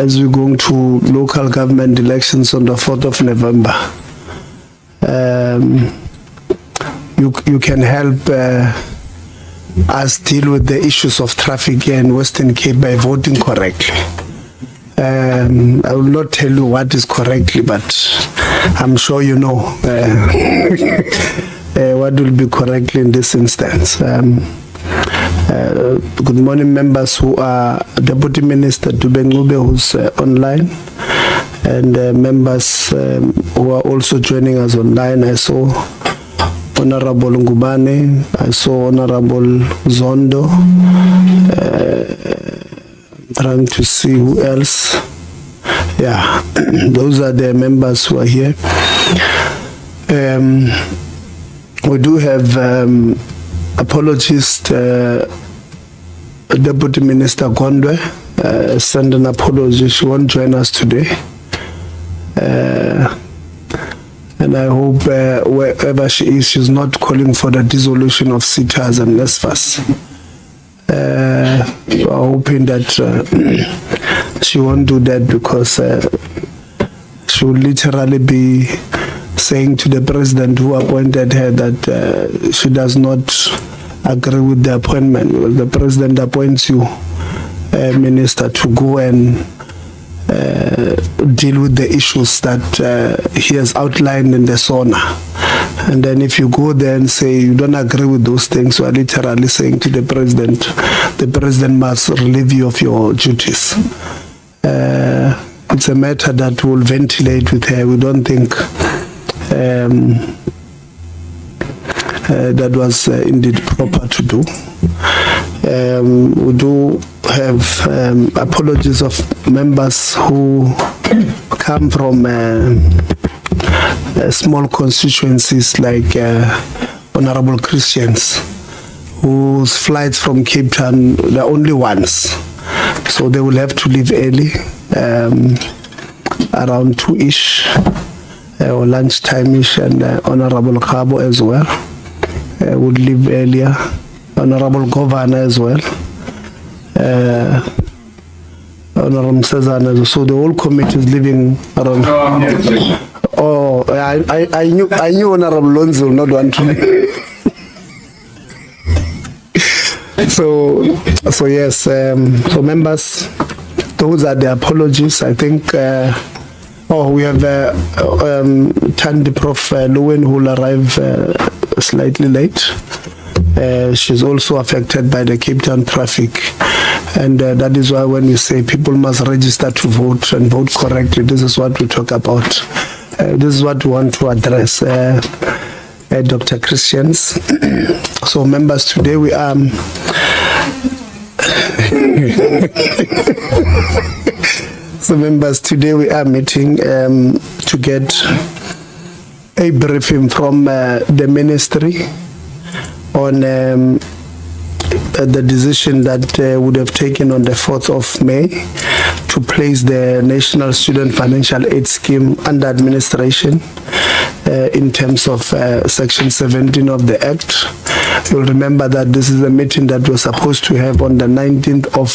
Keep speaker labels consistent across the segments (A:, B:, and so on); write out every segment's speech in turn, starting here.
A: as we're going to local government elections on the 4th of November, you can help us deal with the issues of traffic here in Western Cape by voting correctly. I will not tell you what is correctly, but I'm sure you know what will be correctly in this instance. Good morning, members who are Deputy Minister Dubengube, who's online, and members who are also joining us online. I saw Honorable Ngubane, I saw Honorable Zondo, trying to see who else. Yeah, those are the members who are here. We do have apologies. Deputy Minister Gondwe send an apology. She won't join us today. And I hope wherever she is, she's not calling for the dissolution of CITAS and NSFAS. We're hoping that she won't do that, because she will literally be saying to the president who appointed her that she does not agree with the appointment. Well, the president appoints you, minister, to go and deal with the issues that he has outlined in the SONA. And then if you go there and say you don't agree with those things, you are literally saying to the president must relieve you of your duties. It's a matter that we'll ventilate with her. We don't think that was indeed proper to do. We do have apologies of members who come from small constituencies like Honorable Christians, whose flights from Cape Town, the only ones. So they will have to leave early, around 2-ish, or lunchtime-ish, and Honorable Kabo as well would leave earlier. Honorable Governor as well. Honorable Sezana. So the whole committee is leaving around. Oh, I knew Honorable Lonzo will not want to. So yes. So members, those are the apologies. I think. We have Tandi Prof. Lewin, who will arrive slightly late. She's also affected by the Cape Town traffic, and that is why when we say people must register to vote and vote correctly, this is what we talk about. This is what we want to address, Dr. Christians. So members, today we are meeting to get a briefing from the ministry on the decision that would have taken on the 4th of May to place the National Student Financial Aid Scheme under administration in terms of Section 17 of the Act. You'll remember that this is a meeting that we're supposed to have on the 19th of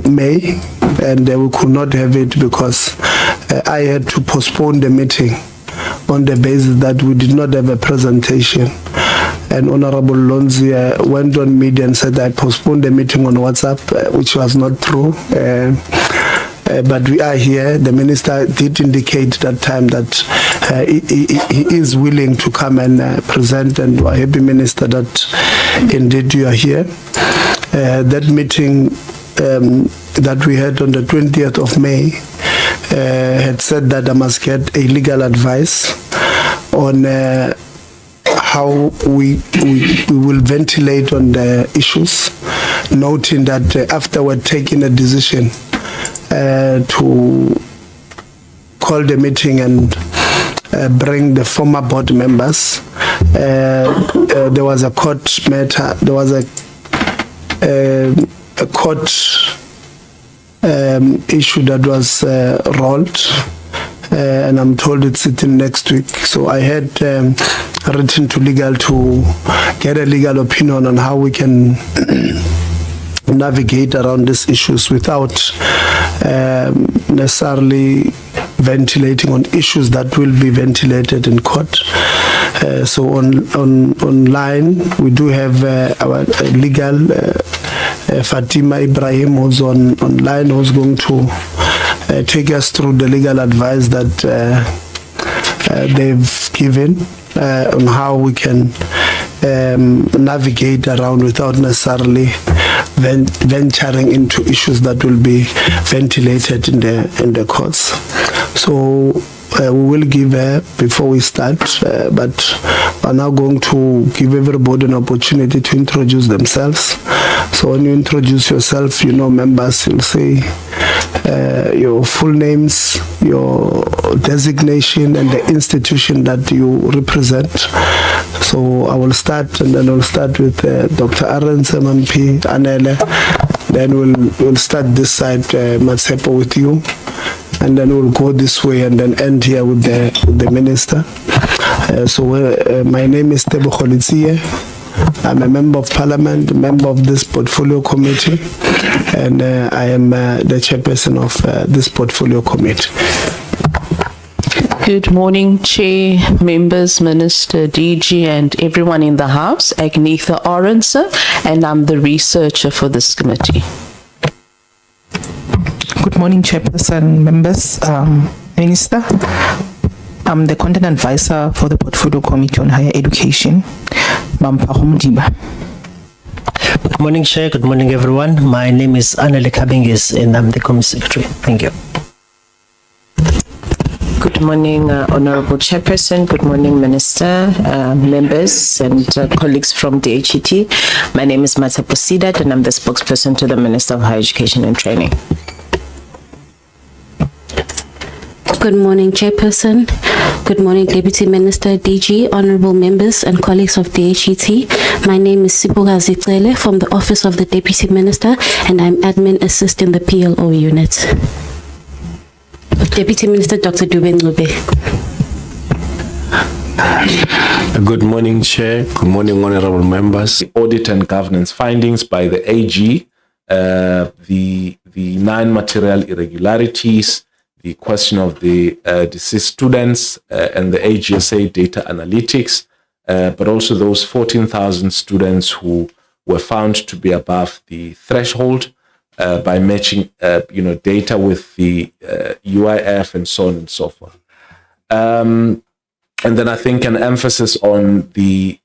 A: May, and we could not have it because I had to postpone the meeting on the basis that we did not have a presentation. And Honorable Lonzi went on media and said I postponed the meeting on WhatsApp, which was not true. But we are here. The minister did indicate that time that he is willing to come and present, and we are happy, Minister, that indeed you are here. That meeting that we had on the 20th of May had said that I must get a legal advice on how we will ventilate on the issues, noting that after we're taking a decision to call the meeting and bring the former board members, there was a court matter, there was a court issue that was rolled, and I'm told it's sitting next week. So I had written to legal to get a legal opinion on how we can navigate around these issues without necessarily ventilating on issues that will be ventilated in court. So online, we do have our legal Fatima Ibrahim, who's online, who's going to take us through the legal advice that they've given on how we can navigate around without necessarily venturing into issues that will be ventilated in the courts. So we will give before we start, but we're now going to give everybody an opportunity to introduce themselves. So when you introduce yourself, members will say your full names, your designation, and the institution that you represent. So I will start, and then I'll start with Dr. Arends, MMP, Anele. Then we'll start this side, Matsepo, with you. And then we'll go this way and then end here with the minister. My name is Tebo Kholitsiye. I'm a member of parliament, a member of this portfolio committee, and I am the chairperson of this portfolio committee.
B: Good morning, Chair, members, Minister, DG, and everyone in the House. Agnetha Arendse, and I'm the researcher for this committee.
C: Good morning, Chairperson, members, Minister. I'm the Content Advisor for the Portfolio Committee on Higher Education.
D: Good morning, Chair. Good morning, everyone. My name is Anele Kabingis, and I'm the Committee Secretary. Thank you.
B: Good morning, Honorable Chairperson. Good morning, Minister, members, and colleagues from the HET. My name is Matsepo Sidat, and I'm the spokesperson to the Minister of Higher Education and Training.
E: Good morning, Chairperson. Good morning, Deputy Minister, DG, honorable members and colleagues of the HET. My name is Sibuga Zicele from the Office of the Deputy Minister, and I'm Admin Assist in the PLO unit. Deputy Minister Dr. Dube Ncube.
F: Good morning, Chair. Good morning, honorable members. Audit and governance findings by the AG, the 9 material irregularities, the question of the deceased students and the AGSA data analytics, but also those 14,000 students who were found to be above the threshold by matching data with the UIF and so on and so forth. And then I think an emphasis on the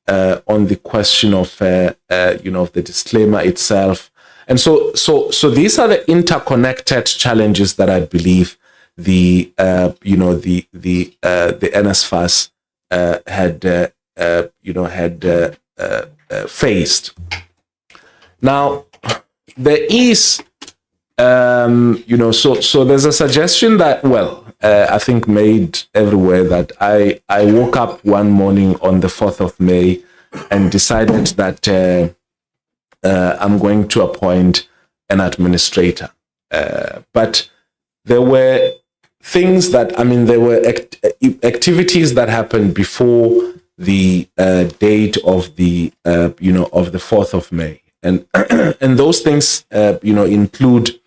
F: question of the disclaimer itself. And so these are the interconnected challenges that I believe the NSFAS had faced. Now there is so there's a suggestion that I think made everywhere that I woke up one morning on the 4th of May and decided that I'm going to appoint an administrator, but there were things that, there were activities that happened before the date of the, of the 4th of May. And, and those things, include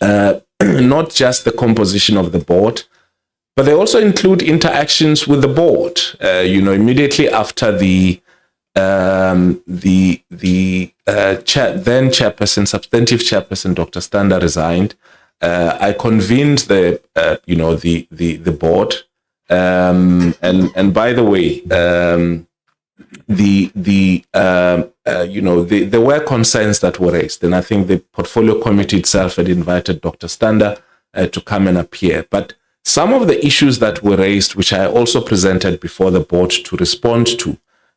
F: not just the composition of the board, but they also include interactions with the board. Immediately after the then chairperson, substantive chairperson, Dr. Standa resigned, I convened the board, and by the way, there were concerns that were raised, and I think the portfolio committee itself had invited Dr. Standa to come and appear. But some of the issues that were raised, which I also presented before the board to respond to,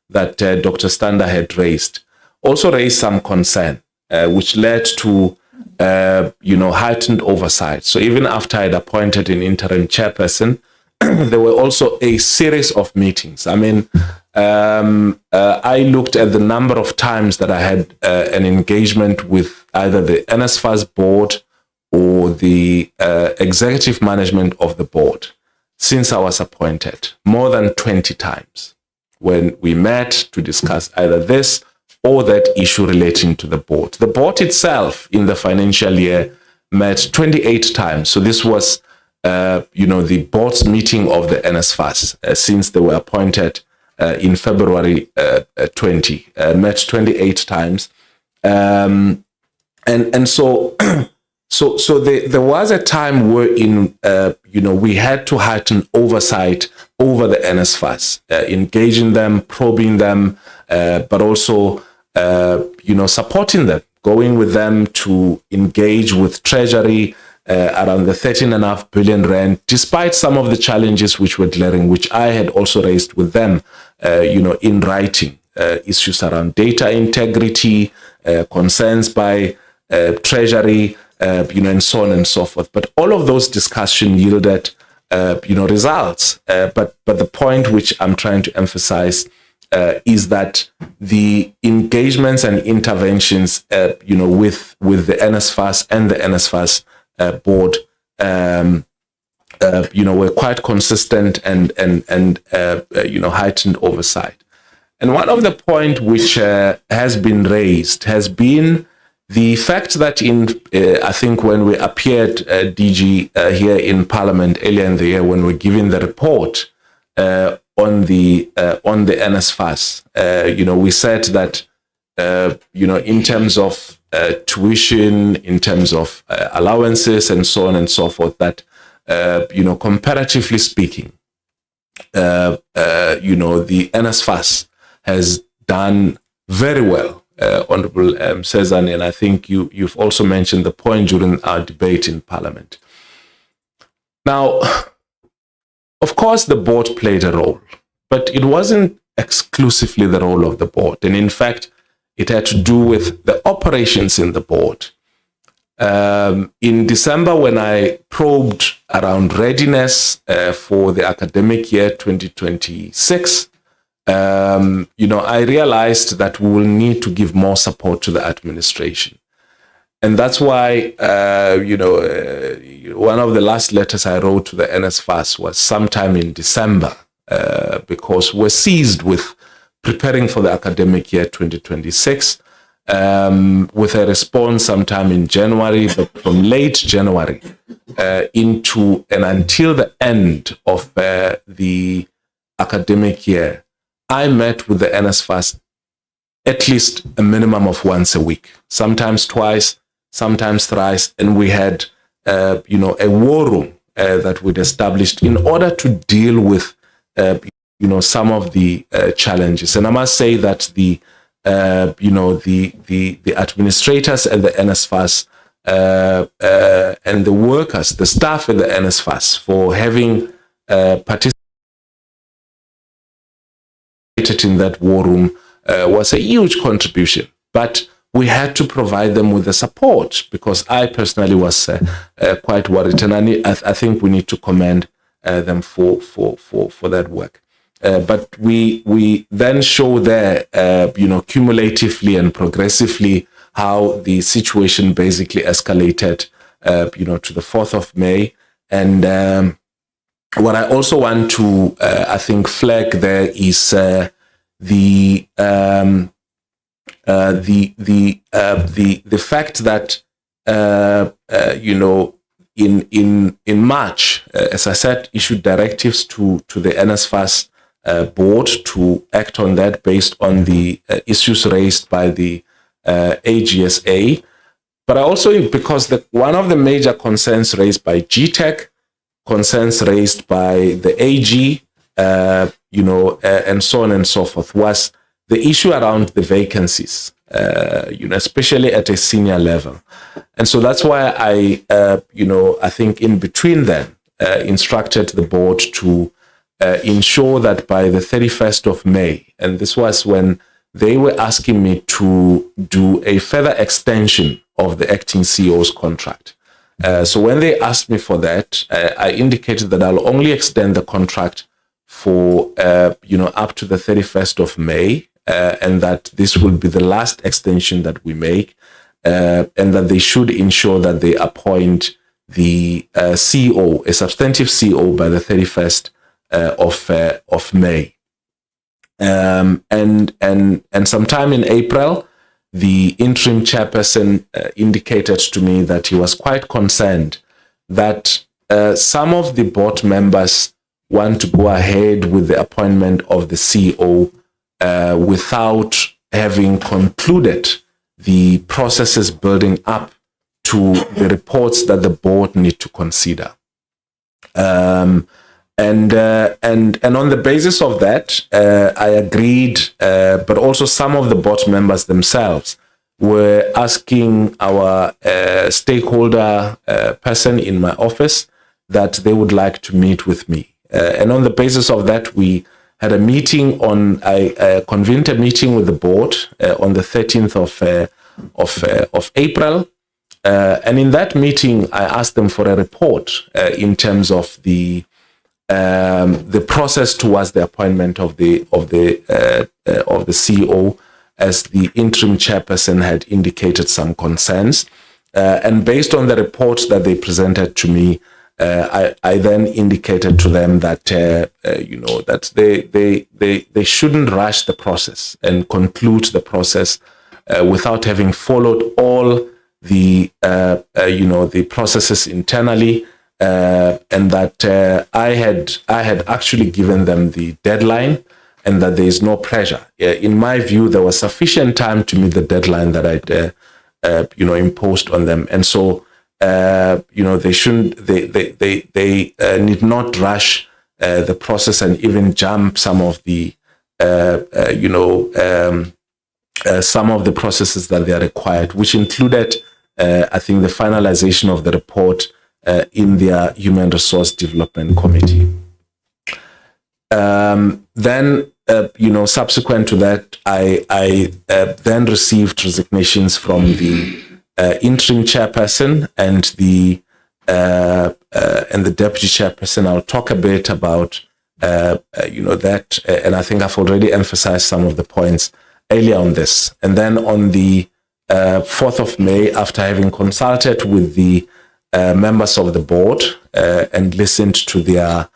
F: that Dr. Standa had raised, also raised some concern, which led to heightened oversight. So even after I had appointed an interim chairperson, there were also a series of meetings. I looked at the number of times that I had an engagement with either the NSFAS board or the executive management of the board since I was appointed, more than 20 times, when we met to discuss either this or that issue relating to the board. The board itself in the financial year met 28 times. So this was, the board's meeting of the NSFAS since they were appointed in February 20, met 28 times. And so, so there was a time wherein, we had to heighten oversight over the NSFAS, engaging them, probing them, but also, supporting them, going with them to engage with Treasury around the 13.5 billion rand, despite some of the challenges which were glaring, which I had also raised with them, in writing, issues around data integrity, concerns by Treasury, and so on and so forth. But all of those discussions yielded, results. But the point which I'm trying to emphasize is that the engagements and interventions, with the NSFAS and the NSFAS board, were quite consistent and heightened oversight. And one of the points which has been raised has been the fact that I think when we appeared, DG, here in Parliament earlier in the year, when we're giving the report on the NSFAS, we said that, in terms of tuition, in terms of allowances and so on and so forth, that, comparatively speaking, the NSFAS has done very well. Honorable Cezanne, and I think you've also mentioned the point during our debate in Parliament. Now, of course, the board played a role, but it wasn't exclusively the role of the board. And in fact, it had to do with the operations in the board. In December, when I probed around readiness for the academic year 2026, I realized that we will need to give more support to the administration. And that's why, one of the last letters I wrote to the NSFAS was sometime in December, because we're seized with preparing for the academic year 2026, with a response sometime in January, but from late January into and until the end of the academic year, I met with the NSFAS at least a minimum of once a week, sometimes twice, sometimes thrice, and we had, a war room that we'd established in order to deal with, some of the challenges. And I must say that the administrators at the NSFAS and the workers, the staff at the NSFAS, for having participated in that war room was a huge contribution. But we had to provide them with the support, because I personally was quite worried, and I think we need to commend them for that work. But we then show there, cumulatively and progressively, how the situation basically escalated, to the 4th of May. And what I also want to, I think, flag there is the fact that in March, as I said, issued directives to the NSFAS board to act on that based on the issues raised by the AGSA. But I also, because one of the major concerns raised by GTEC, concerns raised by the AG, and so on and so forth, was the issue around the vacancies, especially at a senior level. And so that's why I think in between then, instructed the board to ensure that by the 31st of May, and this was when they were asking me to do a further extension of the acting CEO's contract. So when they asked me for that, I indicated that I'll only extend the contract for, up to the 31st of May, and that this will be the last extension that we make, and that they should ensure that they appoint the CEO, a substantive CEO, by the 31st of May. And sometime in April, the interim chairperson indicated to me that he was quite concerned that some of the board members want to go ahead with the appointment of the CEO without having concluded the processes building up to the reports that the board need to consider. And on the basis of that, I agreed, but also some of the board members themselves were asking our stakeholder person in my office that they would like to meet with me. And on the basis of that, we had a meeting I convened a meeting with the board on the 13th of April. And in that meeting, I asked them for a report in terms of the process towards the appointment of the CEO, as the interim chairperson had indicated some concerns. And based on the reports that they presented to me, I then indicated to them that that they shouldn't rush the process and conclude the process without having followed all the the processes internally, and that I had actually given them the deadline, and that there is no pressure. In my view, there was sufficient time to meet the deadline that I'd imposed on them, and so they shouldn't they need not rush the process and even jump some of the some of the processes that they are required, which included I think the finalization of the report in their Human Resource Development Committee. Then subsequent to that, I then received resignations from the interim chairperson and the deputy chairperson. I'll talk a bit about that, and I think I've already emphasized some of the points earlier on this. And then on the 4th of May, after having consulted with the members of the board and listened to their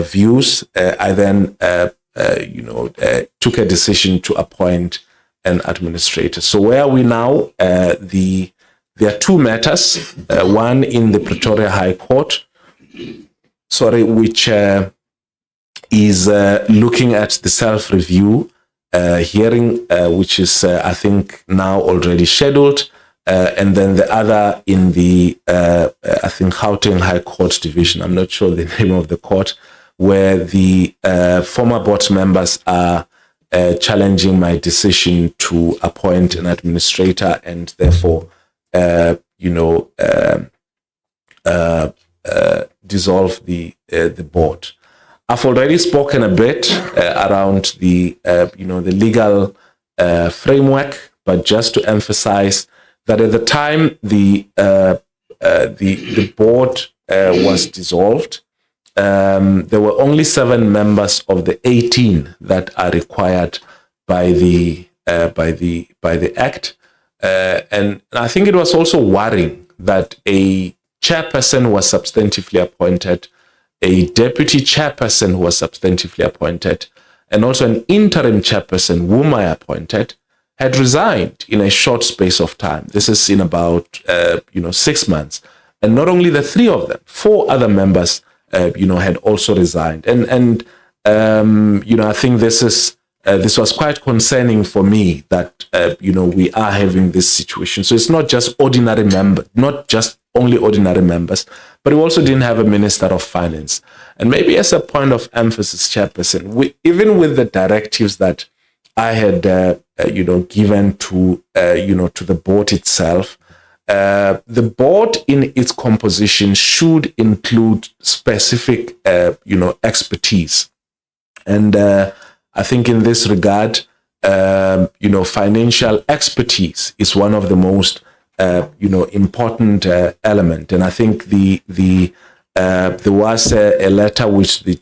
F: views, I then took a decision to appoint an administrator. So where are we now? There are two matters, one in the Pretoria High Court, which is looking at the self-review hearing, which is, I think, now already scheduled, and then the other in the, I think, Gauteng High Court Division, I'm not sure the name of the court, where the former board members are challenging my decision to appoint an administrator and therefore, dissolve the board. I've already spoken a bit around the legal framework, but just to emphasize that at the time the board was dissolved, there were only 7 members of the 18 that are required by the Act, and I think it was also worrying that a chairperson was substantively appointed, a deputy chairperson who was substantively appointed, and also an interim chairperson whom I appointed had resigned in a short space of time. This is in about 6 months, and not only the 3 of them, 4 other members had also resigned, and I think this was quite concerning for me that we are having this situation. So it's not just only ordinary members, but we also didn't have a Minister of Finance. And maybe as a point of emphasis, Chairperson, even with the directives that I had given to the board itself, the board in its composition should include specific expertise, and I think in this regard, financial expertise is one of the most important element. And I think there was a letter which the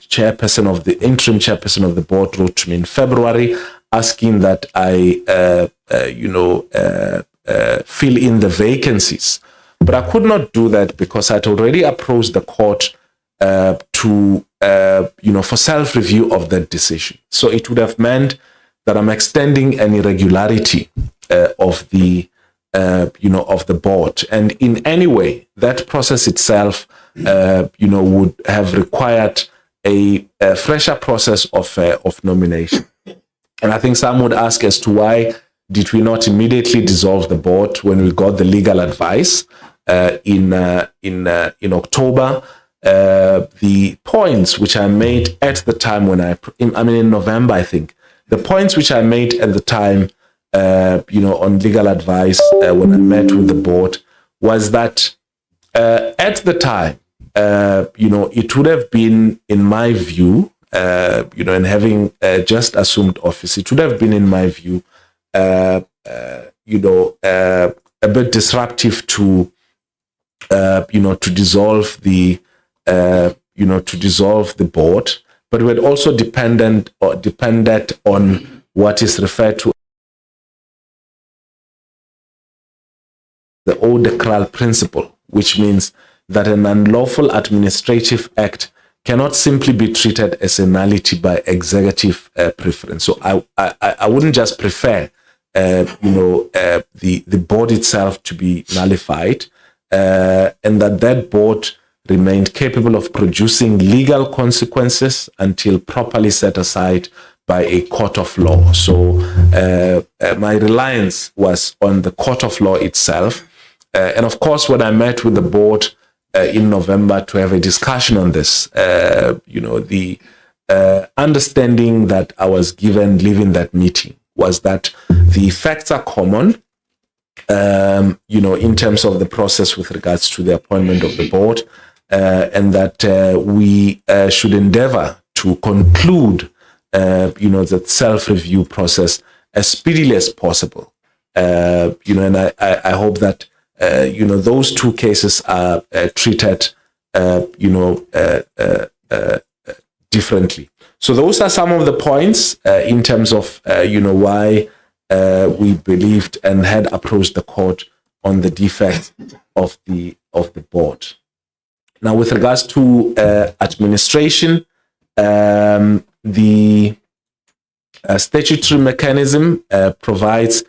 F: interim chairperson of the board wrote to me in February, asking that I fill in the vacancies. But I could not do that because I'd already approached the court for self-review of that decision. So it would have meant that I'm extending an irregularity of the board, and in any way that process itself would have required a fresher process of nomination. And I think some would ask as to why did we not immediately dissolve the board when we got the legal advice in October. The points which I made at the time in November, I think, the points which I made at the time, on legal advice when I met with the board, was that at the time, it would have been, in my view, and having just assumed office, it would have been, in my view, a bit disruptive to dissolve the board, but we're also dependent on what is referred to the eau de Kral principle, which means that an unlawful administrative act cannot simply be treated as a nullity by executive preference. So I wouldn't just prefer the board itself to be nullified, and that board remained capable of producing legal consequences until properly set aside by a court of law. So my reliance was on the court of law itself. And of course, when I met with the board in November to have a discussion on this, the understanding that I was given leaving that meeting was that the facts are common, in terms of the process with regards to the appointment of the board, and that we should endeavor to conclude, the self-review process as speedily as possible. And I hope that, those two cases are treated, differently. So those are some of the points in terms of, why we believed and had approached the court on the defects of the board. Now, with regards to administration, the statutory mechanism provides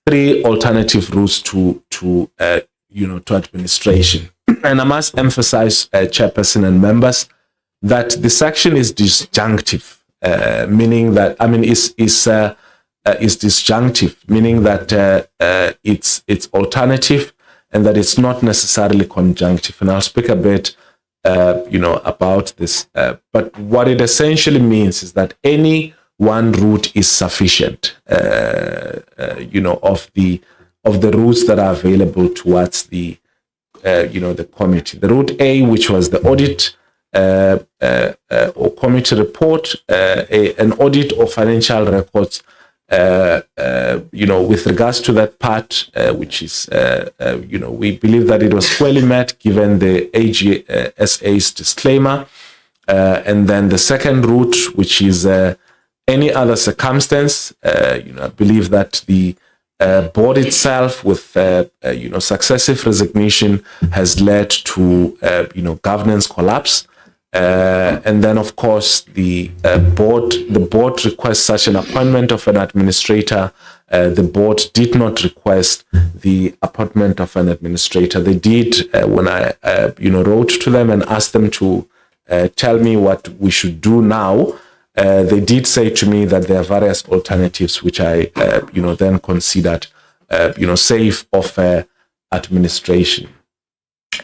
F: three alternative routes to administration. And I must emphasize, Chairperson and members, that the section is disjunctive, meaning that, is disjunctive, meaning that it's alternative and that it's not necessarily conjunctive. And I'll speak a bit, about this. But what it essentially means is that any one route is sufficient, of the routes that are available towards the committee. The route A, which was the audit or committee report, an audit of financial records, with regards to that part, which is, we believe that it was fully met given the AGSA's disclaimer. And then the second route, which is any other circumstance, I believe that the board itself with, successive resignation has led to, governance collapse. And then, of course, the board requests such an appointment of an administrator. The board did not request the appointment of an administrator. They did when I, wrote to them and asked them to tell me what we should do now. They did say to me that there are various alternatives which I, then considered, safe of administration.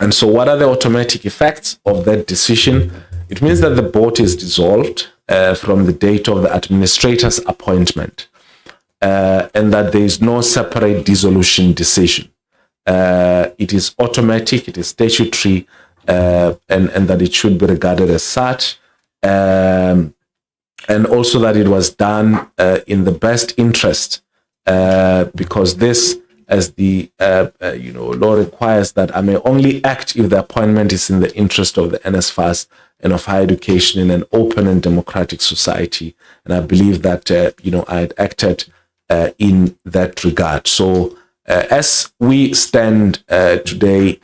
F: And so what are the automatic effects of that decision? It means that the board is dissolved from the date of the administrator's appointment, and that there is no separate dissolution decision. It is automatic, it is statutory, and that it should be regarded as such. And also that it was done in the best interest, because this, as the law requires, that I may only act if the appointment is in the interest of the NSFAS and of higher education in an open and democratic society. And I believe that I had acted in that regard. So as we stand today,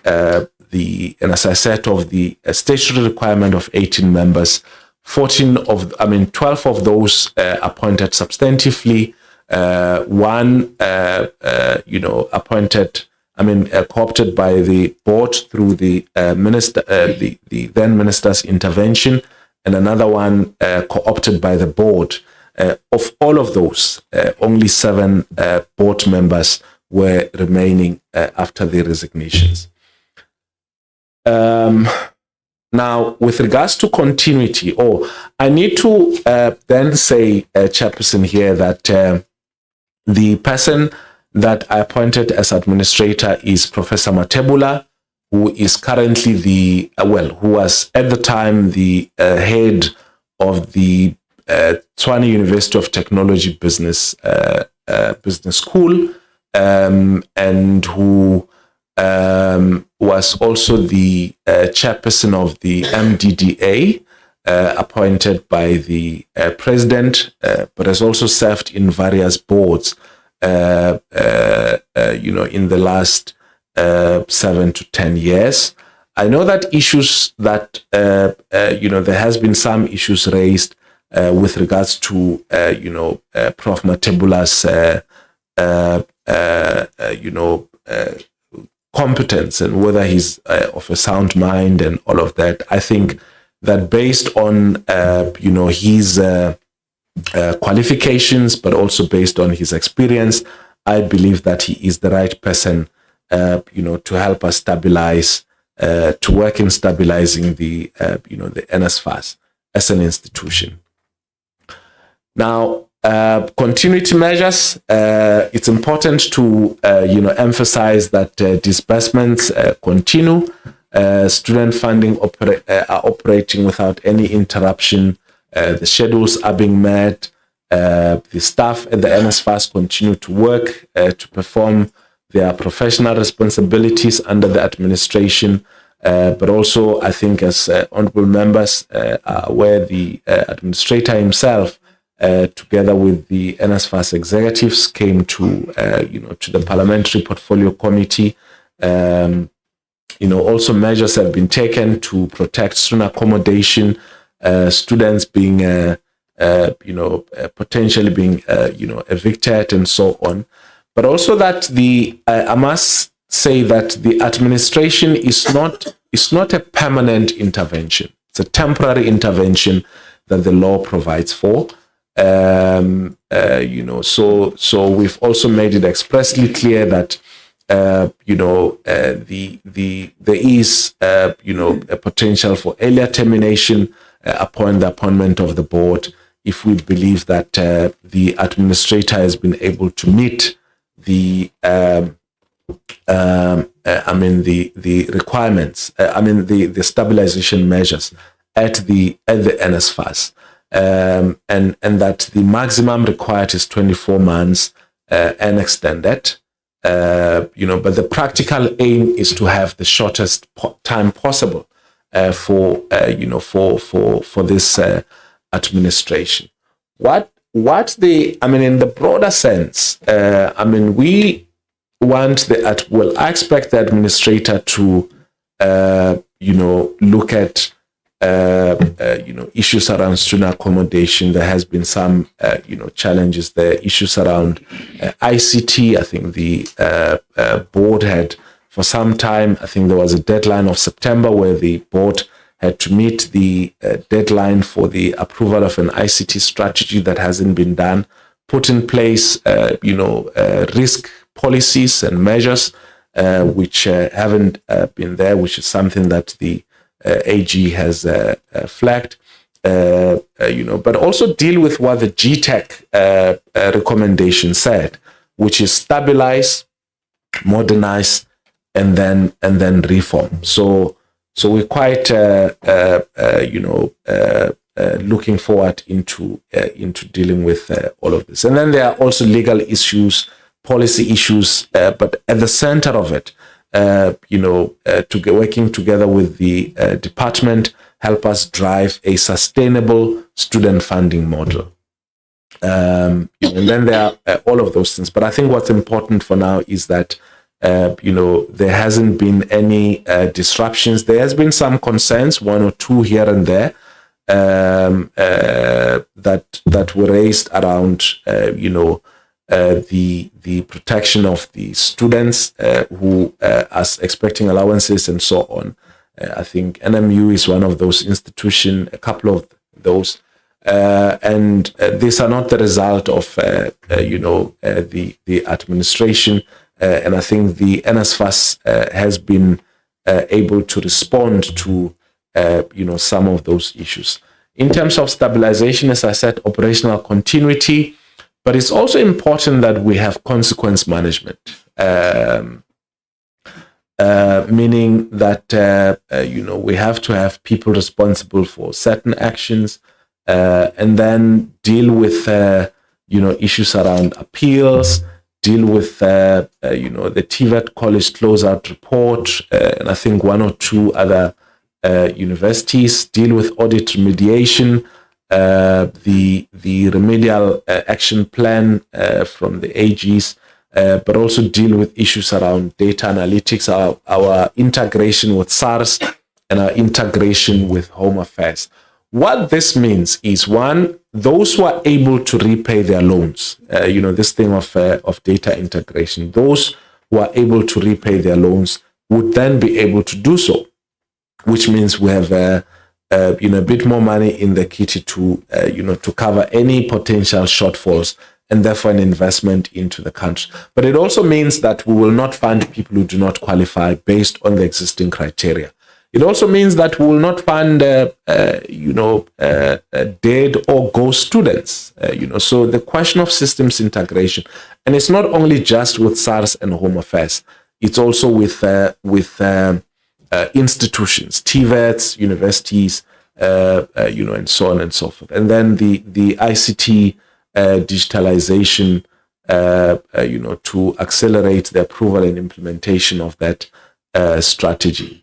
F: and as I said, of the statutory requirement of 18 members, 12 of those appointed substantively, one, appointed, co-opted by the board through the minister, the then minister's intervention, and another one co-opted by the board. Of all of those, only 7 board members were remaining after the resignations. Now, with regards to continuity, I need to then say, Chairperson, here that the person that I appointed as administrator is Professor Matebula, who is currently who was at the time the head of the Tshwane University of Technology Business School, and who was also the chairperson of the MDDA, appointed by the president, but has also served in various boards, in the last 7 to 10 years. I know that issues that, there has been some issues raised with regards to, Prof. Matebula's, competence and whether he's of a sound mind and all of that. I think that based on his qualifications, but also based on his experience, I believe that he is the right person to help us stabilize, to work in stabilizing the the NSFAS as an institution. Now, continuity measures, it's important to emphasize that disbursements continue. Student funding are operating without any interruption. The schedules are being met. The staff at the NSFAS continue to work to perform their professional responsibilities under the administration. But also, I think, as honorable members are aware, the administrator himself, together with the NSFAS executives, came to to the Parliamentary Portfolio Committee. Also measures have been taken to protect student accommodation, students being potentially being evicted and so on. But also that I must say that the administration is not a permanent intervention. It's a temporary intervention that the law provides for. So we've also made it expressly clear that there is a potential for earlier termination upon the appointment of the board if we believe that the administrator has been able to meet the requirements, the stabilization measures at the NSFAS. And that the maximum required is 24 months and extended. But the practical aim is to have the shortest time possible for this administration. In the broader sense, we want I expect the administrator to, look at issues around student accommodation. There has been some, challenges there, issues around ICT. I think the board had, for some time, I think there was a deadline of September where the board had to meet the deadline for the approval of an ICT strategy that hasn't been done, put in place, risk policies and measures, which haven't been there, which is something that the AG has flagged, but also deal with what the GTEC recommendation said, which is stabilize, modernize, and then reform. So we're quite looking forward into dealing with all of this. And then there are also legal issues, policy issues, but at the center of it, working together with the department, help us drive a sustainable student funding model. And then there are all of those things. But I think what's important for now is that there hasn't been any disruptions. There has been some concerns, one or two here and there, that were raised around, the protection of the students who are expecting allowances and so on. I think NMU is one of those institutions, a couple of those, and these are not the result of the administration. And I think the NSFAS has been able to respond to some of those issues. In terms of stabilization, as I said, operational continuity, but it's also important that we have consequence management, meaning that we have to have people responsible for certain actions, and then deal with issues around appeals, deal with the TVET college closeout report, and I think one or two other universities, deal with audit remediation, the remedial action plan from the AGs, but also deal with issues around data analytics, our integration with SARS, and our integration with Home Affairs. What this means is, one, those who are able to repay their loans, this thing of data integration, those who are able to repay their loans would then be able to do so, which means we have a bit more money in the kitty to cover any potential shortfalls, and therefore an investment into the country. But it also means that we will not fund people who do not qualify based on the existing criteria. It also means that we will not fund, dead or ghost students. So the question of systems integration, and it's not only just with SARS and Home Affairs. It's also with institutions, TVETs, universities, and so on and so forth. And then the ICT digitalization, to accelerate the approval and implementation of that strategy.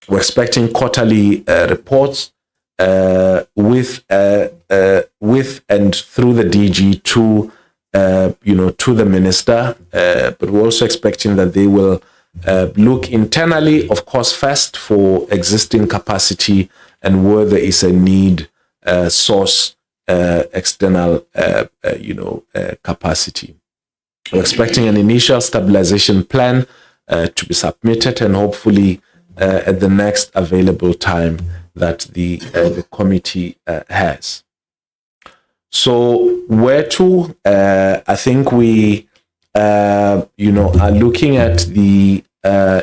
F: We're expecting quarterly reports with and through the DG to the minister, but we're also expecting that they will look internally, of course, first for existing capacity, and where there is a need, source external capacity. We're expecting an initial stabilization plan to be submitted, and hopefully at the next available time that the committee has. So where to? I think we are looking at the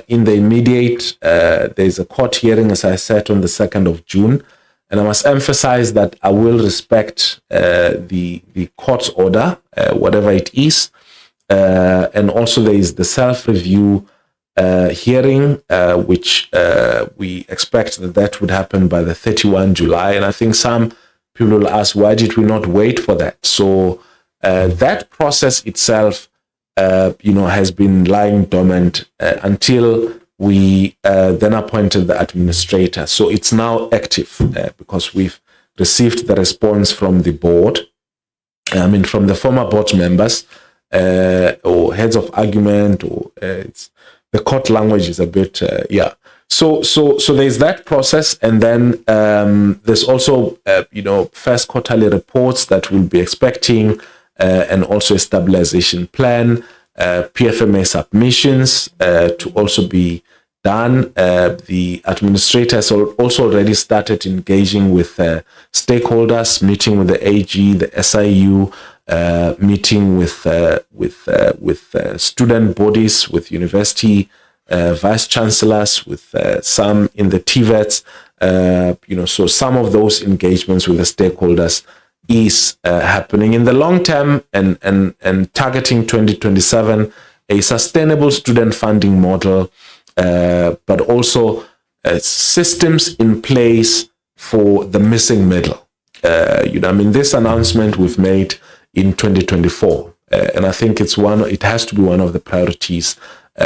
F: in the immediate. There's a court hearing, as I said, on the 2nd of June, and I must emphasize that I will respect the court's order, whatever it is, and also there is the self-review hearing, which we expect that would happen by the 31 July. And I think some people will ask, why did we not wait for that? So that process itself, has been lying dormant until we then appointed the administrator. So it's now active because we've received the response from the board, from the former board members, or heads of argument, or it's the court language is a bit, So there's that process, and then there's also, first quarterly reports that we'll be expecting, and also a stabilization plan, PFMA submissions to also be done. The administrator has also already started engaging with stakeholders, meeting with the AG, the SIU, meeting with student bodies, with university vice chancellors, with some in the TVETs. So some of those engagements with the stakeholders is happening in the long term, and targeting 2027, a sustainable student funding model, but also systems in place for the missing middle. This announcement we've made in 2024, and I think it has to be one of the priorities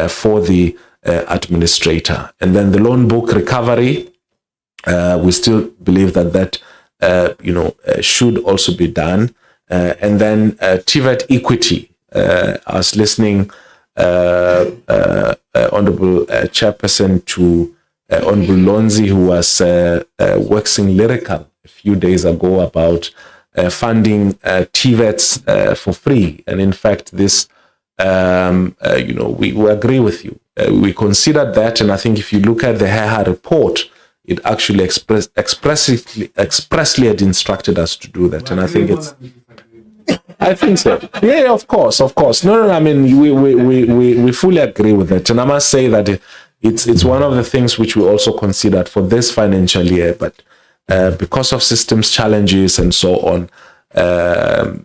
F: for the administrator. And then the loan book recovery, we still believe that should also be done. And then TVET equity. I was listening Honorable Chairperson, to Honorable Lonzi, who was waxing lyrical a few days ago about funding TVETs for free. And in fact, this, we agree with you. We considered that, and I think if you look at the HEHA report, it actually expressly had instructed us to do that. And I think it's... I think so. Yeah, of course. No. I mean, we fully agree with that, and I must say that it's one of the things which we also considered for this financial year, but because of systems challenges and so on,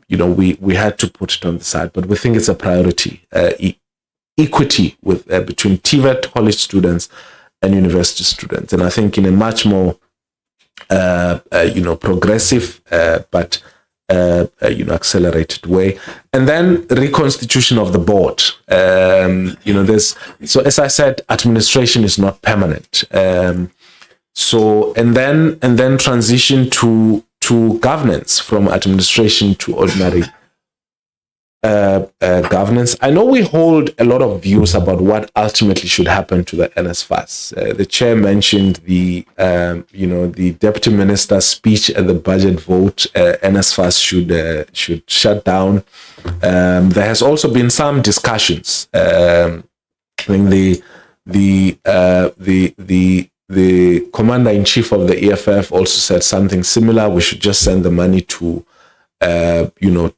F: we had to put it on the side. But we think it's a priority, equity with between TVET college students and university students, and I think in a much more progressive but accelerated way. And then reconstitution of the board. So as I said, administration is not permanent. And then transition to governance, from administration to ordinary governance. I know we hold a lot of views about what ultimately should happen to the NSFAS. The chair mentioned the deputy minister's speech at the budget vote. NSFAS should shut down. There has also been some discussions. I think the commander-in-chief of the EFF also said something similar. We should just send the money to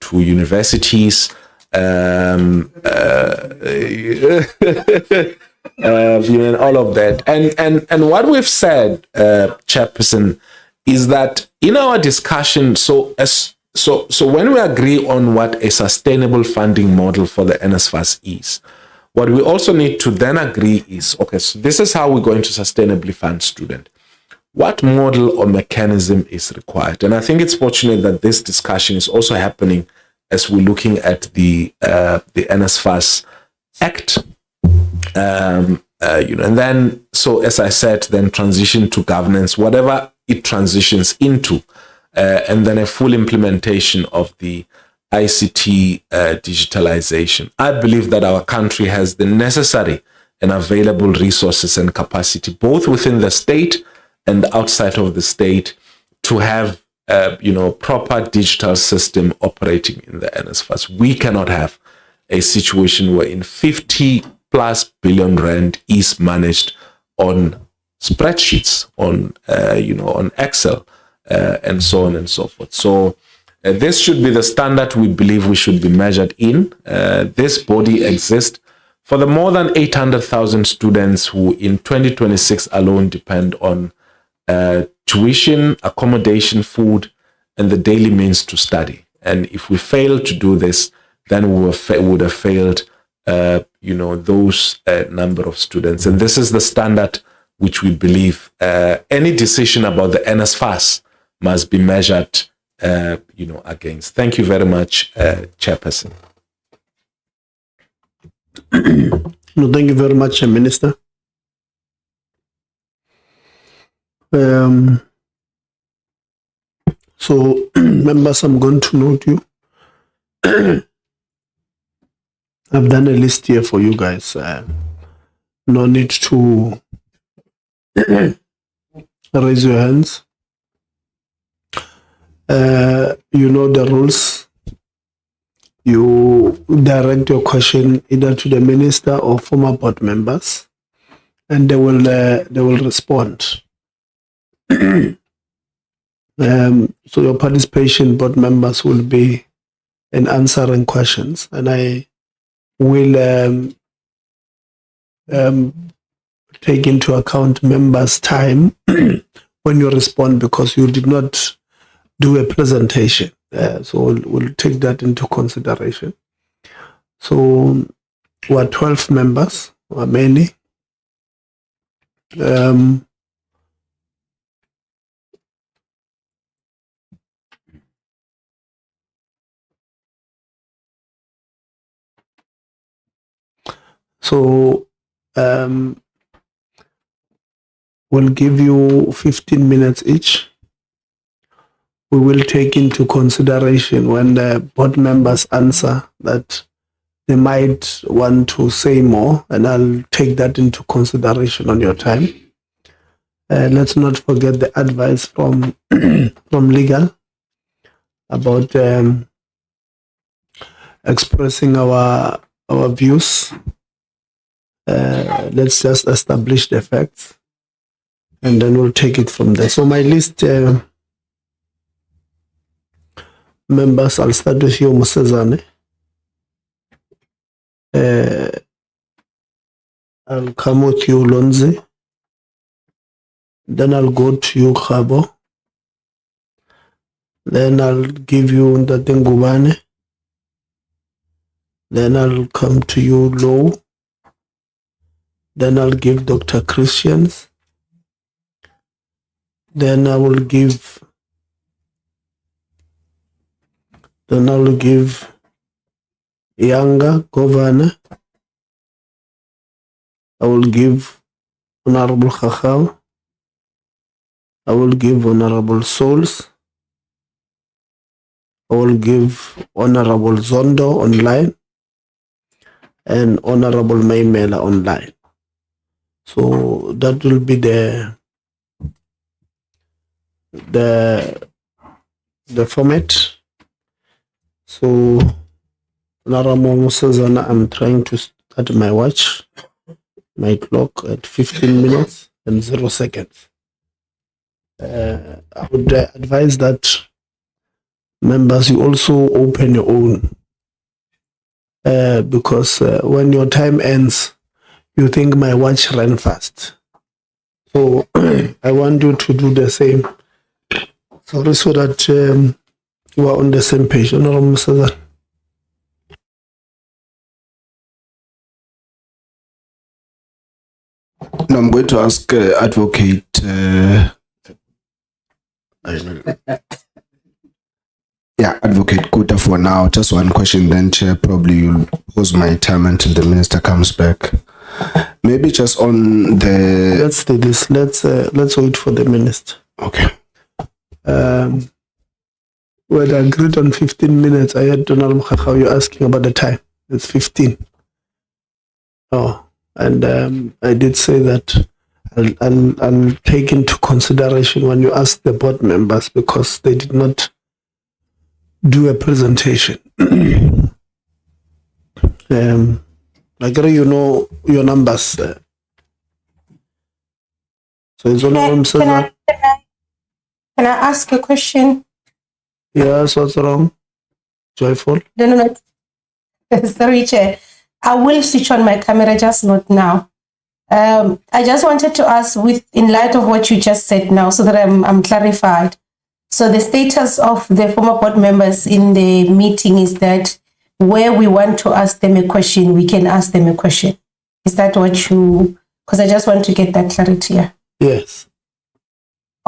F: universities, and all of that. And what we've said, Chairperson, is that in our discussion, so when we agree on what a sustainable funding model for the NSFAS is, what we also need to then agree is, okay, so this is how we're going to sustainably fund students. What model or mechanism is required? And I think it's fortunate that this discussion is also happening as we're looking at the NSFAS Act. And then, so as I said, then transition to governance, whatever it transitions into, and then a full implementation of the ICT digitalization. I believe that our country has the necessary and available resources and capacity, both within the state and outside of the state, to have proper digital system operating in the NSFAS. We cannot have a situation where 50+ billion rand is managed on spreadsheets, on Excel, and so on and so forth. So this should be the standard we believe we should be measured in. This body exists for the more than 800,000 students who in 2026 alone depend on tuition, accommodation, food, and the daily means to study. And if we fail to do this, then we would have failed, those number of students. And this is the standard which we believe any decision about the NSFAS must be measured, against. Thank you very much, Chairperson.
A: No, thank you very much, Minister. So, members, I'm going to note you. I've done a list here for you guys. No need to raise your hands. You know the rules. You direct your question either to the minister or former board members, and they will respond. So your participation, board members, will be in answering questions, and I will take into account members' time when you respond, because you did not do a presentation. So we'll take that into consideration. So we're 12 members, or many. So we'll give you 15 minutes each. We will take into consideration when the board members answer that they might want to say more, and I'll take that into consideration on your time. Let's not forget the advice from from legal about expressing our views. Let's just establish the facts, and then we'll take it from there. So my list, members, I'll start with you, Musezane. I'll come with you, Lonzi. Then I'll go to you, Khabo. Then I'll give you Ndadengubane. Then I'll come to you, Low. Then I'll give Dr. Christians. Then I will give. Then I will give Younger Governor. I will give Honorable Khachau. I will give Honorable Souls. I will give Honorable Zondo online and Honorable Manamela online. So that will be the format. So Honorable Musezana, I'm trying to start my watch, my clock at 15 minutes and 0 seconds. I would advise that members, you also open your own, because when your time ends, you think my watch ran fast. So I want you to do the same. Sorry, so that you are on the same page. Honorable Musezana.
G: No, I'm going to ask Advocate. Advocate Kuta for now. Just one question, then Chair, probably you'll pause my time until the minister comes back. Maybe just on the.
A: Let's do this. Let's wait for the minister.
G: Okay.
A: When I agreed on 15 minutes, I had Donald Khachau, you're asking about the time. It's 15. Oh, and I did say that I'll take into consideration when you ask the board members, because they did not do a presentation. I agree, you know your numbers. So it's only
H: Can I ask a question?
A: Yes, what's wrong? Joyful?
H: No. Sorry, Chair. I will switch on my camera, just not now. I just wanted to ask, in light of what you just said now, so that I'm clarified. So the status of the former board members in the meeting is that where we want to ask them a question, we can ask them a question. Is that what you? Because I just want to get that clarity here.
A: Yes.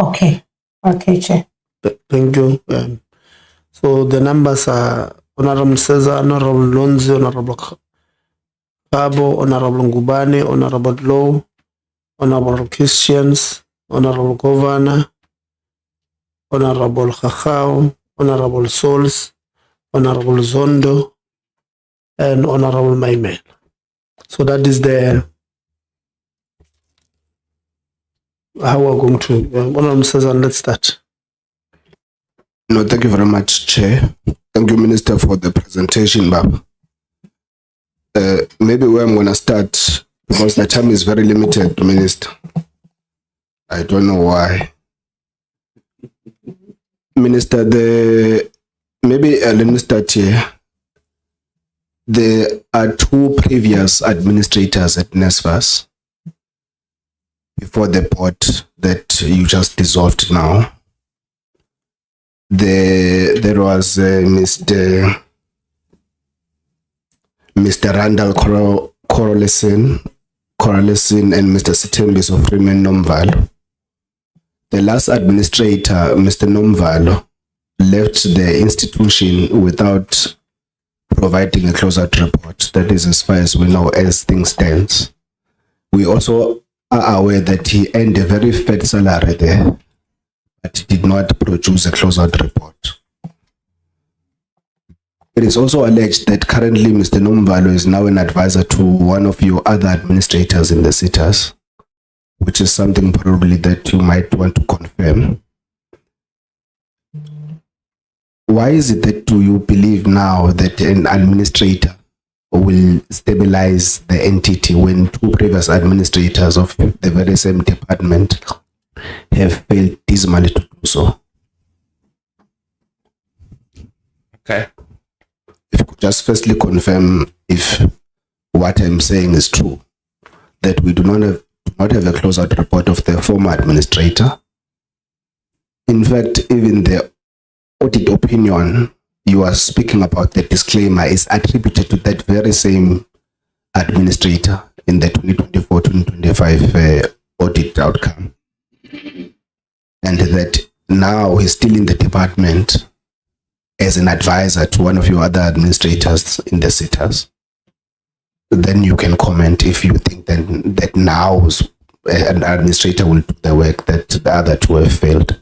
H: Okay, Chair.
A: Thank you. So the numbers are Honorable Cesar, Honorable Lonzi, Honorable Khabo, Honorable Ngubane, Honorable Low, Honorable Christians, Honorable Governor, Honorable Khachau, Honorable Souls, Honorable Zondo, and Honorable Manamela. So that is how we're going to. Honorable Cesar, let's start.
G: No, thank you very much, Chair. Thank you, Minister, for the presentation, Bob. Maybe where I'm going to start, because the time is very limited, Minister. I don't know why. Minister, let me start here. There are two previous administrators at NSFAS before the board that you just dissolved now. There was Mr. Randall Corolison and Mr. Sitembiso Freeman Nomvalo. The last administrator, Mr. Nomvalo, left the institution without providing a closeout report. That is as far as we know as things stand. We also are aware that he earned a very fat salary there, but he did not produce a closeout report. It is also alleged that currently Mr. Nomvalo is now an advisor to one of your other administrators in the SETAs, which is something probably that you might want to confirm. Why is it that do you believe now that an administrator will stabilize the entity when two previous administrators of the very same department have failed dismally to do so?
F: Okay.
G: If you could just firstly confirm if what I'm saying is true, that we do not have a closeout report of the former administrator. In fact, even the audit opinion you are speaking about, the disclaimer, is attributed to that very same administrator in the 2024-2025 audit outcome. And that now he's still in the department as an advisor to one of your other administrators in the SETAs. Then you can comment if you think that now an administrator will do the work that the other two have failed.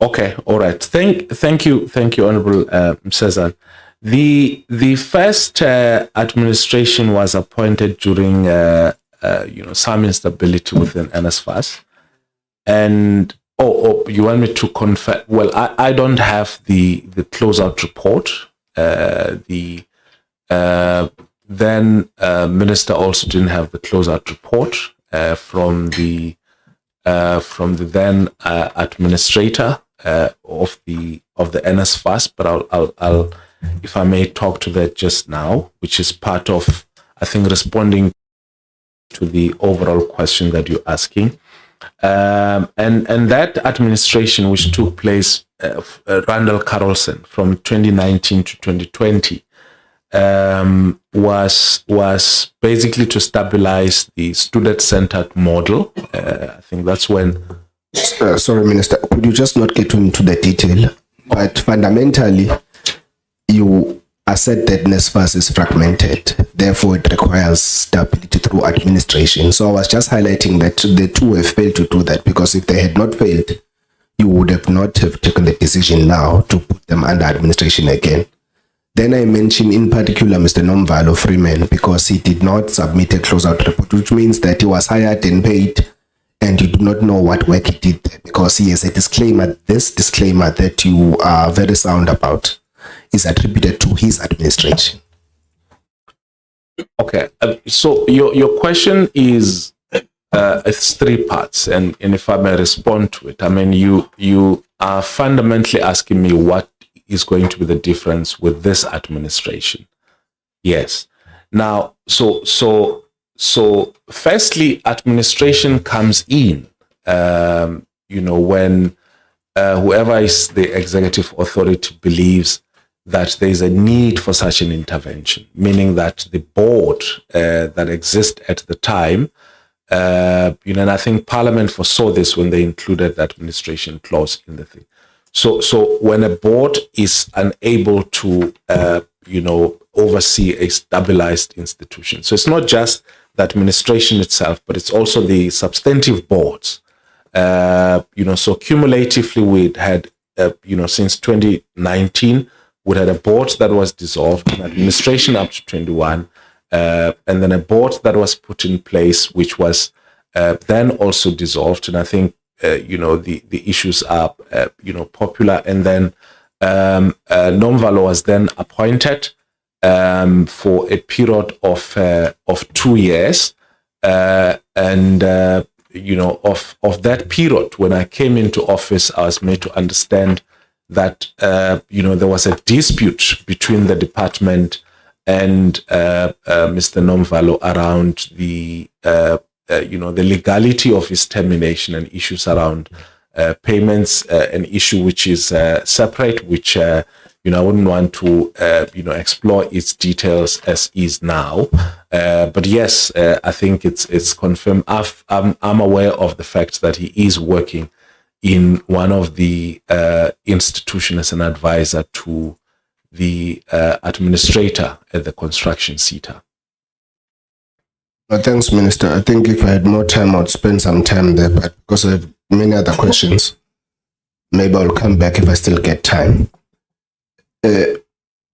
F: Okay, all right. Thank you, Honorable Msezan. The first administration was appointed during some instability within NSFAS, and you want me to confirm? Well, I don't have the closeout report. Then Minister also didn't have the closeout report from the then administrator of the NSFAS. But I'll if I may talk to that just now, which is part of, I think, responding to the overall question that you're asking. And that administration, which took place, Randall Carlson, from 2019 to 2020, was basically to stabilize the student-centered model. I think that's when...
G: Sorry, Minister, could you just not get into the detail? But fundamentally, you assert that NSFAS is fragmented, therefore it requires stability through administration. So I was just highlighting that the two have failed to do that, because if they had not failed, you would have not have taken the decision now to put them under administration again. Then I mentioned in particular Mr. Nomvalo Freeman, because he did not submit a closeout report, which means that he was hired and paid, and you do not know what work he did there, because he has a disclaimer. This disclaimer that you are very sound about is attributed to his administration.
F: Okay, so your question is it's three parts, and if I may respond to it, I mean, you are fundamentally asking me what is going to be the difference with this administration. Yes. Now, so firstly, administration comes in, when whoever is the executive authority believes that there is a need for such an intervention, meaning that the board that exists at the time, and I think Parliament foresaw this when they included the administration clause in the thing. So when a board is unable to, oversee a stabilized institution, so it's not just the administration itself, but it's also the substantive boards. So cumulatively, we'd had, since 2019, we had a board that was dissolved, an administration up to 21, and then a board that was put in place, which was then also dissolved. And I think, the issues are, popular. And then Nomvalo was then appointed for a period of 2 years. And of that period, when I came into office, I was made to understand that, there was a dispute between the department and Mr. Nomvalo around the legality of his termination and issues around payments, an issue which is separate, which, I wouldn't want to, explore its details as is now. But yes, I think it's confirmed. I'm aware of the fact that he is working in one of the institutions as an advisor to the administrator at the construction SETA.
G: Thanks, Minister. I think if I had more time, I would spend some time there, but because I have many other questions, maybe I'll come back if I still get time.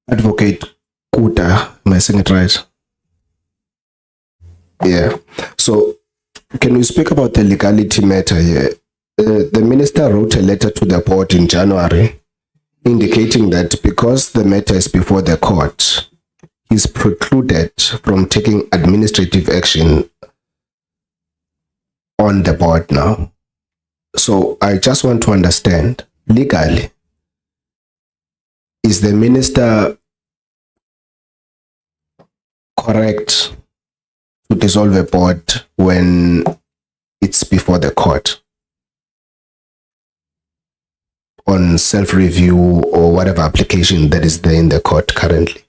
G: Advocate Kuta, am I saying it right? Yeah. So, can we speak about the legality matter here? The minister wrote a letter to the board in January indicating that because the matter is before the court, he's precluded from taking administrative action on the board now. So I just want to understand, legally, is the minister correct to dissolve a board when it's before the court on self-review or whatever application that is there in the court currently?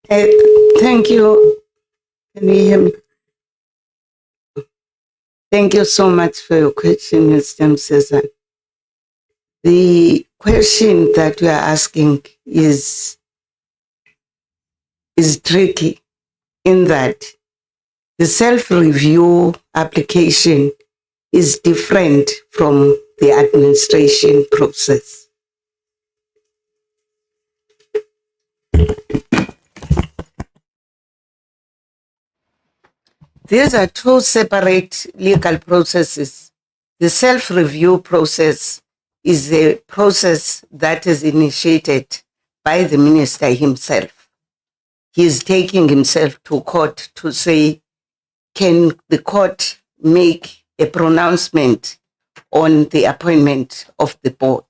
I: Thank you. Can you hear me? Thank you so much for your question, Mr. Msezan. The question that you are asking is tricky in that the self-review application is different from the administration process. These are two separate legal processes. The self-review process is a process that is initiated by the minister himself. He is taking himself to court to say, can the court make a pronouncement on the appointment of the board?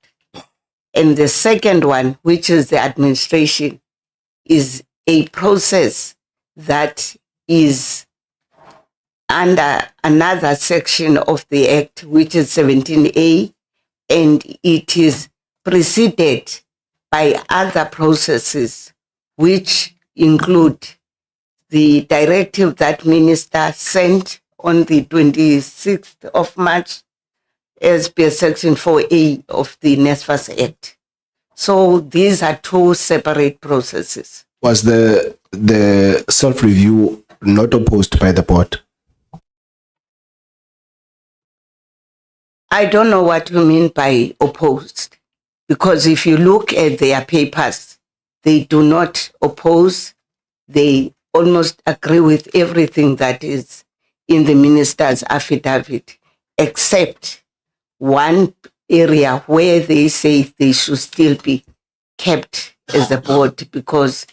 I: And the second one, which is the administration, is a process that is under another section of the Act, which is 17A, and it is preceded by other processes, which include the directive that minister sent on the 26th of March as per section 4A of the NSFAS Act. So these are two separate processes.
G: Was the self-review not opposed by the board?
I: I don't know what you mean by opposed, because if you look at their papers, they do not oppose. They almost agree with everything that is in the minister's affidavit, except one area where they say they should still be kept as a board because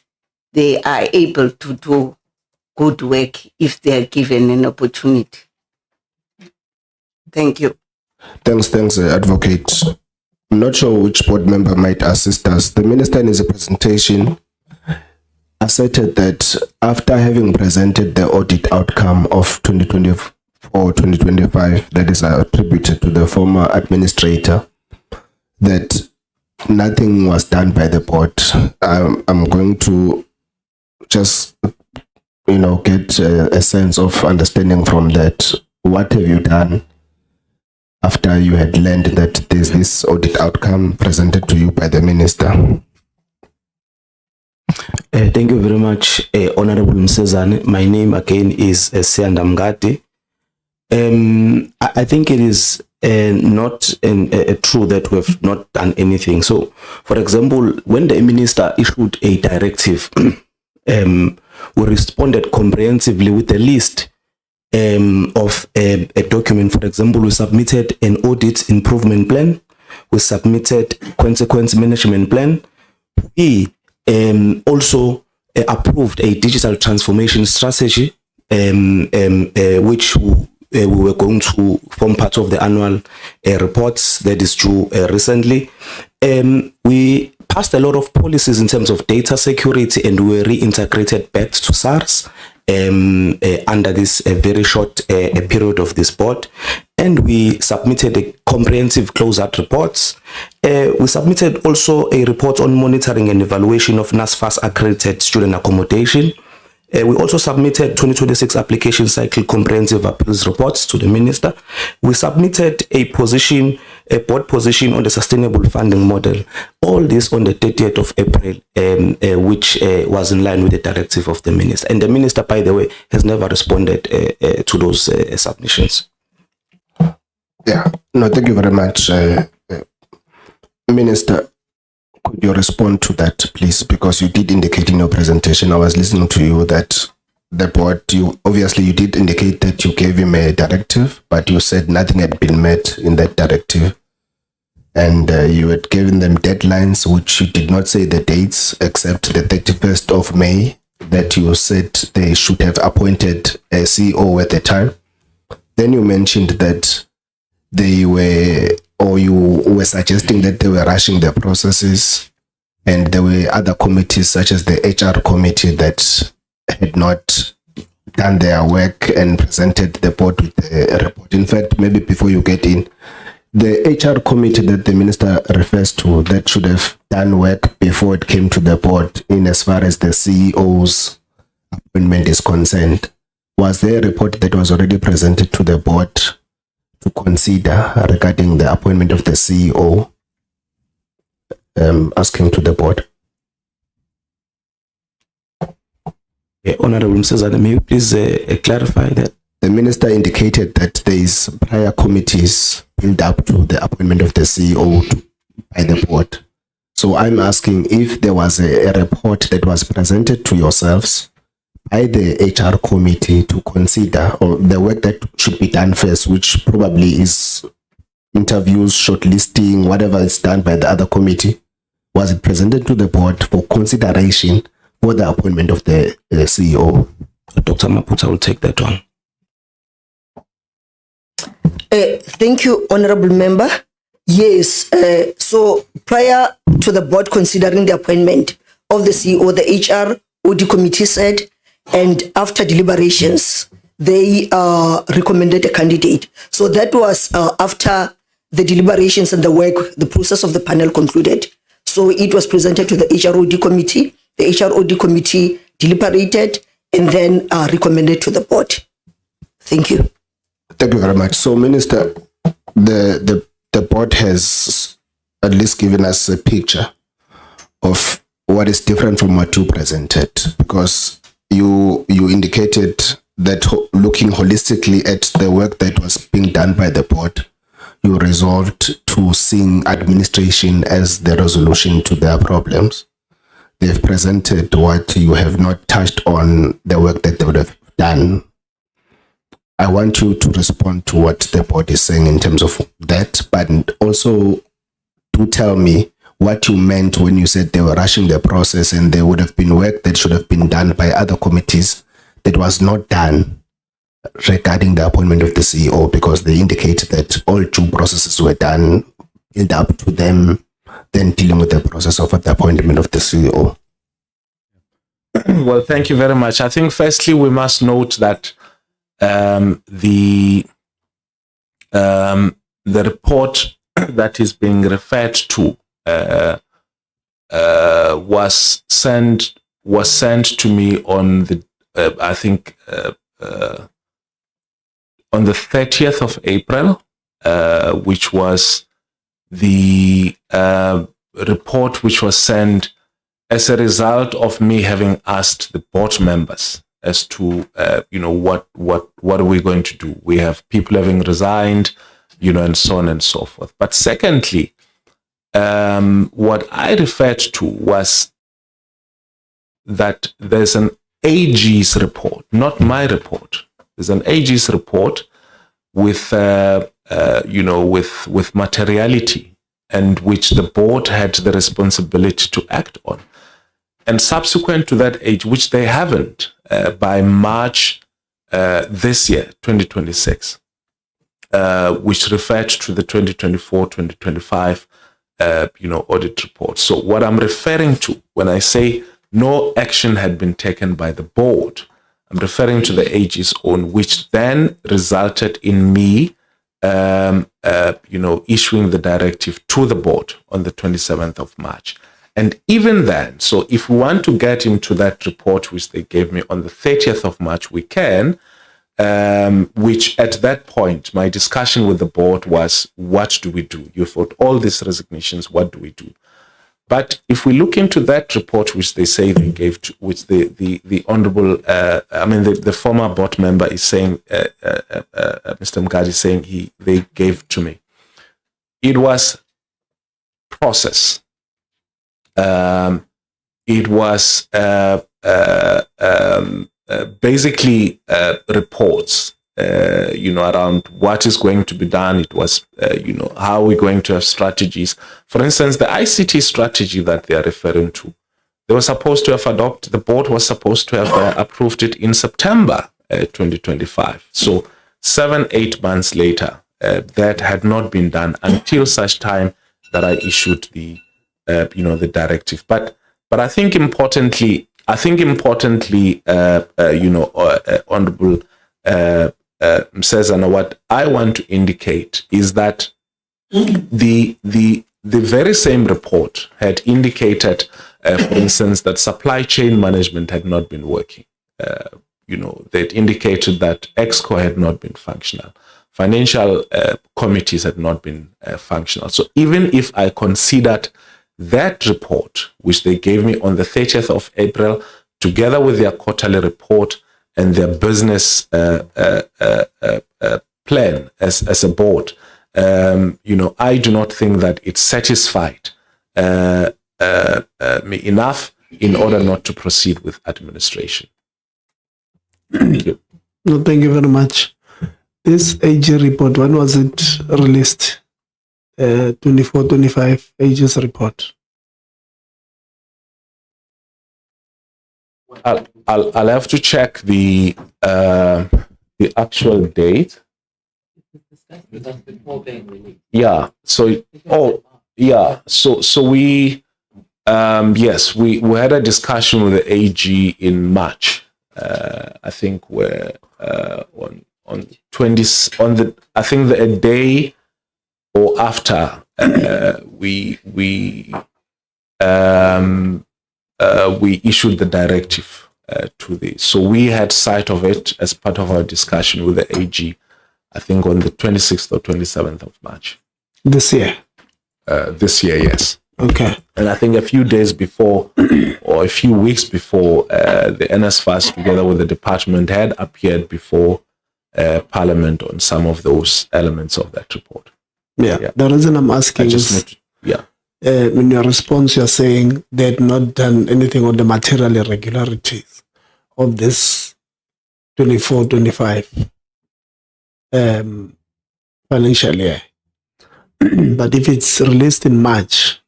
I: they are able to do good work if they are given an opportunity. Thank you.
G: Thanks, Advocate. I'm not sure which board member might assist us. The minister in his presentation asserted that after having presented the audit outcome of 2024-2025 that is attributed to the former administrator, that nothing was done by the board. I'm going to just, get a sense of understanding from that. What have you done after you had learned that there's this audit outcome presented to you by the minister?
J: Thank you very much, Honorable Msezane. My name again is Sianda Mngadi. I think it is not true that we have not done anything. So, for example, when the minister issued a directive, we responded comprehensively with a list of a document. For example, we submitted an audit improvement plan. We submitted consequence management plan. We also approved a digital transformation strategy, which we were going to form part of the annual reports that is due recently. We passed a lot of policies in terms of data security, and we were reintegrated back to SARS under this very short period of this board. And we submitted a comprehensive closeout reports. We submitted also a report on monitoring and evaluation of NSFAS accredited student accommodation. We also submitted 2026 application cycle comprehensive appeals reports to the minister. We submitted a board position on the sustainable funding model. All this on the 30th of April, which was in line with the directive of the minister. And the minister, by the way, has never responded to those submissions.
G: Yeah, no, thank you very much. Minister, could you respond to that, please? Because you did indicate in your presentation, I was listening to you, that the board, you did indicate that you gave him a directive, but you said nothing had been met in that directive. And you had given them deadlines, which you did not say the dates, except the 31st of May, that you said they should have appointed a CEO at the time. Then you mentioned that you were suggesting that they were rushing the processes, and there were other committees such as the HR committee that had not done their work and presented the board with a report. In fact, maybe before you get in, the HR committee that the minister refers to, that should have done work before it came to the board in as far as the CEO's appointment is concerned. Was there a report that was already presented to the board to consider regarding the appointment of the CEO? Asking to the board.
J: Honorable Msezana, may you please clarify that?
G: The minister indicated that there is prior committees built up to the appointment of the CEO by the board. So I'm asking if there was a report that was presented to yourselves by the HR committee to consider, or the work that should be done first, which probably is interviews, shortlisting, whatever is done by the other committee. Was it presented to the board for consideration for the appointment of the CEO?
J: Dr. Maputa will take that on.
K: Thank you, Honorable Member. Yes, so prior to the board considering the appointment of the CEO, the HR OD committee said, and after deliberations, they recommended a candidate. So that was after the deliberations and the work, the process of the panel concluded. So it was presented to the HROD committee. The HROD committee deliberated and then recommended to the board. Thank you.
G: Thank you very much. So, Minister, the board has at least given us a picture of what is different from what you presented, because you indicated that looking holistically at the work that was being done by the board, you resolved to seeing administration as the resolution to their problems. They've presented what you have not touched on, the work that they would have done. I want you to respond to what the board is saying in terms of that, but also to tell me what you meant when you said they were rushing the process and there would have been work that should have been done by other committees that was not done regarding the appointment of the CEO, because they indicated that all due processes were done, build up to them, then dealing with the process of the appointment of the CEO.
F: Well, thank you very much. I think firstly we must note that the report that is being referred to was sent to me on the I think on the 30th of April, which was the report which was sent as a result of me having asked the board members as to what are we going to do. We have people having resigned, and so on and so forth. But secondly, what I referred to was that there's an AG's report, not my report. There's an AG's report with with materiality, and which the board had the responsibility to act on. And subsequent to that AG, which they haven't, by March this year, 2026, which referred to the 2024-2025 audit report. So what I'm referring to when I say no action had been taken by the board, I'm referring to the AG's own, which then resulted in me issuing the directive to the board on the 27th of March. And even then, so if we want to get into that report, which they gave me on the 30th of March, we can, which at that point, my discussion with the board was, what do we do? You've got all these resignations, what do we do? But if we look into that report, which they say they gave to, which the honourable, the former board member is saying, Mr. Mgadi is saying they gave to me, it was process. It was basically reports, around what is going to be done. It was, how we're going to have strategies. For instance, the ICT strategy that they are referring to, they were supposed to have adopted, the board was supposed to have approved it in September 2025. So 7-8 months later, that had not been done until such time that I issued the directive. But I think importantly, Honorable Msezana, what I want to indicate is that the very same report had indicated, for instance, that supply chain management had not been working. They'd indicated that EXCO had not been functional. Financial committees had not been functional. So even if I considered that report, which they gave me on the 30th of April, together with their quarterly report and their business plan as a board, I do not think that it satisfied me enough in order not to proceed with administration. Thank you.
A: No, thank you very much. This AG report, when was it released? 24-25 AG's report.
F: I'll have to check the actual date. Yeah. So we had a discussion with the AG in March. I think we're on 20 on the, I think a day or after we issued the directive to the, so we had sight of it as part of our discussion with the AG, I think on the 26th or 27th of March.
A: This year?
F: This year, yes.
A: Okay.
F: And I think a few days before or a few weeks before, the NSFAS together with the department had appeared before Parliament on some of those elements of that report.
A: Yeah. The reason I'm asking is, in your response, you're saying they had not done anything on the material irregularities of this 24-25 financial year. But if it's released in March,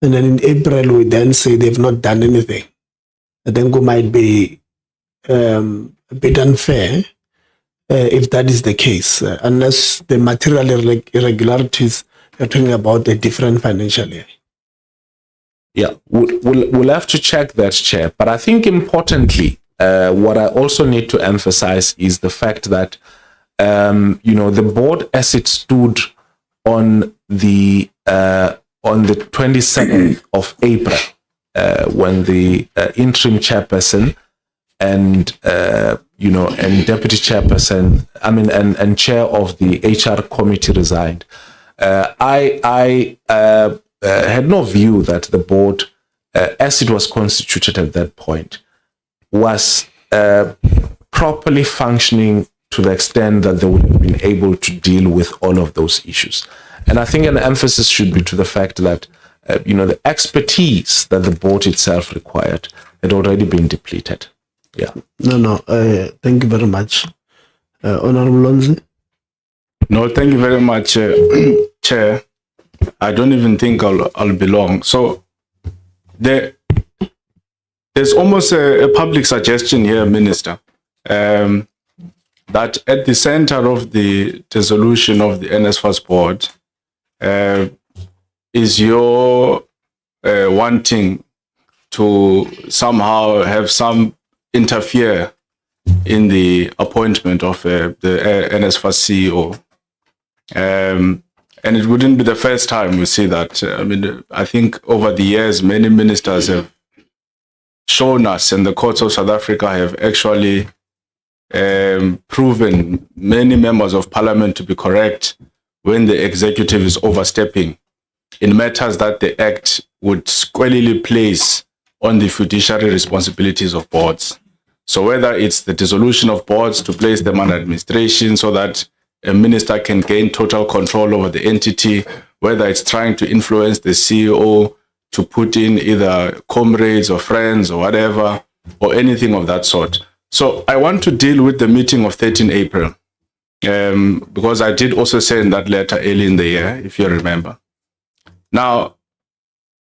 A: and then in April we then say they've not done anything, I think it might be a bit unfair if that is the case, unless the material irregularities you're talking about a different financial year.
F: Yeah, we'll have to check that, Chair. But I think importantly, what I also need to emphasize is the fact that, the board as it stood on the 22nd of April, when the interim chairperson and deputy chairperson, and chair of the HR committee resigned, I had no view that the board, as it was constituted at that point, was properly functioning to the extent that they would have been able to deal with all of those issues. And I think an emphasis should be to the fact that, the expertise that the board itself required had already been depleted. Yeah.
A: No. Thank you very much. Honorable Lonzi?
L: No, thank you very much, Chair. I don't even think I'll be long. So there's almost a public suggestion here, Minister, that at the center of the dissolution of the NSFAS board is your wanting to somehow have some interfere in the appointment of the NSFAS CEO. And it wouldn't be the first time we see that. I think over the years, many ministers have shown us, and the courts of South Africa have actually proven many members of parliament to be correct when the executive is overstepping in matters that the Act would squarely place on the fiduciary responsibilities of boards. So whether it's the dissolution of boards to place them under administration so that a minister can gain total control over the entity, whether it's trying to influence the CEO to put in either comrades or friends or whatever, or anything of that sort. So I want to deal with the meeting of 13 April, because I did also send that letter early in the year, if you remember. Now,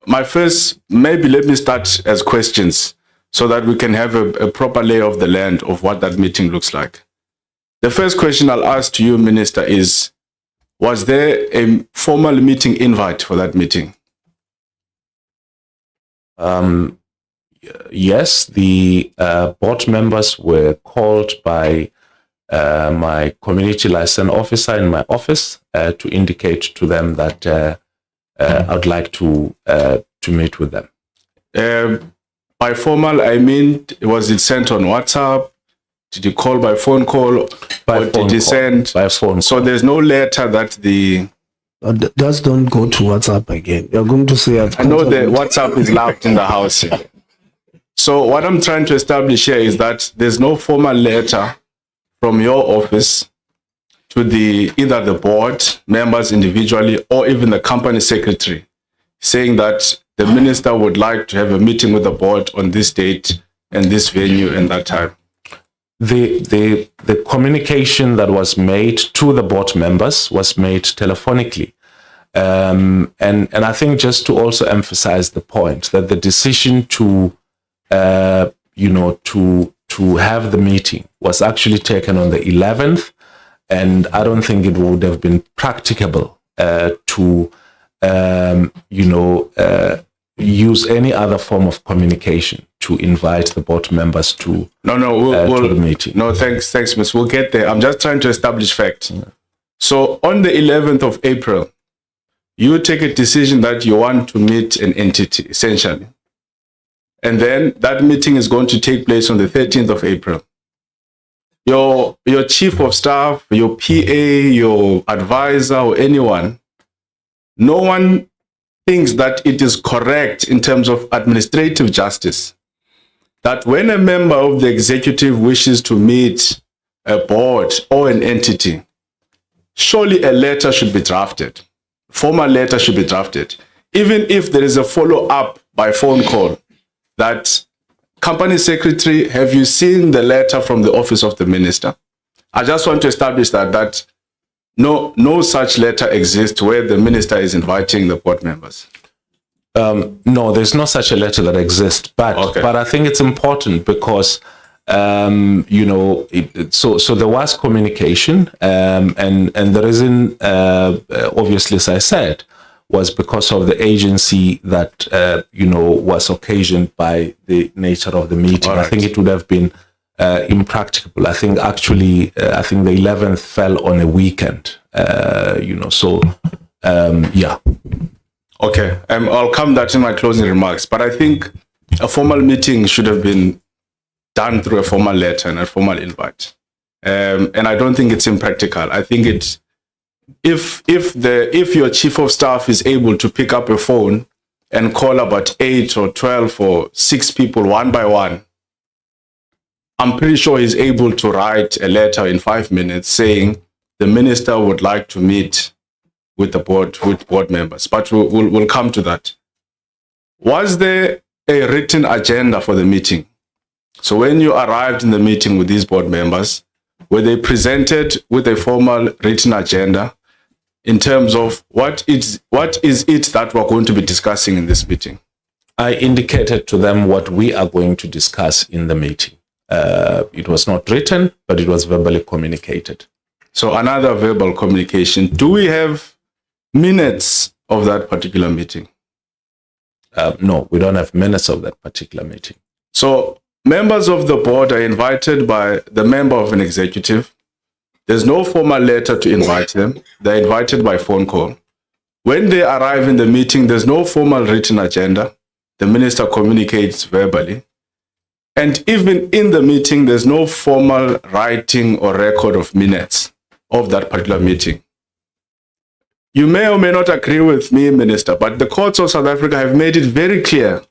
L: my first, maybe let me start as questions so that we can have a proper lay of the land of what that meeting looks like. The first question I'll ask to you, Minister, is, was there a formal meeting invite for that meeting?
F: Yes, the board members were called by my community license officer in my office to indicate to them that I'd like to meet with them.
L: By formal, I mean, was it sent on WhatsApp? Did you call by phone call?
F: By phone
L: did you
F: call.
L: send?
F: By phone
L: So
F: call.
L: there's no letter that the...
A: Just don't go to WhatsApp again. You're going to say
L: I know the WhatsApp is loud in the house. So what I'm trying to establish here is that there's no formal letter from your office to either the board members individually or even the company secretary saying that the minister would like to have a meeting with the board on this date and this venue and that time.
F: The communication that was made to the board members was made telephonically. And I think just to also emphasize the point that the decision to have the meeting was actually taken on the 11th, and I don't think it would have been practicable to use any other form of communication to invite the board members to to the meeting.
L: No, thanks, Miss. We'll get there. I'm just trying to establish facts. Yeah. So on the 11th of April, you take a decision that you want to meet an entity, essentially. And then that meeting is going to take place on the 13th of April. Your chief of staff, your PA, your advisor, or anyone, no one thinks that it is correct in terms of administrative justice that when a member of the executive wishes to meet a board or an entity, surely a letter should be drafted. Formal letter should be drafted. Even if there is a follow-up by phone call that, company secretary, have you seen the letter from the office of the minister? I just want to establish that no such letter exists where the minister is inviting the board members.
F: No, there's no such a letter that exists, but I think it's important because so there was communication, and the reason, obviously, as I said, was because of the agency that was occasioned by the nature of the meeting. Right. I think it would have been impracticable. I think actually, I think the 11th fell on a weekend. Yeah.
L: Okay, I'll come that in my closing remarks, but I think a formal meeting should have been done through a formal letter and a formal invite. And I don't think it's impractical. I think if your chief of staff is able to pick up a phone and call about 8 or 12 or 6 people one by one, I'm pretty sure he's able to write a letter in 5 minutes saying the minister would like to meet with the board members, but we'll come to that. Was there a written agenda for the meeting? So when you arrived in the meeting with these board members, were they presented with a formal written agenda in terms of what is it that we're going to be discussing in this meeting?
F: I indicated to them what we are going to discuss in the meeting. It was not written, but it was verbally communicated.
L: So another verbal communication. Do we have minutes of that particular meeting?
F: No, we don't have minutes of that particular meeting.
L: So members of the board are invited by the member of an executive. There's no formal letter to invite them. They're invited by phone call. When they arrive in the meeting, there's no formal written agenda. The minister communicates verbally. And even in the meeting, there's no formal writing or record of minutes of that particular meeting. You may or may not agree with me, Minister, but the courts of South Africa have made it very clear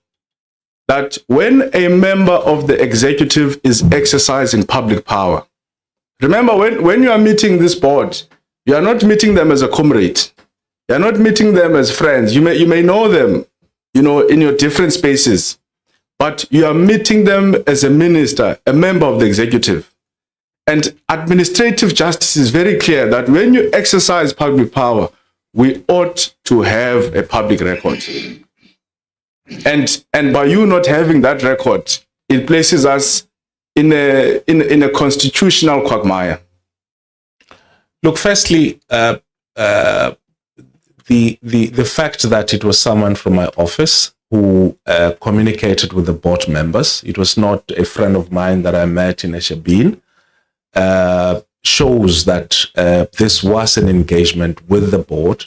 L: that when a member of the executive is exercising public power, remember when you are meeting this board, you are not meeting them as a comrade. You are not meeting them as friends. You may know them, in your different spaces, but you are meeting them as a minister, a member of the executive. And administrative justice is very clear that when you exercise public power, we ought to have a public record. And by you not having that record, it places us in a constitutional quagmire.
F: Look, firstly, the fact that it was someone from my office who communicated with the board members, it was not a friend of mine that I met in Eshabin, shows that this was an engagement with the board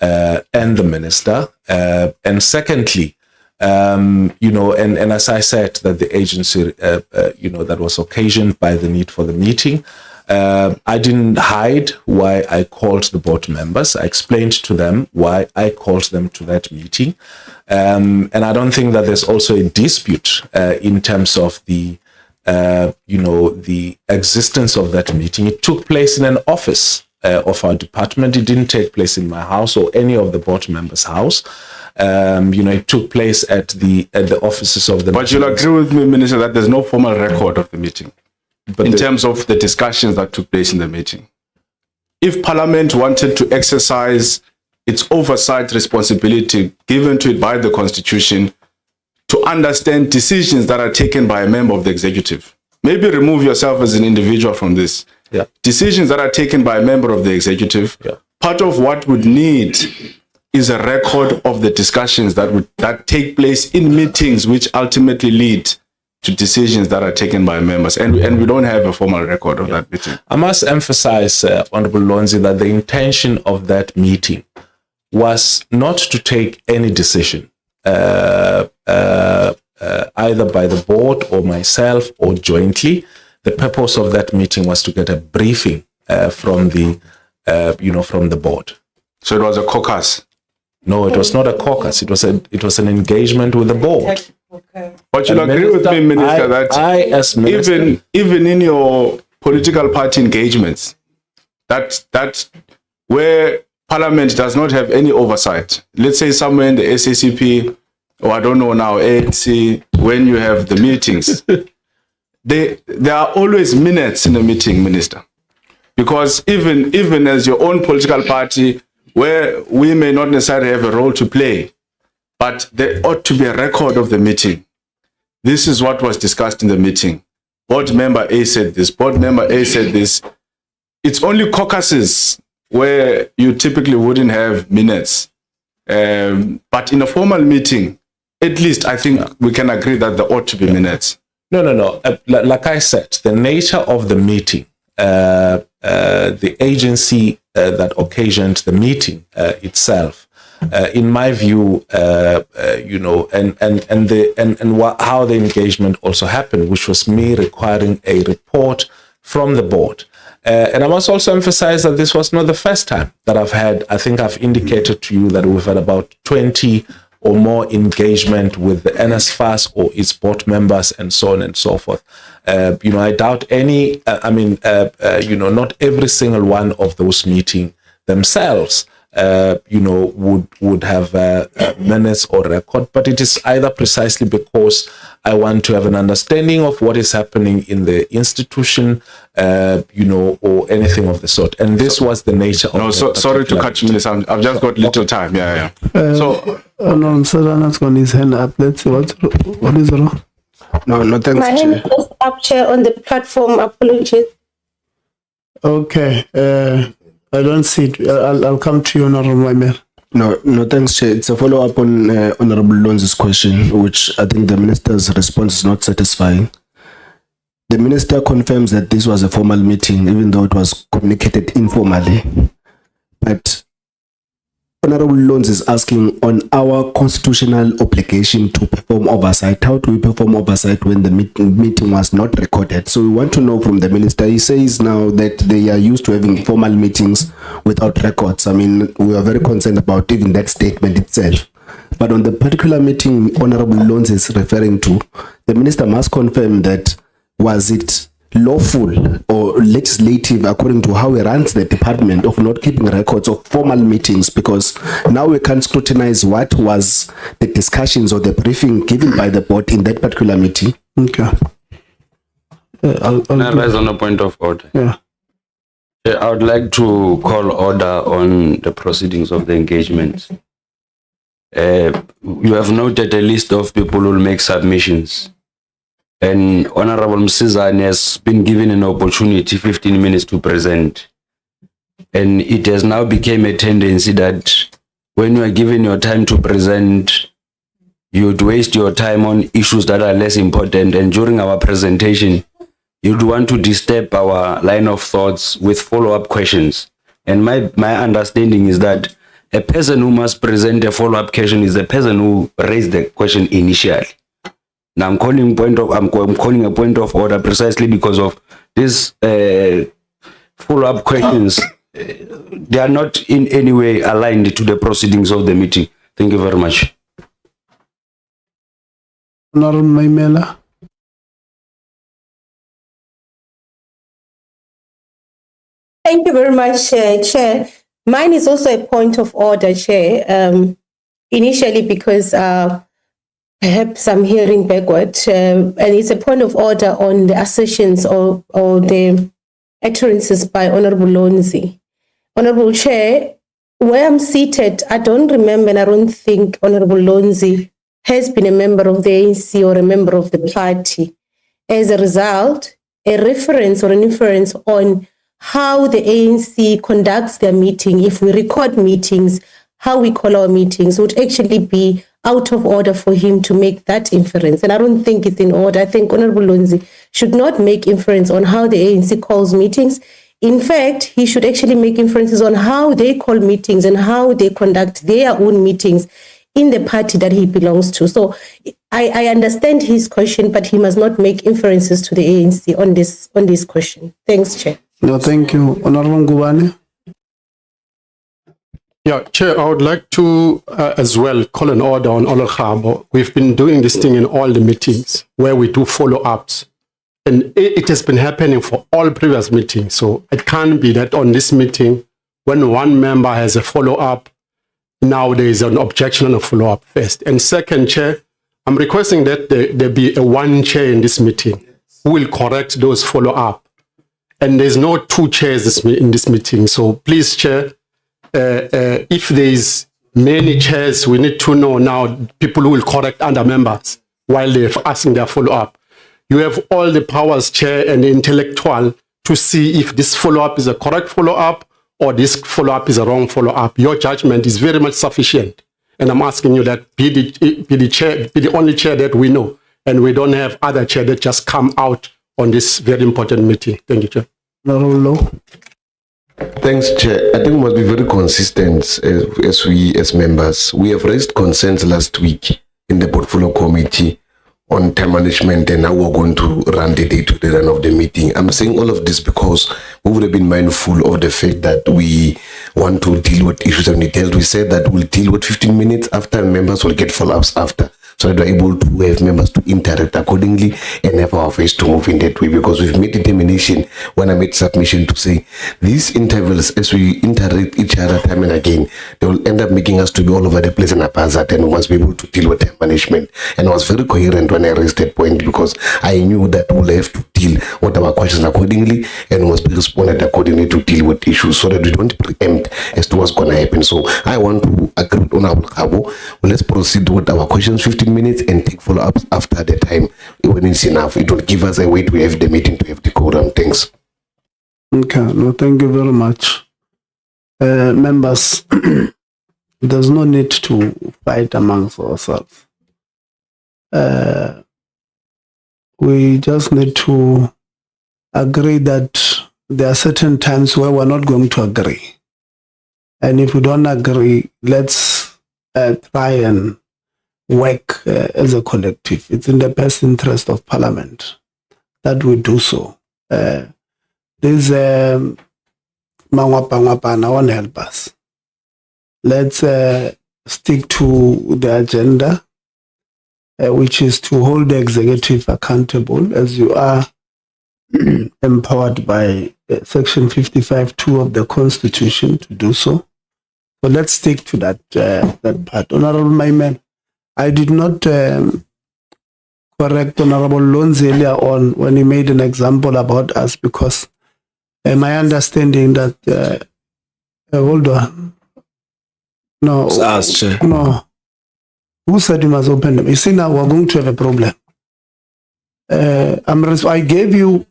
F: and the minister. And secondly, and as I said, that the agency, that was occasioned by the need for the meeting. I didn't hide why I called the board members. I explained to them why I called them to that meeting. And I don't think that there's also a dispute in terms of the existence of that meeting. It took place in an office of our department. It didn't take place in my house or any of the board members' house. It took place at the offices of the.
L: But you'll agree with me, Minister, that there's no formal record of the meeting, but in terms of the discussions that took place in the meeting. If Parliament wanted to exercise its oversight responsibility given to it by the Constitution to understand decisions that are taken by a member of the executive, maybe remove yourself as an individual from this.
F: Yeah.
L: Decisions that are taken by a member of the executive, part of what would need is a record of the discussions that take place in meetings which ultimately lead to decisions that are taken by members. And we don't have a formal record of that meeting.
F: I must emphasize, Honorable Lonzi, that the intention of that meeting was not to take any decision, either by the board or myself or jointly. The purpose of that meeting was to get a briefing from the board.
L: So it was a caucus?
F: No, it was not a caucus. It was an engagement with the board.
L: Okay. But you'll agree with me, Minister, that
F: I as minister,
L: even in your political party engagements, that where Parliament does not have any oversight, let's say somewhere in the SACP, or I don't know now, ANC, when you have the meetings, there are always minutes in the meeting, Minister. Because even as your own political party, where we may not necessarily have a role to play, but there ought to be a record of the meeting. This is what was discussed in the meeting. Board member A said this, board member A said this. It's only caucuses where you typically wouldn't have minutes. But in a formal meeting, at least I think we can agree that there ought to be minutes.
F: No. Like I said, the nature of the meeting, the agency that occasioned the meeting itself, in my view, how the engagement also happened, which was me requiring a report from the board. And I must also emphasize that this was not the first time that I think I've indicated to you that we've had about 20 or more engagement with the NSFAS or its board members and so on and so forth. I doubt not every single one of those meetings themselves, would have minutes or record, but it is either precisely because I want to have an understanding of what is happening in the institution, or anything of the sort. And this was the nature of it.
L: Sorry to cut you, Minister. I've just got little time. Yeah.
A: Sirana's got his hand up. Let's see what is wrong.
G: No, thanks.
H: My hand is up, Chair, on the platform. Apologies.
A: Okay. I don't see it. I'll come to you, Honorable Member.
G: No, thanks, Chair. It's a follow-up on Honorable Lonzi's question, which I think the Minister's response is not satisfying. The Minister confirms that this was a formal meeting, even though it was communicated informally. But Honorable Loans is asking on our constitutional obligation to perform oversight. How do we perform oversight when the meeting was not recorded? So we want to know from the minister. He says now that they are used to having formal meetings without records. I mean, we are very concerned about even that statement itself. But on the particular meeting Honorable Loans is referring to, the minister must confirm that was it lawful or legislative according to how he runs the department of not keeping records of formal meetings, because now we can scrutinize what was the discussions or the briefing given by the board in that particular meeting.
A: Okay.
M: I'll rise on a point of order.
A: Yeah.
M: I would like to call order on the proceedings of the engagement. You have noted a list of people who will make submissions. And Honorable Msizane has been given an opportunity, 15 minutes to present. And it has now become a tendency that when you are given your time to present, you'd waste your time on issues that are less important. And during our presentation, you'd want to disturb our line of thoughts with follow-up questions. And my understanding is that a person who must present a follow-up question is the person who raised the question initially. Now I'm calling a point of order precisely because of this follow-up questions. They are not in any way aligned to the proceedings of the meeting. Thank you very much.
A: Honorable Manamela.
H: Thank you very much, Chair. Mine is also a point of order, Chair. Initially, because perhaps I'm hearing backward, and it's a point of order on the assertions or the utterances by Honorable Lonzi. Honorable Chair, where I'm seated, I don't remember and I don't think Honorable Lonzi has been a member of the ANC or a member of the party. As a result, a reference or an inference on how the ANC conducts their meeting, if we record meetings, how we call our meetings, would actually be out of order for him to make that inference. And I don't think it's in order. I think Honorable Lonzi should not make inference on how the ANC calls meetings. In fact, he should actually make inferences on how they call meetings and how they conduct their own meetings in the party that he belongs to. So I understand his question, but he must not make inferences to the ANC on this question. Thanks, Chair.
A: No, thank you. Honorable Ngubane.
N: Yeah, Chair, I would like to as well call an order on Olorhabo. We've been doing this thing in all the meetings where we do follow-ups. And it has been happening for all previous meetings. So it can't be that on this meeting, when one member has a follow-up, now there is an objection on a follow-up first. And second, Chair, I'm requesting that there be a one chair in this meeting who will correct those follow-up. And there's no two chairs in this meeting. So please, Chair, if there's many chairs, we need to know now people who will correct other members while they're asking their follow-up. You have all the powers, Chair, and the intellectual to see if this follow-up is a correct follow-up or this follow-up is a wrong follow-up. Your judgment is very much sufficient. And I'm asking you that be the only chair that we know, and we don't have other chair that just come out on this very important meeting. Thank you, Chair.
O: Thanks, Chair. I think we must be very consistent as members. We have raised concerns last week in the Portfolio Committee on time management and how we're going to run the day-to-day run of the meeting. I'm saying all of this because we would have been mindful of the fact that we want to deal with issues that we dealt. We said that we'll deal with 15 minutes after, members will get follow-ups after, so that we're able to have members to interact accordingly and have our face to move in that way, because we've made determination when I made submission to say these intervals, as we interact each other time and again, they will end up making us to be all over the place and haphazard, and we must be able to deal with time management. And I was very coherent when I raised that point, because I knew that we'll have to deal with our questions accordingly and we must be responded accordingly to deal with issues so that we don't preempt as to what's going to happen. So I want to agree with Honorable Kabo. Well, let's proceed with our questions 15 minutes and take follow-ups after the time when it's enough. It will give us a way to have the meeting, to have the quorum. Thanks.
A: Okay, no, thank you very much. Members, there's no need to fight amongst ourselves. We just need to agree that there are certain times where we're not going to agree. And if we don't agree, let's try and work as a collective. It's in the best interest of Parliament that we do so. This Mangwapangwapana won't help us. Let's stick to the agenda, which is to hold the executive accountable as you are empowered by Section 55(2) of the Constitution to do so. So let's stick to that part. Honorable Manamela, I did not correct Honorable Lonzi earlier on when he made an example about us because my understanding that hold on. No. No. Who said you must open them? You see, now we're going to have a problem. I gave you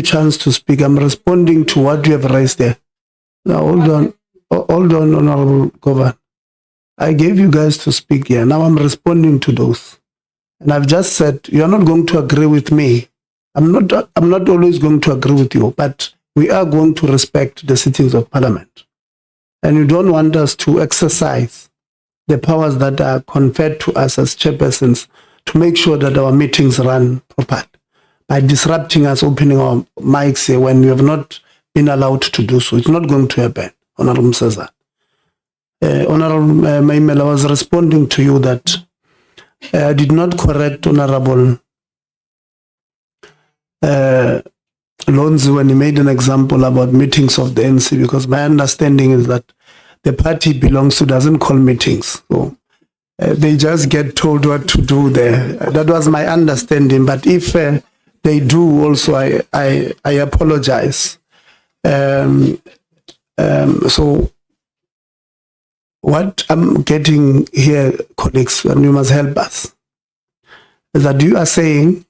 A: chance to speak. I'm responding to what you have raised there. Now hold on, Honorable Governor. I gave you guys to speak here. Now I'm responding to those, and I've just said you are not going to agree with me. I'm not always going to agree with you, but we are going to respect the sittings of Parliament, and you don't want us to exercise the powers that are conferred to us as chairpersons to make sure that our meetings run properly by disrupting us, opening our mics here when we have not been allowed to do so. It's not going to happen, Honorable Mseza. Honorable Manamela, I was responding to you that I did not correct Honorable Lonzi when he made an example about meetings of the NC, because my understanding is that the party he belongs to doesn't call meetings. So they just get told what to do there. That was my understanding. But if they do also, I apologize. So what I'm getting here, colleagues, and you must help us, is that you are saying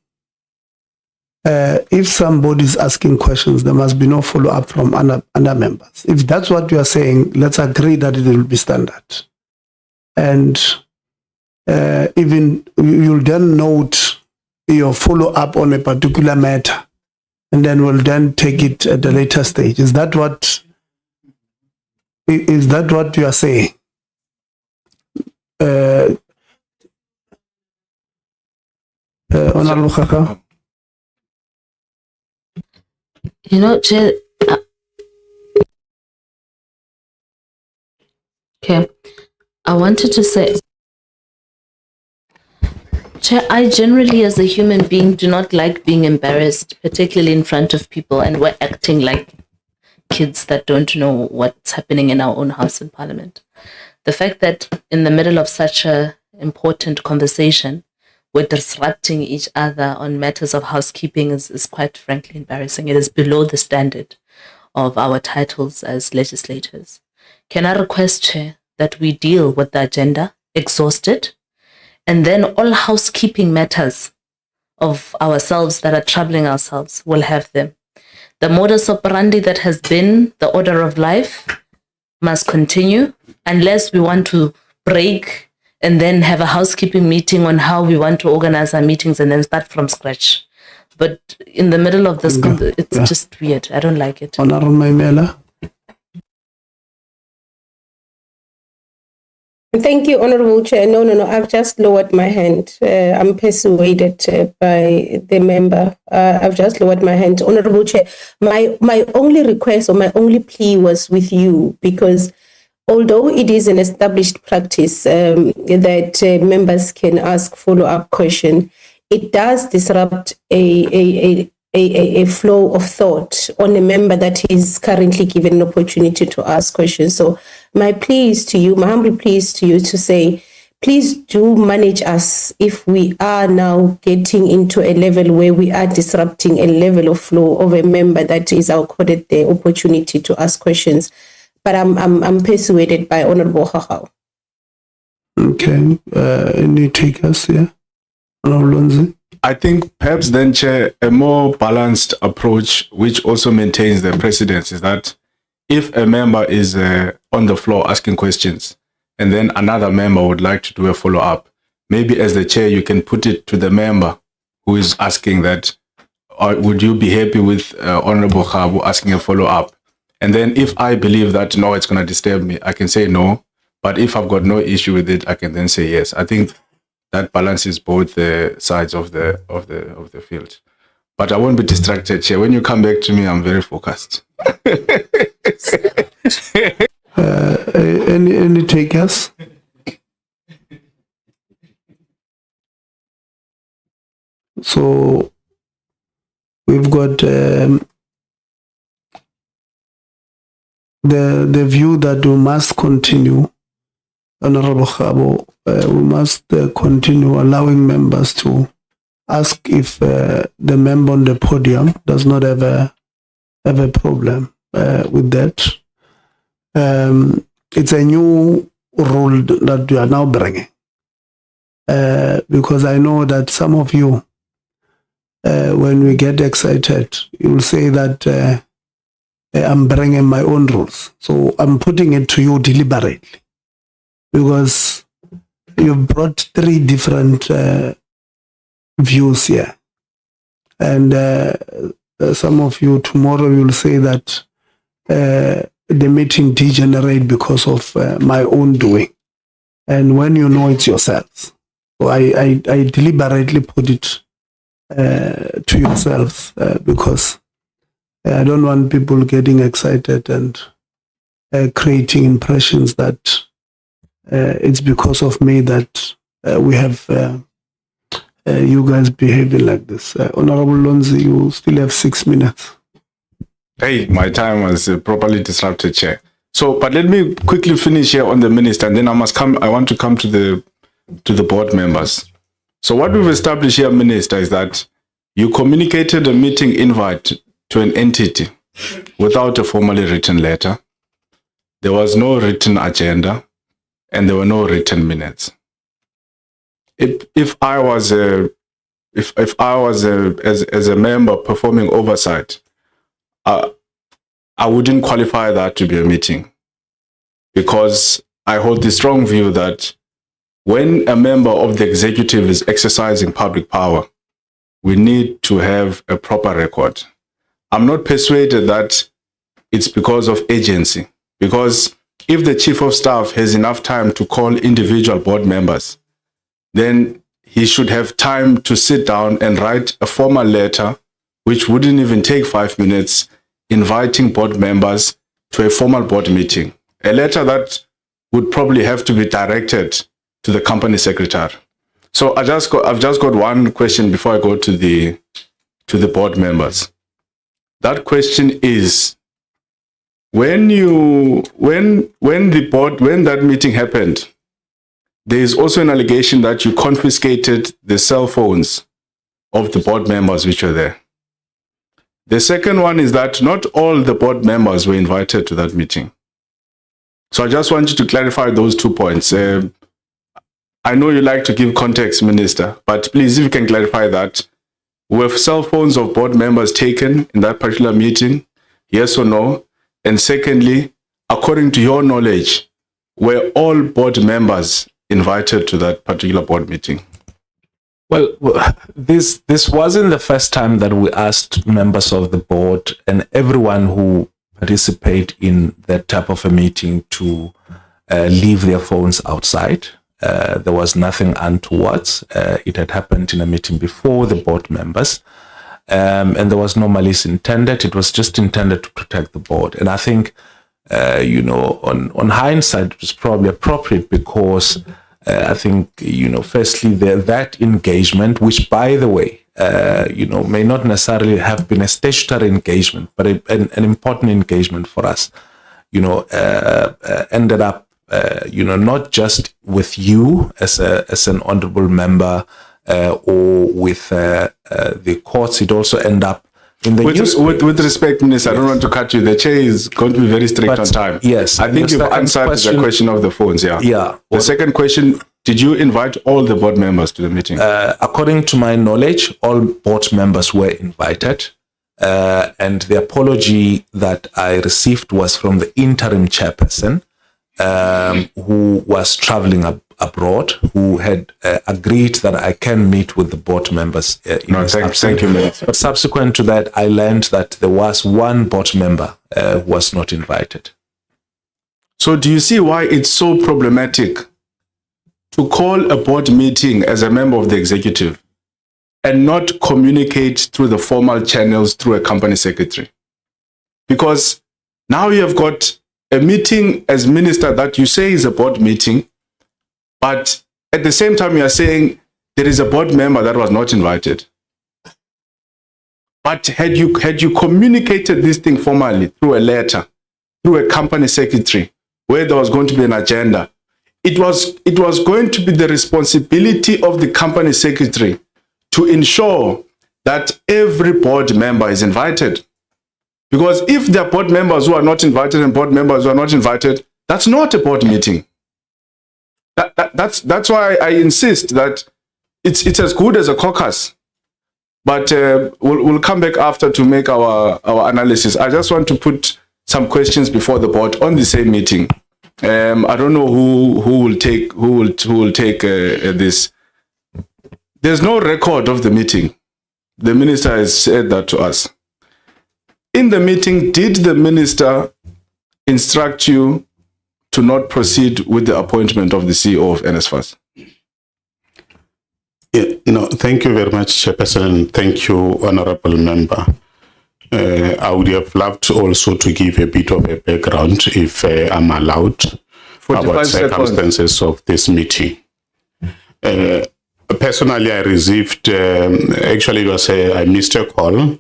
A: if somebody is asking questions, there must be no follow-up from other members. If that's what you are saying, let's agree that it will be standard. And even you'll then note your follow-up on a particular matter, and then we'll then take it at a later stage. Is that what you are saying? Honorable Kaka?
E: You know, Chair, okay, I wanted to say, Chair, I generally as a human being do not like being embarrassed, particularly in front of people, and we're acting like kids that don't know what's happening in our own house in Parliament. The fact that in the middle of such a important conversation, we're disrupting each other on matters of housekeeping is quite frankly embarrassing. It is below the standard of our titles as legislators. Can I request, Chair, that we deal with the agenda, exhaust it, and then all housekeeping matters of ourselves that are troubling ourselves, we'll have them. The modus operandi that has been the order of life must continue unless we want to break and then have a housekeeping meeting on how we want to organize our meetings and then start from scratch. But in the middle of this, it's just weird. I don't like it.
A: Honorable Manamela.
H: Thank you, Honorable Chair. No. I've just lowered my hand. I'm persuaded by the member. I've just lowered my hand. Honorable Chair, my only request or my only plea was with you, because although it is an established practice that members can ask follow-up question, it does disrupt a flow of thought on a member that is currently given an opportunity to ask questions. So my plea is to you, my humble plea is to you to say, please do manage us if we are now getting into a level where we are disrupting a level of flow of a member that is accorded the opportunity to ask questions. But I'm persuaded by Honorable Hahau.
A: Okay. Any takers here? Honorable Lonzi?
L: I think perhaps then, Chair, a more balanced approach, which also maintains the precedence, is that if a member is on the floor asking questions, and then another member would like to do a follow-up, maybe as the Chair, you can put it to the member who is asking that, would you be happy with Honorable Khabu asking a follow-up? And then if I believe that no, it's going to disturb me, I can say no. But if I've got no issue with it, I can then say yes. I think that balances both the sides of the field. But I won't be distracted, Chair. When you come back to me, I'm very focused.
A: Any takers? So we've got the view that we must continue, Honorable Khabo, we must continue allowing members to ask if the member on the podium does not have a problem with that. It's a new rule that we are now bringing because I know that some of you, when we get excited, you'll say that I'm bringing my own rules. So I'm putting it to you deliberately because you've brought 3 different views here. And some of you tomorrow will say that the meeting degenerate because of my own doing. And when you know it's yourselves. So I deliberately put it to yourselves because I don't want people getting excited and creating impressions that it's because of me that we have you guys behaving like this. Honorable Lonzi, you still have 6 minutes.
L: Hey, my time was properly disrupted, Chair. So, but let me quickly finish here on the minister, and then I want to come to the board members. So what we've established here, Minister, is that you communicated a meeting invite to an entity without a formally written letter. There was no written agenda, and there were no written minutes. If I was as a member performing oversight, I wouldn't qualify that to be a meeting, because I hold the strong view that when a member of the executive is exercising public power, we need to have a proper record. I'm not persuaded that it's because of agency, because if the chief of staff has enough time to call individual board members, then he should have time to sit down and write a formal letter, which wouldn't even take 5 minutes, inviting board members to a formal board meeting. A letter that would probably have to be directed to the company secretary. So I've just got one question before I go to the board members. That question is, when that meeting happened, there is also an allegation that you confiscated the cell phones of the board members which were there. The second one is that not all the board members were invited to that meeting. So I just want you to clarify those 2 points. I know you like to give context, Minister, but please, if you can clarify that. Were cell phones of board members taken in that particular meeting? Yes or no? And secondly, according to your knowledge, were all board members invited to that particular board meeting?
F: Well, this wasn't the first time that we asked members of the board and everyone who participate in that type of a meeting to leave their phones outside. There was nothing untoward. It had happened in a meeting before the board members, and there was no malice intended. It was just intended to protect the board. And I think, on hindsight, it was probably appropriate because I think, firstly, that engagement, which, by the way, may not necessarily have been a statutory engagement, but an important engagement for us, ended up, not just with you as an honorable member or with the courts, it also ended up in the
L: with respect, Minister, yes. I don't want to cut you. The chair is going to be very strict on time.
F: Yes.
L: I think you've answered the question of the phones, yeah.
F: Yeah.
L: The second question, did you invite all the board members to the meeting?
F: According to my knowledge, all board members were invited. And the apology that I received was from the interim chairperson, who was traveling abroad, who had agreed that I can meet with the board members.
L: Thank you, Minister.
F: But subsequent to that, I learned that there was one board member was not invited.
L: So do you see why it's so problematic to call a board meeting as a member of the executive and not communicate through the formal channels through a company secretary? Because now you have got a meeting as minister that you say is a board meeting, but at the same time you are saying there is a board member that was not invited. But had you communicated this thing formally through a letter, through a company secretary, where there was going to be an agenda, it was going to be the responsibility of the company secretary to ensure that every board member is invited. Because if there are board members who are not invited and board members who are not invited, that's not a board meeting. That's why I insist that it's as good as a caucus. But we'll come back after to make our analysis. I just want to put some questions before the board on the same meeting. I don't know who will take this. There's no record of the meeting. The minister has said that to us. In the meeting, did the minister instruct you to not proceed with the appointment of the CEO of NSFAS?
P: Thank you very much, Chairperson. Thank you, Honorable Member. I would have loved also to give a bit of a background, if I'm allowed, about circumstances of this meeting. Personally, I received, actually it was I missed a call.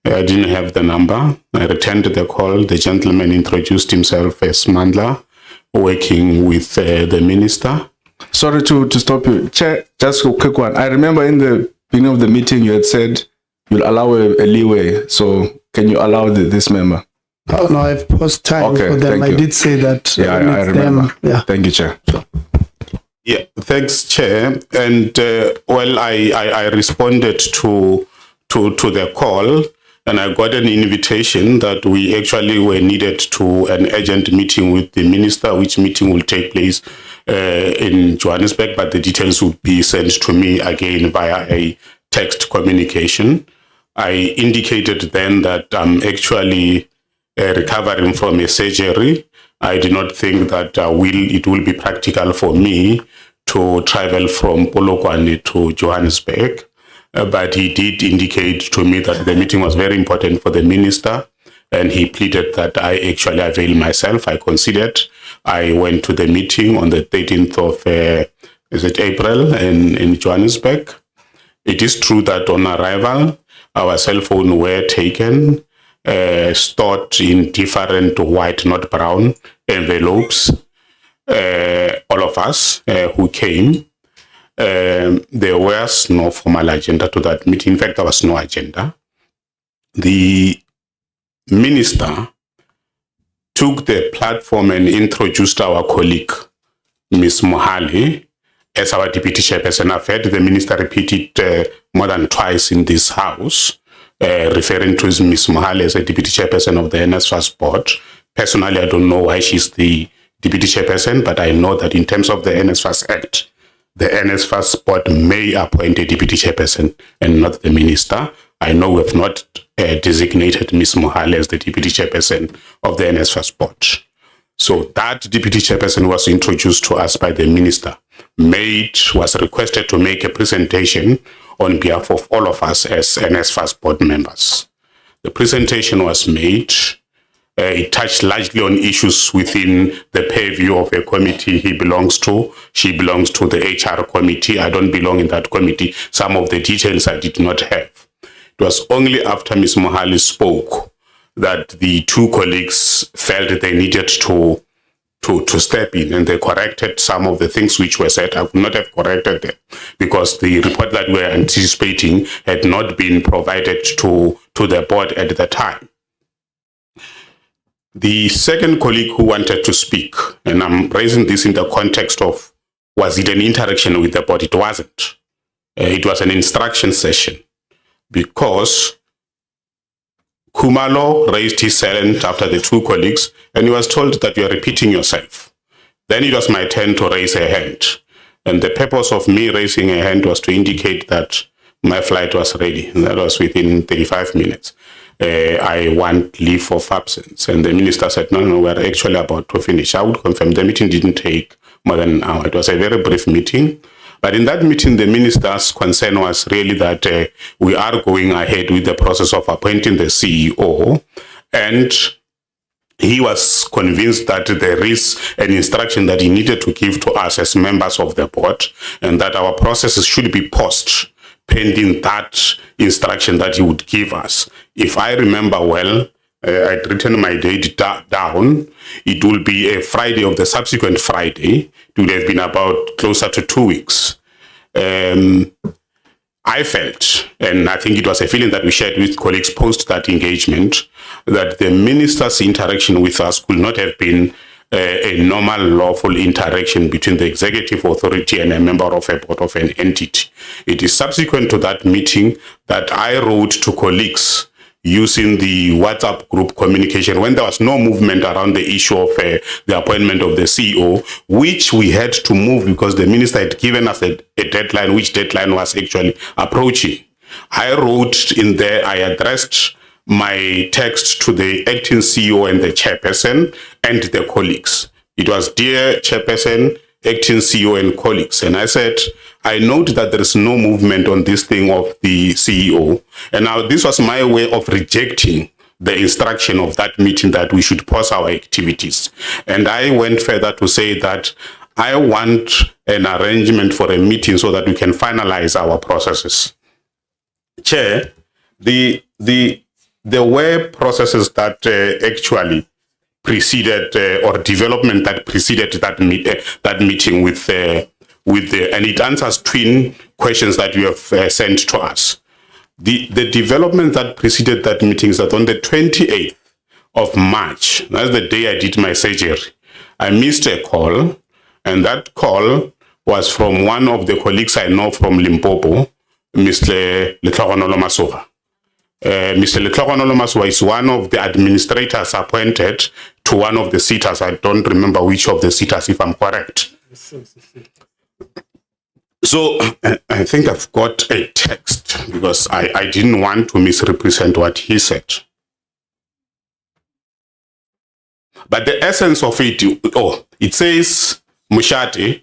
P: I didn't have the number. I returned the call. The gentleman introduced himself as Mandla, working with the minister.
L: Sorry to stop you. Chair, just a quick one. I remember in the beginning of the meeting you had said you'll allow a leeway. So can you allow this member?
A: Oh, no, I've paused time for them. I did say that.
L: Yeah, I remember. Thank you, Chair.
P: Yeah, thanks, Chair. And well, I responded to the call, and I got an invitation that we actually were needed to an urgent meeting with the minister, which meeting will take place in Johannesburg, but the details would be sent to me again via a text communication. I indicated then that I'm actually recovering from a surgery. I did not think that it will be practical for me to travel from Polokwane to Johannesburg. But he did indicate to me that the meeting was very important for the minister, and he pleaded that I actually avail myself. I considered. I went to the meeting on the 13th of April in Johannesburg. It is true that on arrival, our cell phone were taken, stored in different white, not brown, envelopes. All of us who came, there was no formal agenda to that meeting. In fact, there was no agenda. The minister took the platform and introduced our colleague, Ms. Mohale, as our deputy chairperson. I've heard the minister repeat it more than twice in this house, referring to Ms. Mohale as a deputy chairperson of the NSFAS board. Personally, I don't know why she's the deputy chairperson, but I know that in terms of the NSFAS Act, the NSFAS board may appoint a deputy chairperson and not the minister. I know we have not designated Ms. Mohale as the deputy chairperson of the NSFAS board. So that deputy chairperson was introduced to us by the minister, was requested to make a presentation on behalf of all of us as NSFAS board members. The presentation was made. It touched largely on issues within the purview of a committee he belongs to. She belongs to the HR committee. I don't belong in that committee. Some of the details I did not have. It was only after Ms. Mohale spoke that the two colleagues felt they needed to step in, and they corrected some of the things which were said. I would not have corrected them because the report that we were anticipating had not been provided to the board at the time. The second colleague who wanted to speak, and I'm raising this in the context of, was it an interaction with the board? It wasn't. It was an instruction session because Kumalo raised his hand after the two colleagues, and he was told that you are repeating yourself. Then it was my turn to raise a hand. And the purpose of me raising a hand was to indicate that my flight was ready. And that was within 35 minutes. I want leave of absence. And the minister said, no, we're actually about to finish. I would confirm the meeting didn't take more than an hour. It was a very brief meeting. But in that meeting, the minister's concern was really that we are going ahead with the process of appointing the CEO. And he was convinced that there is an instruction that he needed to give to us as members of the board, and that our processes should be paused pending that instruction that he would give us. If I remember well, I'd written my date down. It will be a Friday of the subsequent Friday. It would have been about closer to 2 weeks. I felt, and I think it was a feeling that we shared with colleagues post that engagement, that the minister's interaction with us could not have been a normal lawful interaction between the executive authority and a member of a board of an entity. It is subsequent to that meeting that I wrote to colleagues using the WhatsApp group communication when there was no movement around the issue of the appointment of the CEO, which we had to move because the minister had given us a deadline, which deadline was actually approaching. I wrote in there, I addressed my text to the acting CEO and the chairperson and the colleagues. It was, dear chairperson, acting CEO and colleagues. And I said, I note that there is no movement on this thing of the CEO. And now this was my way of rejecting the instruction of that meeting that we should pause our activities. And I went further to say that I want an arrangement for a meeting so that we can finalize our processes. Chair, there were processes that actually preceded or development that preceded that meeting with and it answers twin questions that you have sent to us. The development that preceded that meeting is that on the 28th of March, that's the day I did my surgery, I missed a call, and that call was from one of the colleagues I know from Limpopo, Mr. Letlagonolo Masova. Mr. Letlagonolo Masova is one of the administrators appointed to one of the sitters. I don't remember which of the sitters, if I'm correct. So I think I've got a text because I didn't want to misrepresent what he said. But the essence of it, it says, Mushati,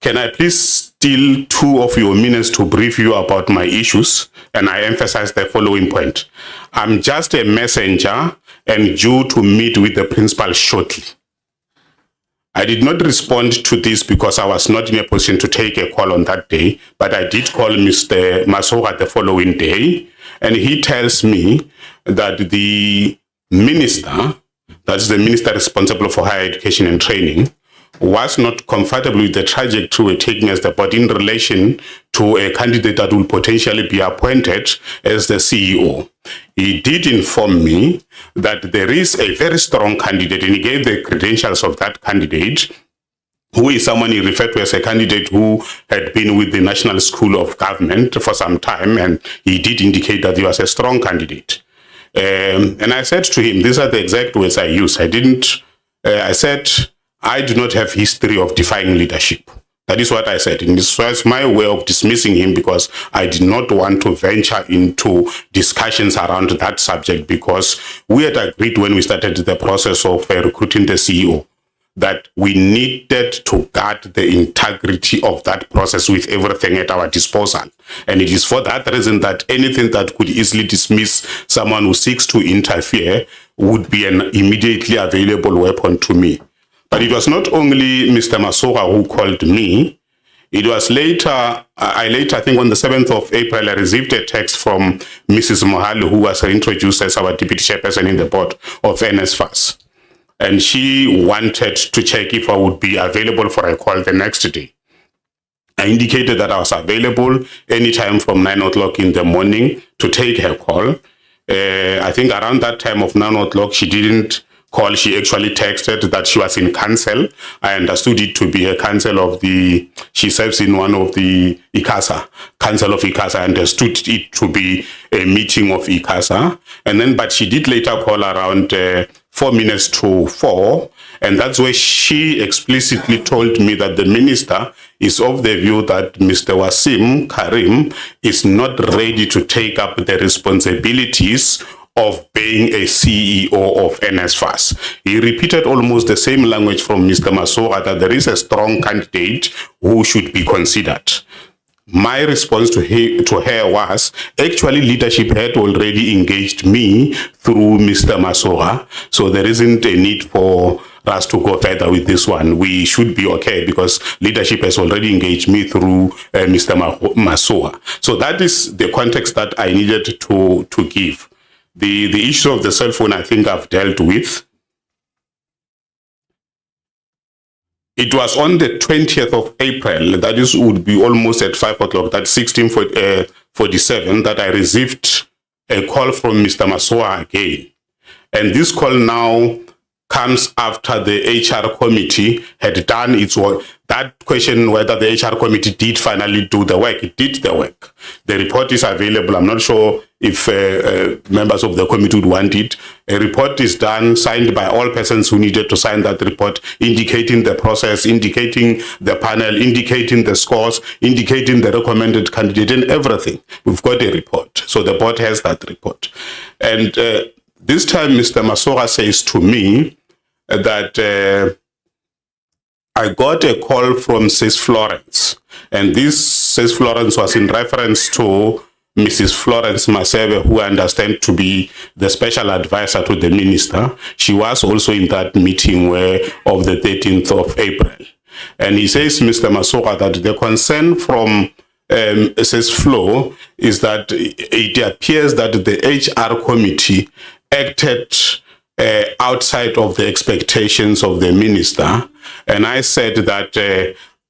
P: can I please steal 2 of your minutes to brief you about my issues? And I emphasize the following point. I'm just a messenger and due to meet with the principal shortly. I did not respond to this because I was not in a position to take a call on that day, but I did call Mr. Masoha the following day, and he tells me that the minister, that's the minister responsible for higher education and training, was not comfortable with the trajectory we're taking as the board in relation to a candidate that will potentially be appointed as the CEO. He did inform me that there is a very strong candidate, and he gave the credentials of that candidate, who is someone he referred to as a candidate who had been with the National School of Government for some time, and he did indicate that he was a strong candidate. And I said to him, these are the exact words I used. I said, I do not have history of defying leadership. That is what I said. And this was my way of dismissing him because I did not want to venture into discussions around that subject because we had agreed when we started the process of recruiting the CEO that we needed to guard the integrity of that process with everything at our disposal. And it is for that reason that anything that could easily dismiss someone who seeks to interfere would be an immediately available weapon to me. But it was not only Mr. Masoha who called me. It was later, I think on the 7th of April, I received a text from Mrs. Mohali, who was introduced as our deputy chairperson in the board of NSFAS. And she wanted to check if I would be available for a call the next day. I indicated that I was available anytime from 9 o'clock in the morning to take her call. I think around that time of 9 o'clock, she didn't call. She actually texted that she was in council. I understood it to be a council of she serves in one of the ICASA, council of ICASA. I understood it to be a meeting of ICASA. But she did later call around 4 minutes to 4. And that's where she explicitly told me that the minister is of the view that Mr. Wasim Karim is not ready to take up the responsibilities of being a CEO of NSFAS. He repeated almost the same language from Mr. Masoga, that there is a strong candidate who should be considered. My response to her was, actually leadership had already engaged me through Mr. Masoga, so there isn't a need for us to go further with this one. We should be okay because leadership has already engaged me through Mr. Masoga. So that is the context that I needed to give. The issue of the cell phone, I think I've dealt with. It was on the 20th of April, that is, would be almost at 5 o'clock, that's 16:47, that I received a call from Mr. Masoga again. And this call now comes after the HR committee had done its work. That question whether the HR committee did finally do the work, it did the work. The report is available. I'm not sure if members of the committee would want it. A report is done, signed by all persons who needed to sign that report, indicating the process, indicating the panel, indicating the scores, indicating the recommended candidate and everything. We've got a report. So the board has that report. And this time, Mr. Masoga says to me that I got a call from Sis Florence, and this Sis Florence was in reference to Mrs. Florence Masebe, who I understand to be the special advisor to the minister. She was also in that meeting of the 13th of April. And he says, Mr. Masoga, that the concern from Sis Flo is that it appears that the HR committee acted outside of the expectations of the minister. And I said that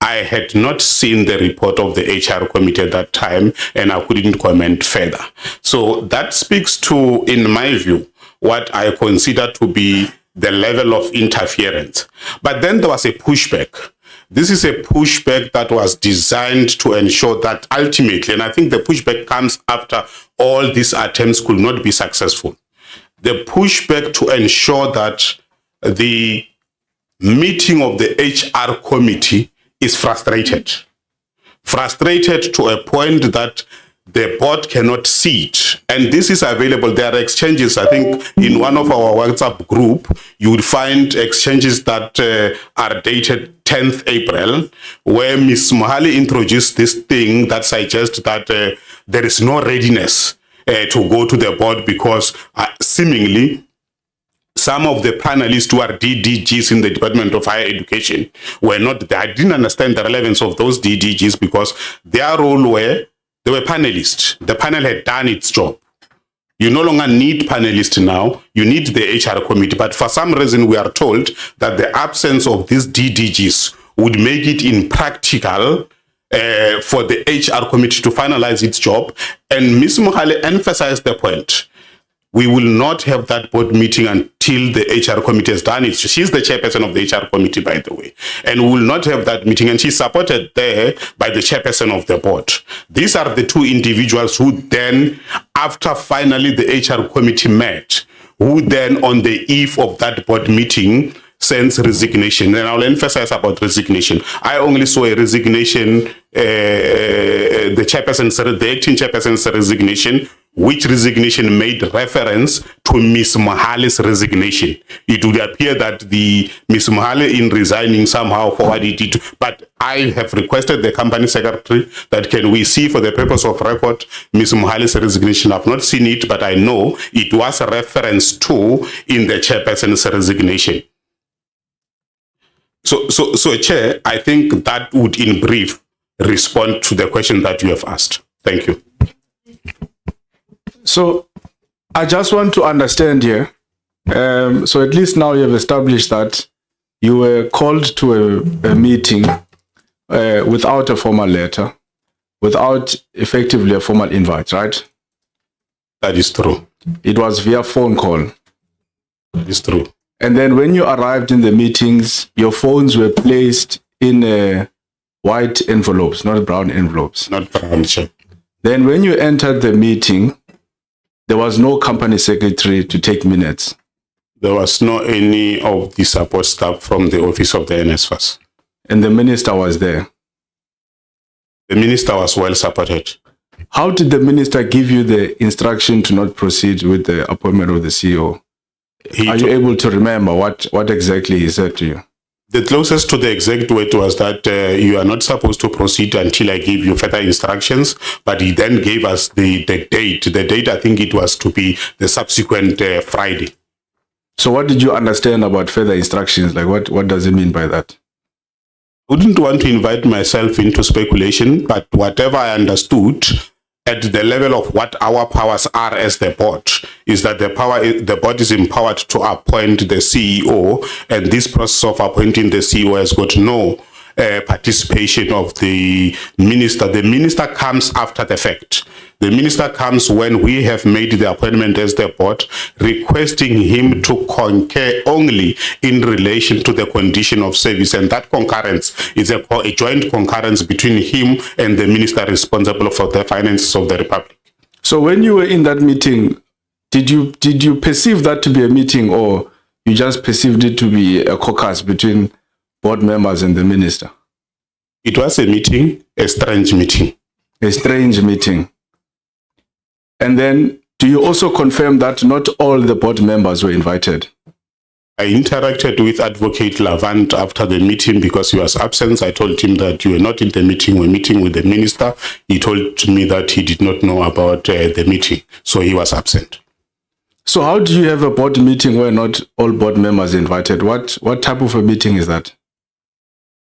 P: I had not seen the report of the HR committee at that time, and I couldn't comment further. So that speaks to, in my view, what I consider to be the level of interference. But then there was a pushback. This is a pushback that was designed to ensure that ultimately, and I think the pushback comes after all these attempts could not be successful. The pushback to ensure that the meeting of the HR committee is frustrated to a point that the board cannot see it. And this is available. There are exchanges. I think in one of our WhatsApp group, you would find exchanges that are dated 10th April, where Ms. Mohali introduced this thing that suggests that there is no readiness to go to the board because seemingly some of the panelists who are DDGs in the Department of Higher Education were not there. I didn't understand the relevance of those DDGs because their role they were panelists. The panel had done its job. You no longer need panelists now. You need the HR committee. But for some reason, we are told that the absence of these DDGs would make it impractical for the HR committee to finalize its job. And Ms. Mohale emphasized the point. We will not have that board meeting until the HR committee has done it. She's the chairperson of the HR committee, by the way. And we will not have that meeting. And she's supported there by the chairperson of the board. These are the two individuals who then, after finally the HR committee met, who then on the eve of that board meeting sends resignation. And I'll emphasize about resignation. I only saw a resignation, the acting chairperson's resignation, which resignation made reference to Ms. Mohale's resignation. It would appear that the Ms. Mohale in resigning somehow forwarded it, but I have requested the company secretary that can we see for the purpose of record Ms. Mohale's resignation. I've not seen it, but I know it was a reference to in the chairperson's resignation. So Chair, I think that would in brief respond to the question that you have asked. Thank you.
L: So I just want to understand here. So at least now you have established that you were called to a meeting without a formal letter, without effectively a formal invite, right?
P: That is true.
L: It was via phone call.
P: That is true.
L: And then when you arrived in the meetings, your phones were placed in white envelopes, not brown envelopes.
P: Not brown, sir.
L: Then when you entered the meeting, there was no company secretary to take minutes.
P: There was no any of the support staff from the office of the NSFAS.
L: And the minister was there.
P: The minister was well supported.
L: How did the minister give you the instruction to not proceed with the appointment of the CEO? Are you able to remember what exactly he said to you?
P: The closest to the exact word was that you are not supposed to proceed until I give you further instructions, but he then gave us the date. The date, I think it was to be the subsequent Friday.
L: So what did you understand about further instructions? Like what does it mean by that?
P: I wouldn't want to invite myself into speculation, but whatever I understood at the level of what our powers are as the board is that the board is empowered to appoint the CEO, and this process of appointing the CEO has got no participation of the minister. The minister comes after the fact. The minister comes when we have made the appointment as the board, requesting him to concur only in relation to the condition of service. And that concurrence is a joint concurrence between him and the minister responsible for the finances of the Republic.
L: So when you were in that meeting, did you perceive that to be a meeting, or you just perceived it to be a caucus between board members and the minister?
P: It was a meeting, a strange meeting.
L: A strange meeting. And then, do you also confirm that not all the board members were invited?
P: I interacted with Advocate Lavant after the meeting because he was absent. I told him that you were not in the meeting, we were meeting with the minister. He told me that he did not know about the meeting, so he was absent.
L: So how do you have a board meeting where not all board members are invited? What type of a meeting is that?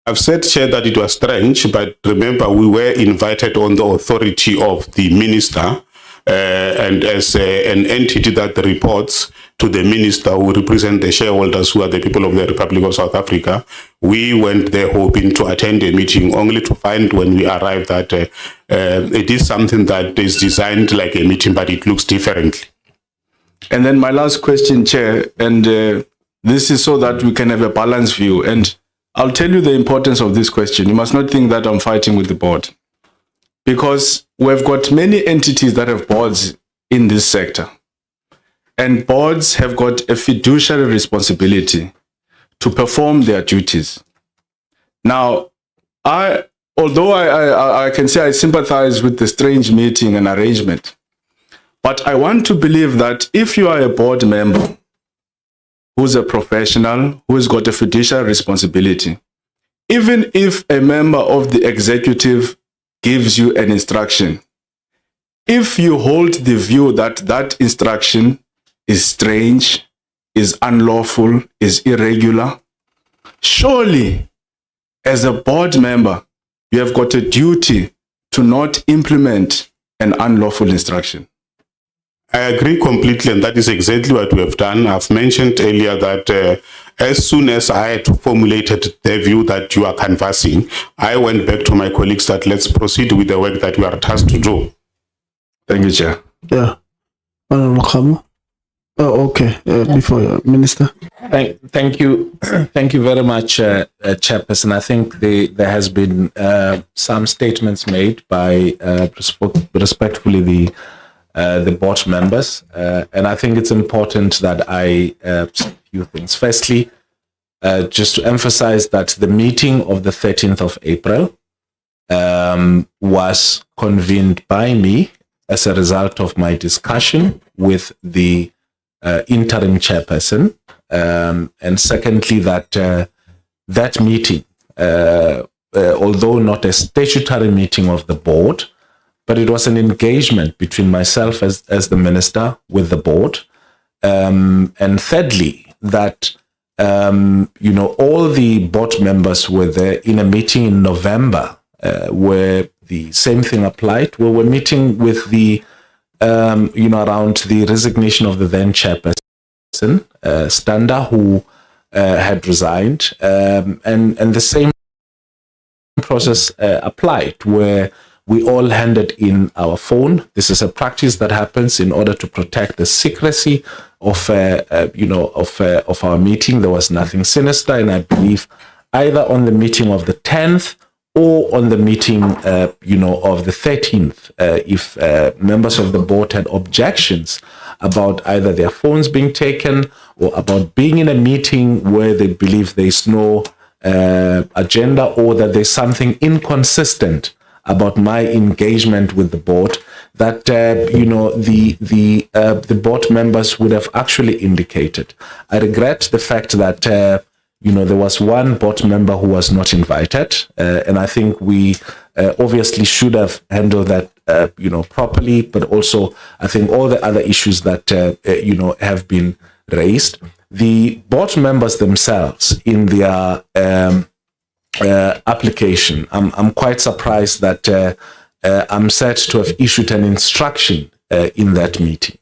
P: I've said, Chair, that it was strange, but remember, we were invited on the authority of the minister, and as an entity that reports to the minister who represent the shareholders who are the people of the Republic of South Africa. We went there hoping to attend a meeting, only to find when we arrived that it is something that is designed like a meeting, but it looks differently.
L: And then my last question, Chair, and this is so that we can have a balanced view. And I'll tell you the importance of this question. You must not think that I'm fighting with the board, because we've got many entities that have boards in this sector. And boards have got a fiduciary responsibility to perform their duties. Now, although I can say I sympathize with the strange meeting and arrangement, but I want to believe that if you are a board member who's a professional, who's got a fiduciary responsibility, even if a member of the executive gives you an instruction, if you hold the view that that instruction is strange, is unlawful, is irregular, surely as a board member, you have got a duty to not implement an unlawful instruction.
P: I agree completely, and that is exactly what we have done. I've mentioned earlier that as soon as I had formulated the view that you are canvassing, I went back to my colleagues that let's proceed with the work that we are tasked to do.
L: Thank you, Chair.
A: Yeah. Oh, okay. Before Minister.
F: Thank you. Thank you very much, Chairperson. I think there has been some statements made by respectfully the board members, and I think it's important that I say a few things. Firstly, just to emphasize that the meeting of the 13th of April was convened by me as a result of my discussion with the interim chairperson, and secondly that that meeting, although not a statutory meeting of the board, but it was an engagement between myself as the minister with the board, and thirdly that all the board members were there in a meeting in November where the same thing applied. We were meeting with the around the resignation of the then chairperson, Standa, who had resigned, and the same process applied, where we all handed in our phone. This is a practice that happens in order to protect the secrecy of our meeting. There was nothing sinister, and I believe either on the meeting of the 10th or on the meeting, of the 13th, if members of the board had objections about either their phones being taken or about being in a meeting where they believe there is no agenda, or that there's something inconsistent about my engagement with the board, that the board members would have actually indicated. I regret the fact that there was one board member who was not invited, and I think we obviously should have handled that properly. But also, I think all the other issues that have been raised, the board members themselves in their application, I'm quite surprised that I'm said to have issued an instruction in that meeting.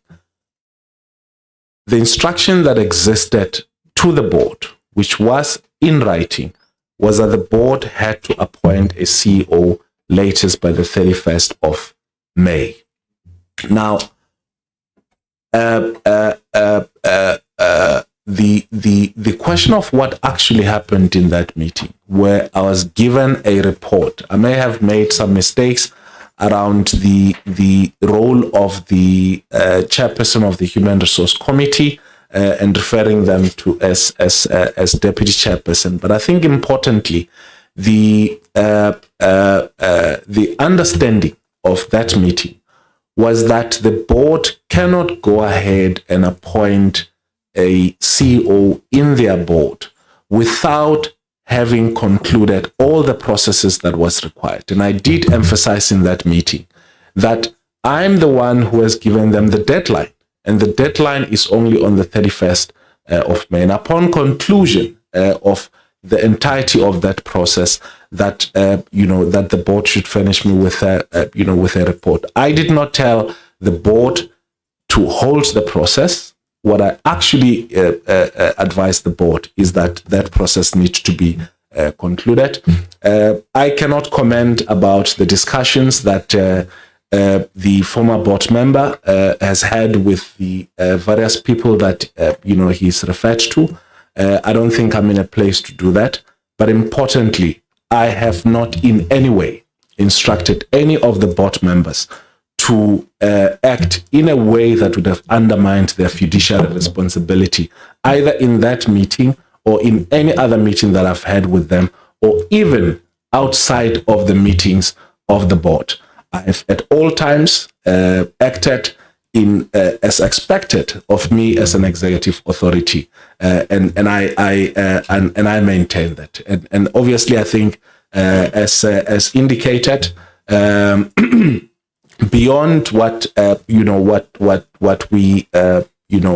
F: The instruction that existed to the board, which was in writing, was that the board had to appoint a CEO latest by the 31st of May. Now, the question of what actually happened in that meeting, where I was given a report, I may have made some mistakes around the role of the chairperson of the Human Resource Committee and referring them to as deputy chairperson. But I think importantly, the understanding of that meeting was that the board cannot go ahead and appoint a CEO in their board without having concluded all the processes that was required. And I did emphasize in that meeting that I'm the one who has given them the deadline, and the deadline is only on the 31st of May. And upon conclusion of the entirety of that process, that that the board should furnish me with a report. I did not tell the board to hold the process. What I actually advised the board is that that process needs to be concluded. I cannot comment about the discussions that the former board member has had with the various people that he's referred to. I don't think I'm in a place to do that. But importantly, I have not in any way instructed any of the board members to act in a way that would have undermined their fiduciary responsibility, either in that meeting or in any other meeting that I've had with them, or even outside of the meetings of the board. I've at all times acted in as expected of me as an executive authority, and I maintain that. And obviously, I think as indicated. Beyond what what we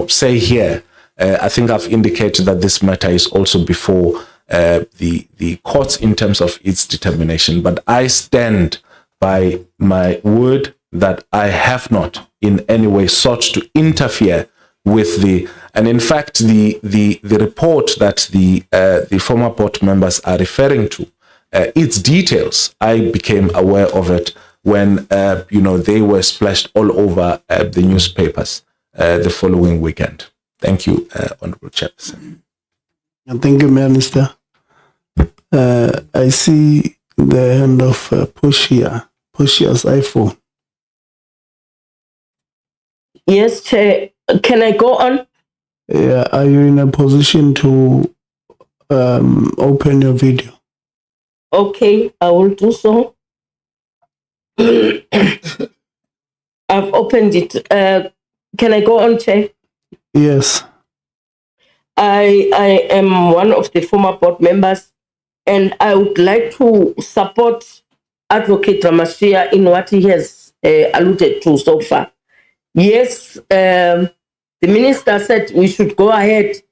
F: say here, I think I've indicated that this matter is also before the courts in terms of its determination. But I stand by my word that I have not in any way sought to interfere with and in fact the report that the former board members are referring to, its details, I became aware of it when they were splashed all over the newspapers the following weekend. Thank you, Honorable Chairperson.
A: Thank you, Minister. I see the hand of Portia's iPhone.
Q: Yes, Chair. Can I go on?
A: Yeah, are you in a position to open your video?
Q: Okay, I will do so. I've opened it. Can I go on, Chair?
A: Yes.
Q: I am one of the former board members, and I would like to support Advocate Ramashia in what he has alluded to so far. Yes, the Minister said we should go ahead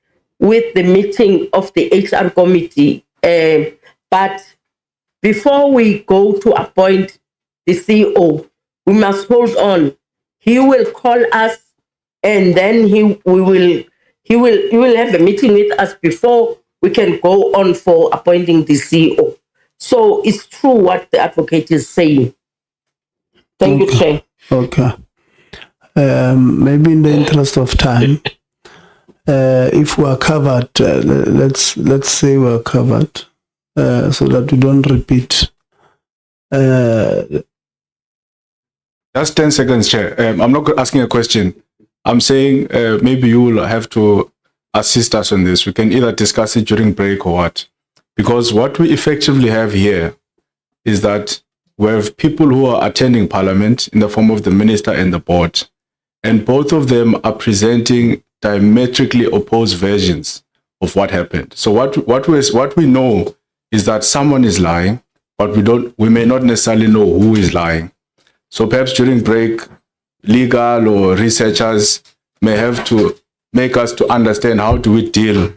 Q: with the meeting of the HR committee, but before we go to appoint the CEO, we must hold on. He will call us, and then he will have a meeting with us before we can go on for appointing the CEO. So it's true what the advocate is saying. Thank you, Chair.
A: Okay. Maybe in the interest of time, if we are covered, let's say we are covered, so that we don't repeat.
L: Just 10 seconds, Chair. I'm not asking a question. I'm saying maybe you will have to assist us on this. We can either discuss it during break or what. Because what we effectively have here is that we have people who are attending Parliament in the form of the minister and the board, and both of them are presenting diametrically opposed versions of what happened. So what we know is that someone is lying, but we may not necessarily know who is lying. So perhaps during break, legal or researchers may have to make us to understand how do we deal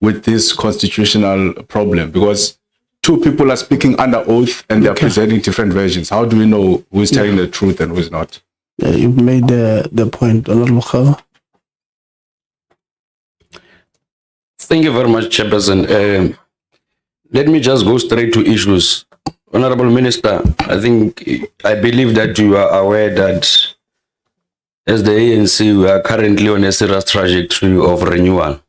L: with this constitutional problem, because two people are speaking under oath and they're presenting different versions. How do we know who is telling the truth and who is not?
A: Yeah, you've made the point, Honorable Khawa.
M: Thank you very much, Chairperson. Let me just go straight to issues. Honorable Minister, I believe that you are aware that as the ANC, we are currently on a serious trajectory of renewal.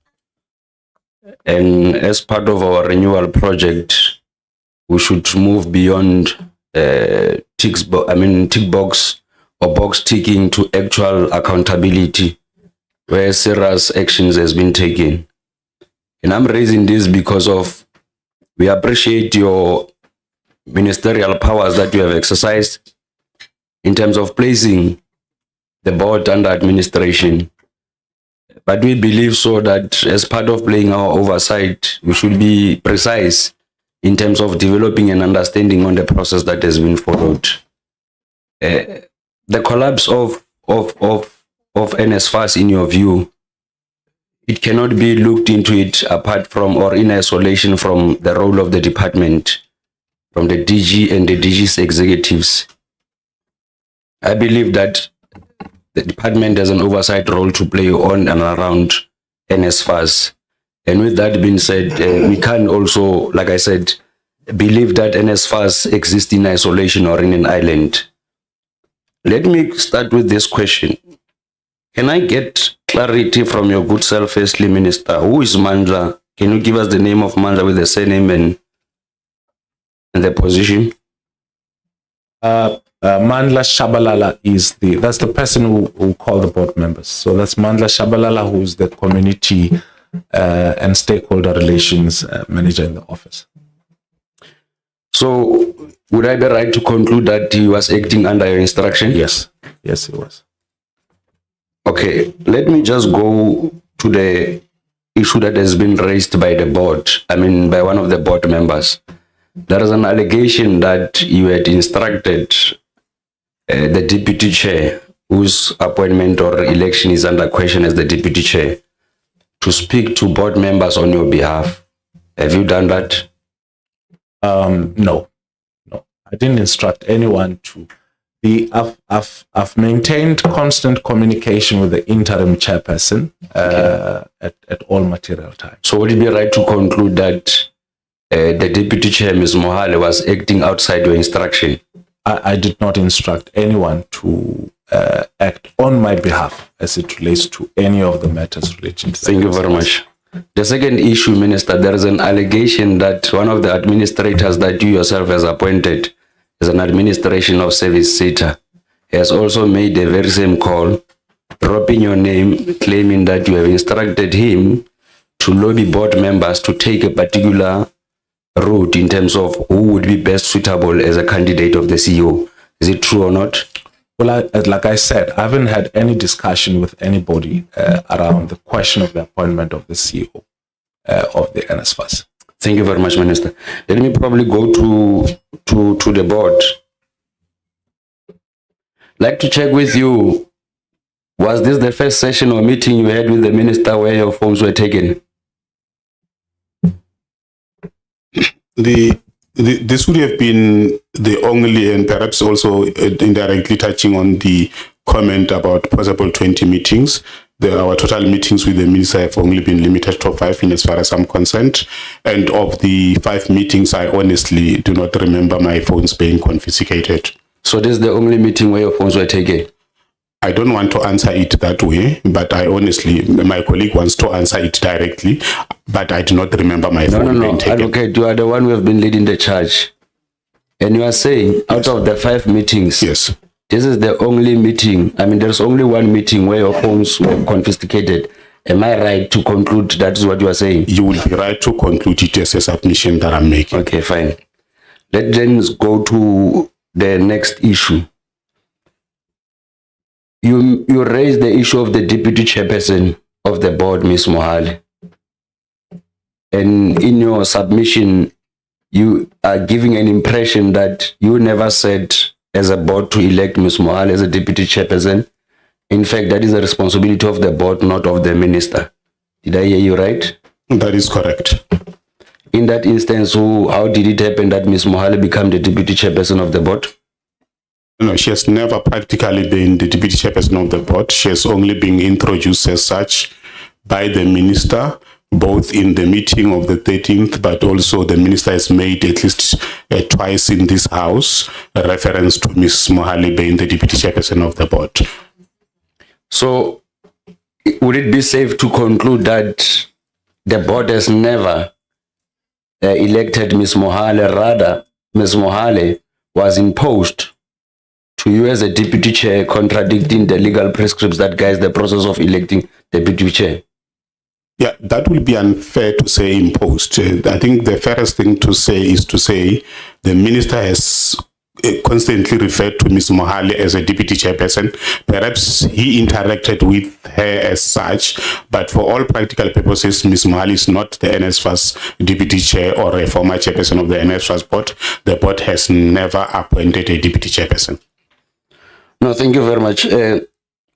M: And as part of our renewal project, we should move beyond tick box or box ticking to actual accountability, where serious actions has been taken. And I'm raising this because we appreciate your ministerial powers that you have exercised in terms of placing the board under administration. But we believe so that as part of playing our oversight, we should be precise in terms of developing an understanding on the process that has been followed. The collapse of NSFAS, in your view, it cannot be looked into it apart from or in isolation from the role of the department, from the DG and the DG's executives. I believe that the department has an oversight role to play on and around NSFAS. And with that being said, we can also, like I said, believe that NSFAS exists in isolation or in an island. Let me start with this question. Can I get clarity from your good self, firstly, Minister? Who is Mandla? Can you give us the name of Mandla with the surname and the position?
F: Mandla Shabalala that's the person who called the board members. So that's Mandla Shabalala, who's the community and stakeholder relations manager in the office.
M: So would I be right to conclude that he was acting under your instruction?
F: Yes, he was.
M: Okay, let me just go to the issue that has been raised by the board, by one of the board members. There is an allegation that you had instructed the deputy chair, whose appointment or election is under question as the deputy chair, to speak to board members on your behalf. Have you done that?
F: No. I didn't instruct anyone to. I've maintained constant communication with the interim chairperson at all material times.
M: So would it be right to conclude that the deputy chair, Ms. Mohale, was acting outside your instruction?
F: I did not instruct anyone to act on my behalf as it relates to any of the matters relating to.
M: Thank you very much. The second issue, Minister, there is an allegation that one of the administrators that you yourself has appointed as an administration of service seater has also made the very same call, dropping your name, claiming that you have instructed him to lobby board members to take a particular route in terms of who would be best suitable as a candidate of the CEO. Is it true or not?
F: Well, like I said, I haven't had any discussion with anybody around the question of the appointment of the CEO of the NSFAS.
M: Thank you very much, Minister. Let me probably go to the board. Like to check with you, was this the first session or meeting you had with the minister where your phones were taken?
P: This would have been the only, and perhaps also indirectly touching on the comment about possible 20 meetings. Our total meetings with the minister have only been limited to 5 in as far as I'm concerned. And of the 5 meetings, I honestly do not remember my phones being confiscated.
M: So this is the only meeting where your phones were taken?
P: I don't want to answer it that way, but I honestly, my colleague wants to answer it directly, but I do not remember my phone being taken.
M: Advocate, you are the one who have been leading the charge. And you are saying out of the 5 meetings,
P: yes,
M: this is the only meeting. There's only one meeting where your phones were confiscated. Am I right to conclude that is what you are saying?
P: You will be right to conclude it as a submission that I'm making.
M: Okay, fine. Let's then go to the next issue. You raised the issue of the deputy chairperson of the board, Ms. Mohale. And in your submission, you are giving an impression that you never said as a board to elect Ms. Mohale as a deputy chairperson. In fact, that is the responsibility of the board, not of the minister. Did I hear you right?
P: That is correct.
M: In that instance, how did it happen that Ms. Mohale became the deputy chairperson of the board?
P: No, she has never practically been the deputy chairperson of the board. She has only been introduced as such by the minister, both in the meeting of the 13th, but also the minister has made at least twice in this house a reference to Ms. Mohale being the deputy chairperson of the board.
M: So, would it be safe to conclude that the board has never elected Ms. Mohale, rather Ms. Mohale was imposed to you as a deputy chair, contradicting the legal prescripts that guides the process of electing deputy chair?
P: Yeah, that will be unfair to say imposed. I think the fairest thing to say is to say the minister has constantly referred to Ms. Mohale as a deputy chairperson. Perhaps he interacted with her as such, but for all practical purposes, Ms. Mohale is not the NSFAS deputy chair or a former chairperson of the NSFAS board. The board has never appointed a deputy chairperson.
M: No, thank you very much.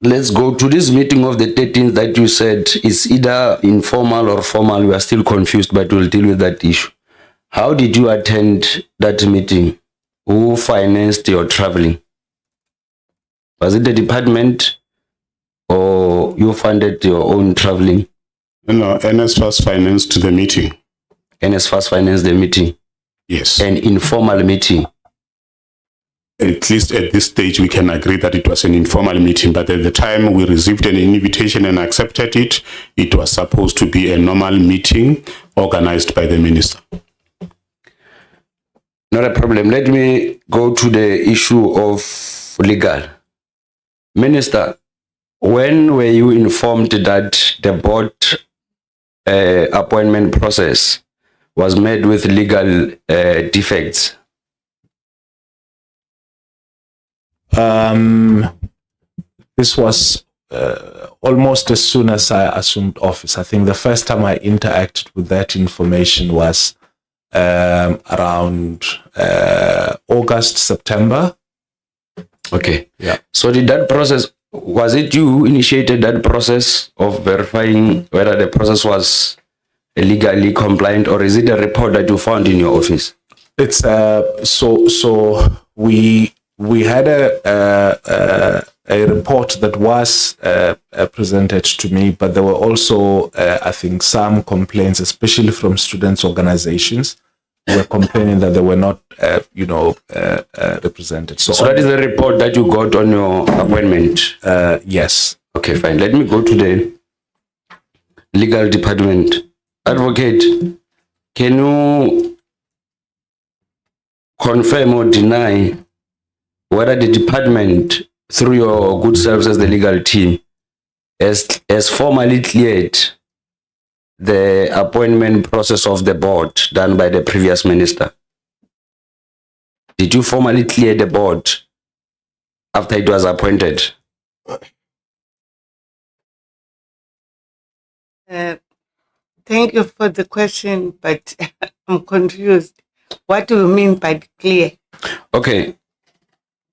M: Let's go to this meeting of the 13th that you said is either informal or formal. We are still confused, but we'll deal with that issue. How did you attend that meeting? Who financed your traveling? Was it the department or you funded your own traveling?
P: No, NSFAS financed the meeting.
M: NSFAS financed the meeting?
P: Yes.
M: An informal meeting?
P: At least at this stage, we can agree that it was an informal meeting, but at the time we received an invitation and accepted it, it was supposed to be a normal meeting organized by the minister.
M: Not a problem. Let me go to the issue of legal. Minister, when were you informed that the board appointment process was made with legal defects?
F: This was almost as soon as I assumed office. I think the first time I interacted with that information was around August, September.
M: Okay.
F: Yeah.
M: So did that process, was it you who initiated that process of verifying whether the process was legally compliant, or is it a report that you found in your office?
F: It's so we had a report that was presented to me, but there were also, I think, some complaints, especially from students' organizations, who were complaining that they were not, represented.
M: So that is the report that you got on your appointment?
F: Yes.
M: Okay, fine. Let me go to the legal department. Advocate, can you confirm or deny whether the department, through your good selves as the legal team, has formally cleared the appointment process of the board done by the previous minister? Did you formally clear the board after it was appointed?
I: Thank you for the question, but I'm confused. What do you mean by clear?
M: Okay.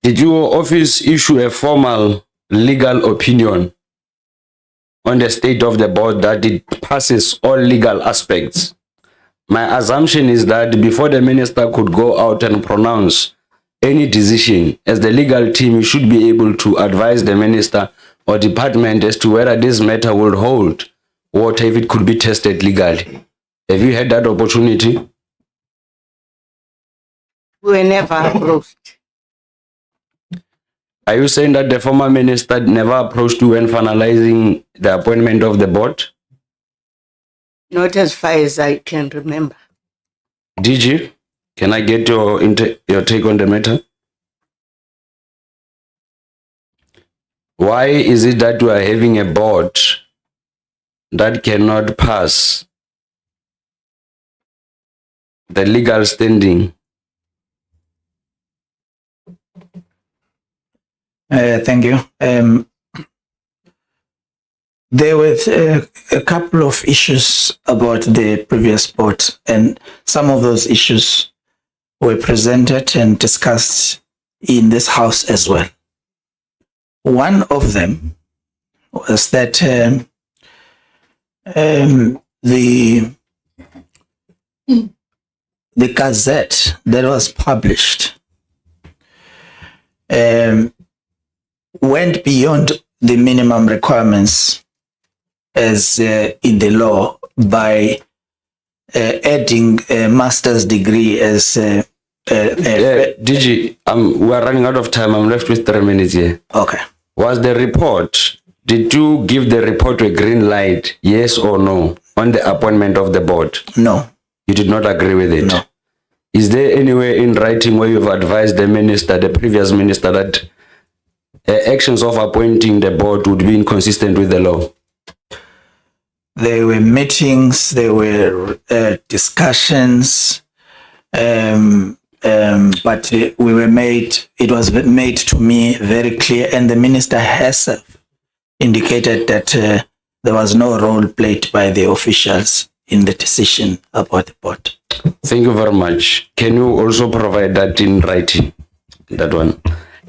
M: Did your office issue a formal legal opinion on the state of the board that it passes all legal aspects? My assumption is that before the minister could go out and pronounce any decision, as the legal team, you should be able to advise the minister or department as to whether this matter will hold, or if it could be tested legally. Have you had that opportunity?
I: We were never approached.
M: Are you saying that the former minister never approached you when finalizing the appointment of the board?
I: Not as far as I can remember.
M: Did you? Can I get your take on the matter? Why is it that you are having a board that cannot pass the legal standing
R: Thank you. There were a couple of issues about the previous board, and some of those issues were presented and discussed in this house as well. One of them was that the gazette that was published went beyond the minimum requirements as in the law by adding a master's degree as
M: DG, we are running out of time. I'm left with 3 minutes here.
R: Okay.
M: Was the report, did you give the report a green light, yes or no, on the appointment of the board?
R: No.
M: You did not agree with it?
R: No.
M: Is there anywhere in writing where you've advised the minister, the previous minister, that actions of appointing the board would be inconsistent with the law?
R: There were meetings, there were discussions, but it was made to me very clear, and the minister herself indicated that there was no role played by the officials in the decision about the board.
M: Thank you very much. Can you also provide that in writing? That one.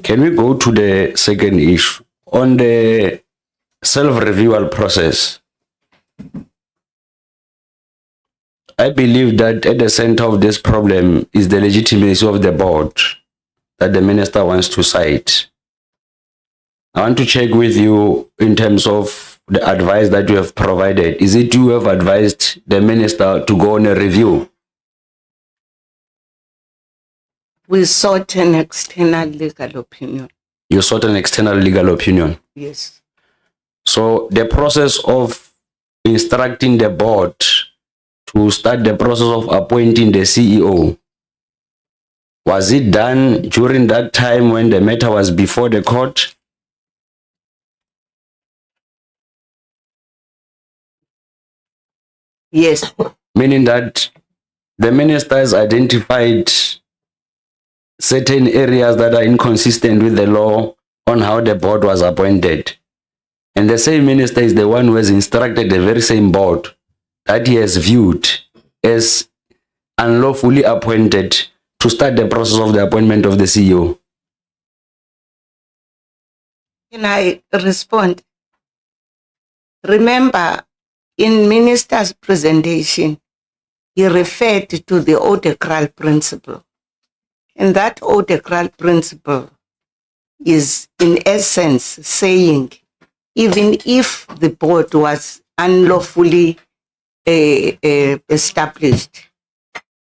M: Can we go to the second issue? On the self-reviewal process, I believe that at the center of this problem is the legitimacy of the board that the minister wants to cite. I want to check with you in terms of the advice that you have provided. Is it you who have advised the minister to go on a review?
I: We sought an external legal opinion.
M: You sought an external legal opinion?
I: Yes.
M: So the process of instructing the board to start the process of appointing the CEO, was it done during that time when the matter was before the court?
I: Yes.
M: Meaning that the minister has identified certain areas that are inconsistent with the law on how the board was appointed. And the same minister is the one who has instructed the very same board that he has viewed as unlawfully appointed to start the process of the appointment of the CEO.
I: Can I respond? Remember, in minister's presentation, he referred to the Odekral principle. And that Odekral principle is in essence saying, even if the board was unlawfully established,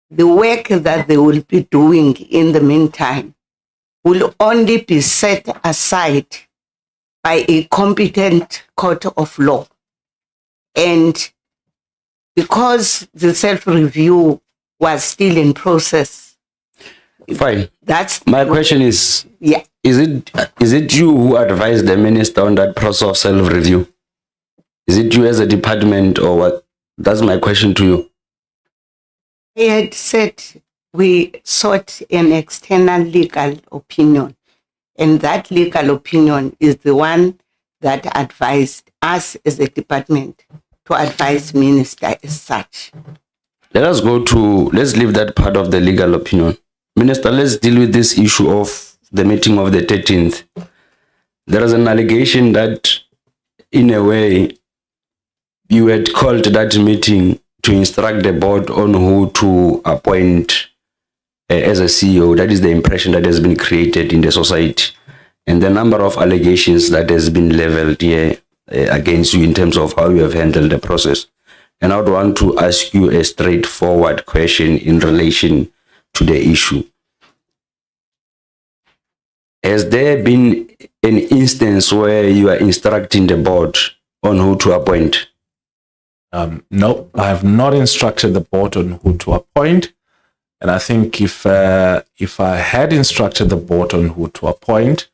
I: the work that they will be doing in the meantime will only be set aside by a competent court of law. And because the self-review was still in process.
M: Fine.
I: That's
M: my question is,
I: yeah.
M: Is it you who advised the minister on that process of self-review? Is it you as a department or what? That's my question to you.
I: I had said we sought an external legal opinion, and that legal opinion is the one that advised us as a department to advise minister as such.
M: Let's leave that part of the legal opinion. Minister, let's deal with this issue of the meeting of the 13th. There is an allegation that, in a way, you had called that meeting to instruct the board on who to appoint as a CEO. That is the impression that has been created in the society. And the number of allegations that has been leveled here against you in terms of how you have handled the process. And I would want to ask you a straightforward question in relation to the issue. Has there been an instance where you are instructing the board on who to appoint?
F: No, I have not instructed the board on who to appoint. And I think if I had instructed the board on who to appoint,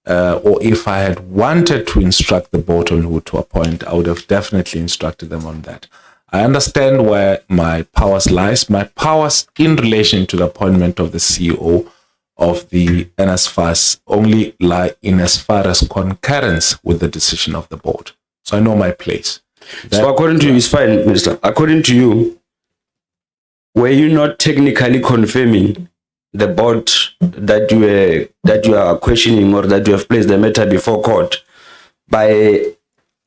F: or if I had wanted to instruct the board on who to appoint, I would have definitely instructed them on that. I understand where my powers lies. My powers in relation to the appointment of the CEO of the NSFAS only lie in as far as concurrence with the decision of the board. So I know my place.
M: So according to you, it's fine, Minister. According to you, were you not technically confirming the board that you are questioning, or that you have placed the matter before court by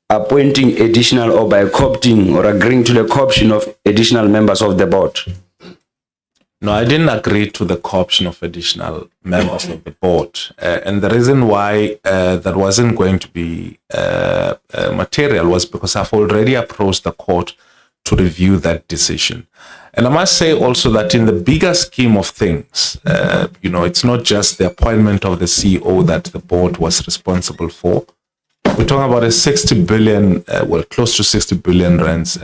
M: appointing additional, or by co-opting or agreeing to the co-option of additional members of the board?
F: No, I didn't agree to the co-option of additional members of the board. And the reason why that wasn't going to be material was because I've already approached the court to review that decision. And I must say also that in the bigger scheme of things, it's not just the appointment of the CEO that the board was responsible for. We're talking about a 60 billion, close to 60 billion rands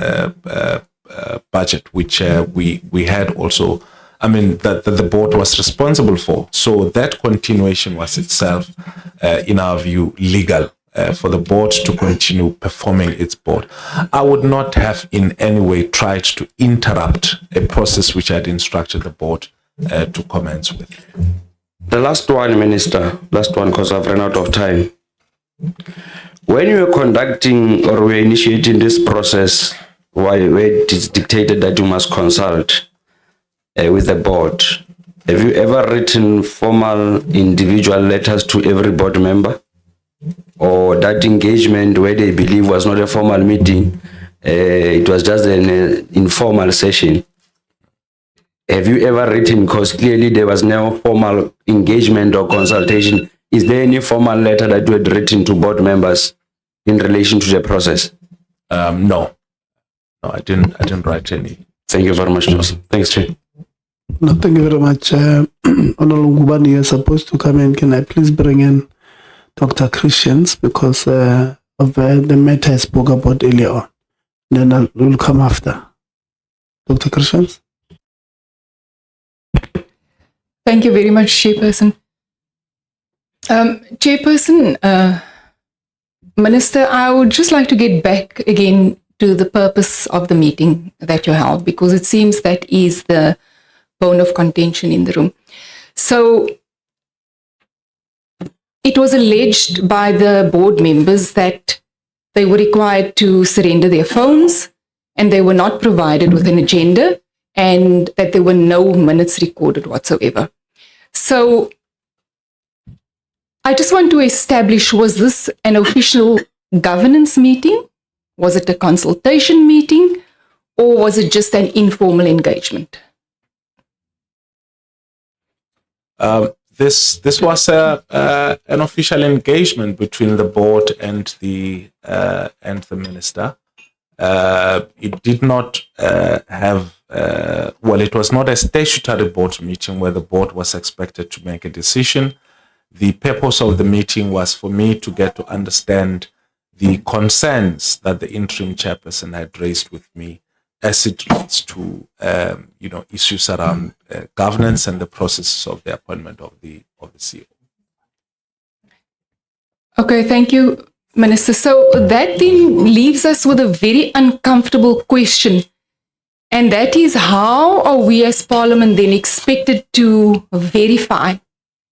F: budget, which we had also, that the board was responsible for. So that continuation was itself, in our view, legal for the board to continue performing its board. I would not have in any way tried to interrupt a process which I had instructed the board to commence with.
M: The last one, Minister, because I've run out of time. When you were conducting or were initiating this process, where it is dictated that you must consult with the board, have you ever written formal individual letters to every board member? Or that engagement where they believe was not a formal meeting, it was just an informal session? Have you ever written, because clearly there was no formal engagement or consultation? Is there any formal letter that you had written to board members in relation to the process?
F: No, I didn't write any.
M: Thank you very much, Joseph. Thanks, Chair.
A: No, thank you very much. Honorable Ngubani, you're supposed to come in. Can I please bring in Dr. Christians, because of the matter I spoke about earlier on? Then we'll come after. Dr. Christians?
S: Thank you very much, Chairperson. Chairperson, Minister, I would just like to get back again to the purpose of the meeting that you held, because it seems that is the bone of contention in the room. So it was alleged by the board members that they were required to surrender their phones, and they were not provided with an agenda, and that there were no minutes recorded whatsoever. So I just want to establish, was this an official governance meeting? Was it a consultation meeting? Or was it just an informal engagement?
F: This was an official engagement between the board and the minister. It did not have, it was not a statutory board meeting where the board was expected to make a decision. The purpose of the meeting was for me to get to understand the concerns that the interim chairperson had raised with me as it relates to issues around governance and the process of the appointment of the CEO.
S: Okay, thank you, Minister. So that then leaves us with a very uncomfortable question, and that is, how are we as Parliament then expected to verify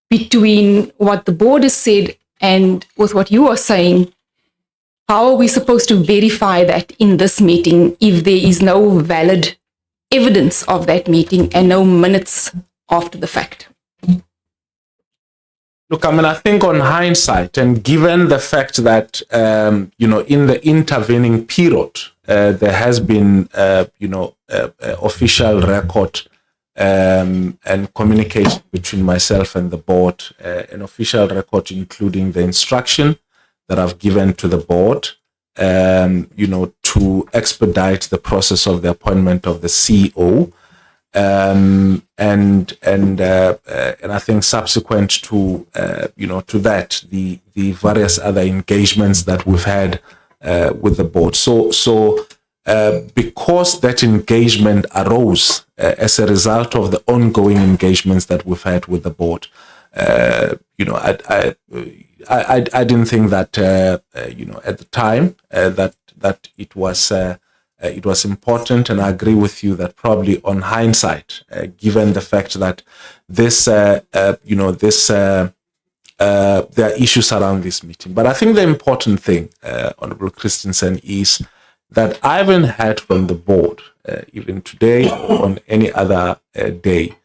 S: between what the board has said and with what you are saying? How are we supposed to verify that in this meeting if there is no valid evidence of that meeting and no minutes after the fact?
F: Look, I think on hindsight, and given the fact that, in the intervening period, there has been, official record and communication between myself and the board, an official record including the instruction that I've given to the board, to expedite the process of the appointment of the CEO, and I think subsequent to to that, the various other engagements that we've had with the board. So because that engagement arose as a result of the ongoing engagements that we've had with the board, I didn't think that at the time that it was it was important, and I agree with you that probably on hindsight, given the fact that there are issues around this meeting. But I think the important thing, Honorable Christensen, is that I haven't heard from the board, even today or on any other day,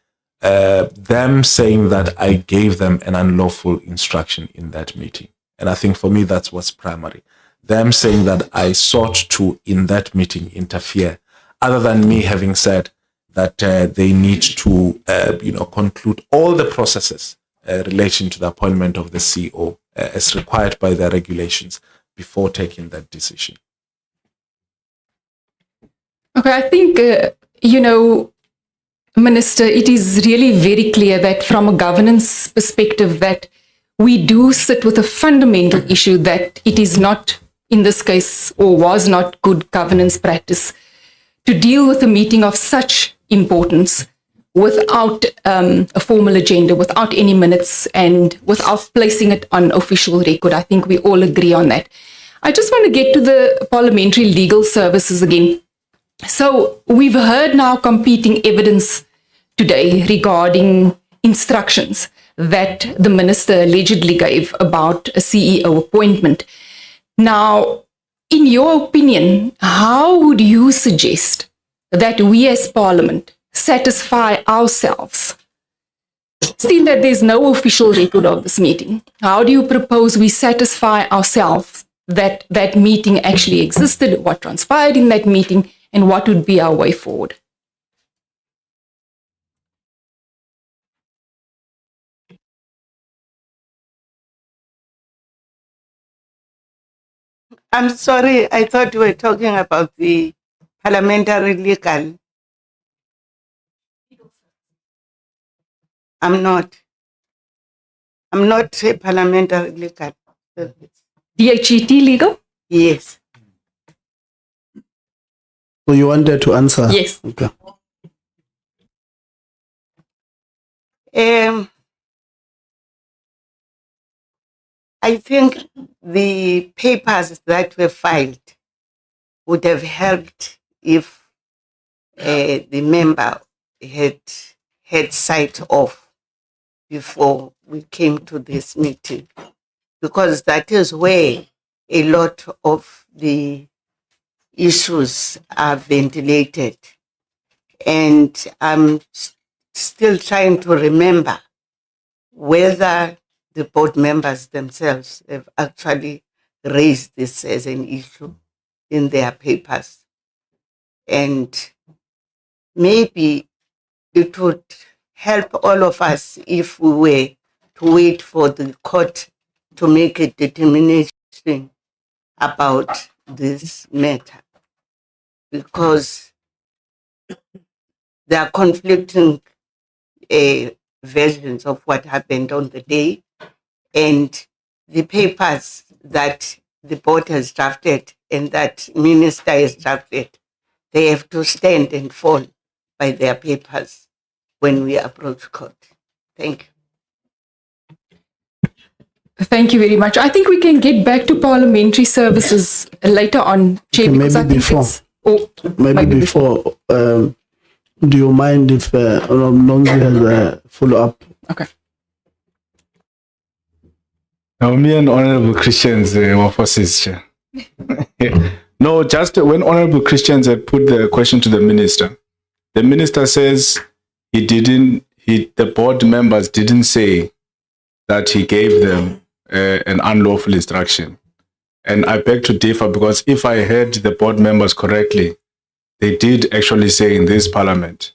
F: them saying that I gave them an unlawful instruction in that meeting. And I think for me, that's what's primary. Them saying that I sought to, in that meeting, interfere, other than me having said that they need to, conclude all the processes relating to the appointment of the CEO as required by the regulations before taking that decision.
S: Okay, I think, Minister, it is really very clear that from a governance perspective that we do sit with a fundamental issue that it is not, in this case, or was not good governance practice to deal with a meeting of such importance without a formal agenda, without any minutes, and without placing it on official record. I think we all agree on that. I just want to get to the parliamentary legal services again. So we've heard now competing evidence today regarding instructions that the minister allegedly gave about a CEO appointment. Now, in your opinion, how would you suggest that we as Parliament satisfy ourselves, seeing that there's no official record of this meeting? How do you propose we satisfy ourselves that that meeting actually existed, what transpired in that meeting, and what would be our way forward?
I: I'm sorry, I thought you were talking about the parliamentary legal. I'm not a parliamentary legal service.
S: DHET legal?
I: Yes.
A: So you wanted to answer?
S: Yes.
A: Okay.
I: I think the papers that were filed would have helped if the member had sight of before we came to this meeting, because that is where a lot of the issues are ventilated. And I'm still trying to remember whether the board members themselves have actually raised this as an issue in their papers. And maybe it would help all of us if we were to wait for the court to make a determination about this matter, because there are conflicting versions of what happened on the day, and the papers that the board has drafted and that minister has drafted, they have to stand and fall by their papers when we approach court. Thank you.
S: Thank you very much. I think we can get back to parliamentary services later on, Chair,
A: Okay,
S: because I
A: maybe
S: think
A: before. Maybe before. Do you mind if Lonzi has a follow-up?
S: Okay.
L: Now, me and Honorable Christians were forces, Chair. No, just when Honorable Christians had put the question to the minister says the board members didn't say that he gave them an unlawful instruction. And I beg to differ, because if I heard the board members correctly, they did actually say in this parliament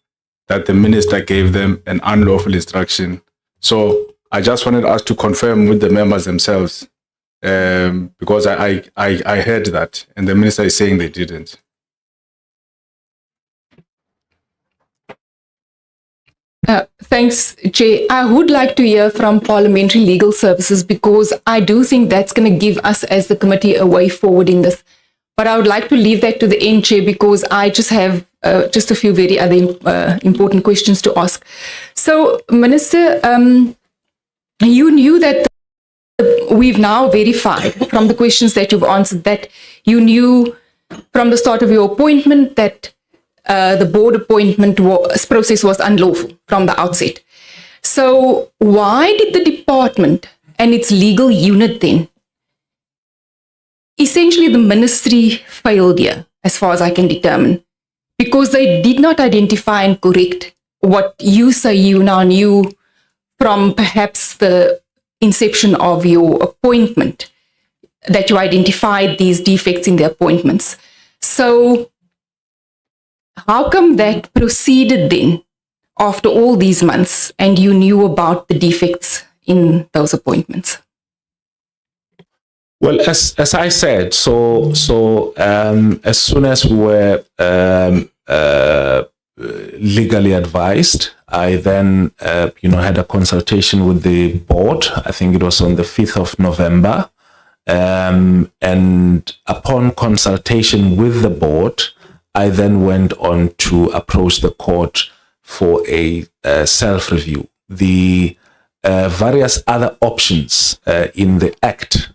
L: that the minister gave them an unlawful instruction. So I just wanted us to confirm with the members themselves, because I heard that, and the minister is saying they didn't.
S: Thanks, Jay. I would like to hear from Parliamentary Legal Services, because I do think that's going to give us as the committee a way forward in this. But I would like to leave that to the end, Chair, because I just have just a few very other important questions to ask. So, Minister, you knew that we've now verified from the questions that you've answered that you knew from the start of your appointment that the board appointment process was unlawful from the outset. So why did the department and its legal unit then, essentially the ministry failed here, as far as I can determine, because they did not identify and correct what you say you now knew from perhaps the inception of your appointment, that you identified these defects in the appointments. So how come that proceeded then after all these months and you knew about the defects in those appointments?
F: Well, as I said, as soon as we were legally advised, I then had a consultation with the board. I think it was on the 5th of November. And upon consultation with the board, I then went on to approach the court for a self-review. The various other options in the Act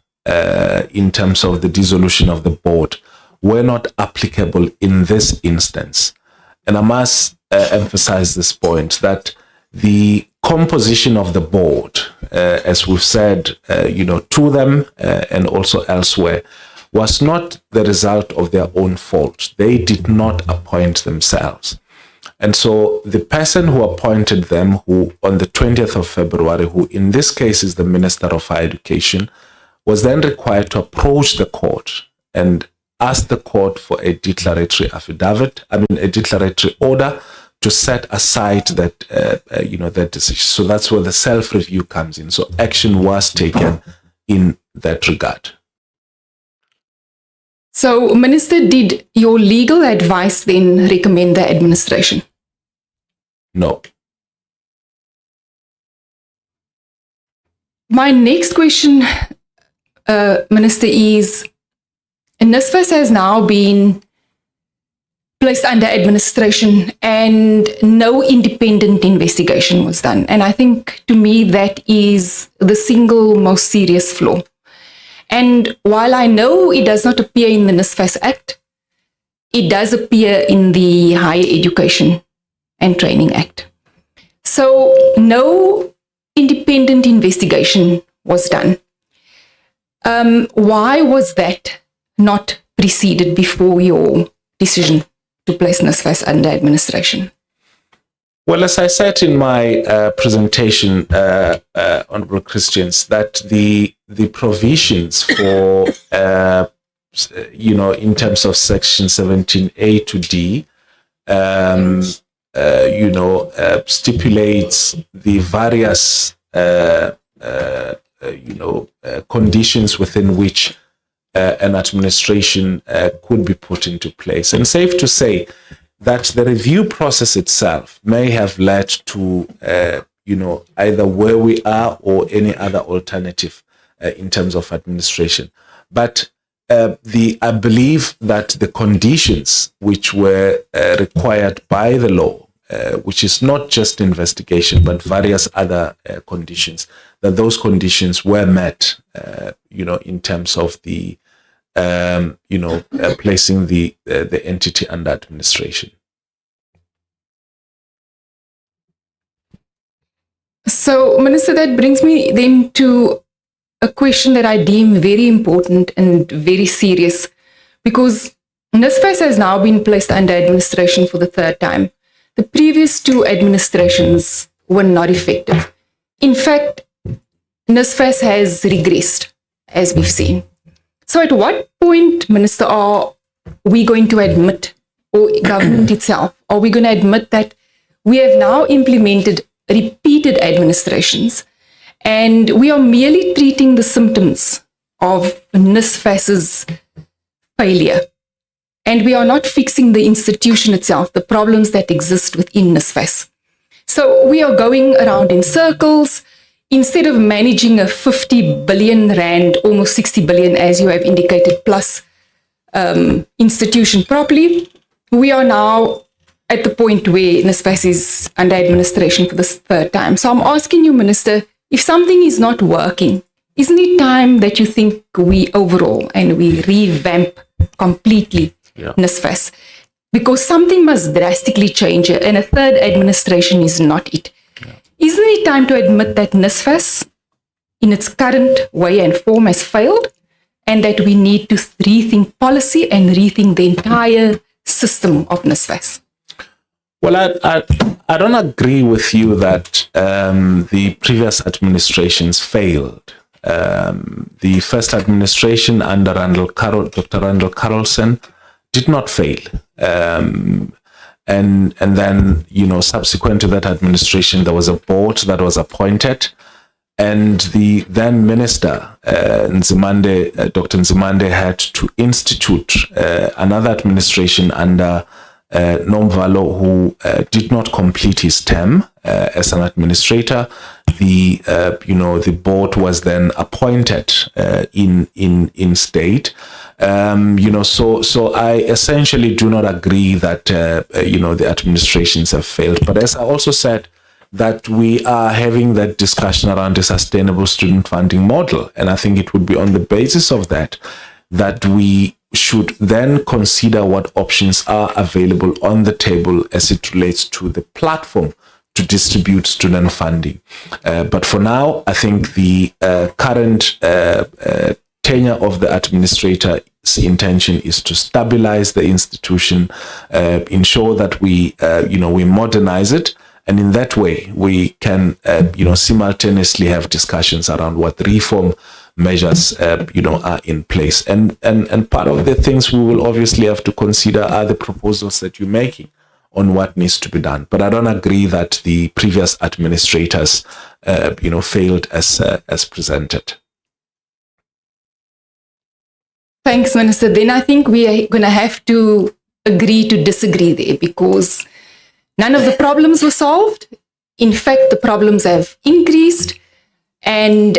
F: in terms of the dissolution of the board were not applicable in this instance. And I must emphasize this point, that the composition of the board, as we've said, to them and also elsewhere, was not the result of their own fault. They did not appoint themselves. And so the person who appointed them, who on the 20th of February, who in this case is the Minister of Higher Education, was then required to approach the court and ask the court for a declaratory a declaratory order to set aside that, that decision. So that's where the self-review comes in. So action was taken in that regard.
S: So, Minister, did your legal advice then recommend the administration?
F: No.
S: My next question, Minister, is NSFAS has now been placed under administration and no independent investigation was done. And I think to me that is the single most serious flaw. And while I know it does not appear in the NSFAS Act, it does appear in the Higher Education and Training Act. So no independent investigation was done. Why was that not preceded before your decision to place NSFAS under administration?
F: Well, as I said in my presentation, Honourable Christians, that the provisions for, in terms of Section 17A to D, stipulates the various, conditions within which an administration could be put into place. And safe to say that the review process itself may have led to, either where we are or any other alternative in terms of administration. But I believe that the conditions which were required by the law, which is not just investigation, but various other conditions, that those conditions were met, in terms of the placing the entity under administration.
S: So, Minister, that brings me then to a question that I deem very important and very serious, because NSFAS has now been placed under administration for the third time. The previous two administrations were not effective. In fact, NSFAS has regressed, as we've seen. So at what point, Minister, are we going to admit, or government itself, are we going to admit that we have now implemented repeated administrations and we are merely treating the symptoms of NSFAS's failure, and we are not fixing the institution itself, the problems that exist within NSFAS? So we are going around in circles. Instead of managing a 50 billion rand, almost 60 billion, as you have indicated, plus institution properly, we are now at the point where NSFAS is under administration for the third time. So I'm asking you, Minister, if something is not working, isn't it time that you think we overhaul and we revamp completely NSFAS, because something must drastically change here, and a third administration is not it. Isn't it time to admit that NSFAS in its current way and form has failed, and that we need to rethink policy and rethink the entire system of NSFAS?
F: Well, I don't agree with you that the previous administrations failed. The first administration under Dr. Randall Carlson did not fail. And then, subsequent to that administration, there was a board that was appointed, and the then minister, Dr. Nzimande, had to institute another administration under Nomvalo, who did not complete his term as an administrator. The board was then appointed in state. So I essentially do not agree that the administrations have failed. But as I also said, that we are having that discussion around a sustainable student funding model, and I think it would be on the basis of that we should then consider what options are available on the table as it relates to the platform to distribute student funding. But for now, I think the current tenure of the administrator's intention is to stabilize the institution, ensure that we modernize it, and in that way we can simultaneously have discussions around what reform measures are in place, and part of the things we will obviously have to consider are the proposals that you're making on what needs to be done. But I don't agree that the previous administrators failed as presented.
S: Thanks, Minister. Then I think we are going to have to agree to disagree there, because none of the problems were solved. In fact, the problems have increased, and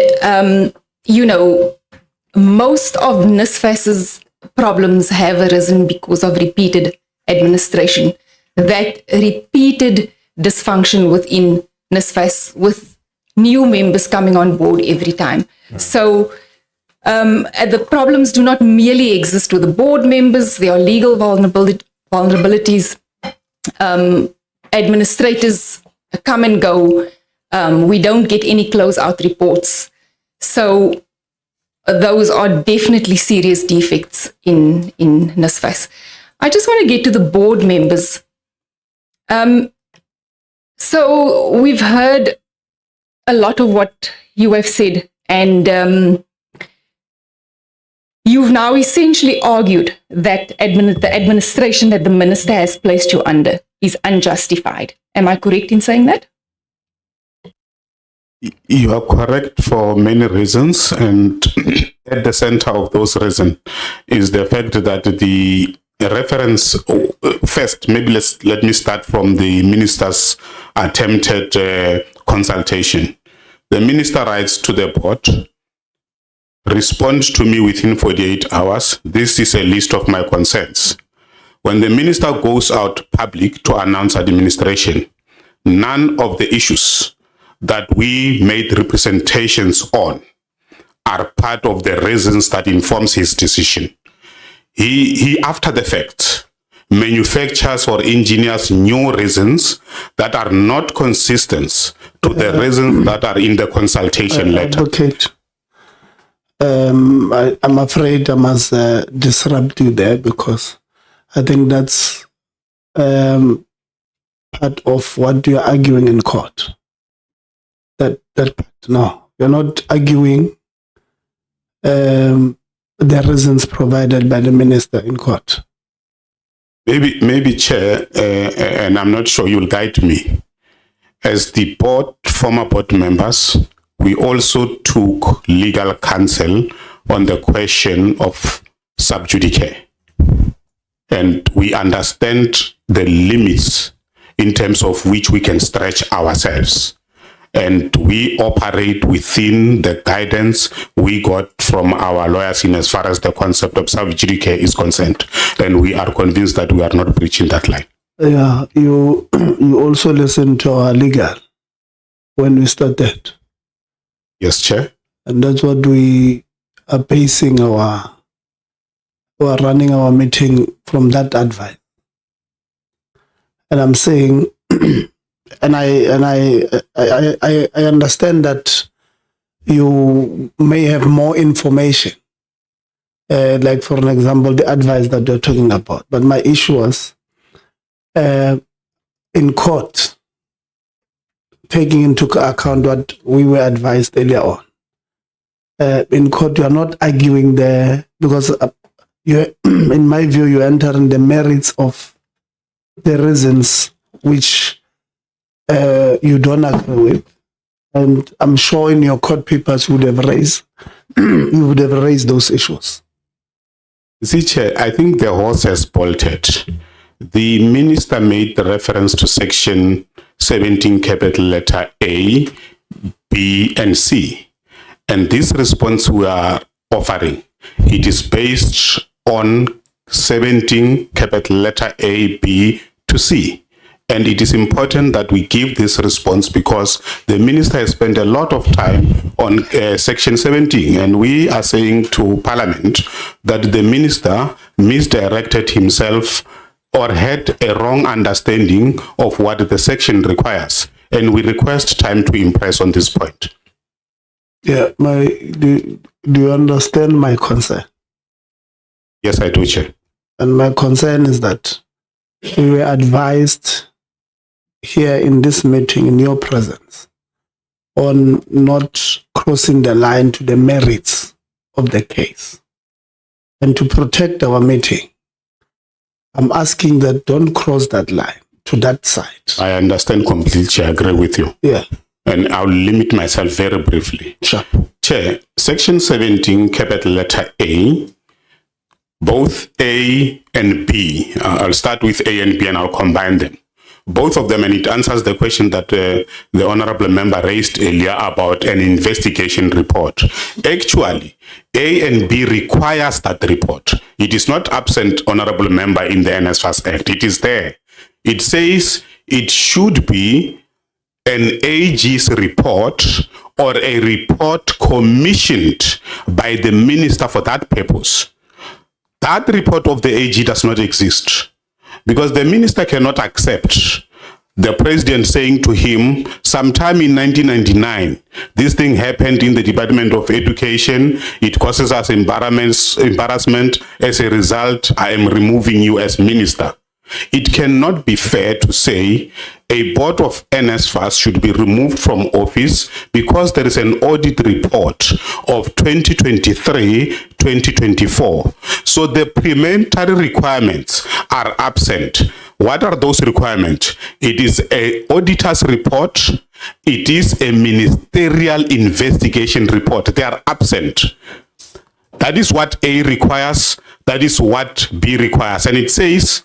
S: most of NSFAS's problems have arisen because of repeated administration, that repeated dysfunction within NSFAS, with new members coming on board every time. So the problems do not merely exist with the board members. There are legal vulnerabilities. Administrators come and go. We don't get any closeout reports. So those are definitely serious defects in NSFAS. I just want to get to the board members. So we've heard a lot of what you have said, and you've now essentially argued that the administration that the minister has placed you under is unjustified. Am I correct in saying that?
P: You are correct for many reasons, and at the center of those reasons is the fact that the reference, first, maybe let me start from the minister's attempted consultation. The minister writes to the board, respond to me within 48 hours. This is a list of my concerns. When the minister goes out public to announce administration, none of the issues that we made representations on are part of the reasons that informs his decision. He after the fact, manufactures or engineers new reasons that are not consistent to the reasons that are in the consultation letter.
A: Advocate, I'm afraid I must disrupt you there, because I think that's part of what you're arguing in court. That part, no, you're not arguing the reasons provided by the minister in court.
P: Maybe, Chair, and I'm not sure you'll guide me. As the former board members, we also took legal counsel on the question of sub judice. And we understand the limits in terms of which we can stretch ourselves. And we operate within the guidance we got from our lawyers in as far as the concept of sub judice is concerned. And we are convinced that we are not breaching that line.
A: Yeah, you also listened to our legal when we started.
P: Yes, Chair.
A: And that's what we are basing our who are running our meeting from that advice. And I'm saying, and I understand that you may have more information, like for an example, the advice that you're talking about. But my issue was in court, taking into account what we were advised earlier on. In court, you are not arguing there because you, in my view, you enter in the merits of the reasons which you don't agree with. And I'm sure in your court papers you would have raised those issues.
P: See, Chair, I think the horse has bolted. The minister made the reference to section 17 capital letter A, B, and C. And this response we are offering, it is based on 17 capital letter A, B to C. And it is important that we give this response because the minister has spent a lot of time on section 17. And we are saying to Parliament that the minister misdirected himself or had a wrong understanding of what the section requires. And we request time to impress on this point.
A: Yeah, do you understand my concern?
P: Yes, I do, Chair.
A: And my concern is that we were advised here in this meeting, in your presence, on not crossing the line to the merits of the case. And to protect our meeting, I'm asking that don't cross that line to that side.
P: I understand completely. I agree with you.
A: Yeah.
P: And I'll limit myself very briefly.
A: Sure.
P: Chair, section 17, capital letter A, both A and B, I'll start with A and B and I'll combine them. Both of them, and it answers the question that the honorable member raised earlier about an investigation report. Actually, A and B requires that report. It is not absent, honorable member, in the NSFAS Act. It is there. It says it should be an AG's report or a report commissioned by the minister for that purpose. That report of the AG does not exist because the minister cannot accept the president saying to him, sometime in 1999, this thing happened in the Department of Education. It causes us embarrassment. As a result, I am removing you as minister. It cannot be fair to say a board of NSFAS should be removed from office because there is an audit report of 2023-2024. So the parliamentary requirements are absent. What are those requirements? It is an auditor's report. It is a ministerial investigation report. They are absent. That is what A requires. That is what B requires. And it says,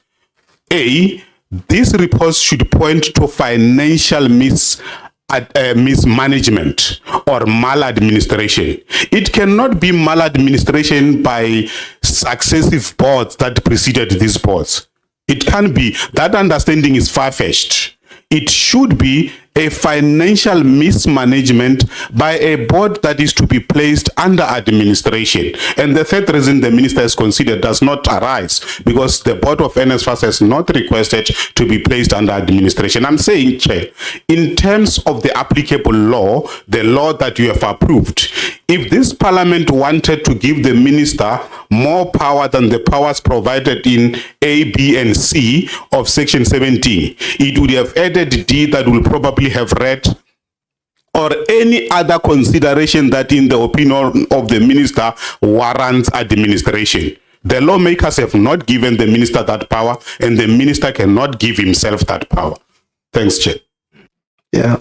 P: A, these reports should point to financial mismanagement or maladministration. It cannot be maladministration by successive boards that preceded these boards. It can be. That understanding is far-fetched. It should be a financial mismanagement by a board that is to be placed under administration. And the third reason the minister has considered does not arise because the board of NSFAS has not requested to be placed under administration. I'm saying, Chair, in terms of the applicable law, the law that you have approved, if this parliament wanted to give the minister more power than the powers provided in A, B, and C of section 17, it would have added D that will probably have read or any other consideration that in the opinion of the minister warrants administration. The lawmakers have not given the minister that power and the minister cannot give himself that power. Thanks, Chair.
A: Yeah.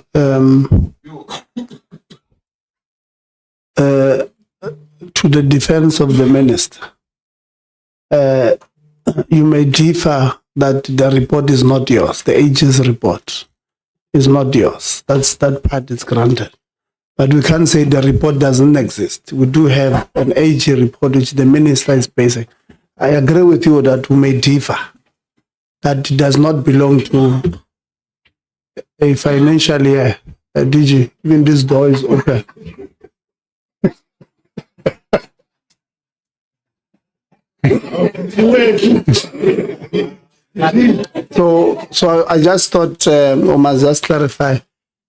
A: To the defense of the minister, you may differ that the report is not yours. The AG's report is not yours. That part is granted. But we can't say the report doesn't exist. We do have an AG report which the minister is basing. I agree with you that we may differ. That does not belong to a financial year. DG, even this door is open. So I just thought I must just clarify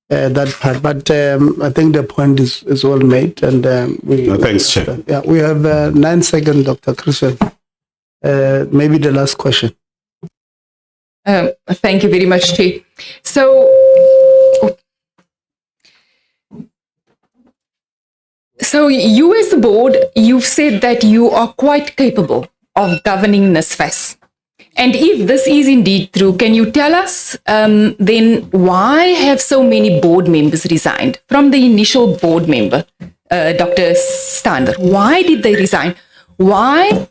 A: that part, but I think the point is well made, and we.
P: No, thanks, Chair.
A: Yeah, we have 9 seconds, Dr. Christian. Maybe the last question.
S: Thank you very much, Chair. So you as the board, you've said that you are quite capable of governing NSFAS. And if this is indeed true, can you tell us then why have so many board members resigned from the initial board member, Dr. Stander? Why did they resign? Why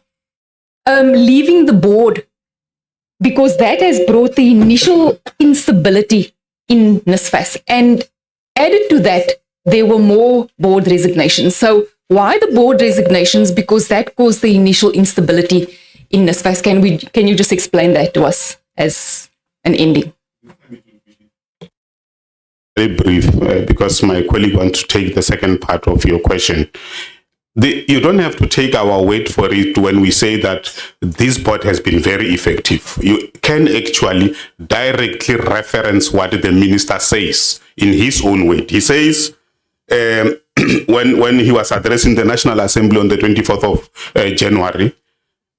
S: leaving the board? Because that has brought the initial instability in NSFAS. And added to that, there were more board resignations. So why the board resignations? Because that caused the initial instability in NSFAS. Can you just explain that to us as an ending?
P: Very brief, because my colleague wants to take the second part of your question. You don't have to take our word for it when we say that this board has been very effective. You can actually directly reference what the minister says in his own way. He says, when he was addressing the National Assembly on the 24th of January,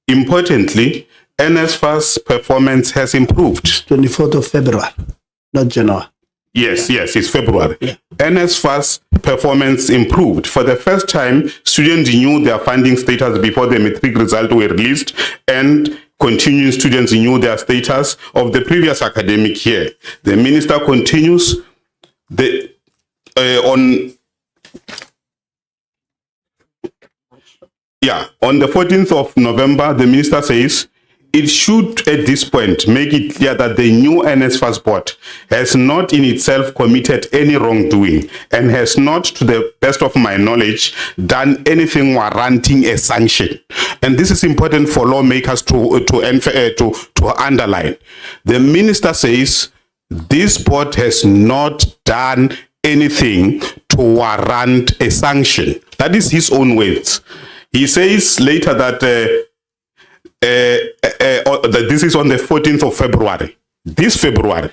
P: importantly, NSFAS performance has improved.
A: 24th of February, not January.
P: Yes, it's February. Yeah. NSFAS performance improved. For the first time, students knew their funding status before the matric results were released, and continuing students knew their status of the previous academic year. The minister continues on the 14th of November, the minister says, it should at this point make it clear that the new NSFAS board has not in itself committed any wrongdoing and has not, to the best of my knowledge, done anything warranting a sanction. And this is important for lawmakers to underline. The minister says this board has not done anything to warrant a sanction. That is his own words. He says later that that this is on the 14th of February. This February,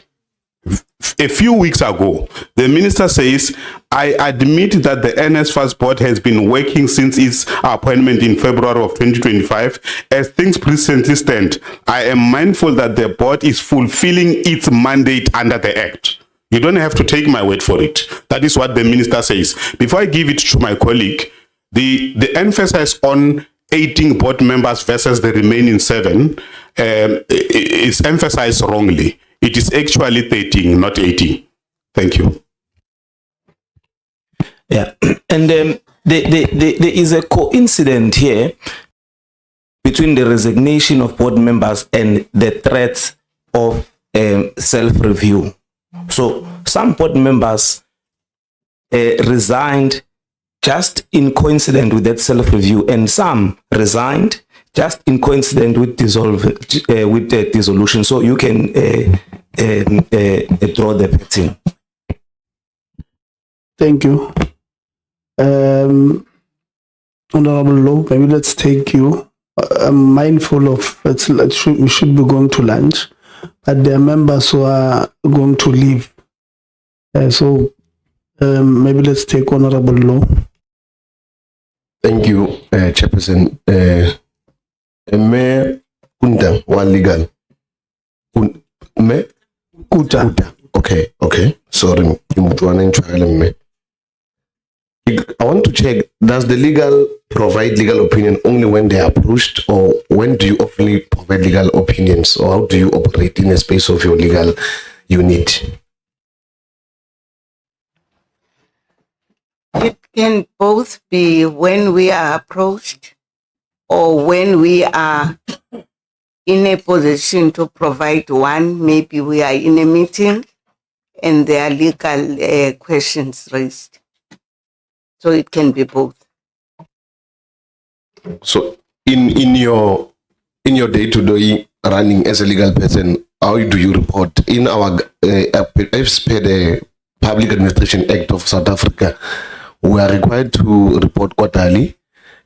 P: a few weeks ago, the minister says, I admit that the NSFAS board has been working since its appointment in February of 2025. As things presently stand, I am mindful that the board is fulfilling its mandate under the Act. You don't have to take my word for it. That is what the minister says. Before I give it to my colleague, the emphasis on 18 board members versus the remaining 7 is emphasized wrongly. It is actually 13, not 18. Thank you.
J: Yeah, and there is a coincidence here between the resignation of board members and the threats of self-review. So some board members resigned just in coincidence with that self-review, and some resigned just in coincidence with the dissolution. So you can draw the pattern.
A: Thank you. Honorable Law, maybe let's take you. I'm mindful of we should be going to lunch, but there are members who are going to leave. So maybe let's take Honorable Law.
O: Thank you, Chairperson. Me Kunda wa legal. Me
A: Kuta.
O: Okay. Sorry, I want to check, does the legal provide legal opinion only when they are approached, or when do you often provide legal opinions, or how do you operate in a space of your legal unit?
I: It can both be when we are approached or when we are in a position to provide one. Maybe we are in a meeting and there are legal questions raised. So it can be both.
O: So in your day-to-day running as a legal person, how do you report? In our as per the Public Administration Act of South Africa, we are required to report quarterly,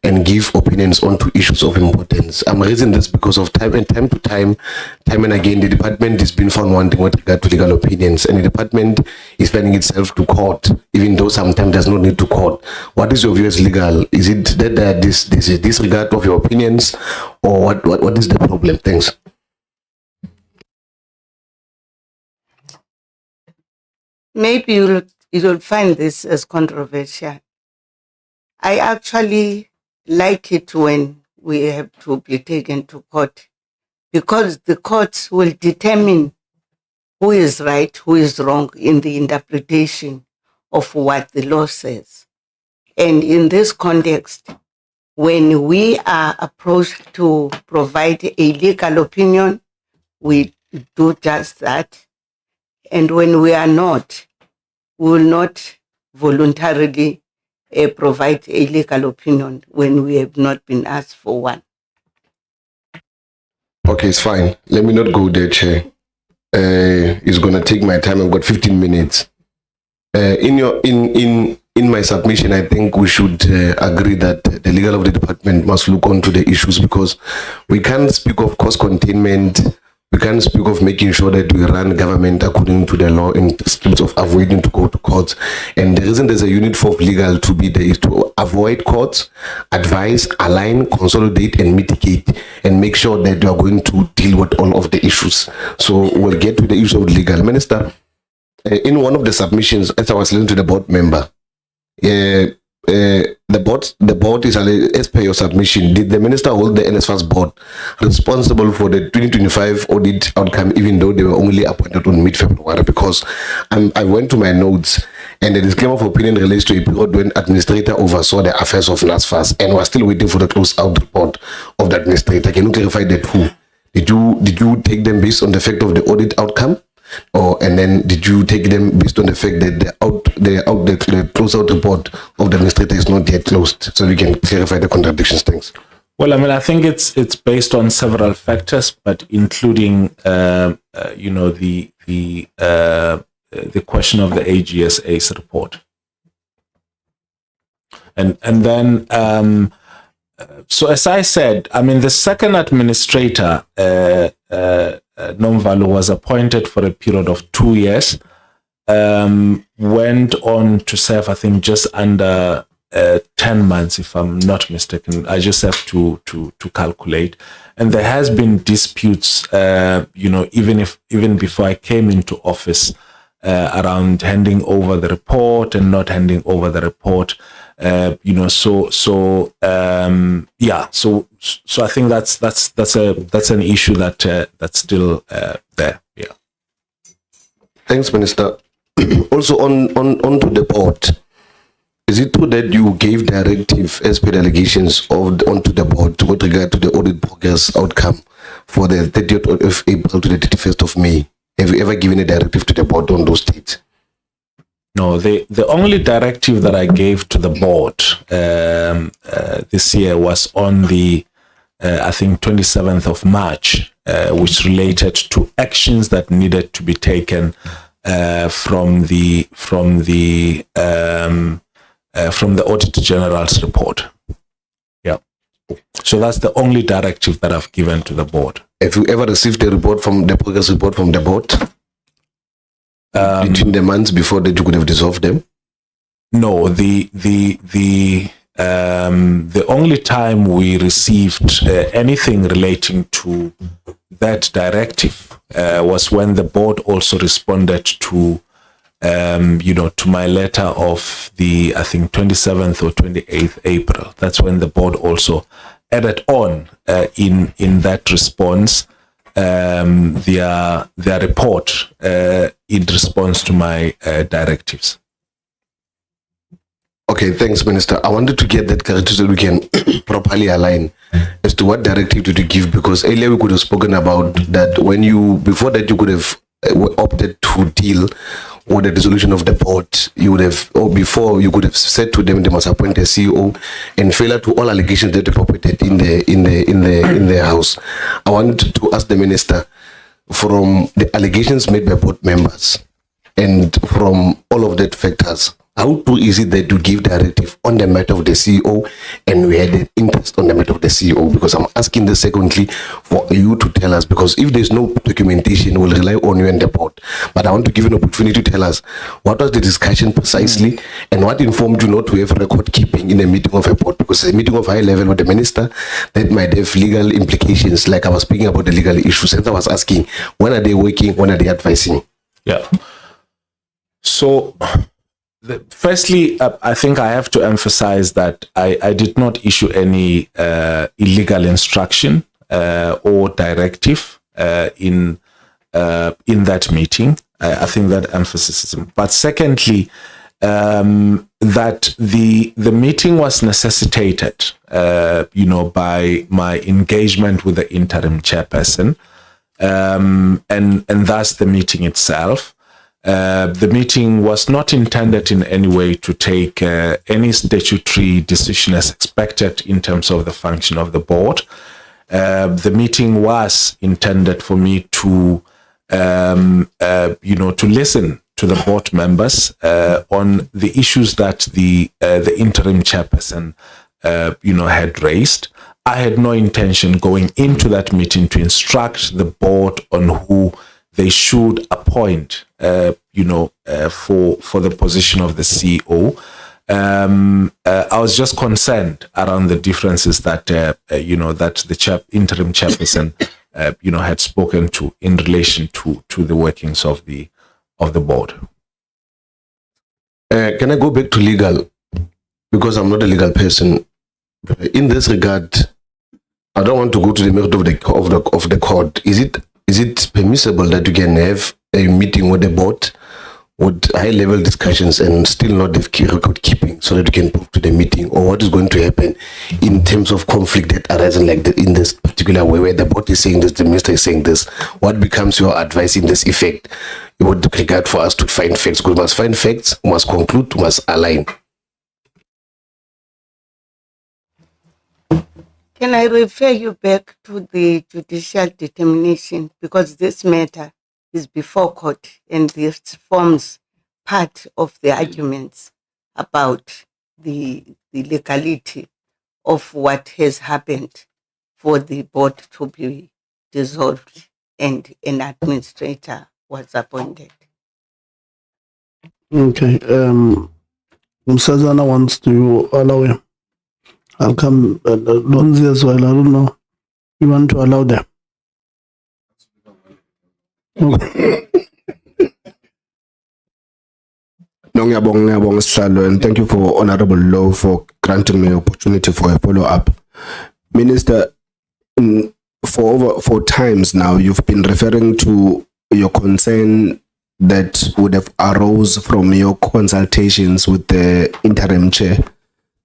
O: and give opinions onto issues of importance. I'm raising this because of time and again, the department has been found wanting with regard to legal opinions, and the department is finding itself to court, even though sometimes there's no need to court. What is your view as legal? Is it that this is disregard of your opinions, or what is the problem? Thanks.
I: Maybe you'll find this as controversial. I actually like it when we have to be taken to court, because the courts will determine who is right, who is wrong in the interpretation of what the law says. And in this context, when we are approached to provide a legal opinion, we do just that. And when we are not, we will not voluntarily provide a legal opinion when we have not been asked for one.
O: Okay, it's fine. Let me not go there, Chair. It's gonna take my time. I've got 15 minutes. In my submission, I think we should agree that the legal of the department must look onto the issues, because we can't speak of cost containment. We can't speak of making sure that we run government according to the law in terms of avoiding to go to courts. And the reason there's a unit for legal to be there is to avoid courts, advise, align, consolidate, and mitigate, and make sure that you are going to deal with all of the issues. So we'll get to the issue of legal. Minister, in one of the submissions, as I was listening to the board member, the board is, as per your submission, did the minister hold the NSFAS board responsible for the 2025 audit outcome, even though they were only appointed on mid-February? Because I went to my notes, and the disclaimer of opinion relates to a period when administrator oversaw the affairs of NSFAS and was still waiting for the close-out report of the administrator. Can you clarify that too? Did you take them based on the fact of the audit outcome? And then did you take them based on the fact that the close-out report of the administrator is not yet closed? So we can clarify the contradictions. Thanks.
F: Well, I mean, I think it's based on several factors, but including the question of the AGSA's report, and then so as I said, I mean, the second administrator, Nomvalo, was appointed for a period of 2 years, went on to serve, I think, just under 10 months, if I'm not mistaken. I just have to calculate. And there has been disputes, even before I came into office, around handing over the report and not handing over the report. So I think that's an issue that's still there. Yeah.
O: Thanks, Minister. Also on to the board. Is it true that you gave directive as per the allegations onto the board with regard to the audit progress outcome for the 30th of April to the 31st of May? Have you ever given a directive to the board on those dates?
F: No, the only directive that I gave to the board this year was on the, I think, 27th of March, which related to actions that needed to be taken from the Auditor General's report. Yeah. So that's the only directive that I've given to the board.
O: Have you ever received a report from the progress report from the board? Between the months before that you could have dissolved them?
F: No, the only time we received anything relating to that directive was when the board also responded to to my letter of the, I think, 27th or 28th April. That's when the board also added on in that response their report in response to my directives.
O: Okay, thanks, Minister. I wanted to get that clarity so we can properly align as to what directive did you give, because earlier we could have spoken about that before that you could have opted to deal with the dissolution of the board. You would have, or before you could have said to them they must appoint a CEO, and failure to all allegations that were perpetrated in the house. I wanted to ask the minister, from the allegations made by board members and from all of that factors, How true is it that you give directive on the matter of the CEO and we had an interest on the matter of the CEO? Because I'm asking this secondly for you to tell us, because if there's no documentation, we'll rely on you and the board. But I want to give you an opportunity to tell us what was the discussion precisely and what informed you not to have record keeping in a meeting of a board, because a meeting of high level with the minister that might have legal implications, like I was speaking about the legal issues. And I was asking, when are they working, when are they advising?
F: Yeah. So, firstly, I think I have to emphasize that I did not issue any illegal instruction or directive in that meeting. I think that emphasis is important. But secondly, that the meeting was necessitated, by my engagement with the interim chairperson, and thus the meeting itself. The meeting was not intended in any way to take any statutory decision as expected in terms of the function of the board. The meeting was intended for me to, to listen to the board members on the issues that the interim chairperson, had raised. I had no intention going into that meeting to instruct the board on who they should appoint, for the position of the CEO. I was just concerned around the differences that, that the interim chairperson, had spoken to in relation to the workings of the board.
O: Can I go back to legal? Because I'm not a legal person. In this regard, I don't want to go to the merit of the court. Is it permissible that you can have a meeting with the board with high-level discussions and still not have record keeping so that you can prove to the meeting? Or what is going to happen in terms of conflict that arises in this particular way, where the board is saying this, the minister is saying this? What becomes your advice in this effect with regard for us to find facts? Because we must find facts, we must conclude, we must align.
I: Can I refer you back to the judicial determination, because this matter is before court and this forms part of the arguments about the legality of what has happened for the board to be dissolved and an administrator was appointed.
A: Okay. Msazana wants to allow him. I'll come. Lonzi as well. I don't know. You want to allow them?
G: Ngiyabonga Sihlalo, and thank you for Honorable Law for granting me opportunity for a follow-up. Minister, for over 4 times now, you've been referring to your concern that would have arose from your consultations with the interim chair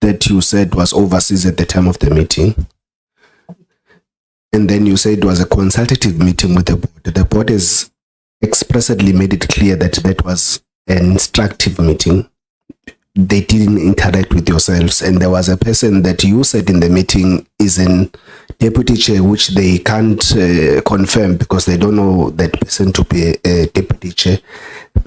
G: that you said was overseas at the time of the meeting. And then you said it was a consultative meeting with the board. The board has expressly made it clear that that was an instructive meeting. They didn't interact with yourselves. And there was a person that you said in the meeting is an deputy chair, which they can't confirm because they don't know that person to be a deputy chair,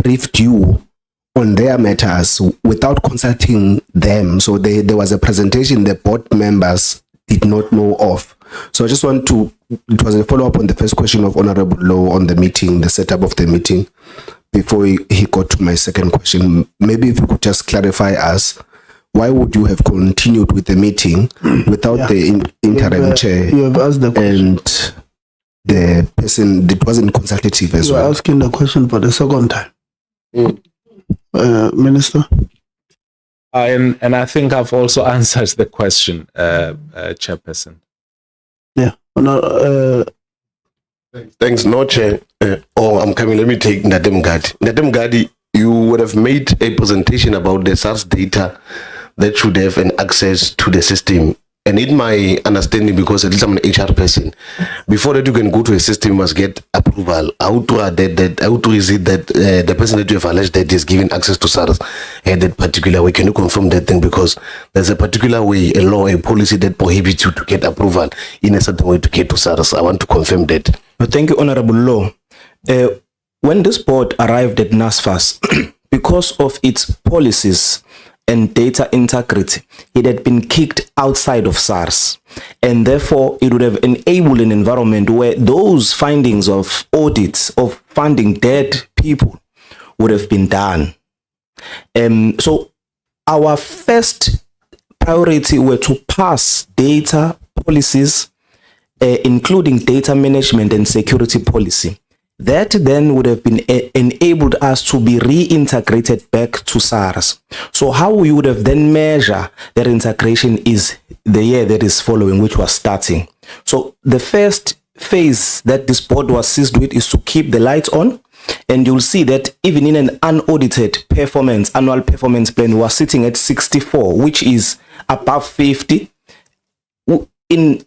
G: briefed you on their matters without consulting them. So there was a presentation the board members did not know of. So I just want to, it was a follow-up on the first question of Honorable Law on the meeting, the setup of the meeting, before he got to my second question. Maybe if you could just clarify us, why would you have continued with the meeting without the interim chair?
A: You have asked the question.
G: And the person, it wasn't consultative as well.
A: You are asking the question for the second time. Minister?
F: And I think I've also answered the question, Chairperson.
A: Yeah.
O: Thanks, no chair. I'm coming. Let me take Nadem Gadi. Nadem Gadi, you would have made a presentation about the SARS data that should have an access to the system. And in my understanding, because at least I'm an HR person, before that you can go to a system, you must get approval. How is it that the person that you have alleged that is given access to SARS in that particular way? Can you confirm that thing? Because there's a particular way, a law, a policy that prohibits you to get approval in a certain way to get to SARS. I want to confirm that.
J: Thank you, Honorable Law. When this board arrived at NSFAS, because of its policies and data integrity, it had been kicked outside of SARS. And therefore, it would have enabled an environment where those findings of audits of funding dead people would have been done. So our first priority were to pass data policies, including data management and security policy. That then would have been enabled us to be reintegrated back to SARS. So how we would have then measure that integration is the year that is following, which was starting. So the first phase that this board was seized with is to keep the lights on. And you'll see that even in an unaudited annual performance plan, we are sitting at 64, which is above 50. In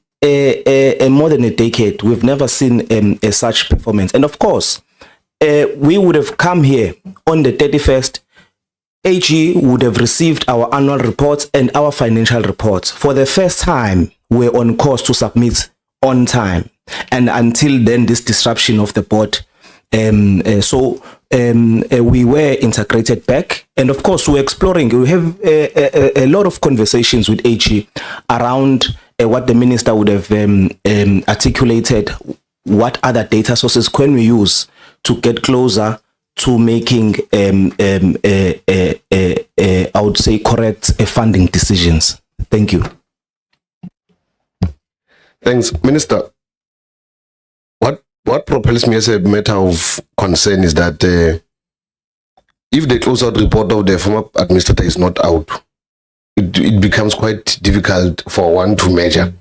J: more than a decade, we've never seen such performance. And of course, we would have come here on the 31st. AG would have received our annual reports and our financial reports. For the first time, we're on course to submit on time. And until then, this disruption of the board. We were integrated back. And of course, we're exploring. We have a lot of conversations with AG around what the minister would have articulated. What other data sources can we use to get closer to making, I would say, correct funding decisions? Thank you.
O: Thanks, Minister. What propels me as a matter of concern is that if the closeout report of the former administrator is not out, it becomes quite difficult for one to measure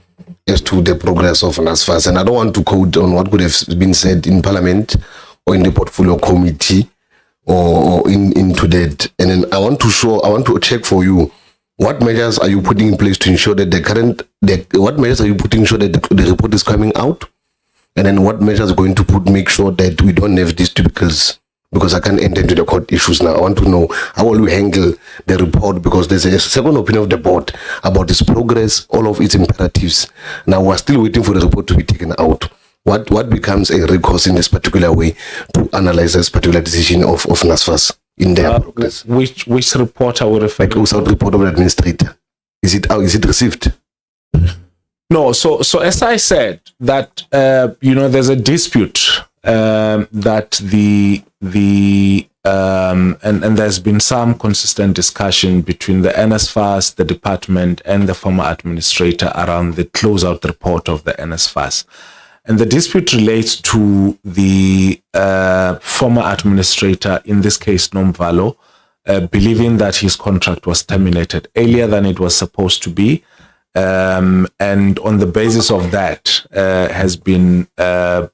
O: as to the progress of NSFAS. And I don't want to quote on what could have been said in Parliament or in the portfolio committee or into that. And then I want to check for you, what measures are you putting in place to ensure that what measures are you putting to ensure that the report is coming out? And then what measures are going to make sure that we don't have these typicals? Because I can't enter into the court issues now. I want to know how will we handle the report, because there's a second opinion of the board about its progress, all of its imperatives. Now we're still waiting for the report to be taken out. What becomes a recourse in this particular way to analyze this particular decision of NSFAS in their progress?
F: Which report are we referring to?
O: The report of the administrator. Is it out? Is it received?
F: No, so as I said, that there's a dispute that and there's been some consistent discussion between the NSFAS, the department, and the former administrator around the closeout report of the NSFAS. And the dispute relates to the former administrator, in this case Nomvalo, believing that his contract was terminated earlier than it was supposed to be. And on the basis of that, has been, has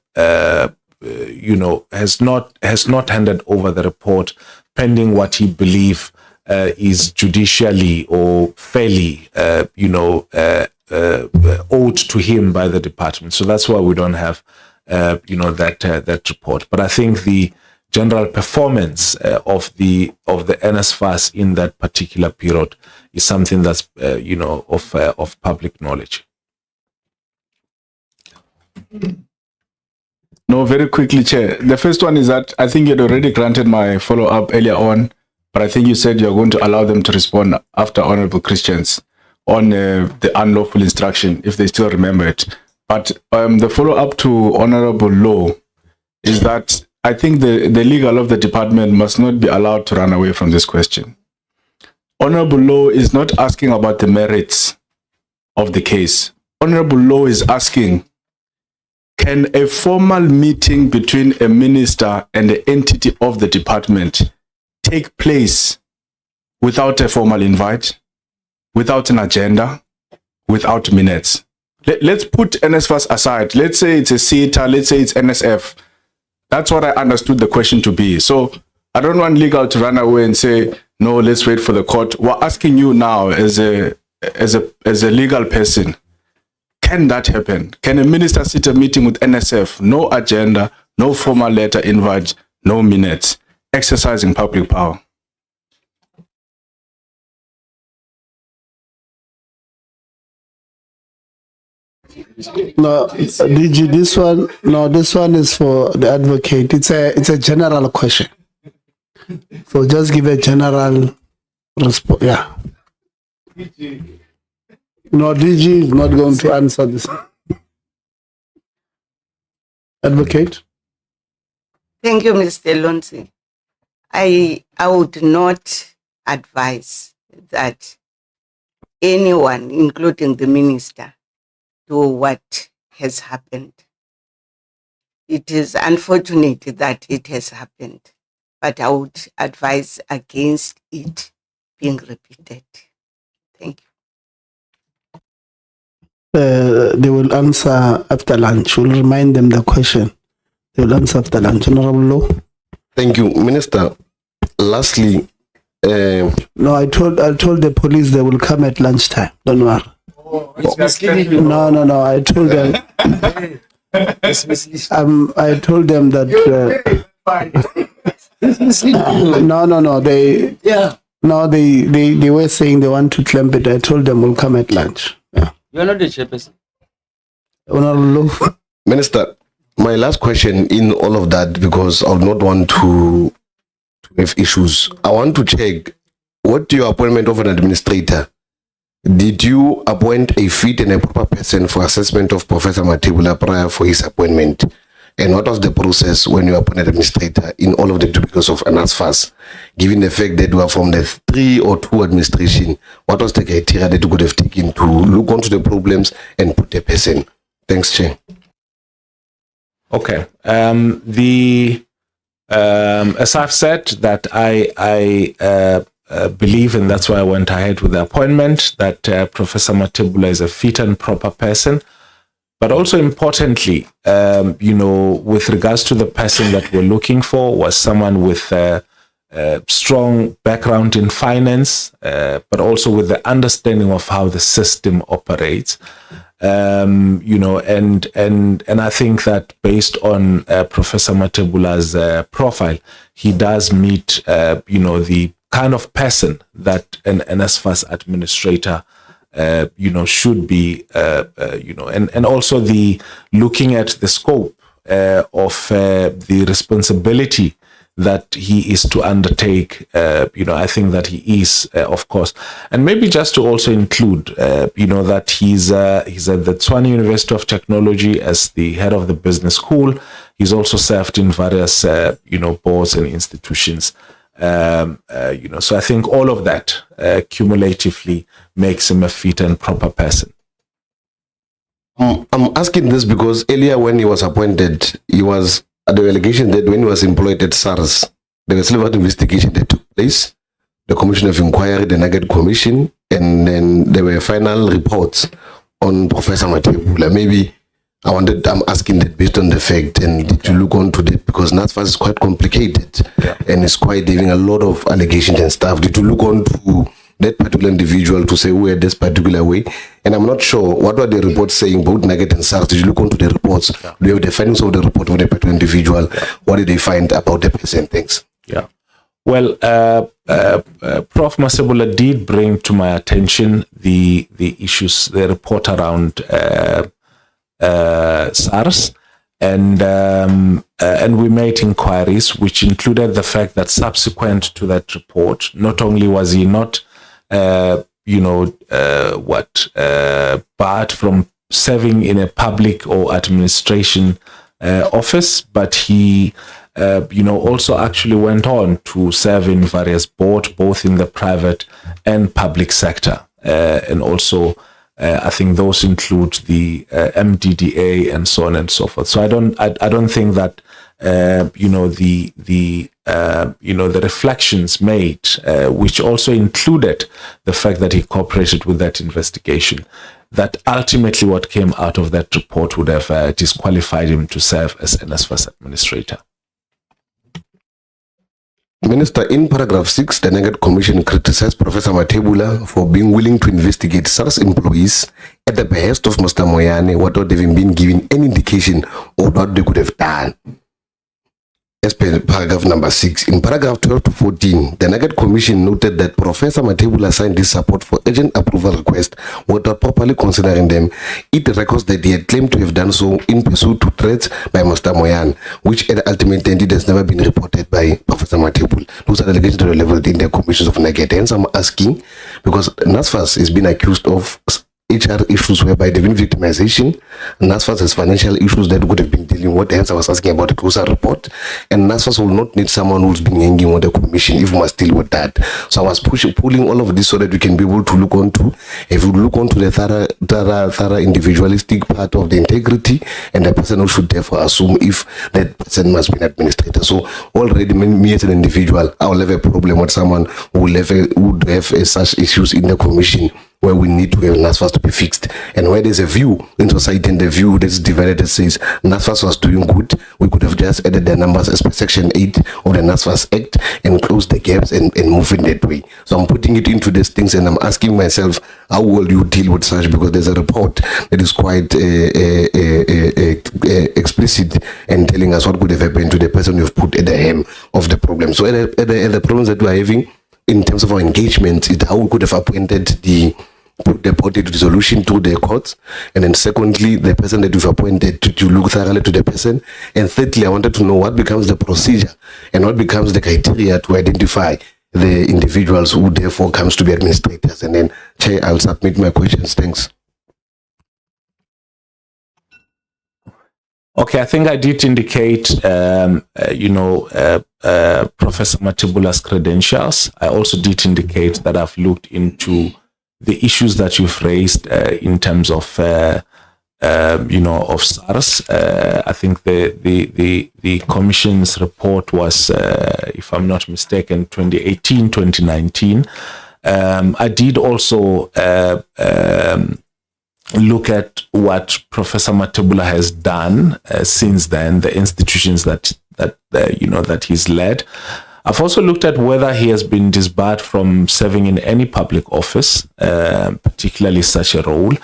F: not handed over the report, pending what he believes is judicially or fairly, owed to him by the department. So that's why we don't have, that report. But I think the general performance of the NSFAS in that particular period is something that's of public knowledge.
L: No, very quickly, Chair. The first one is that I think you had already granted my follow-up earlier on, but I think you said you're going to allow them to respond after Honorable Christians on the unlawful instruction, if they still remember it. But the follow-up to Honorable Law is that I think the legal of the department must not be allowed to run away from this question. Honorable Law is not asking about the merits of the case. Honorable Law is asking, can a formal meeting between a minister and the entity of the department take place without a formal invite, without an agenda, without minutes? Let's put NSFAS aside. Let's say it's a CETA, let's say it's NSF. That's what I understood the question to be. So I don't want legal to run away and say, no, let's wait for the court. We're asking you now as a legal person, can that happen? Can a minister sit a meeting with NSF, no agenda, no formal letter invite, no minutes, exercising public power?
A: No, DG, this one is for the advocate. It's a general question. So just give a general response. Yeah. No, DG is not going to answer this. Advocate.
I: Thank you, Mr. Lonsi. I would not advise that anyone, including the minister, do what has happened. It is unfortunate that it has happened, but I would advise against it being repeated. Thank you.
A: They will answer after lunch. We'll remind them the question. They will answer after lunch. Honorable Law.
O: Thank you, Minister. Lastly,
A: no, I told the police they will come at lunchtime. Don't worry. No. I told them. I told them that. No. They were saying they want to clamp it. I told them we'll come at lunch. Yeah.
M: You're not the chairperson.
O: Minister, my last question in all of that, because I would not want to have issues. I want to check what your appointment of an administrator. Did you appoint a fit and a proper person for assessment of Professor Matebula prior for his appointment? And what was the process when you appointed administrator in all of the duplicates of NSFAS? Given the fact that you are from the 3 or 2 administration, what was the criteria that you could have taken to look onto the problems and put a person? Thanks, Chair.
F: Okay. As I've said, that I believe, and that's why I went ahead with the appointment, that Professor Matebula is a fit and proper person. But also importantly, with regards to the person that we're looking for, was someone with a strong background in finance, but also with the understanding of how the system operates. And I think that based on Professor Matebula's profile, he does meet, the kind of person that an NSFAS administrator should be, and also the looking at the scope of the responsibility that he is to undertake. I think that he is, of course, and maybe just to also include, that he's at the Tshwane University of Technology as the head of the business school. He's also served in various, boards and institutions. So I think all of that cumulatively makes him a fit and proper person.
O: I'm asking this because earlier when he was appointed, he was at the allegation that when he was employed at SARS, there was a civil investigation that took place, the Commission of Inquiry, the Nugget Commission, and then there were final reports on Professor Matebula. Maybe I'm asking that based on the fact, and did you look onto that, because NSFAS is quite complicated and it's quite having a lot of allegations and stuff. Did you look onto that particular individual to say who had this particular way? And I'm not sure what were the reports saying, both Nugget and SARS. Did you look onto the reports? Do you have the findings of the report of the particular individual? What did they find about the person? Thanks.
F: Yeah. Well, Prof. Matebula did bring to my attention the issues, the report around SARS, and we made inquiries, which included the fact that subsequent to that report, not only was he not, barred from serving in a public or administration office, but he, also actually went on to serve in various boards, both in the private and public sector, and also. I think those include the MDDA and so on and so forth. So I don't think that the reflections made, which also included the fact that he cooperated with that investigation, that ultimately what came out of that report would have disqualified him to serve as NSFAS administrator.
O: Minister, in paragraph 6, the Nugget Commission criticized Professor Matebula for being willing to investigate SARS employees at the behest of Mr. Moyane without having been given any indication of what they could have done. as per paragraph number 6. In paragraph 12 to 14, the Nugget Commission noted that Professor Matebula signed this support for urgent approval request without properly considering them. It records that he had claimed to have done so in pursuit to threats by Mr. Moyan, which at the ultimate end it has never been reported by Professor Matebula. Those are the allegations that were leveled in the commissions of Nugget. Hence, I'm asking, because NSFAS has been accused of HR issues whereby they've been victimization, and NSFAS has financial issues that would have been dealing with. Hence, I was asking about the closer report, and NSFAS will not need someone who's been hanging on the commission if we must deal with that. So I was pulling all of this so that we can be able to look onto, if we look onto the thorough individualistic part of the integrity, and the person who should therefore assume if that person must be an administrator. So already me as an individual, I will have a problem with someone who would have such issues in the commission, where we need to have NSFAS to be fixed. And where there's a view in society and the view that's divided that says NSFAS was doing good, we could have just added the numbers as per Section 8 of the NSFAS Act and closed the gaps and move in that way. So I'm putting it into these things and I'm asking myself, how will you deal with such? Because there's a report that is quite explicit and telling us what could have happened to the person you've put at the hem of the problem. So at the problems that we're having in terms of our engagement, is how we could have appointed put the body to resolution to the courts, and then secondly, the person that we've appointed to look thoroughly to the person, and thirdly, I wanted to know what becomes the procedure and what becomes the criteria to identify the individuals who therefore comes to be administrators. And then, Chair, I'll submit my questions. Thanks.
F: Okay, I think I did indicate, Professor Matebula's credentials. I also did indicate that I've looked into the issues that you've raised in terms of, of SARS. I think the Commission's report was, if I'm not mistaken, 2018, 2019. I did also look at what Professor Matebula has done since then, the institutions that he's led. I've also looked at whether he has been disbarred from serving in any public office, particularly such a role.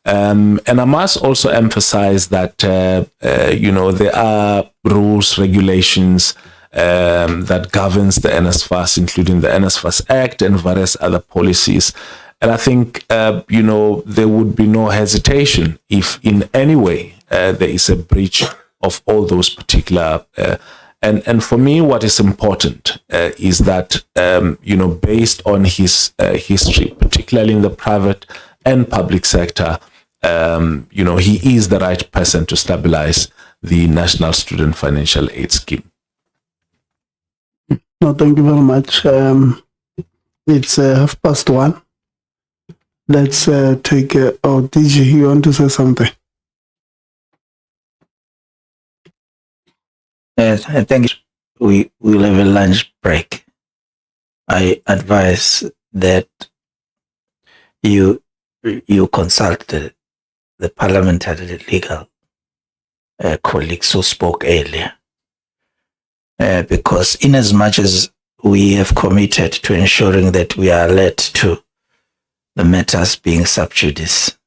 F: And I must also emphasize that, there are rules, regulations that governs the NSFAS, including the NSFAS Act and various other policies. And I think, there would be no hesitation if in any way there is a breach of all those particular And for me, what is important is that, based on his history, particularly in the private and public sector, he is the right person to stabilize the National Student Financial Aid Scheme.
A: No, thank you very much. It's 1:30. Let's take, DG, you want to say something?
R: I think we will have a lunch break. I advise that you consult the parliamentary legal colleagues who spoke earlier, because in as much as we have committed to ensuring that we are alert to the matters being sub judice,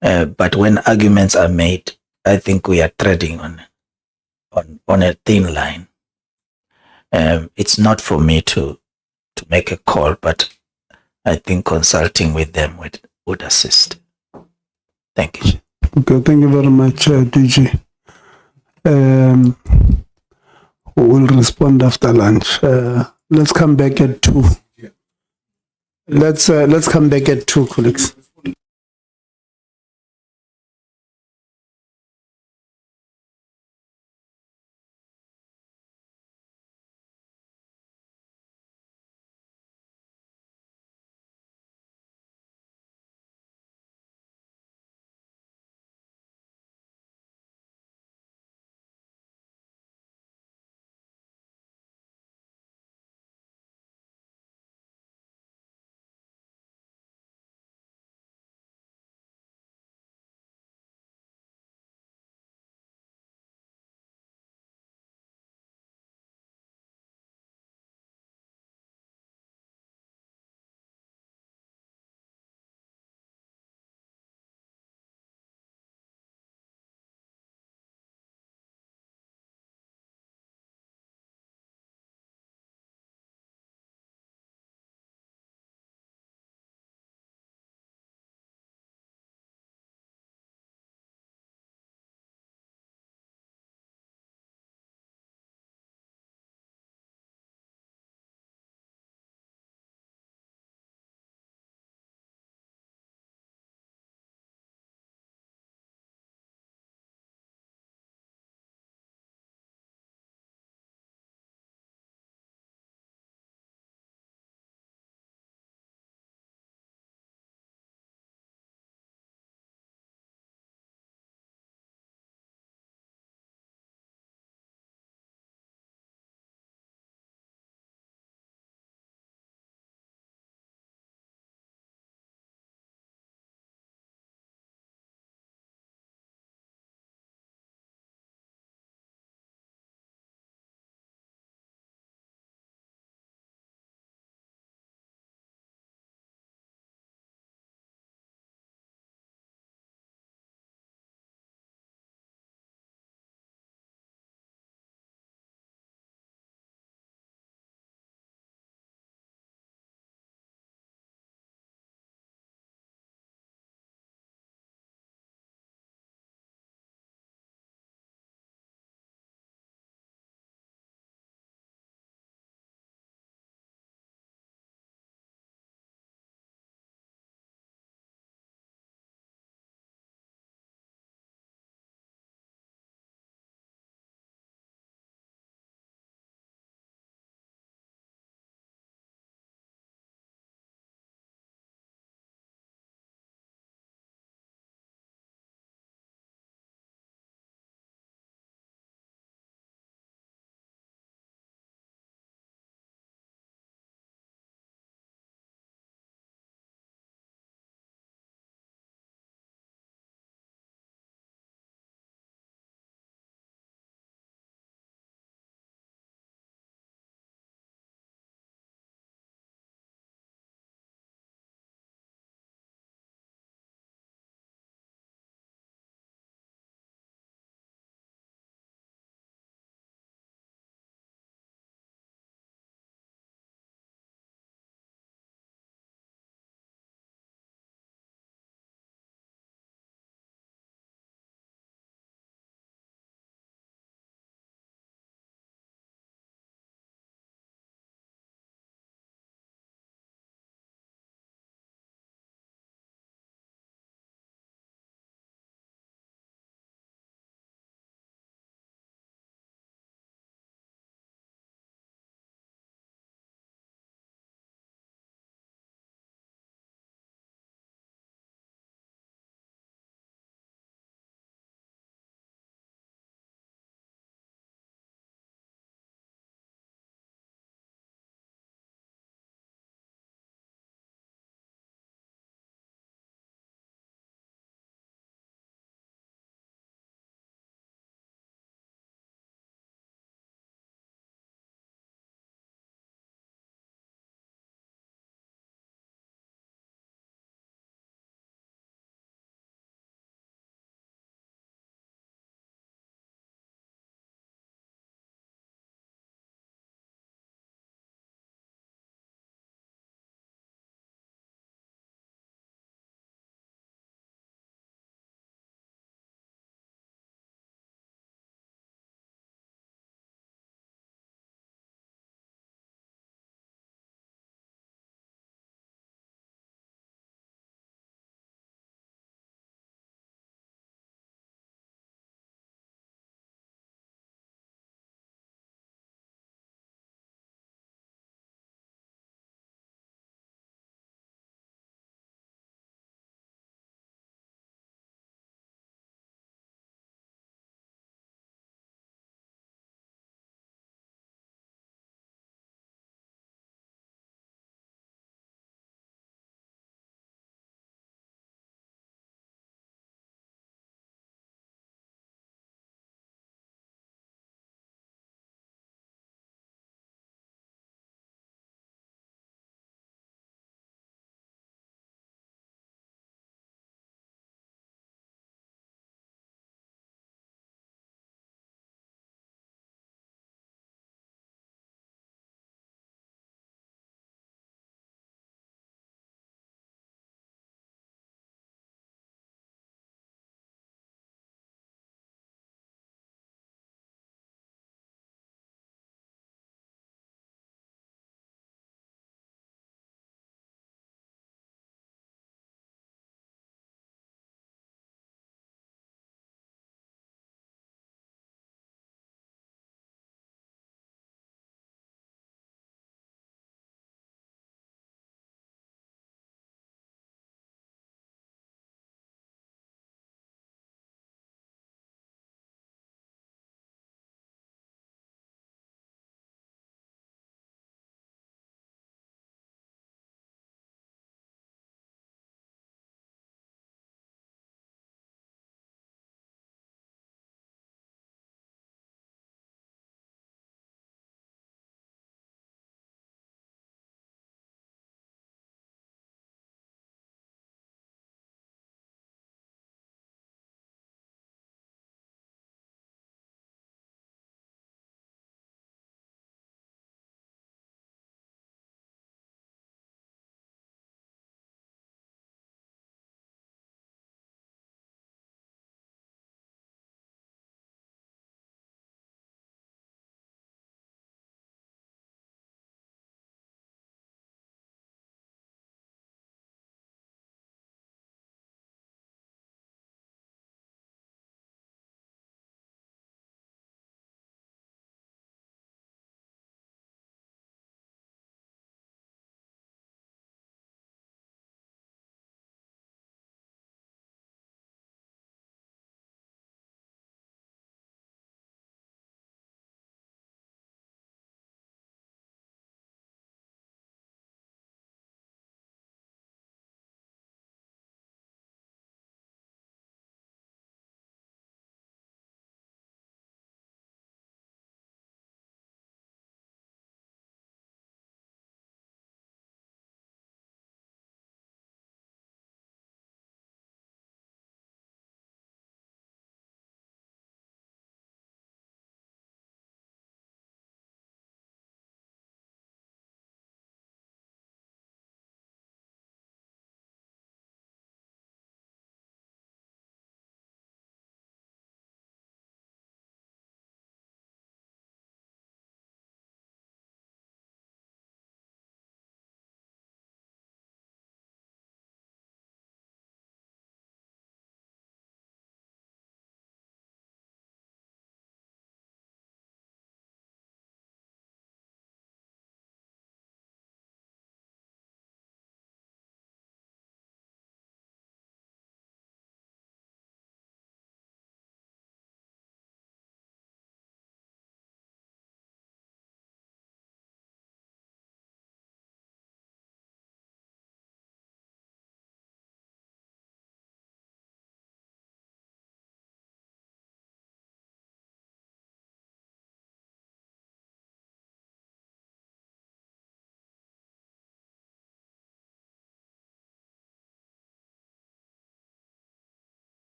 R: but when arguments are made, I think we are treading on a thin line. It's not for me to make a call, but I think consulting with them would assist. Thank you.
A: Okay, thank you very much, DG. We will respond after lunch. Let's come back at 2. Let's come back at 2, colleagues.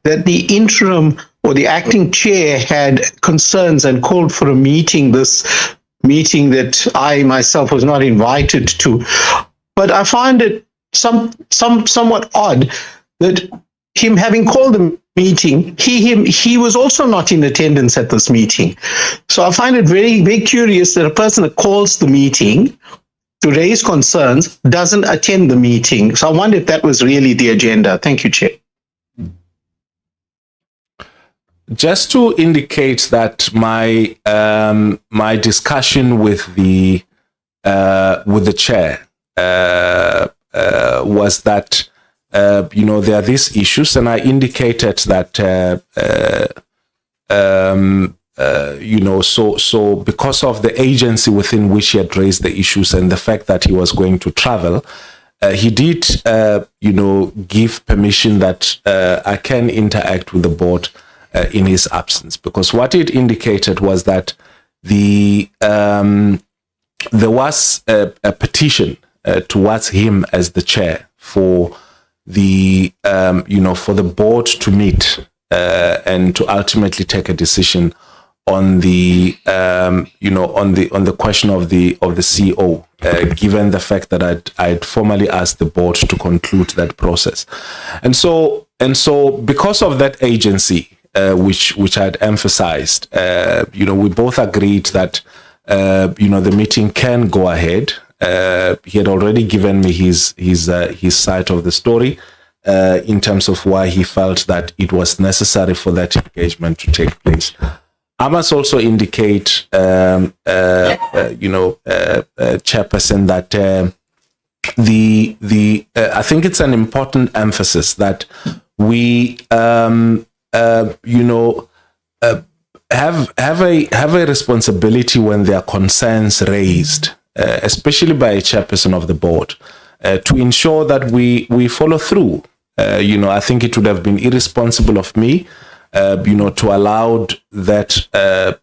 T: that the interim or the acting chair had concerns and called for a meeting, this meeting that I myself was not invited to. But I find it somewhat odd that him having called the meeting, he was also not in attendance at this meeting. So I find it very, very curious that a person that calls the meeting to raise concerns doesn't attend the meeting. So I wonder if that was really the agenda. Thank you, Chair.
F: Just to indicate that my my discussion with the chair was that there are these issues, and I indicated that so because of the agency within which he had raised the issues and the fact that he was going to travel, he did give permission that I can interact with the board in his absence, because what it indicated was that there was a petition towards him as the chair for the for the board to meet and to ultimately take a decision on the on the question of the CEO, given the fact that I'd formally asked the board to conclude that process, and so because of that agency, which I'd emphasized, we both agreed that the meeting can go ahead. He had already given me his side of the story in terms of why he felt that it was necessary for that engagement to take place. I must also indicate, Chairperson, that I think it's an important emphasis that we have a responsibility when there are concerns raised, especially by a chairperson of the board, to ensure that we follow through. I think it would have been irresponsible of me, to allow that,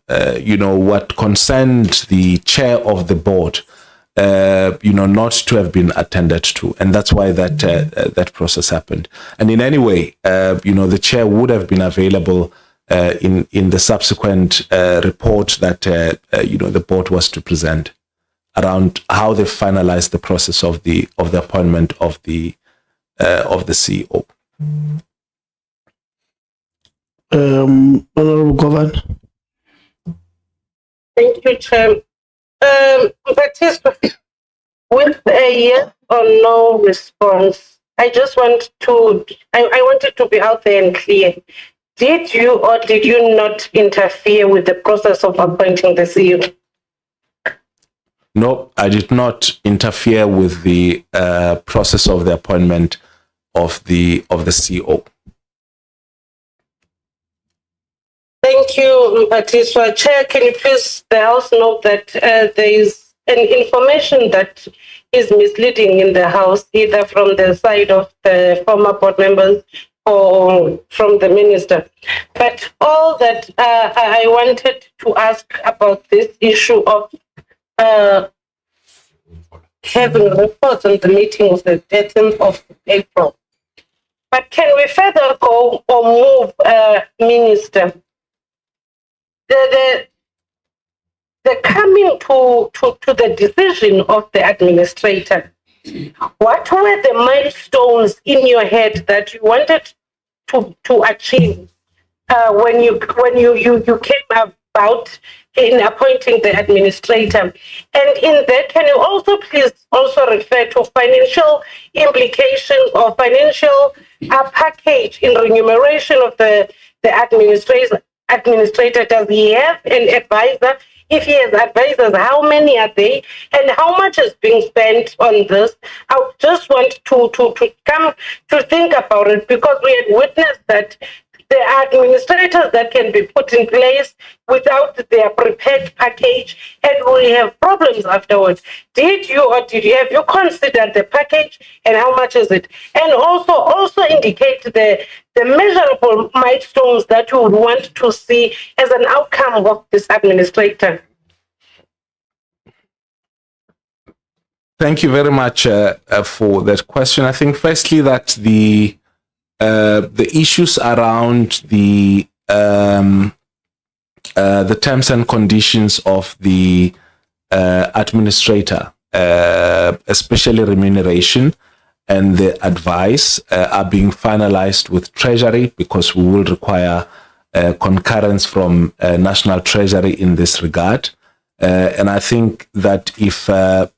F: what concerned the chair of the board, not to have been attended to. And that's why that process happened. And in any way, the chair would have been available in the subsequent report that, the board was to present around how they finalized the process of the appointment of the CEO.
A: Honorable Govan.
Q: Thank you, Chair. But with a yes or no response, I just want to, I wanted to be out there and clear. Did you or did you not interfere with the process of appointing the CEO?
F: No, I did not interfere with the process of the appointment of the CEO.
Q: Thank you, Patiswa. Chair, can you please, the House note that there is an information that is misleading in the House, either from the side of the former board members or from the minister. But all that I wanted to ask about this issue of having reports on the meeting of the 13th of April. But can we further go or move, Minister? The coming to the decision of the administrator, what were the milestones in your head that you wanted to achieve when you came about in appointing the administrator? And in that, can you also please also refer to financial implications or financial package in remuneration of the administrator? Does he have an advisor? If he has advisors, how many are they, and how much is being spent on this? I just want to come to think about it, because we had witnessed that there are administrators that can be put in place without their prepared package, and we have problems afterwards. Have you considered the package, and how much is it? And also indicate the measurable milestones that you would want to see as an outcome of this administrator.
F: Thank you very much for that question. I think firstly that the the issues around the terms and conditions of the administrator, especially remuneration and the advice, are being finalized with Treasury, because we will require concurrence from National Treasury in this regard. And I think that if I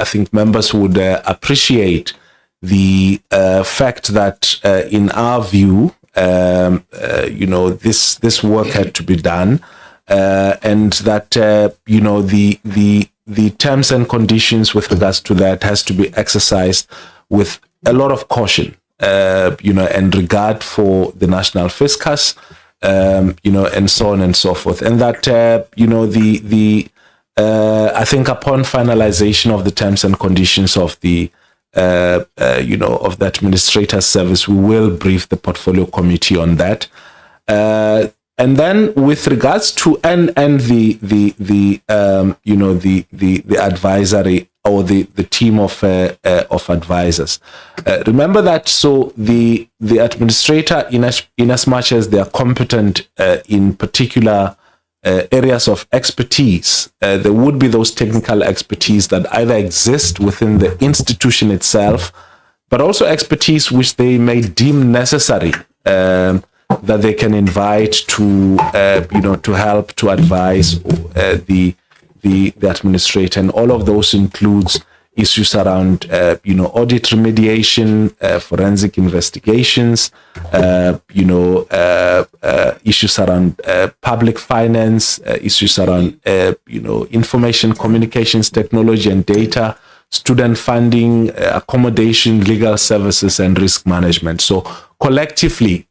F: think members would appreciate the fact that in our view, this work had to be done, and that the terms and conditions with regards to that has to be exercised with a lot of caution, and regard for the national fiscus, and so on and so forth, and that I think upon finalization of the terms and conditions of the of the administrator's service, we will brief the portfolio committee on that. And then with regards to the advisory or the team of advisors, remember that the administrator, in as much as they are competent in particular areas of expertise, there would be those technical expertise that either exist within the institution itself, but also expertise which they may deem necessary, that they can invite to help to advise the administrator, and all of those includes issues around audit remediation, forensic investigations, issues around public finance, issues around information communications technology and data, student funding, accommodation, legal services, and risk management. So collectively,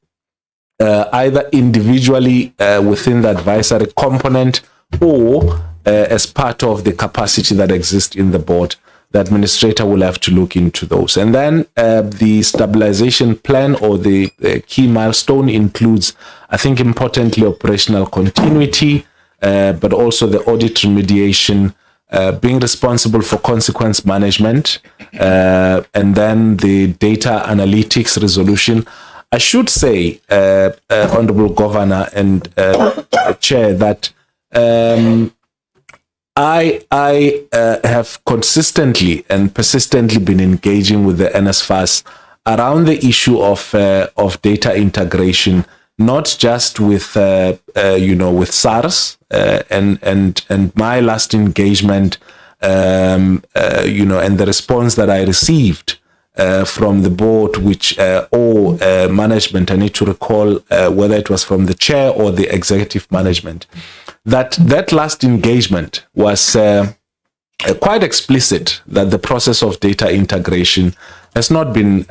F: either individually within the advisory component or as part of the capacity that exists in the board, the administrator will have to look into those. And then the stabilization plan, or the key milestone, includes, I think importantly, operational continuity, but also the audit remediation, being responsible for consequence management, and then the data analytics resolution. I should say, Honorable Governor and Chair, that I have consistently and persistently been engaging with the NSFAS around the issue of data integration, not just with with SARS, and my last engagement, and the response that I received from the board, which or management, I need to recall whether it was from the chair or the executive management, that last engagement was quite explicit that the process of data integration has not been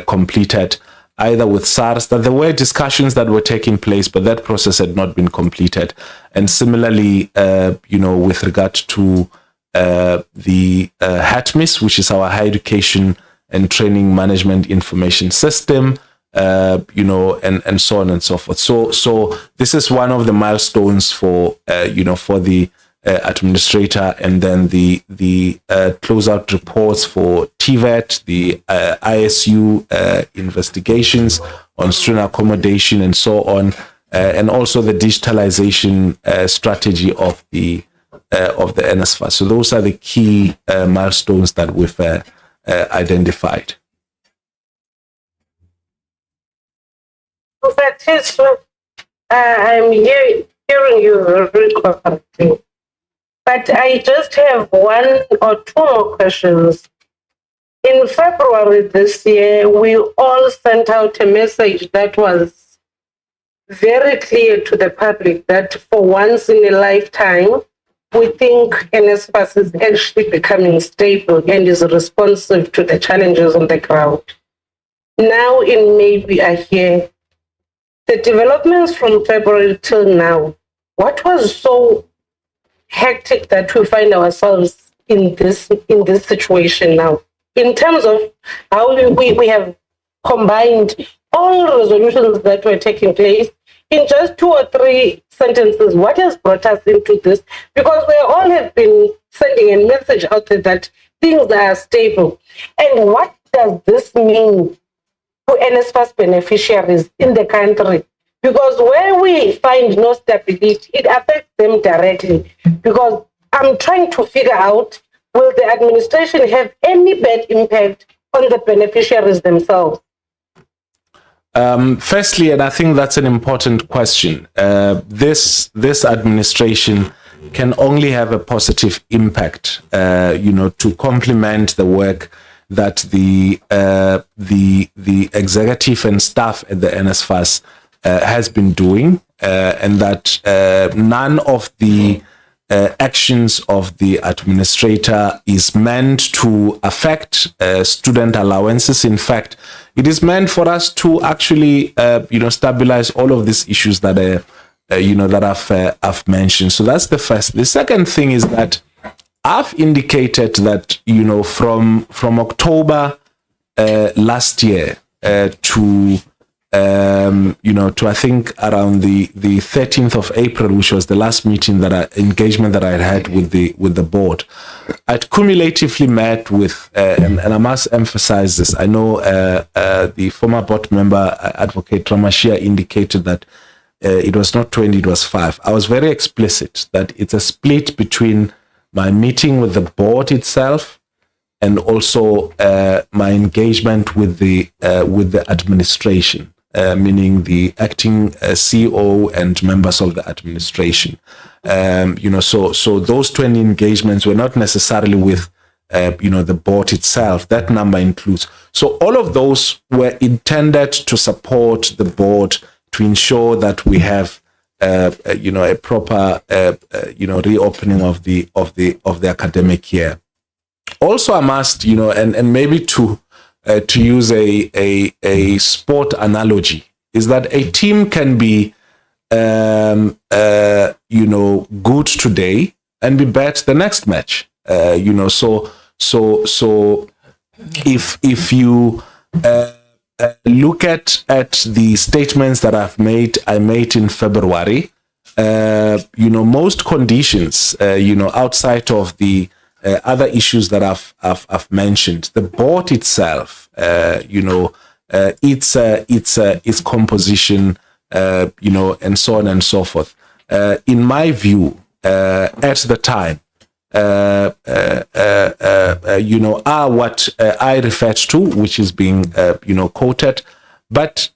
F: completed either with SARS, that there were discussions that were taking place, but that process had not been completed. And similarly, with regard to the HATMIS, which is our Higher Education and Training Management Information System, and so on and so forth. So this is one of the milestones for for the administrator, and then the closeout reports for TVET, the ISU investigations on student accommodation, and so on, and also the digitalization strategy of the NSFAS. So those are the key milestones that we've identified.
Q: I'm hearing you very correctly, but I just have one or two more questions. In February this year, we all sent out a message that was very clear to the public that for once in a lifetime, we think NSFAS is actually becoming stable and is responsive to the challenges on the ground. Now in May, we are here. The developments from February till now, what was so hectic that we find ourselves in this situation now? In terms of how we have combined all resolutions that were taking place in just 2 or 3 sentences, what has brought us into this? Because we all have been sending a message out there that things are stable. And what
H: does this mean to NSFAS beneficiaries in the country? Because where we find no stability, it affects them directly. Because I'm trying to figure out, will the administration have any bad impact on the beneficiaries themselves?
F: Firstly, and I think that's an important question, this administration can only have a positive impact, to complement the work that the executive and staff at the NSFAS has been doing, and that none of the actions of the administrator is meant to affect student allowances. In fact, it is meant for us to actually, stabilize all of these issues that I've mentioned. So that's the first. The second thing is that I've indicated that, from October last year to I think around the 13th of April, which was the last engagement that I had with the board, I'd cumulatively met with, and I must emphasize this, I know the former board member, Advocate Ramashia, indicated that it was not 20, it was 5. I was very explicit that it's a split between my meeting with the board itself and also my engagement with the administration, meaning the acting CEO and members of the administration. So those 20 engagements were not necessarily with the board itself. That number includes. So all of those were intended to support the board to ensure that we have a proper reopening of the academic year. Also, I must and maybe to use a sport analogy, is that a team can be good today and be bad the next match. So if you look at the statements that I made in February, most conditions, outside of the other issues that I've mentioned, the board itself, its composition, and so on and so forth. In my view, at the time, are what I referred to, which is being, quoted. But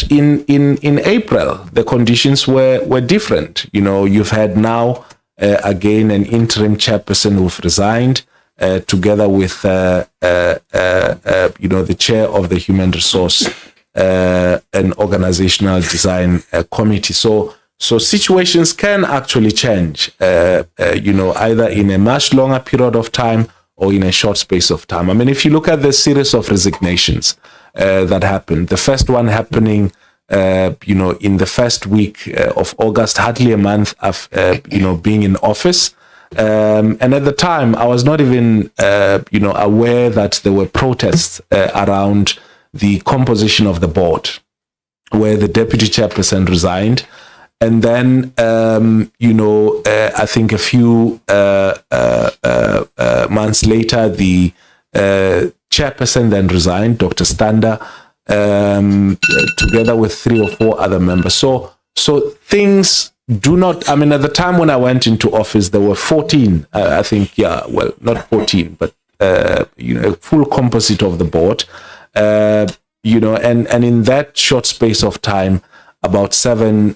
F: in April, the conditions were different. You've had now again an interim chairperson who've resigned, together with the chair of the Human Resource and Organizational Design Committee. So situations can actually change, either in a much longer period of time or in a short space of time. I mean, if you look at the series of resignations that happened, the first one happening, in the first week of August, hardly a month of, being in office. And at the time, I was not even, aware that there were protests around the composition of the board, where the deputy chairperson resigned. And then, I think a few months later, the chairperson then resigned, Dr. Stander, together with 3 or 4 other members. So things do not, I mean, at the time when I went into office, there were 14, I think, not 14, but, a full composite of the board, and in that short space of time, about 7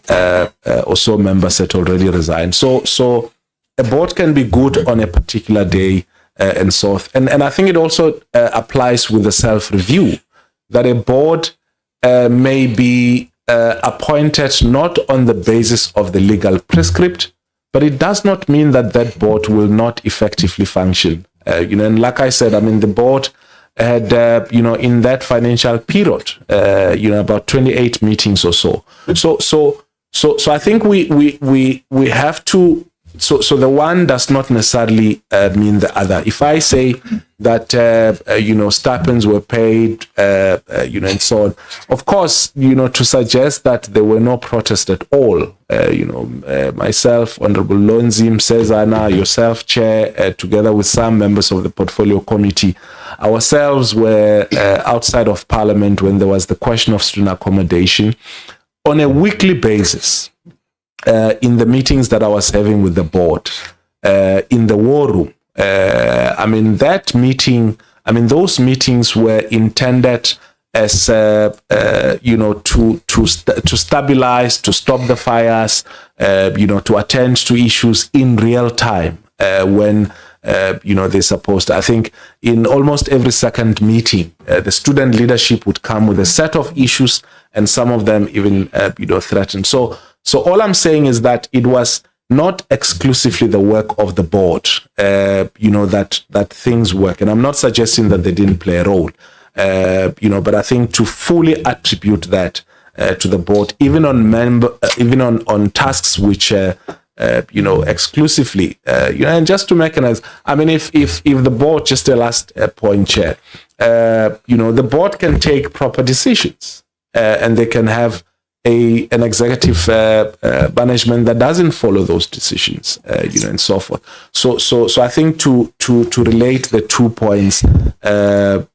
F: or so members had already resigned. So a board can be good on a particular day, and so forth. And I think it also applies with the self-review, that a board may be appointed not on the basis of the legal prescript, but it does not mean that that board will not effectively function. And like I said, I mean, the board had, in that financial period, about 28 meetings or so. So I think we have to so the one does not necessarily mean the other. If I say that stipends were paid, and so on, of course, to suggest that there were no protests at all, myself, Honorable Lonzim, Cezana, yourself, Chair, together with some members of the Portfolio Committee, ourselves were outside of Parliament when there was the question of student accommodation on a weekly basis. In the meetings that I was having with the board, in the war room, those meetings were intended as, to stabilize, to stop the fires, to attend to issues in real time when, they're supposed to. I think in almost every second meeting, the student leadership would come with a set of issues, and some of them even, threatened. So all I'm saying is that it was not exclusively the work of the board, that things work. And I'm not suggesting that they didn't play a role, but I think to fully attribute that to the board, even on tasks which, exclusively, and just to mechanize, if the board, just a last point, Chair, the board can take proper decisions, and they can have an executive management that doesn't follow those decisions, and so forth. So I think to relate the 2 points,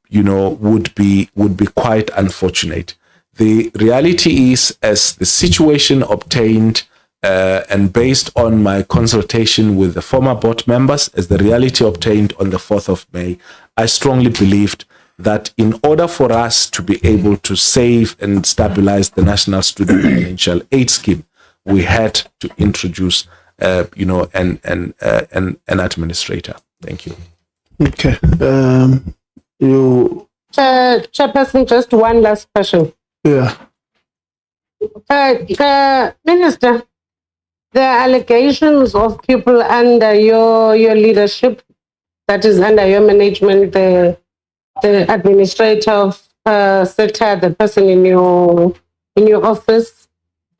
F: would be quite unfortunate. The reality is, as the situation obtained, and based on my consultation with the former board members, as the reality obtained on the 4th of May, I strongly believed that in order for us to be able to save and stabilize the National Student Financial Aid Scheme, we had to introduce, an administrator. Thank you.
A: Okay.
U: Chairperson, just one last question.
A: Yeah.
U: Minister, there are allegations of people under your leadership, that is under your management, the administrator of sector, the person in your office,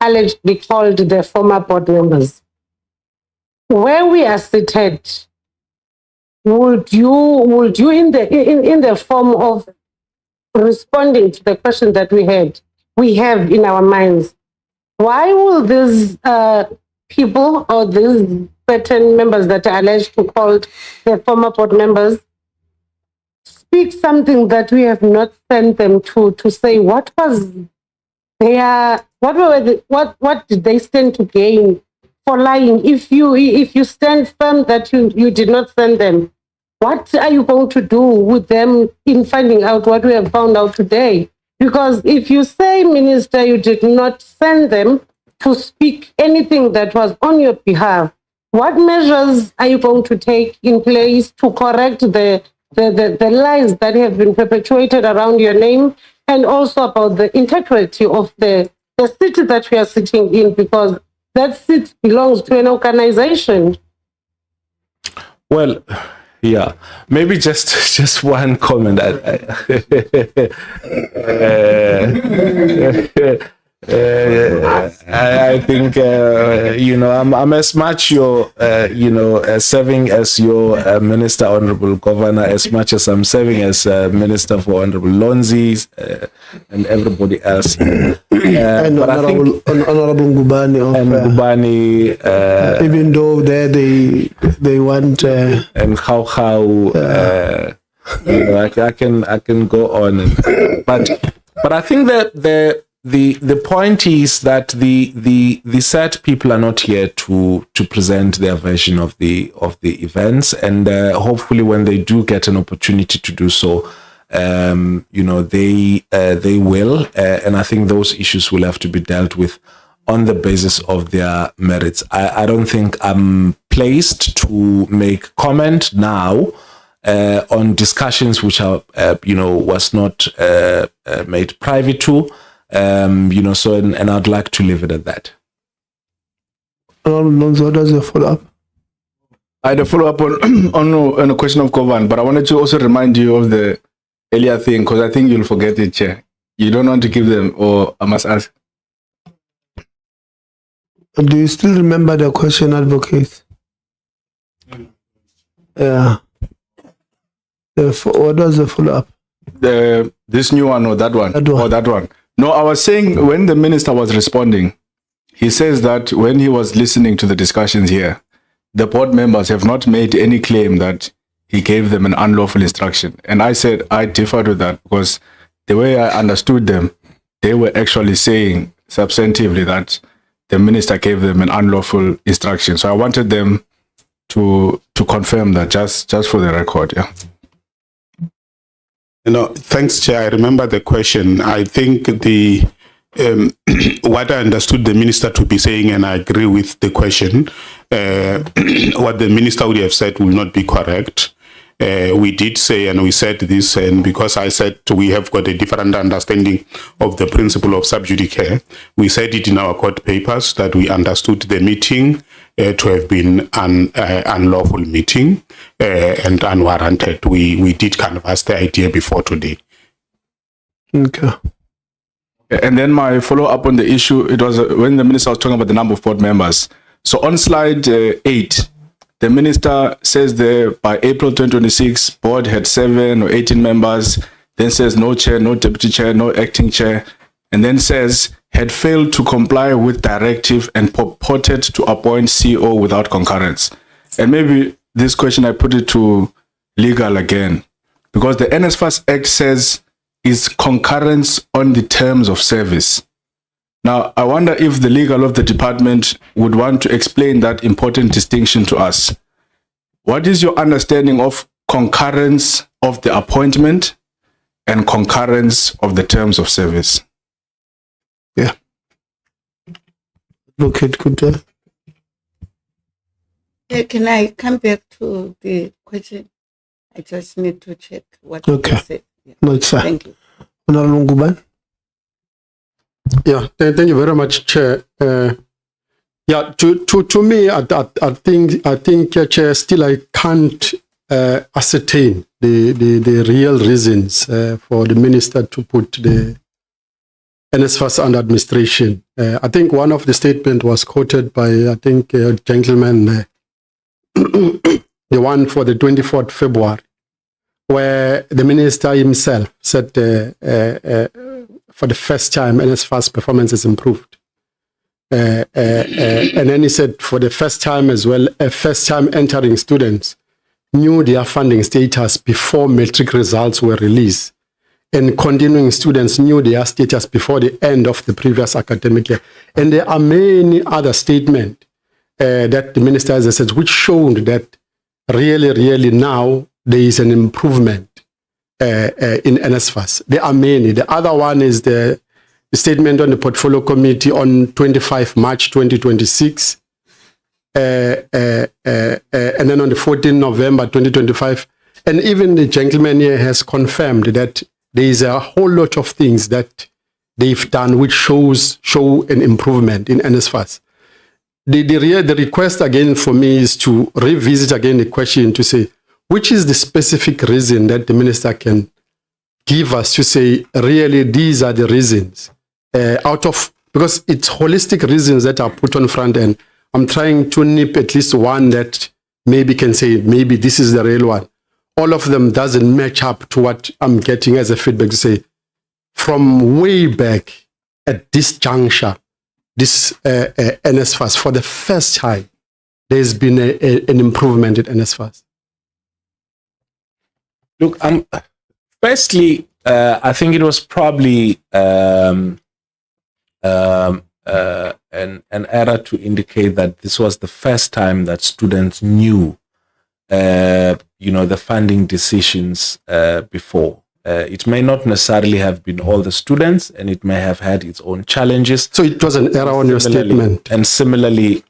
U: allegedly called the former board members. Where we are seated, would you in the form of responding to the question that we have in our minds, why will these people or these certain members that are alleged to call the former board members speak something that we have not sent them to say what was their, what did they stand to gain for lying? If you stand firm that you did not send them, what are you going to do with them in finding out what we have found out today? Because if you say, Minister, you did not send them to speak anything that was on your behalf, what measures are you going to take in place to correct the lies that have been perpetuated around your name, and also about the integrity of the seat that we are sitting in, because that seat belongs to an organization?
F: Well, yeah, maybe just one comment. I think I'm as much your serving as your minister, honorable governor, as much as I'm serving as minister for honorable Lonzi and everybody else.
A: And honorable Ngubani even though they want
F: and how I can go on, but I think that the point is that the said people are not here to present their version of the events, and hopefully when they do get an opportunity to do so, they will, and I think those issues will have to be dealt with on the basis of their merits. I don't think I'm placed to make comment now on discussions which are was not made private to. So and I'd like to leave it at that.
A: Lonzo, does a follow up?
L: I had a follow up on a question of Kovan, but I wanted to also remind you of the earlier thing, because I think you'll forget it, Chair. You don't want to give them, or I must ask.
A: Do you still remember the question, Advocate? Yeah. What was the follow-up?
L: This new one or that one? Or that one. No, I was saying when the minister was responding, he says that when he was listening to the discussions here, the board members have not made any claim that he gave them an unlawful instruction. And I said I differed with that because the way I understood them, they were actually saying substantively that the minister gave them an unlawful instruction. So I wanted them to confirm that just for the record. Yeah.
P: Thanks, Chair. I remember the question. I think the what I understood the minister to be saying, and I agree with the question, what the minister would have said will not be correct. We did say, and we said this, and because I said we have got a different understanding of the principle of sub judice, we said it in our court papers that we understood the meeting to have been an unlawful meeting and unwarranted. We did canvass the idea before today.
A: Okay.
L: And then my follow-up on the issue, it was when the minister was talking about the number of board members. So on slide 8, the minister says there by April 2026, board had 7 or 18 members, then says no chair, no deputy chair, no acting chair, and then says had failed to comply with directive and purported to appoint CEO without concurrence. And maybe this question, I put it to legal again, because the NSFAS Act says is concurrence on the terms of service. Now, I wonder if the legal of the department would want to explain that important distinction to us. What is your understanding of concurrence of the appointment and concurrence of the terms of service?
A: Yeah. Advocate Kuta.
I: Can I come back to the question? I just need to check what you said. Yeah.
A: No, it's fine.
I: Thank you.
A: Honorable Nguban.
N: Yeah, thank you very much, Chair. Yeah, to me, I think, Chair, still I can't ascertain the real reasons for the minister to put the NSFAS under administration. I think one of the statement was quoted by, I think, a gentleman, the one for the 24th February, where the minister himself said for the first time NSFAS performance is improved. And then he said for the first time as well, first time entering students knew their funding status before matric results were released. And continuing students knew their status before the end of the previous academic year. And there are many other statements that the minister has said, which showed that really now there is an improvement in NSFAS. There are many. The other one is the statement on the portfolio committee on 25 March 2026. And then on the 14th November 2025. And even the gentleman here has confirmed that there is a whole lot of things that they've done which show an improvement in NSFAS. The request again for me is to revisit again the question to say, which is the specific reason that the minister can give us to say, really, these are the reasons because it's holistic reasons that are put on front end. I'm trying to nip at least one that maybe can say, maybe this is the real one. All of them doesn't match up to what I'm getting as a feedback to say, from way back at this juncture, this NSFAS, for the first time, there's been an improvement in NSFAS.
F: Look, firstly, I think it was probably an error to indicate that this was the first time that students knew, the funding decisions before. It may not necessarily have been all the students, and it may have had its own challenges.
N: So it was an error on your statement.
F: And similarly,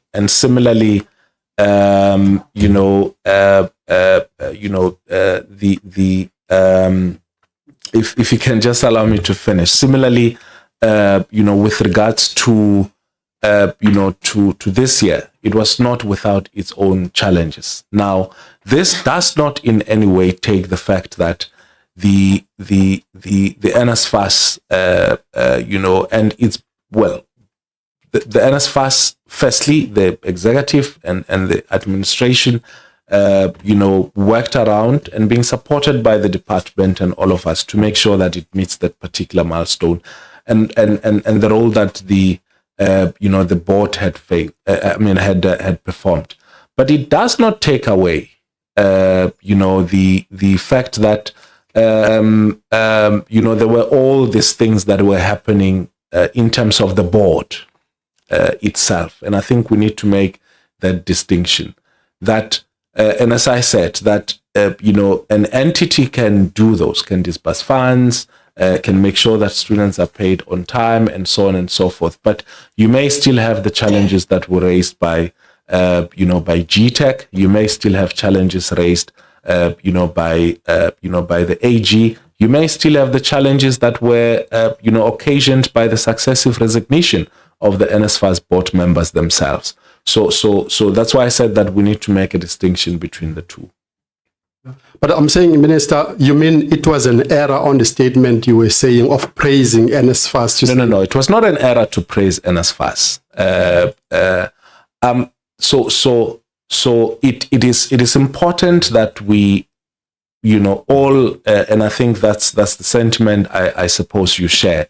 F: if you can just allow me to finish. Similarly, with regards to this year, it was not without its own challenges. Now, this does not in any way take the fact that the NSFAS, and it's, well, the NSFAS, firstly, the executive and the administration worked around and being supported by the department and all of us to make sure that it meets that particular milestone, and the role that the board had performed. But it does not take away, the fact that there were all these things that were happening in terms of the board itself, and I think we need to make that distinction. That and as I said, that an entity can do those, can disburse funds, can make sure that students are paid on time, and so on and so forth. But you may still have the challenges that were raised by by GTEC. You may still have challenges raised by the AG. You may still have the challenges that were occasioned by the successive resignation of the NSFAS board members themselves. So that's why I said that we need to make a distinction between the two.
N: But I'm saying, Minister, you mean it was an error on the statement you were saying of praising NSFAS?
F: No. It was not an error to praise NSFAS. So it is important that we, all, and I think that's the sentiment I suppose you share,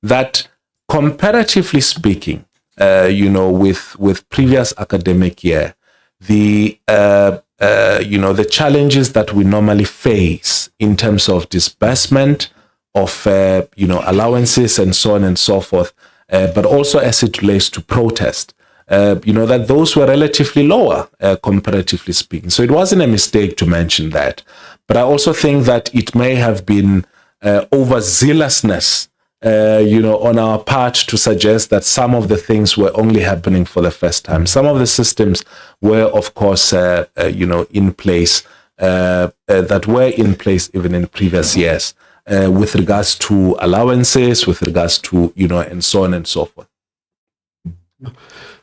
F: that comparatively speaking, with previous academic year, the challenges that we normally face in terms of disbursement of allowances and so on and so forth, but also as it relates to protest, that those were relatively lower comparatively speaking. So it wasn't a mistake to mention that, but I also think that it may have been overzealousness on our part to suggest that some of the things were only happening for the first time. Some of the systems were, of course, in place, that were in place even in previous years, with regards to allowances, with regards to, and so on and so forth.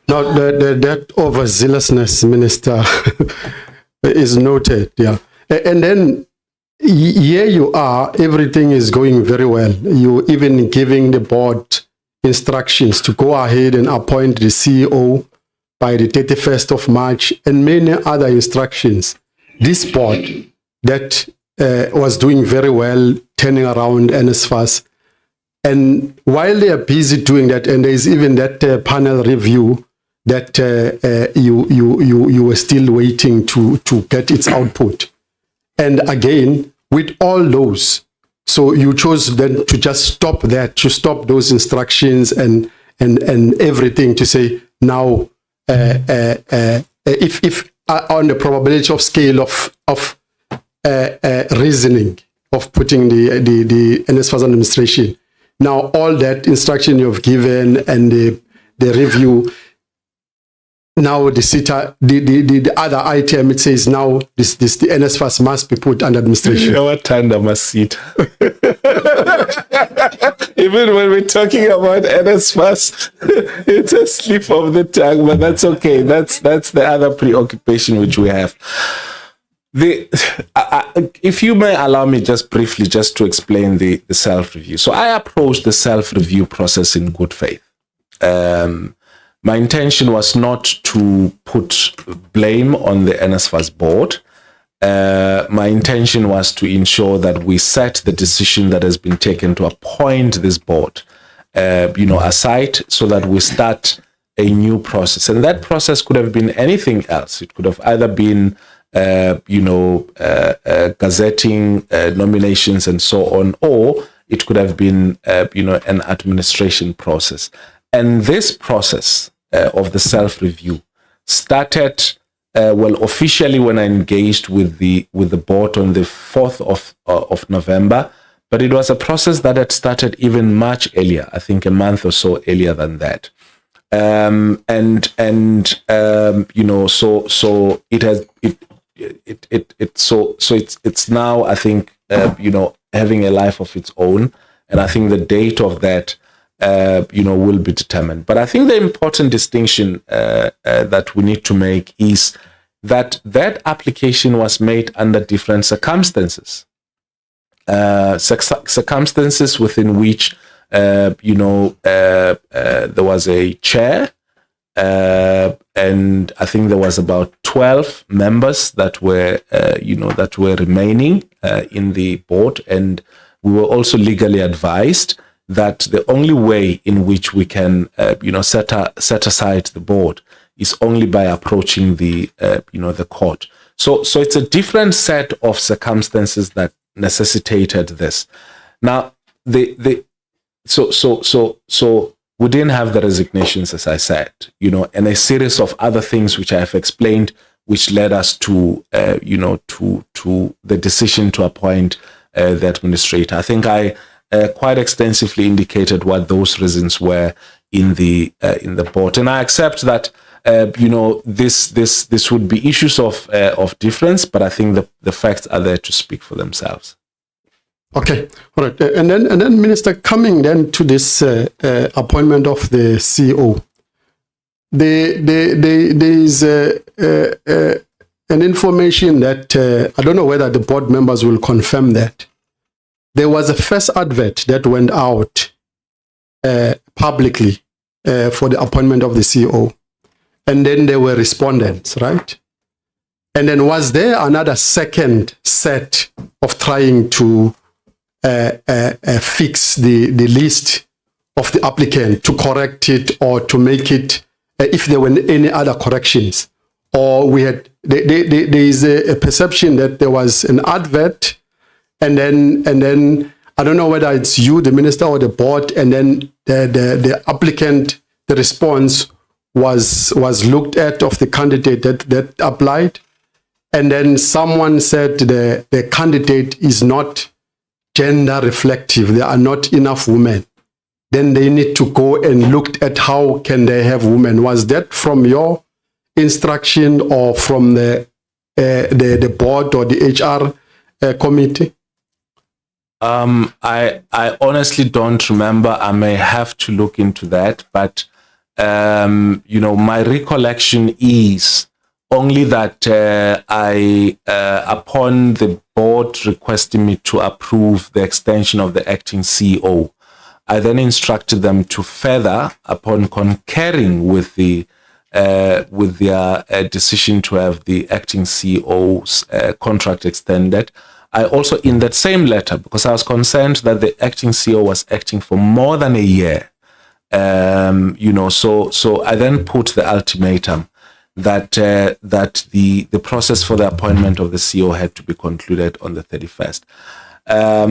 N: Now, that overzealousness, Minister, is noted, yeah. And then here you are, everything is going very well. You even giving the board instructions to go ahead and appoint the CEO by the 31st of March and many other instructions. This board that was doing very well, turning around NSFAS. And while they are busy doing that, and there is even that panel review that you were still waiting to get its output. And again, with all those, so you chose then to just stop that, to stop those instructions and everything, to say now, if on the probability of scale of reasoning of putting the NSFAS administration, now all that instruction you've given and the review. Now the other item, it says now the NSFAS must be put under administration.
F: What under must sit? Even when we're talking about NSFAS, it's a slip of the tongue, but that's okay. That's the other preoccupation which we have. If you may allow me just briefly just to explain the self-review. So I approached the self-review process in good faith. My intention was not to put blame on the NSFAS board. My intention was to ensure that we set the decision that has been taken to appoint this board, aside, so that we start a new process. And that process could have been anything else. It could have either been, gazetting nominations and so on, or it could have been, an administration process. And this process of the self-review started officially when I engaged with the board on the 4th of November, but it was a process that had started even much earlier, I think a month or so earlier than that. So it has it's now, I think, having a life of its own, and I think the date of that will be determined. But I think the important distinction that we need to make is that application was made under different circumstances. Circumstances within which, there was a chair, and I think there was about 12 members that were, that were remaining in the board, and we were also legally advised that the only way in which we can, set aside the board is only by approaching the, the court. So it's a different set of circumstances that necessitated this. Now, so we didn't have the resignations, as I said, and a series of other things which I have explained, which led us to, to the decision to appoint the administrator. I think I quite extensively indicated what those reasons were in the board, and I accept that this would be issues of difference, but I think the facts are there to speak for themselves.
N: Okay, all right, and then Minister, coming then to this appointment of the CEO, there is an information that I don't know whether the board members will confirm that there was a first advert that went out publicly for the appointment of the CEO, and then there were respondents, right? And then was there another second set of trying to fix the list of the applicant, to correct it or to make it, if there were any other corrections? Or there is a perception that there was an advert, and then I don't know whether it's you, the minister, or the board, and then the applicant, the response was looked at of the candidate that applied, and then someone said the candidate is not gender reflective, there are not enough women. Then they need to go and look at how can they have women. Was that from your instruction or from the board or the HR committee?
F: I honestly don't remember. I may have to look into that, but my recollection is only that upon the board requesting me to approve the extension of the acting CEO, I then instructed them to further, upon concurring with their decision to have the acting CEO's contract extended. I also, in that same letter, because I was concerned that the acting CEO was acting for more than a year, so I then put the ultimatum that the process for the appointment of the CEO had to be concluded on the 31st. I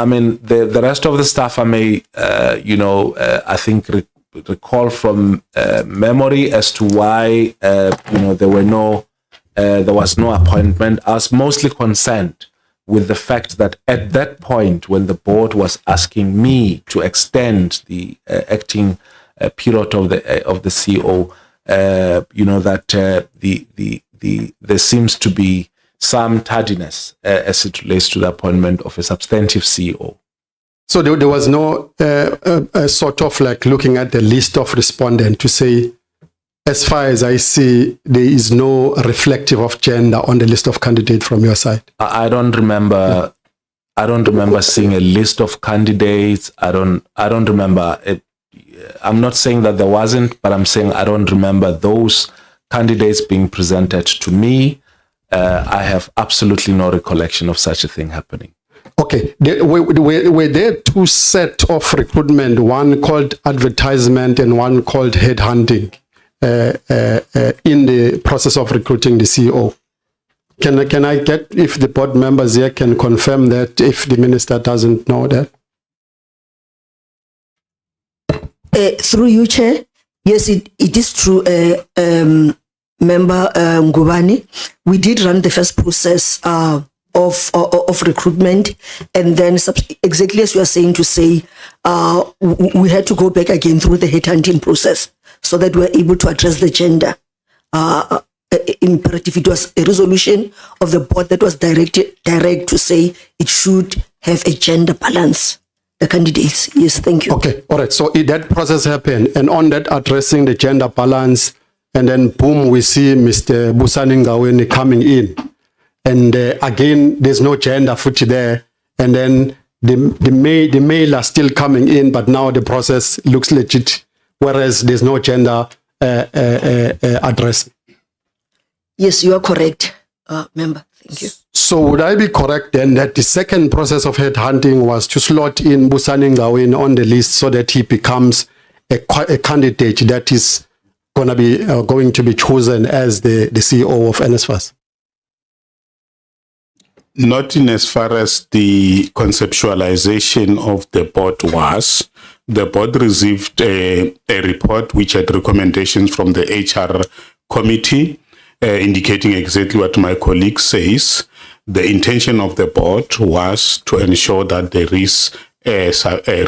F: mean, the rest of the stuff I may, I think recall from memory as to why, there was no appointment. I was mostly concerned with the fact that at that point, when the board was asking me to extend the acting period of the CEO, there seems to be some tardiness as it relates to the appointment of a substantive CEO.
N: So there was no sort of like looking at the list of respondents to say, as far as I see, there is no reflective of gender on the list of candidates from your side.
F: I don't remember. I don't remember seeing a list of candidates. I don't remember it. I'm not saying that there wasn't, but I'm saying I don't remember those candidates being presented to me. I have absolutely no recollection of such a thing happening.
N: Okay, were there two sets of recruitment, one called advertisement and one called headhunting in the process of recruiting the CEO? Can I get, if the board members here can confirm that, if the minister doesn't know that?
K: Through you, Chair, yes, it is true, Member Ngubani. We did run the first process of recruitment, and then exactly as you are saying to say, we had to go back again through the headhunting process so that we were able to address the gender imperative. It was a resolution of the board that was direct to say it should have a gender balance. The candidates, yes, thank you.
N: Okay, all right. So that process happened, and on that addressing the gender balance, and then boom, we see Mr. Busani Ngaweni coming in. And again, there's no gender footy there. And then the male are still coming in, but now the process looks legit, whereas there's no gender addressing.
K: Yes, you are correct, member. Thank you.
N: So would I be correct then that the second process of headhunting was to slot in Busani Ngawin on the list so that he becomes a candidate that is going to be chosen as the CEO of NSFAS?
P: Not in as far as the conceptualization of the board was. The board received a report which had recommendations from the HR committee, indicating exactly what my colleague says. The intention of the board was to ensure that there is a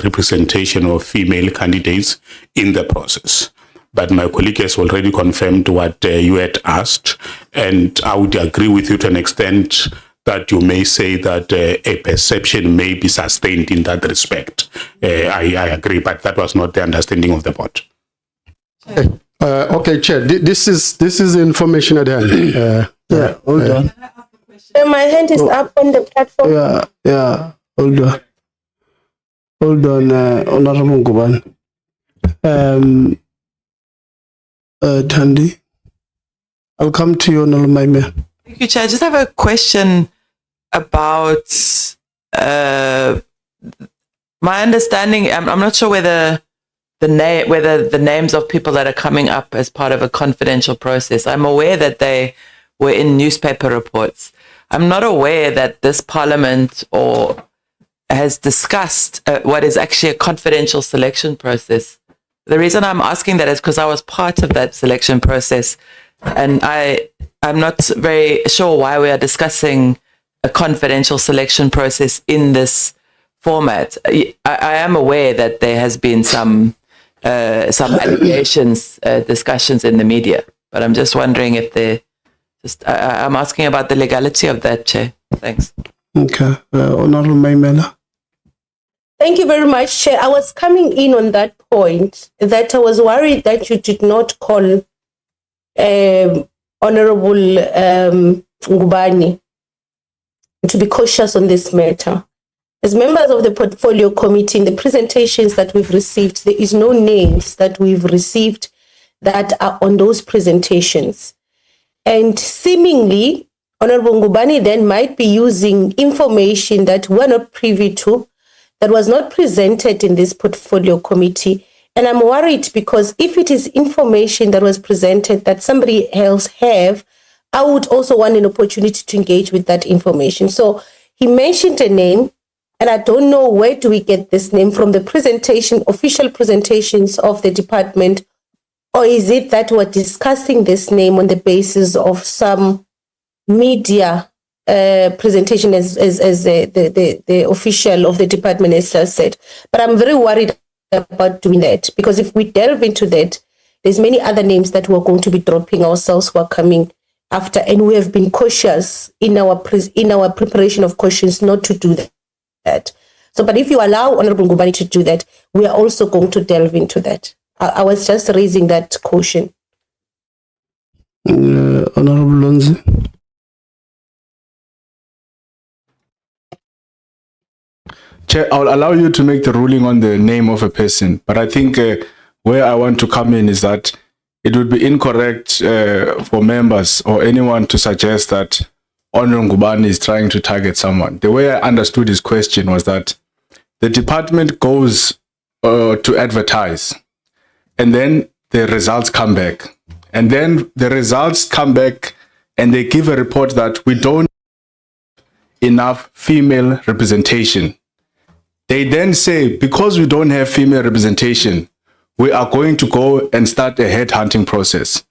P: representation of female candidates in the process. But my colleague has already confirmed what you had asked, and I would agree with you to an extent that you may say that a perception may be sustained in that respect. I agree, but that was not the understanding of the board.
N: Okay, Chair, this is information at hand.
A: Hold on.
H: My hand is up on the platform.
A: Hold on, Honorable Nguban. Thandi, I'll come to you, Honorable Maimela.
C: Thank you, Chair. I just have a question about my understanding. I'm not sure whether the names of people that are coming up as part of a confidential process. I'm aware that they were in newspaper reports. I'm not aware that this Parliament has discussed what is actually a confidential selection process. The reason I'm asking that is because I was part of that selection process, and I'm not very sure why we are discussing a confidential selection process in this format. I am aware that there has been some allegations, discussions in the media, but I'm just wondering if I'm asking about the legality of that, Chair. Thanks.
A: Okay. Honorable Maimela.
H: Thank you very much, Chair. I was coming in on that point that I was worried that you did not call Honorable Ngubani to be cautious on this matter. As members of the portfolio committee, in the presentations that we've received, there is no names that we've received that are on those presentations. And seemingly, Honorable Ngubani then might be using information that we're not privy to, that was not presented in this portfolio committee. And I'm worried because if it is information that was presented that somebody else have, I would also want an opportunity to engage with that information. So he mentioned a name, and I don't know where do we get this name from, the presentation, official presentations of the department, or is it that we're discussing this name on the basis of some media presentation as the official of the department has just said. But I'm very worried about doing that, because if we delve into that, there's many other names that we're going to be dropping ourselves who are coming after, and we have been cautious in our preparation of questions not to do that. So, but if you allow Honorable Ngubani to do that, we are also going to delve into that. I was just raising that caution.
A: Honorable Lonzi.
L: Chair, I'll allow you to make the ruling on the name of a person, but I think where I want to come in is that it would be incorrect for members or anyone to suggest that Honorable Ngubani is trying to target someone. The way I understood his question was that the department goes to advertise, and then the results come back. And then the results come back and they give a report that we don't have enough female representation. They then say, because we don't have female representation, we are going to go and start a headhunting process.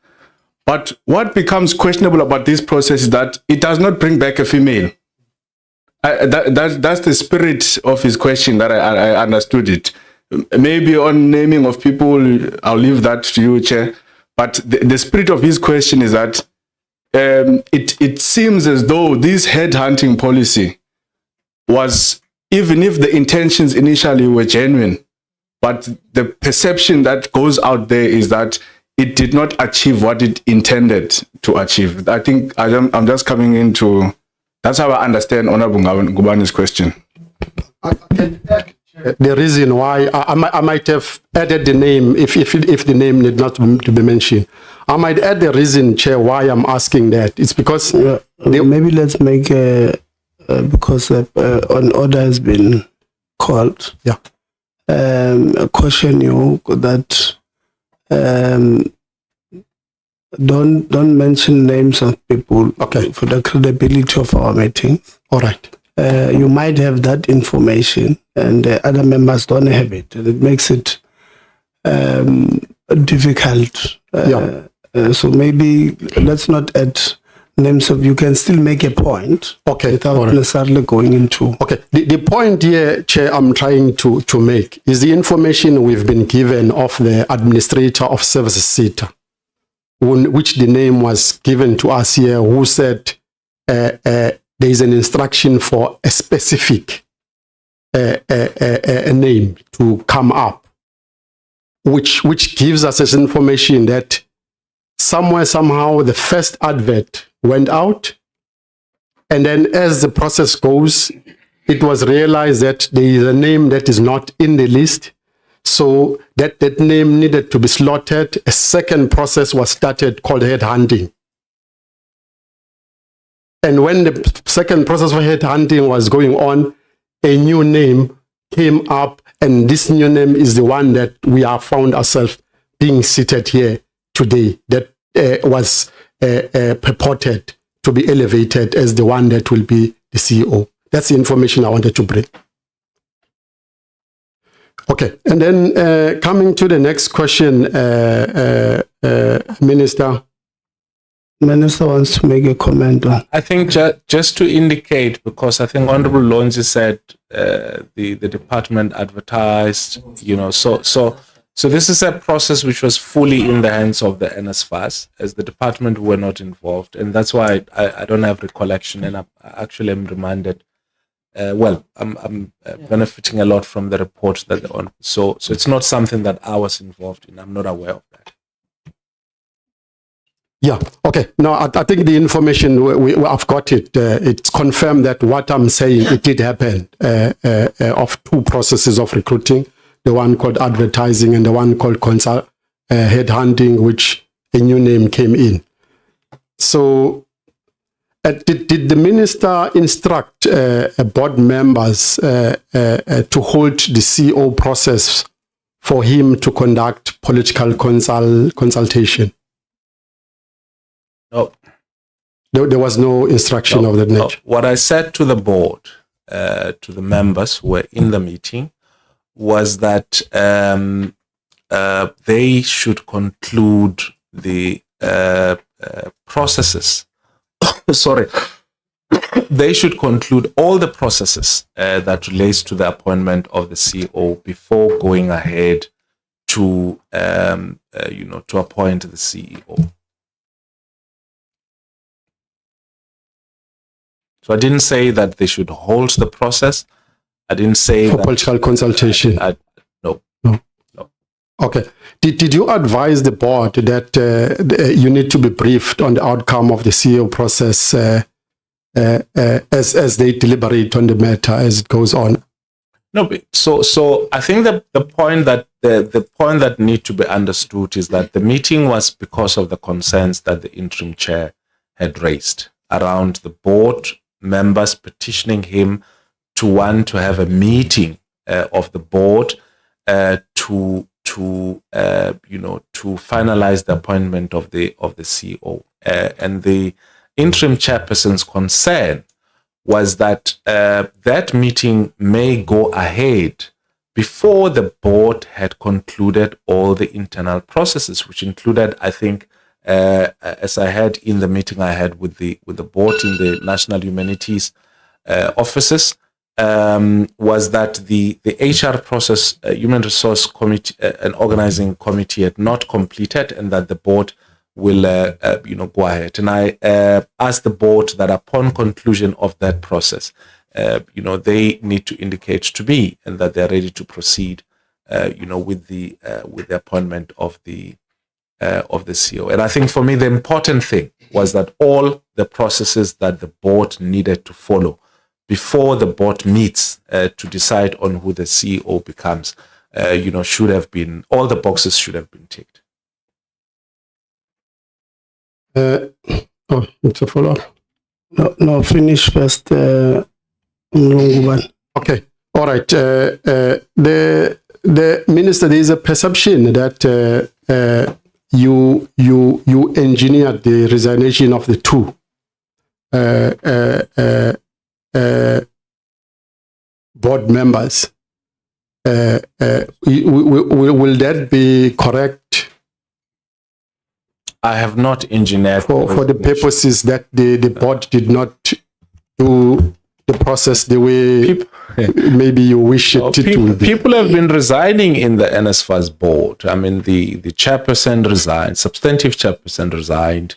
L: But what becomes questionable about this process is that it does not bring back a female. That's the spirit of his question that I understood it. Maybe on naming of people, I'll leave that to you, Chair. But the spirit of his question is that it seems as though this headhunting policy was, even if the intentions initially were genuine, but the perception that goes out there is that it did not achieve what it intended to achieve. I think I'm just coming into, that's how I understand Honorable Ngubani's question.
N: the reason why I might have added the name if the name need not to be mentioned. I might add the reason, Chair, why I'm asking that. It's because
A: maybe let's make because an order has been called.
N: Yeah.
A: Caution you that don't mention names of people.
N: Okay.
A: For the credibility of our meetings.
N: All right.
A: You might have that information and other members don't have it. And it makes it difficult. So maybe let's not add names of, you can still make a point.
N: Okay.
A: Without necessarily going into.
N: Okay. The point here, Chair, I'm trying to make is the information we've been given of the administrator of services SETA, which the name was given to us here, who said there is an instruction for a specific a name to come up, which gives us this information that somewhere, somehow, the first advert went out, and then as the process goes, it was realized that there is a name that is not in the list, so that name needed to be slotted. A second process was started called headhunting. And when the second process for headhunting was going on, a new name came up, and this new name is the one that we have found ourselves being seated here today, that was purported to be elevated as the one that will be the CEO. That's the information I wanted to bring. Okay, and then coming to the next question, Minister.
A: Minister wants to make a comment on.
F: I think just to indicate, because I think Honorable Lonzi said the department advertised, so this is a process which was fully in the hands of the NSFAS, as the department were not involved, and that's why I don't have recollection, and I actually am reminded. I'm benefiting a lot from the report that they're on. So it's not something that I was involved in. I'm not aware of that.
N: Yeah. Okay. No, I think the information I've got it. It's confirmed that what I'm saying, it did happen. Of two processes of recruiting, the one called advertising and the one called headhunting, which a new name came in. So, did the minister instruct board members to hold the CEO process for him to conduct political consultation?
F: No.
N: There was no instruction of that nature.
F: What I said to the board, to the members who were in the meeting, was that they should conclude the processes. Sorry. They should conclude all the processes that relates to the appointment of the CEO before going ahead to, to appoint the CEO. So I didn't say that they should hold the process. I didn't say
N: for political consultation.
F: No.
N: Okay. Did you advise the board that you need to be briefed on the outcome of the CEO process as they deliberate on the matter as it goes on?
F: No. So I think that the point that need to be understood is that the meeting was because of the concerns that the interim chair had raised around the board members petitioning him to want to have a meeting of the board to finalize the appointment of the CEO, and the interim chairperson's concern was that that meeting may go ahead before the board had concluded all the internal processes, which included, I think, as I had in the meeting I had with the board in the National Humanities offices, was that the HR process, Human Resource Committee, an organizing committee had not completed, and that the board will, go ahead. And I asked the board that upon conclusion of that process, they need to indicate to me and that they're ready to proceed, with the appointment of the CEO. And I think for me, the important thing was that all the processes that the board needed to follow before the board meets to decide on who the CEO becomes, should have been, all the boxes should have been ticked.
A: It's a follow-up. No, finish first. Okay.
N: All right. The minister, there is a perception that you engineered the resignation of the two board members. Will that be correct?
F: I have not engineered
N: for the purposes that the board did not do the process the way maybe you wish it to be.
F: People have been resigning in the NSFAS board. I mean, the chairperson resigned, substantive chairperson resigned,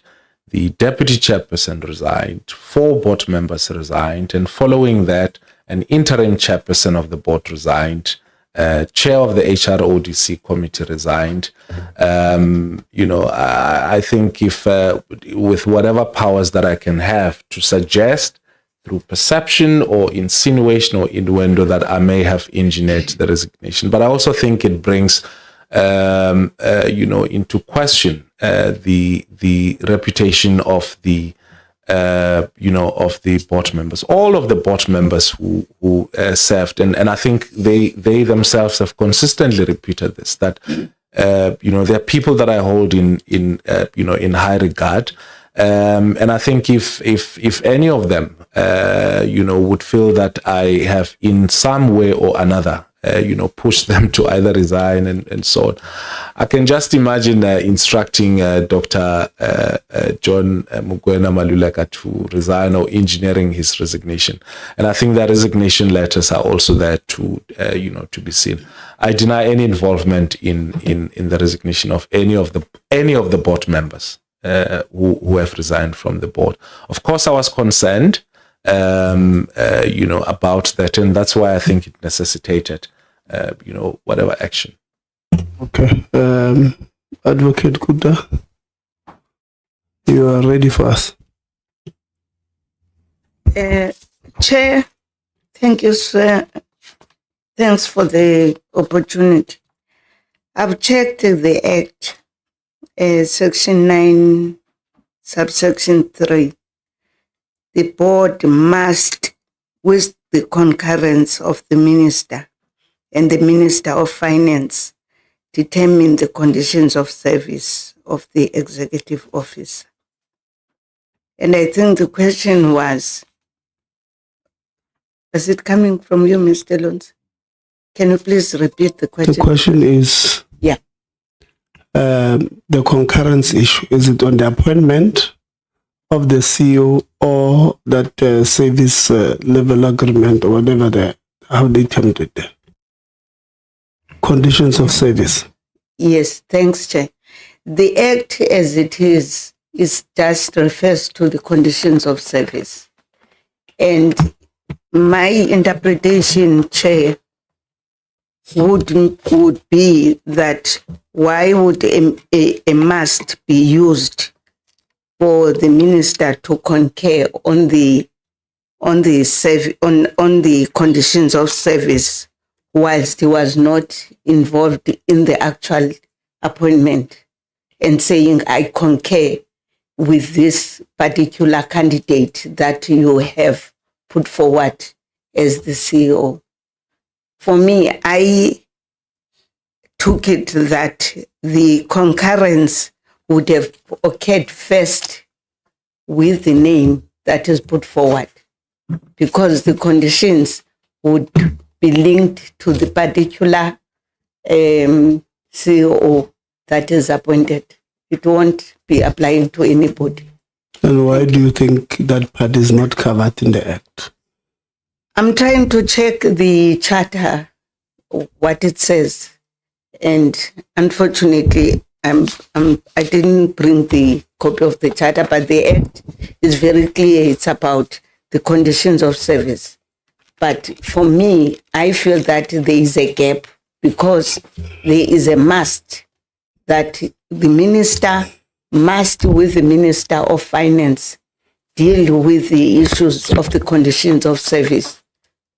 F: the deputy chairperson resigned, 4 board members resigned, and following that, an interim chairperson of the board resigned. Chair of the HRODC committee resigned. I think if with whatever powers that I can have to suggest through perception or insinuation or innuendo that I may have engineered the resignation, but I also think it brings into question the reputation of the of the board members, all of the board members who served, and I think they themselves have consistently repeated this, that there are people that I hold in high regard, and I think if any of them would feel that I have in some way or another push them to either resign and so on. I can just imagine instructing Dr. John Mokoena Maluleka to resign or engineering his resignation. And I think that resignation letters are also there to be seen. I deny any involvement in the resignation of any of the board members who have resigned from the board. Of course, I was concerned about that, and that's why I think it necessitated whatever action.
A: Okay. Advocate Kuda, you are ready for us.
I: Chair, thank you, sir. Thanks for the opportunity. I've checked the Act, Section 9, subsection 3. The board must, with the concurrence of the minister and the Minister of Finance, determine the conditions of service of the executive officer. And I think the question was it coming from you, Mr. Lons? Can you please repeat the question?
A: The question is, the concurrence issue, is it on the appointment of the CEO or that service level agreement or whatever how they termed it? Conditions of service.
I: Yes, thanks, Chair. The Act as it is just refers to the conditions of service. And my interpretation, Chair, would be that why would a must be used for the minister to concur on the conditions of service whilst he was not involved in the actual appointment, and saying I concur with this particular candidate that you have put forward as the CEO. For me, I took it that the concurrence would have occurred first with the name that is put forward, because the conditions would be linked to the particular CEO that is appointed. It won't be applying to anybody.
A: And why do you think that part is not covered in the Act?
I: I'm trying to check the charter, what it says, and unfortunately, I didn't bring the copy of the charter, but the Act is very clear. It's about the conditions of service. But for me, I feel that there is a gap, because there is a must that the minister must, with the Minister of Finance, deal with the issues of the conditions of service.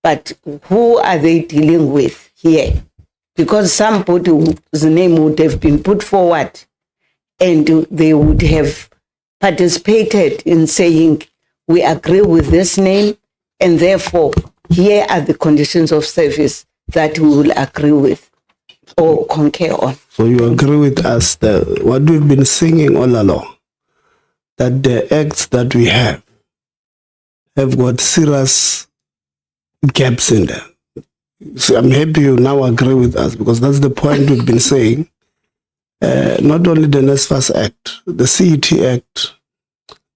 I: But who are they dealing with here? Because somebody whose name would have been put forward and they would have participated in saying, we agree with this name, and therefore here are the conditions of service that we will agree with or concur on.
A: So you agree with us that what we've been singing all along, that the acts that we have got serious gaps in them. So I'm happy you now agree with us, because that's the point we've been saying. Not only the NSFAS Act, the CET Act,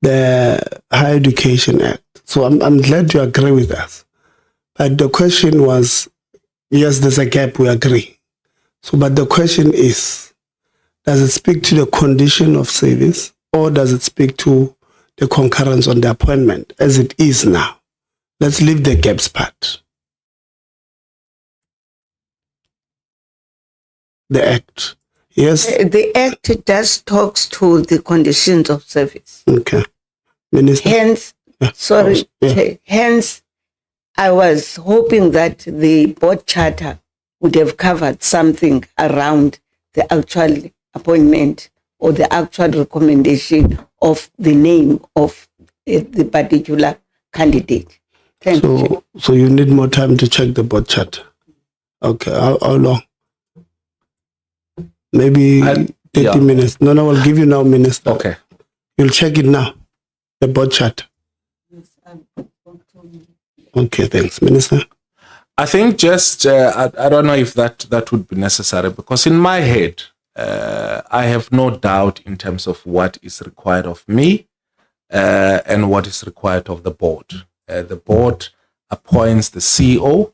A: the Higher Education Act. So I'm glad you agree with us. But the question was, yes, there's a gap, we agree. So, but the question is, does it speak to the condition of service, or does it speak to the concurrence on the appointment as it is now? Let's leave the gaps part. The Act. Yes.
I: The Act does talks to the conditions of service.
A: Okay. Minister.
I: Hence, sorry, hence, I was hoping that the board charter would have covered something around the actual appointment or the actual recommendation of the name of the particular candidate. Thank you.
A: So you need more time to check the board charter. Okay. How long? Maybe 30 minutes. No, I'll give you now, Minister.
F: Okay.
A: You'll check it now, the board chart. Okay, thanks. Minister?
F: I think just, I don't know if that would be necessary, because in my head, I have no doubt in terms of what is required of me and what is required of the board. The board appoints the CEO,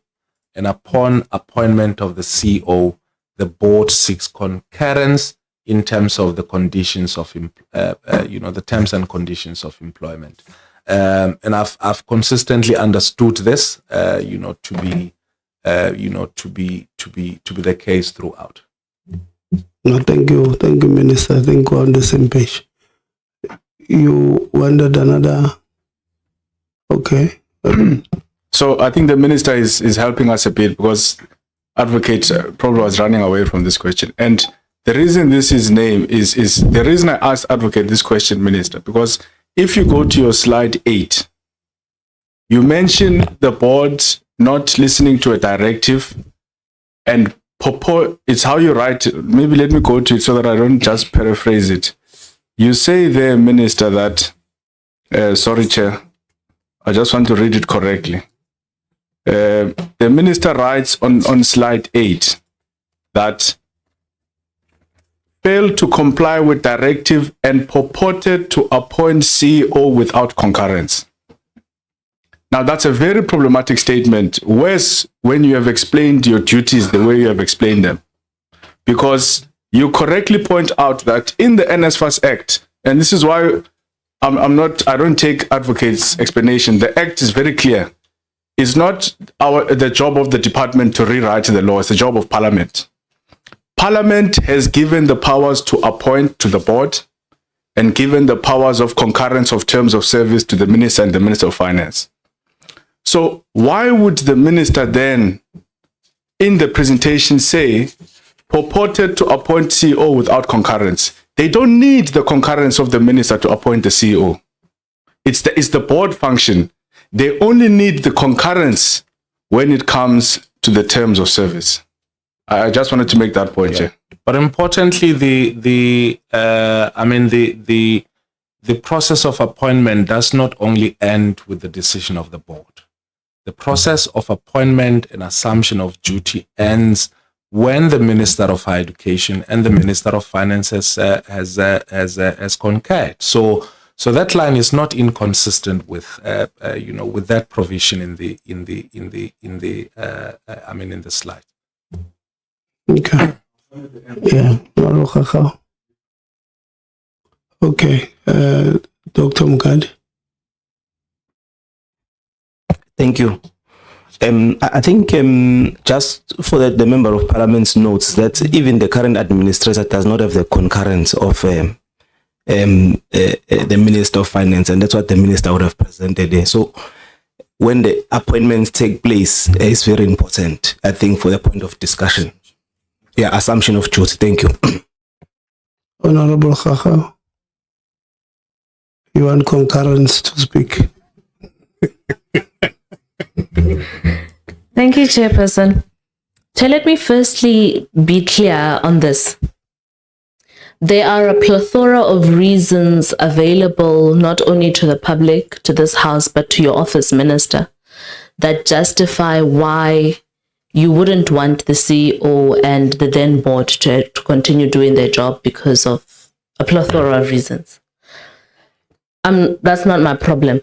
F: and upon appointment of the CEO, the board seeks concurrence in terms of the conditions of, the terms and conditions of employment. And I've consistently understood this, to be the case throughout.
A: No, thank you, Minister. I think we're on the same page. You wanted another? Okay.
L: So I think the minister is helping us a bit, because advocate probably was running away from this question. And the reason this is named is the reason I asked advocate this question, Minister, because if you go to your slide 8, you mention the board not listening to a directive, and it's how you write it. Maybe let me go to it so that I don't just paraphrase it. You say there, Minister, that, sorry, Chair, I just want to read it correctly. The minister writes on slide 8 that failed to comply with directive and purported to appoint CEO without concurrence. Now, that's a very problematic statement. Worse when you have explained your duties the way you have explained them. Because you correctly point out that in the NSFAS Act, and this is why I don't take advocates' explanation, the Act is very clear. It's not the job of the department to rewrite the law, it's the job of Parliament. Parliament has given the powers to appoint to the board and given the powers of concurrence of terms of service to the minister and the Minister of Finance. So why would the minister then, in the presentation, say, purported to appoint CEO without concurrence? They don't need the concurrence of the minister to appoint the CEO. It's the board function. They only need the concurrence when it comes to the terms of service. I just wanted to make that point, Chair.
F: But importantly, the process of appointment does not only end with the decision of the board. The process of appointment and assumption of duty ends when the Minister of Higher Education and the Minister of Finance has concurred. So that line is not inconsistent with with that provision in the slide.
A: Okay. Yeah. Okay. Dr. Mugadi.
J: Thank you. I think just for the Member of Parliament's notes that even the current administrator does not have the concurrence of the Minister of Finance, and that's what the Minister would have presented there. So when the appointments take place, it's very important, I think, for the point of discussion. Yeah, assumption of truth. Thank you.
A: Honorable Khaha, you want concurrence to speak?
D: Thank you, Chairperson. So let me firstly be clear on this. There are a plethora of reasons available not only to the public, to this House, but to your office, Minister, that justify why you wouldn't want the CEO and the then board to continue doing their job because of a plethora of reasons. That's not my problem.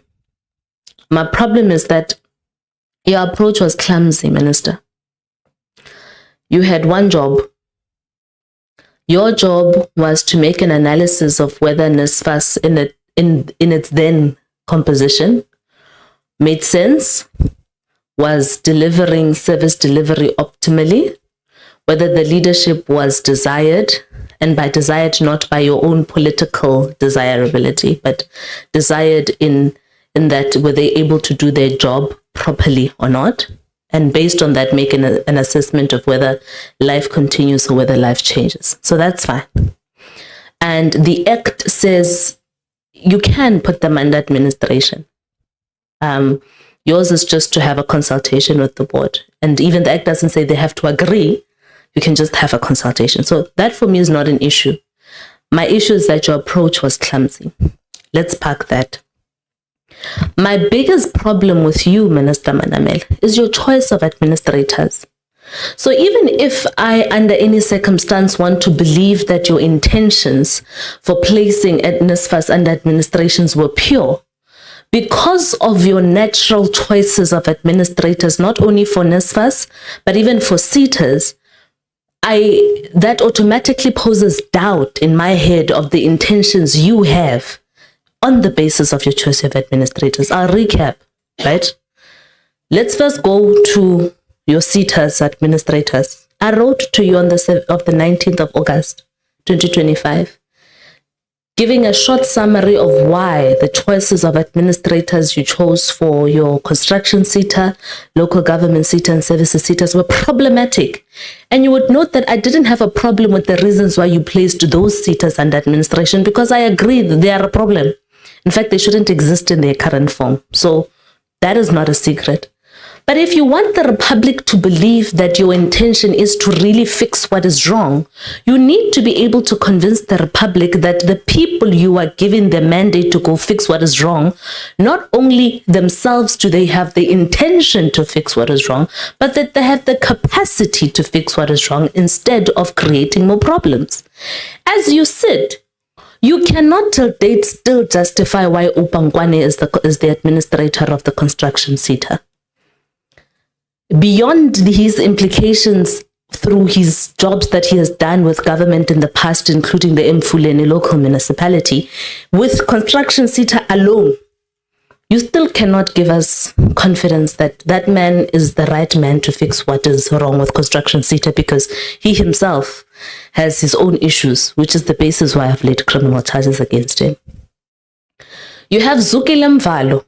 D: My problem is that your approach was clumsy, Minister. You had one job. Your job was to make an analysis of whether NSFAS in its then composition made sense, was delivering service delivery optimally, whether the leadership was desired, and by desired not by your own political desirability, but desired in that were they able to do their job properly or not, and based on that make an assessment of whether life continues or whether life changes. So that's fine. And the Act says you can put them under administration. Yours is just to have a consultation with the board. And even the Act doesn't say they have to agree. You can just have a consultation. So that for me is not an issue. My issue is that your approach was clumsy. Let's park that. My biggest problem with you, Minister Manamela, is your choice of administrators. So even if I, under any circumstance, want to believe that your intentions for placing NSFAS under administrations were pure, because of your natural choices of administrators, not only for NSFAS, but even for SETAs, that automatically poses doubt in my head of the intentions you have on the basis of your choice of administrators. I'll recap, right? Let's first go to your SETAs administrators. I wrote to you on the 19th of August, 2025, giving a short summary of why the choices of administrators you chose for your construction SETA, local government SETA, and services SETAs were problematic. And you would note that I didn't have a problem with the reasons why you placed those SETAs under administration, because I agree that they are a problem. In fact, they shouldn't exist in their current form. So that is not a secret. But if you want the Republic to believe that your intention is to really fix what is wrong, you need to be able to convince the Republic that the people you are giving the mandate to go fix what is wrong, not only themselves do they have the intention to fix what is wrong, but that they have the capacity to fix what is wrong instead of creating more problems. As you said, you cannot till date still justify why Upangwane is the administrator of the construction SETA. Beyond his implications through his jobs that he has done with government in the past, including the Mfuleni local municipality, with construction SETA alone, you still cannot give us confidence that that man is the right man to fix what is wrong with construction SETA, because he himself has his own issues, which is the basis why I've laid criminal charges against him. You have Zukile Mvalo,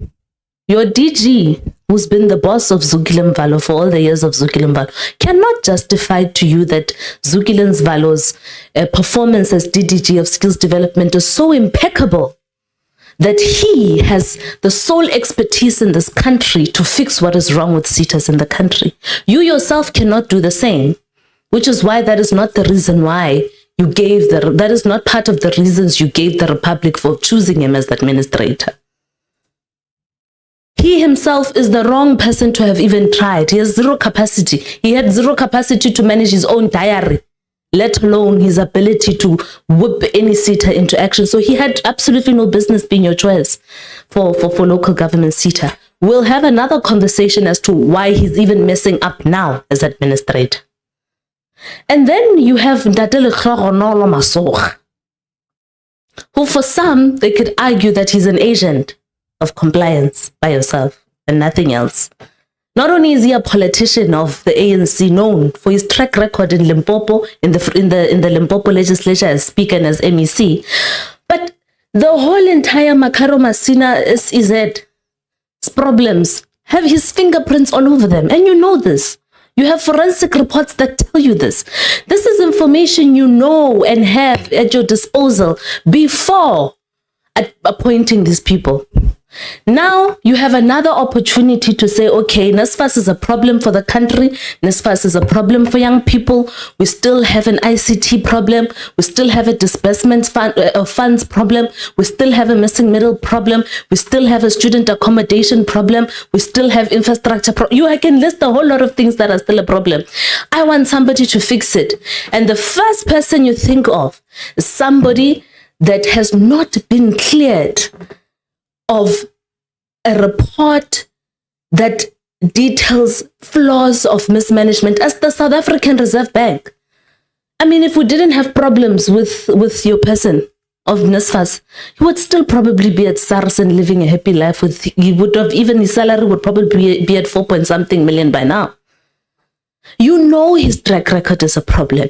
D: your DG, who's been the boss of Zukile Mvalo for all the years of Zukile Mvalo, cannot justify to you that Zukile Mvalo's performance as DDG of skills development is so impeccable that he has the sole expertise in this country to fix what is wrong with SETAs in the country. You yourself cannot do the same, which is why that is not the reason why you gave that is not part of the reasons you gave the Republic for choosing him as the administrator. He himself is the wrong person to have even tried. He has zero capacity. He had zero capacity to manage his own diary, let alone his ability to whip any SETA into action. So he had absolutely no business being your choice for local government SETA. We'll have another conversation as to why he's even messing up now as administrator. And then you have Ntatele Kgoronolo Masokga, who for some, they could argue that he's an agent of compliance by yourself and nothing else. Not only is he a politician of the ANC known for his track record in Limpopo, in the Limpopo legislature as Speaker and as MEC, but The whole entire Makaro Masina SEZ's problems have his fingerprints all over them. And you know this. You have forensic reports that tell you this. This is information you know and have at your disposal before appointing these people. Now you have another opportunity to say, okay, NSFAS is a problem for the country. NSFAS is a problem for young people. We still have an ICT problem. We still have a disbursement funds problem. We still have a missing middle problem. We still have a student accommodation problem. We still have infrastructure. I can list a whole lot of things that are still a problem. I want somebody to fix it. And the first person you think of is somebody that has not been cleared of a report that details flaws of mismanagement as the South African Reserve Bank. I mean, if we didn't have problems with your person of NSFAS, he would still probably be at SARS and living a happy life. He would have, even his salary would probably be at 4-point-something million by now. You know his track record is a problem.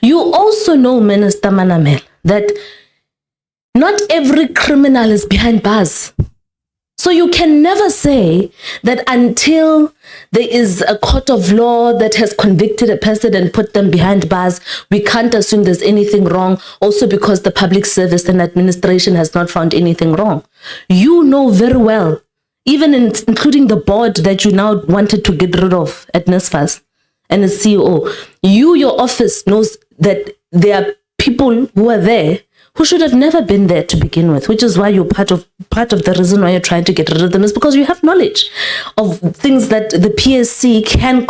D: You also know, Minister Manamela, that not every criminal is behind bars. So you can never say that until there is a court of law that has convicted a person and put them behind bars, we can't assume there's anything wrong, also because the public service and administration has not found anything wrong. You know very well, even including the board that you now wanted to get rid of at NSFAS and the CEO, your office knows that there are people who are there who should have never been there to begin with, which is why you're part of the reason why you're trying to get rid of them is because you have knowledge of things that the PSC can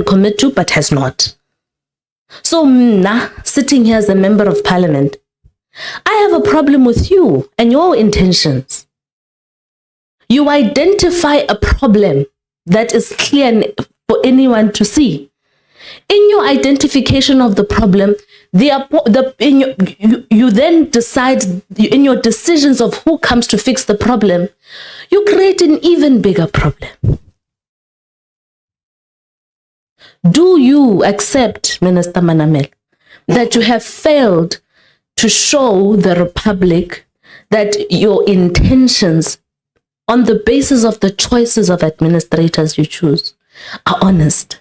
D: commit to but has not. So sitting here as a member of parliament, I have a problem with you and your intentions. You identify a problem that is clear for anyone to see. In your identification of the problem, you then decide in your decisions of who comes to fix the problem, you create an even bigger problem. Do you accept, Minister Manamela, that you have failed to show the Republic that your intentions on the basis of the choices of administrators you choose are honest?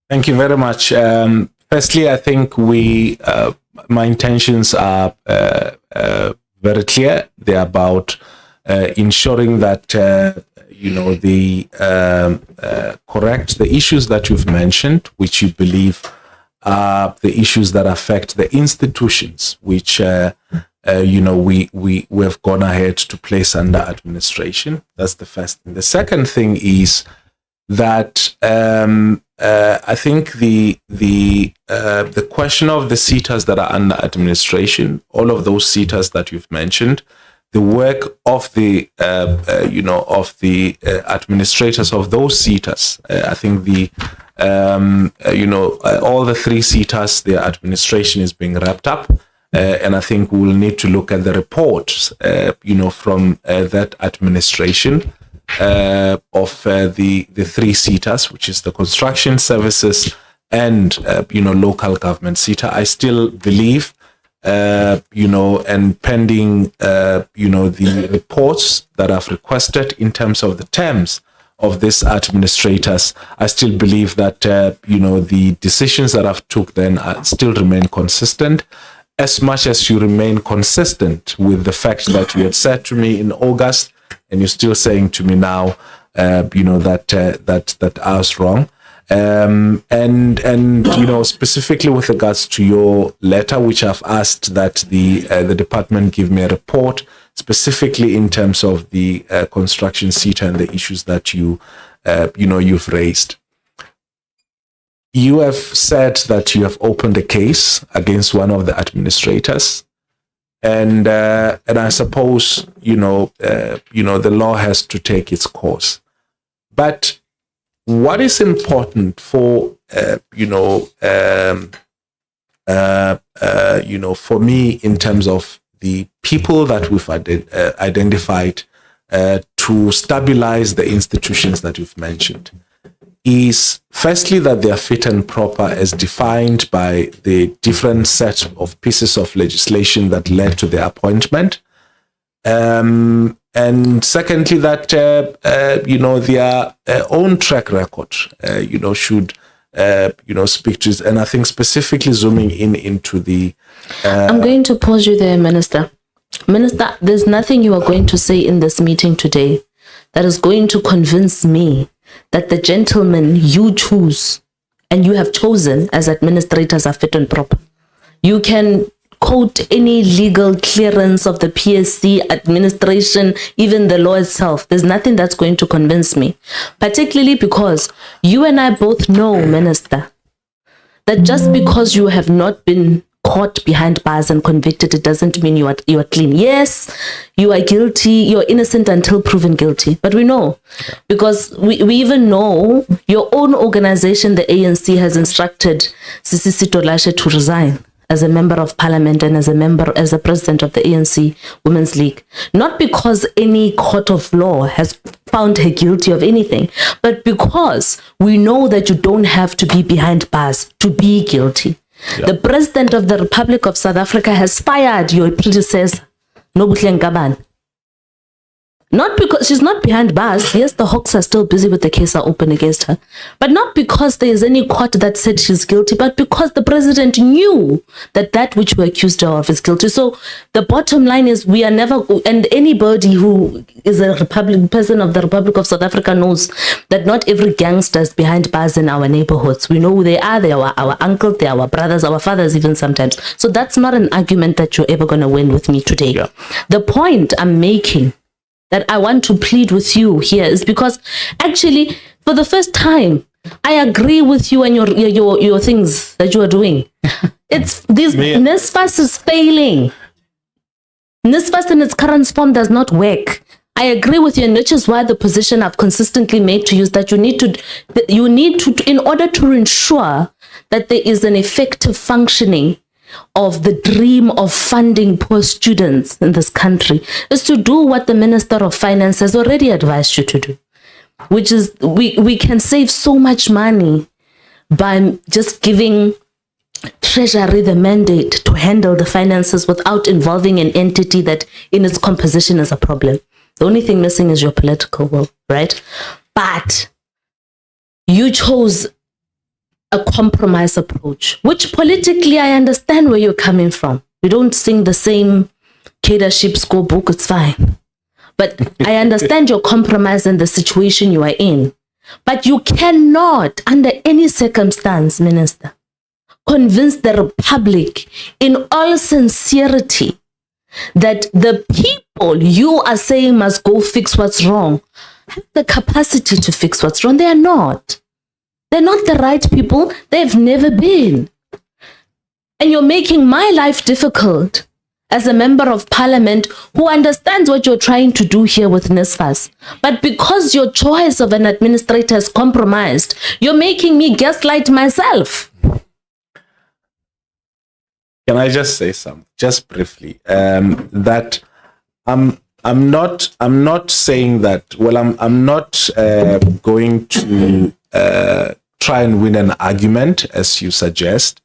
F: Thank you very much. Firstly, I think my intentions are very clear. They're about ensuring that correct the issues that you've mentioned, which you believe are the issues that affect the institutions, which we have gone ahead to place under administration. That's the first thing. The second thing is that I think the question of the SETAs that are under administration, all of those SETAs that you've mentioned, the work of the administrators of those SETAs, I think all the three SETAs, their administration is being wrapped up, and I think we will need to look at the reports, from that administration. Of the three SETAs, which is the construction services and local government SETA. I still believe and pending the reports that I've requested in terms of the terms of these administrators, I still believe that the decisions that I've took then still remain consistent. As much as you remain consistent with the fact that you had said to me in August, and you're still saying to me now, that I was wrong, and specifically with regards to your letter, which I've asked that the department give me a report specifically in terms of the construction SETA and the issues that you've raised. You have said that you have opened a case against one of the administrators. And I suppose the law has to take its course. But what is important for for me in terms of the people that we've identified to stabilize the institutions that you've mentioned is firstly that they are fit and proper as defined by the different set of pieces of legislation that led to their appointment. And secondly, that, their own track record, should, speak to it. And I think specifically zooming into the...
D: I'm going to pause you there, Minister. Minister, there's nothing you are going to say in this meeting today that is going to convince me that the gentlemen you choose and you have chosen as administrators are fit and proper. You can quote any legal clearance of the PSC administration, even the law itself. There's nothing that's going to convince me, particularly because you and I both know, Minister, that just because you have not been caught behind bars and convicted, it doesn't mean you are clean. Yes, you are guilty, you're innocent until proven guilty. But we know, because we even know your own organization, the ANC, has instructed Sisi Sitolashe to resign as a member of parliament and as a president of the ANC Women's League. Not because any court of law has found her guilty of anything, but because we know that you don't have to be behind bars to be guilty. Yeah. The President of the Republic of South Africa has fired your predecessor, Nobuhle Ngabane. Not because she's not behind bars. Yes, the Hawks are still busy with the case are open against her. But not because there is any court that said she's guilty, but because the president knew that which we accused her of is guilty. So the bottom line is we are never, and anybody who is a person of the Republic of South Africa knows that not every gangster is behind bars in our neighborhoods. We know who they are. They are our uncles, they are our brothers, our fathers even sometimes. So that's not an argument that you're ever going to win with me today. Yeah. The point I'm making that I want to plead with you here is because actually, for the first time, I agree with you and your things that you are doing. It's this NSFAS is failing. NSFAS in its current form does not work. I agree with you, and which is why the position I've consistently made to you is that you need to, in order to ensure that there is an effective functioning of the dream of funding poor students in this country, is to do what the Minister of Finance has already advised you to do, which is we can save so much money by just giving Treasury the mandate to handle the finances without involving an entity that in its composition is a problem. The only thing missing is your political will, right? But you chose a compromise approach, which politically I understand where you're coming from. We don't sing the same Catership scorebook, it's fine. But I understand your compromise and the situation you are in. But you cannot, under any circumstance, Minister, convince the Republic in all sincerity that the people you are saying must go fix what's wrong have the capacity to fix what's wrong. They are not. They're not the right people. They've never been. And you're making my life difficult as a member of parliament who understands what you're trying to do here with NSFAS. But because your choice of an administrator is compromised, you're making me gaslight myself.
F: Can I just say something, just briefly, that I'm not saying that. Well, I'm not going to try and win an argument as you suggest.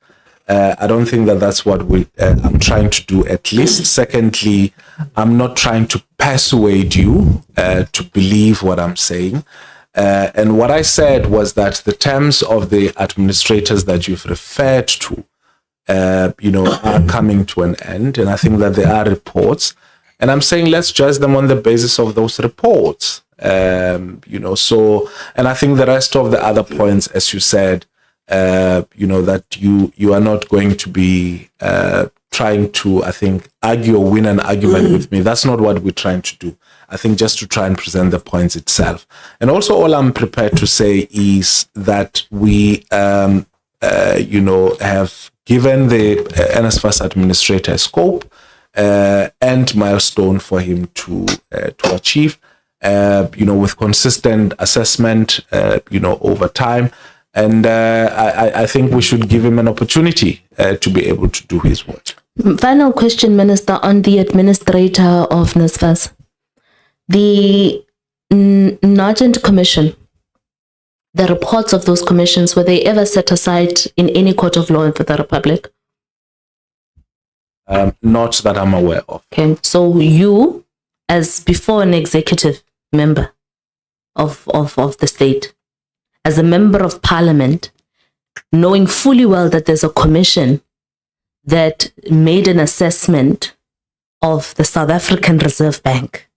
F: I don't think that that's what I'm trying to do. At least, secondly, I'm not trying to persuade you to believe what I'm saying. And what I said was that the terms of the administrators that you've referred to, are coming to an end. And I think that there are reports. And I'm saying let's judge them on the basis of those reports. And I think the rest of the other points, as you said, that you are not going to be trying to, I think, argue or win an argument with me. That's not what we're trying to do. I think just to try and present the points itself. And also all I'm prepared to say is that we, have given the NSFAS administrator scope and milestone for him to achieve, with consistent assessment, over time. And I think we should give him an opportunity to be able to do his work.
D: Final question, Minister, on the administrator of NSFAS. The Nugent Commission the reports of those commissions, were they ever set aside in any court of law in the Republic?
F: Not that I'm aware of.
D: Okay, so you, as before an executive member of the state, as a member of parliament, knowing fully well that there's a commission that made an assessment of the South African Reserve Bank,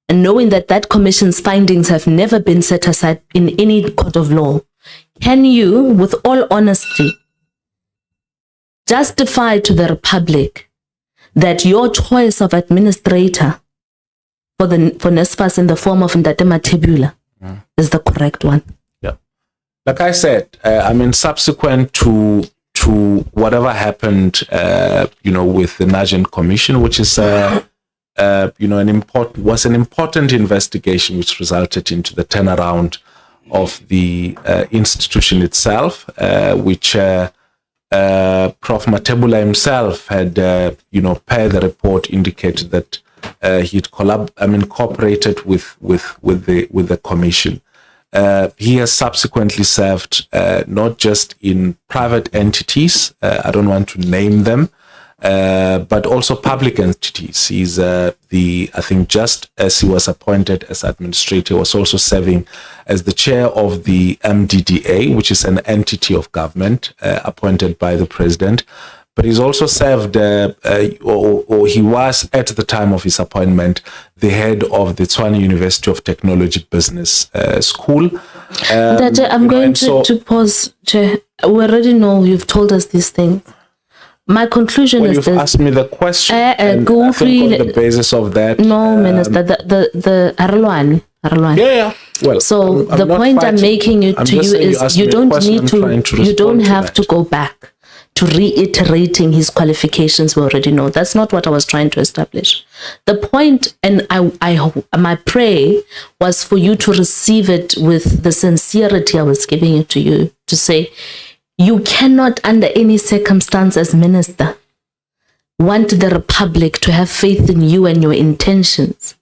D: and knowing that that commission's findings have never been set aside in any court of law, can you, with all honesty, justify to the Republic that your choice of administrator for NSFAS in the form of Ndate Mathebula is the correct one?
F: Yeah. Like I said, subsequent to whatever happened, with the Nugent Commission, which is, an important investigation which resulted into the turnaround of the institution itself, which Prof. Mathebula himself had, per the report, indicated that he'd cooperated with the commission. He has subsequently served not just in private entities, I don't want to name them, but also public entities. He's just as he was appointed as administrator, was also serving as the chair of the MDDA, which is an entity of government appointed by the president. But he's also served, or he was at the time of his appointment, the head of the Tshwane University of Technology Business School.
D: I'm going to pause, Chair. We already know you've told us these things. My conclusion is
F: you've
D: this.
F: asked me the question, and I think on the basis of that...
D: No, Minister, the Arlwani.
F: Yeah. Well,
D: so
F: I'm
D: the
F: not
D: point I'm
F: fighting.
D: making you
F: I'm
D: to
F: just
D: you
F: saying
D: is
F: you
D: you don't
F: asked me a
D: need
F: question, I'm trying
D: to,
F: to
D: you don't
F: respond to
D: have
F: that.
D: to go back to reiterating his qualifications. We already know. That's not what I was trying to establish. The point, and my prayer was for you to receive it with the sincerity I was giving it to you, to say, you cannot under any circumstance as minister want the Republic to have faith in you and your intentions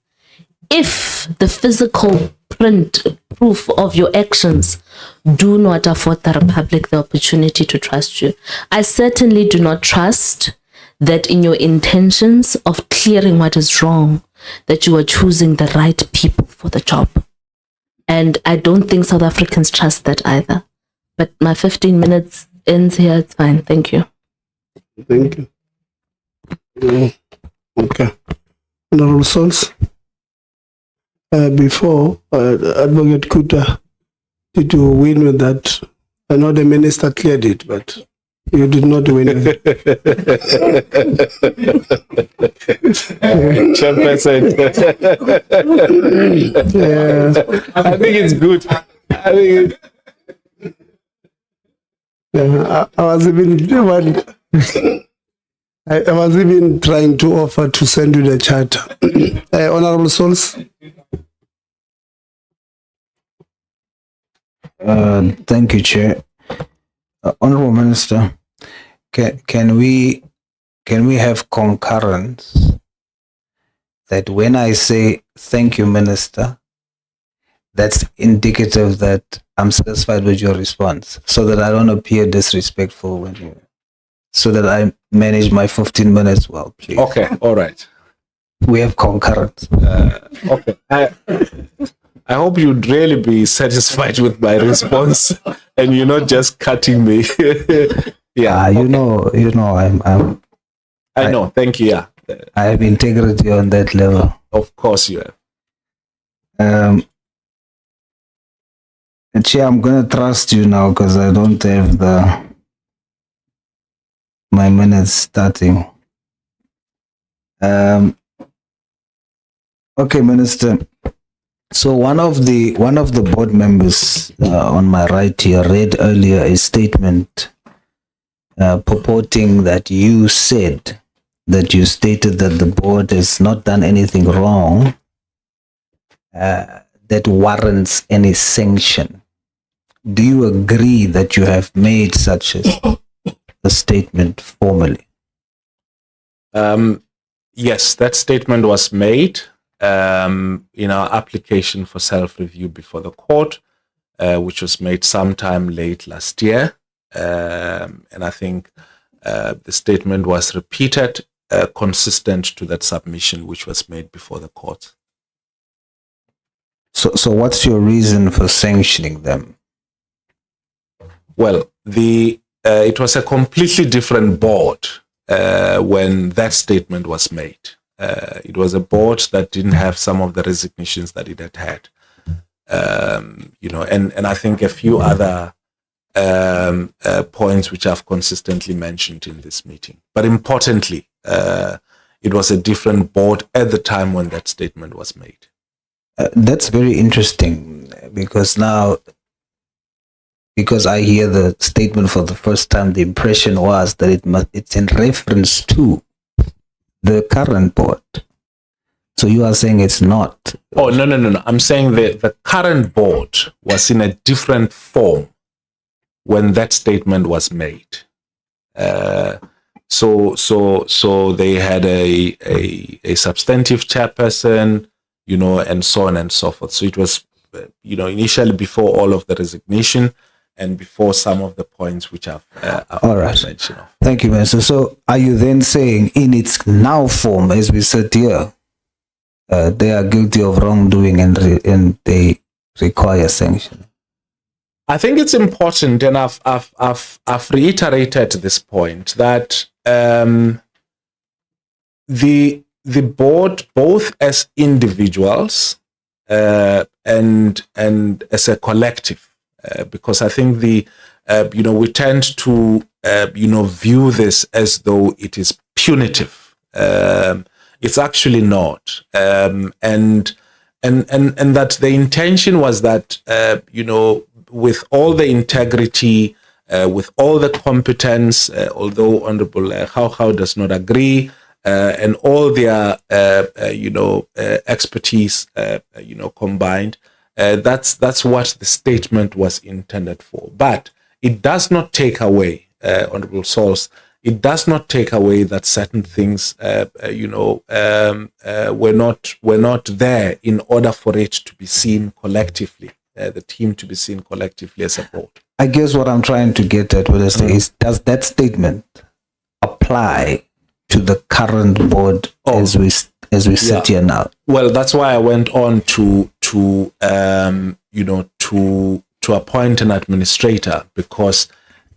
D: if the physical proof of your actions do not afford the Republic the opportunity to trust you. I certainly do not trust that in your intentions of clearing what is wrong, that you are choosing the right people for the job. And I don't think South Africans trust that either. But my 15 minutes ends here. It's fine. Thank you.
A: Thank you. Okay. Honorable Souls. Before, Advocate Kuta, did you win with that? I know the minister cleared it, but you did not win with it.
F: Chairperson. I think it's good.
A: I was even trying to offer to send you the charter. Honorable Souls.
B: Thank you, Chair. Honorable Minister, can we have concurrence that when I say thank you, Minister, that's indicative that I'm satisfied with your response, so that I don't appear disrespectful when you, so that I manage my 15 minutes well, please.
F: Okay, all right.
B: We have concurrence.
F: Okay. I hope you'd really be satisfied with my response, and you're not just cutting me. Yeah,
B: you know,
F: I know. Thank you. Yeah,
B: I have integrity on that level.
F: Of course, you have.
B: Chair, I'm gonna trust you now because I don't have my minutes starting. Okay, Minister. So one of the board members on my right here read earlier a statement purporting that you said that you stated that the board has not done anything wrong that warrants any sanction. Do you agree that you have made such a statement formally?
F: Yes, that statement was made in our application for self-review before the court. which was made sometime late last year. And I think the statement was repeated, consistent to that submission which was made before the court.
B: So what's your reason for sanctioning them?
F: Well, it was a completely different board when that statement was made. It was a board that didn't have some of the resignations that it had had. And I think a few other points which I've consistently mentioned in this meeting. But importantly, it was a different board at the time when that statement was made.
B: That's very interesting because I hear the statement for the first time, the impression was that it's in reference to the current board. So you are saying it's not?
F: Oh, no. I'm saying that the current board was in a different form when that statement was made. So they had a substantive chairperson, and so on and so forth. So it was, initially before all of the resignation and before some of the points which I've
B: all right.
F: mentioned.
B: Thank you, Minister. So are you then saying in its now form, as we said here, they are guilty of wrongdoing and they require sanction?
F: I think it's important, and I've reiterated this point, that the board, both as individuals and as a collective, because I think we tend to view this as though it is punitive. It's actually not, and that the intention was that with all the integrity, with all the competence, although Honorable How does not agree, and all their expertise combined, that's what the statement was intended for. But it does not take away, Honorable Source, it does not take away that certain things were not there in order for it to be seen collectively, the team to be seen collectively as a board.
B: I guess what I'm trying to get at is, does that statement apply to the current board as we sit here now?
F: Well, that's why I went on to appoint an administrator, because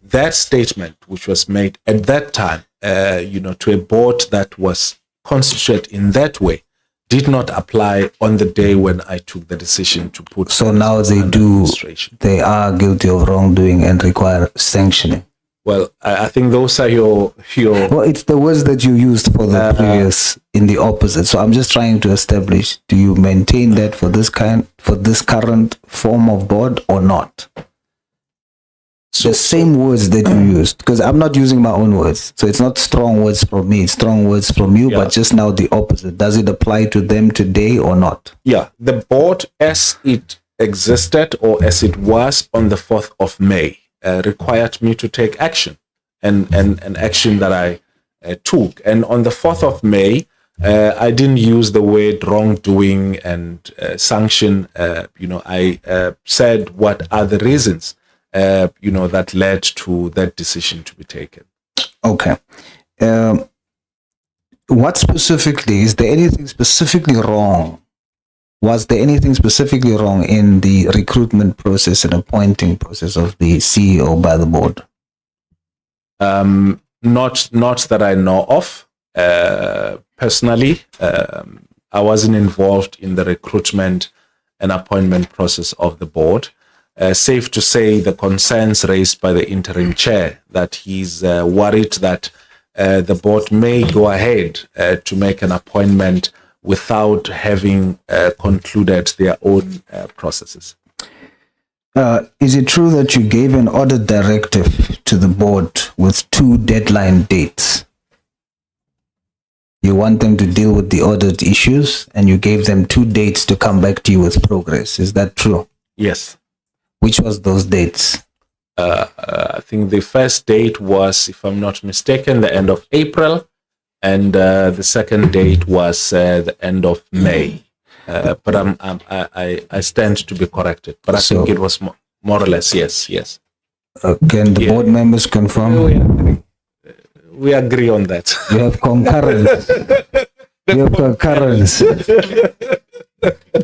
F: that statement, which was made at that time, to a board that was constituted in that way, did not apply on the day when I took the decision to put.
B: So now they are guilty of wrongdoing and require sanctioning.
F: Well, I think those are your.
B: Well, it's the words that you used for the previous in the opposite. So I'm just trying to establish: do you maintain that for this current form of board or not? So the same words that you used, because I'm not using my own words, so it's not strong words from me; it's strong words from you. But just now the opposite. Does it apply to them today or not?
F: Yeah, the board as it existed or as it was on the 4th of May. Required me to take action, and action that I took. And on the 4th of May, I didn't use the word wrongdoing and sanction. I said what are the reasons, that led to that decision to be taken.
B: Okay. What specifically, is there anything specifically wrong? Was there anything specifically wrong in the recruitment process and appointing process of the CEO by the board?
F: Not that I know of. Personally, I wasn't involved in the recruitment and appointment process of the board. Safe to say the concerns raised by the interim chair, that he's worried that the board may go ahead to make an appointment without having concluded their own processes.
B: Is it true that you gave an audit directive to the board with 2 deadline dates? You want them to deal with the audit issues, and you gave them 2 dates to come back to you with progress. Is that true?
F: Yes.
B: Which was those dates?
F: I think the first date was, if I'm not mistaken, the end of April. And the second date was the end of May, but I stand to be corrected. But I think it was more. more or less, yes.
B: Can the board members confirm?
F: We agree on that.
B: You have concurrence. You have concurrence.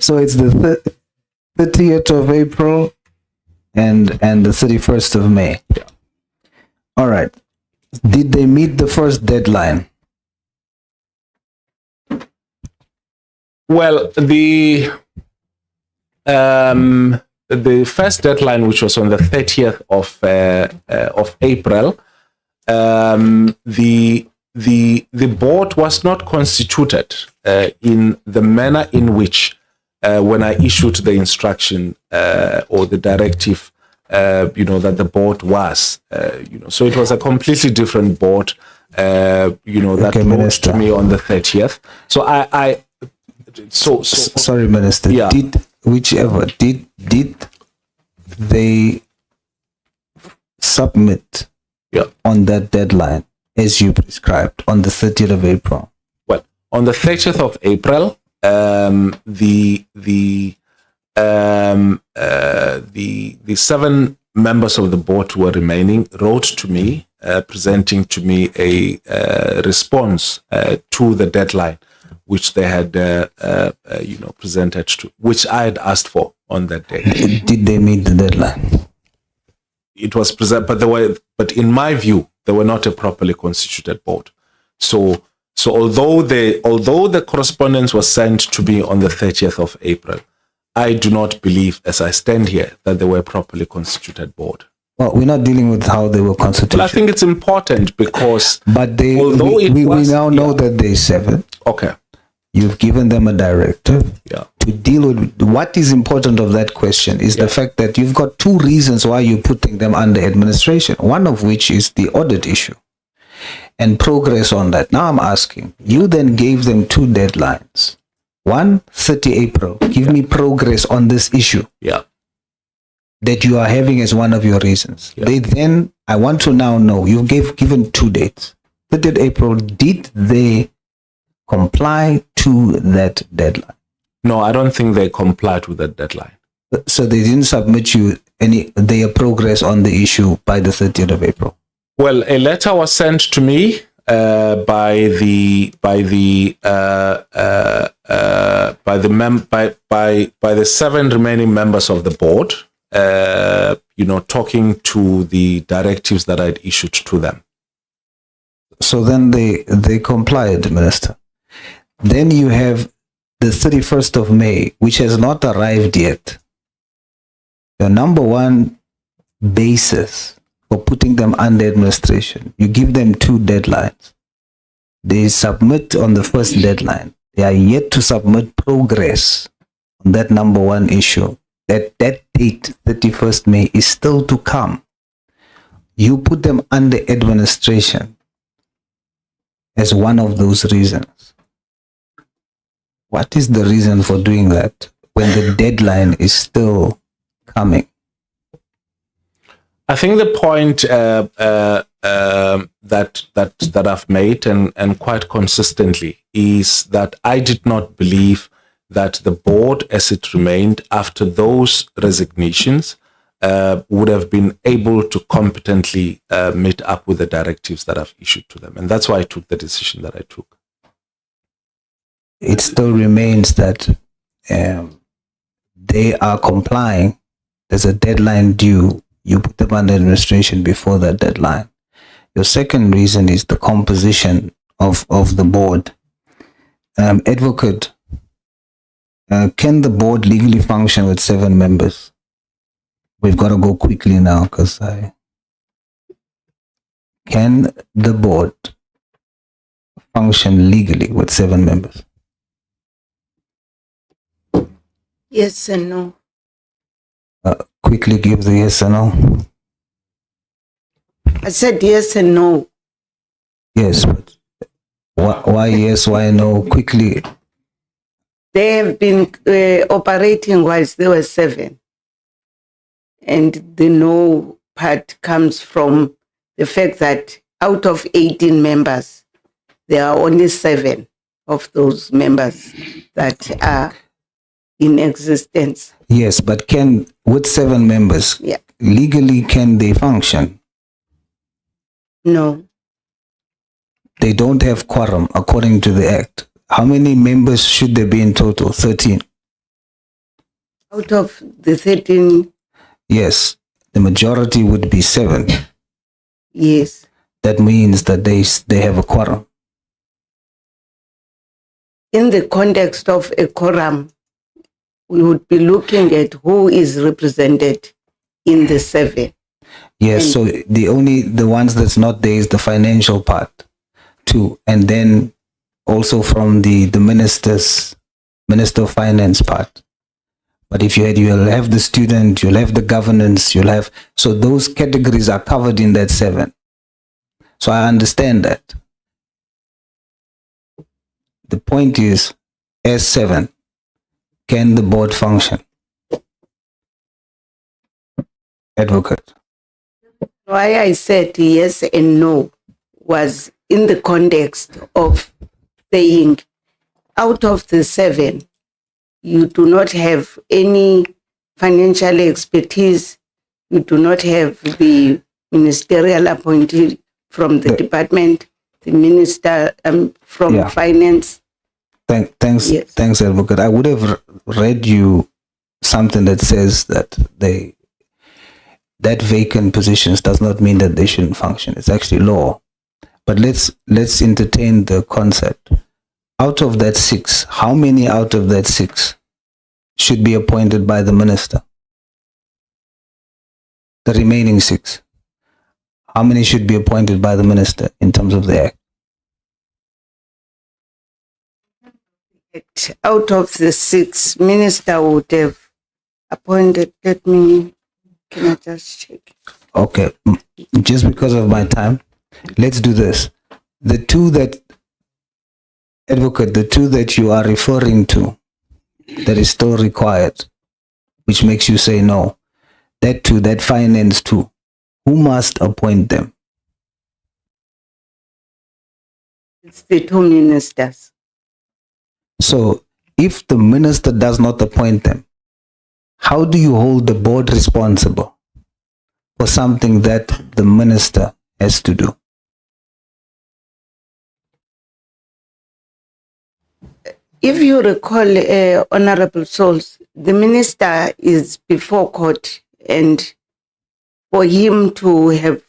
B: So it's the 30th of April and the 31st of May. All right. Did they meet the first deadline?
F: Well, the first deadline, which was on the 30th of April, the board was not constituted in the manner in which when I issued the instruction or the directive, that the board was, so it was a completely different board, that moved to me on the 30th. So
B: sorry, Minister.
F: Yeah.
B: Did they submit on that deadline as you prescribed on the 30th of April?
F: Well, on the 30th of April, the 7 members of the board who were remaining wrote to me, presenting to me a response to the deadline, which they had, presented to, which I had asked for on that day.
B: Did they meet the deadline?
F: It was present, but in my view, they were not a properly constituted board. So although the correspondence was sent to me on the 30th of April, I do not believe, as I stand here, that they were a properly constituted board.
B: Well, we're not dealing with how they were constituted.
F: Well, I think it's important because,
B: but we now know that they're 7.
F: Okay.
B: You've given them a directive to deal with. What is important of that question is the fact that you've got 2 reasons why you're putting them under administration, one of which is the audit issue and progress on that. Now I'm asking, you then gave them 2 deadlines. One, 30 April, give me progress on this issue. That you are having as one of your reasons. They then, I want to now know, you've given 2 dates. 30th April, did they comply to that deadline?
F: No, I don't think they complied with that deadline.
B: So they didn't submit you their progress on the issue by the 30th of April?
F: Well, a letter was sent to me by the 7 remaining members of the board, talking to the directives that I'd issued to them.
B: So then they complied, Minister. Then you have the 31st of May, which has not arrived yet. Your number one basis for putting them under administration, you give them 2 deadlines. They submit on the first deadline. They are yet to submit progress on that number one issue. That date, 31st May, is still to come. You put them under administration as one of those reasons. What is the reason for doing that when the deadline is still coming?
F: I think the point that I've made and quite consistently is that I did not believe that the board, as it remained after those resignations, would have been able to competently meet up with the directives that I've issued to them, and that's why I took the decision that I took.
B: It still remains that they are complying. There's a deadline due. You put them under administration before that deadline. Your second reason is the composition of the board. Advocate, can the board legally function with 7 members? We've got to go quickly now because can the board function legally with 7 members?
I: Yes and no.
B: Quickly give the yes or no.
I: I said yes and no.
B: Yes, but why yes, why no? Quickly.
I: They have been operating whilst there were 7. And the no part comes from the fact that out of 18 members, there are only 7 of those members that are in existence.
B: Yes, but with 7 members,
I: Yeah.
B: legally can they function?
I: No.
B: They don't have quorum according to the Act. How many members should there be in total? 13.
I: Out of the 13,
B: Yes, the majority would be 7.
I: yes.
B: That means that they have a quorum.
I: In the context of a quorum, we would be looking at who is represented in the 7.
B: Yes, so the ones that's not there is the financial part too, and then also from the minister of finance part. But if you'll have the student, you'll have the governance, so those categories are covered in that 7. So I understand that. The point is, as 7, can the board function? Advocate.
I: Why I said yes and no was in the context of saying out of the 7, you do not have any financial expertise, you do not have the ministerial appointee from the department, the minister from finance.
B: Thanks, Advocate. I would have read you something that says that that vacant positions does not mean that they shouldn't function. It's actually law. But let's entertain the concept. Out of that 6, how many out of that 6 should be appointed by the minister? The remaining 6. How many should be appointed by the minister in terms of the Act?
I: Out of the 6, minister would have appointed, can I just check?
B: Okay, just because of my time, let's do this. The 2 that, Advocate, the 2 that you are referring to, that is still required, which makes you say no, that 2, that finance 2, who must appoint them?
I: It's the 2 ministers.
B: So if the minister does not appoint them, how do you hold the board responsible for something that the minister has to do?
I: If you recall, Honorable Souls, the minister is before court, and for him to have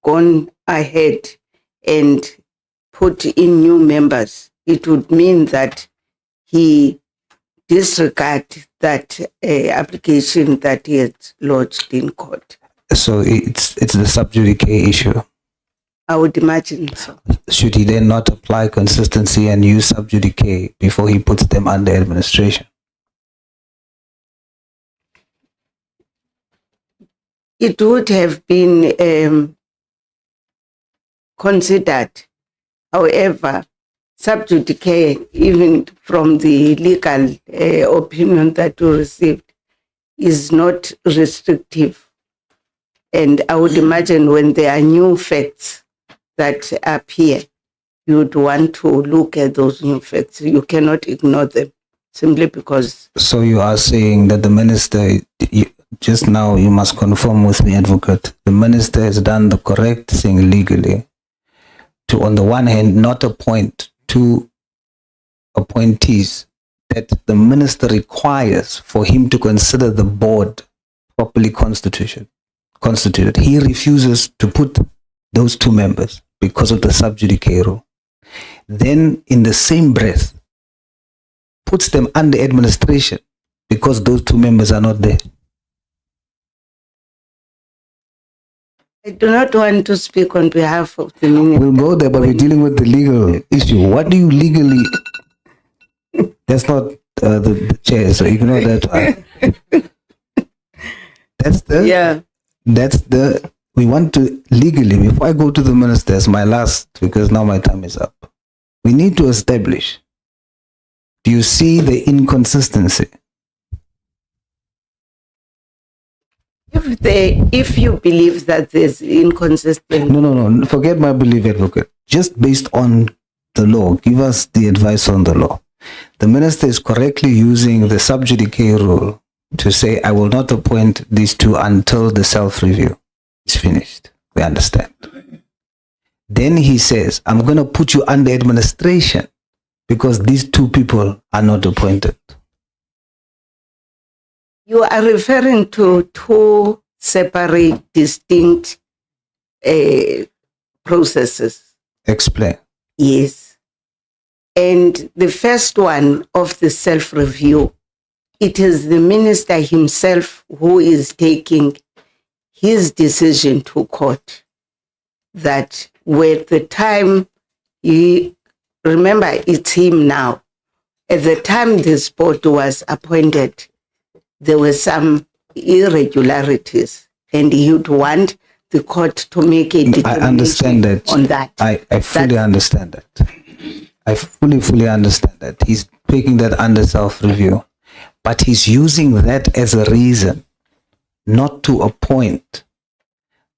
I: gone ahead and put in new members, it would mean that he disregard that application that he had lodged in court.
B: So it's the sub judice issue.
I: I would imagine so.
B: Should he then not apply consistency and use sub judice before he puts them under administration?
I: It would have been considered. However, sub judice, even from the legal opinion that we received, is not restrictive. And I would imagine when there are new facts that appear, you would want to look at those new facts. You cannot ignore them simply because...
B: So you are saying that the minister, just now you must confirm with me, Advocate, the minister has done the correct thing legally to, on the one hand, not appoint 2 appointees that the minister requires for him to consider the board properly constituted. He refuses to put those 2 members because of the sub judice rule. Then in the same breath, puts them under administration because those 2 members are not there.
I: I do not want to speak on behalf of the minister.
B: We'll go there, but we're dealing with the legal issue. What do you legally... That's not the chair, so ignore that one. That's the... We want to legally, before I go to the ministers, my last, because now my time is up, we need to establish, do you see the inconsistency?
I: If you believe that there's inconsistency...
B: No, forget my belief, Advocate. Just based on the law, give us the advice on the law. The minister is correctly using the sub judice rule to say, I will not appoint these two until the self-review is finished. We understand. Then he says, I'm going to put you under administration because these two people are not appointed.
I: You are referring to two separate, distinct processes.
B: Explain.
I: Yes. And the first one of the self-review, it is the minister himself who is taking his decision to court. That with the time remember it's him now. At the time this board was appointed, there were some irregularities and he would want the court to make a determination
B: I understand that.
I: on that.
B: I fully understand that. I fully understand that. He's taking that under self-review, but he's using that as a reason not to appoint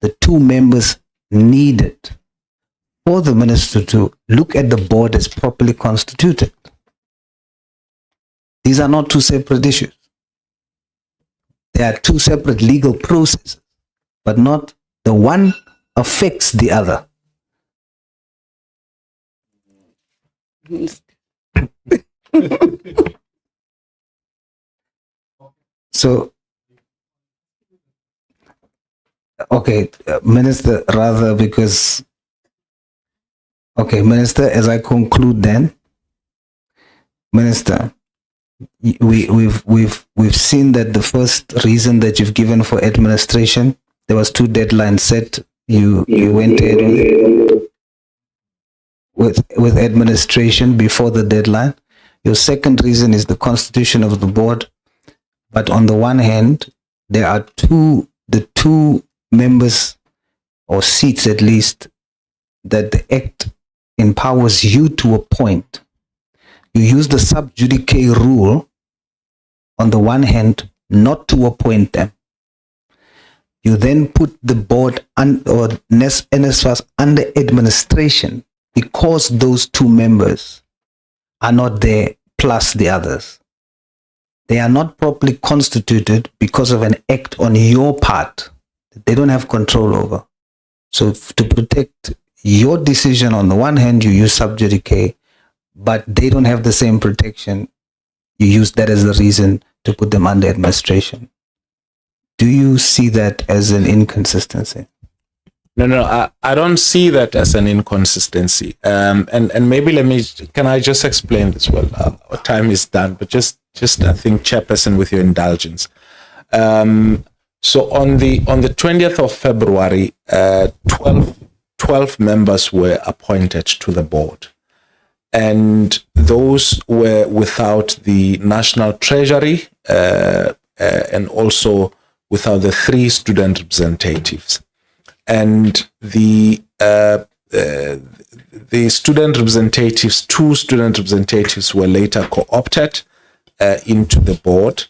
B: the two members needed for the minister to look at the board as properly constituted. These are not two separate issues. They are two separate legal processes, but not the one affects the other. So, okay, Minister, rather because, okay, Minister, as I conclude then, Minister, we've seen that the first reason that you've given for administration, there was 2 deadlines set. You went ahead with administration before the deadline. Your second reason is the constitution of the board. But on the one hand, there are the two members or seats at least that the Act empowers you to appoint. You use the sub judice rule on the one hand not to appoint them. You then put the board or NSFAS under administration because those 2 members are not there plus the others. They are not properly constituted because of an act on your part that they don't have control over. So to protect your decision on the one hand, you use sub judice, but they don't have the same protection. You use that as the reason to put them under administration. Do you see that as an inconsistency?
F: No, I don't see that as an inconsistency. And maybe can I just explain this? Well, our time is done, but just I think, Chairperson, with your indulgence. So on the 20th of February, 12 members were appointed to the board. And those were without the National Treasury and also without the 3 student representatives. And the student representatives, 2 student representatives were later co-opted into the board,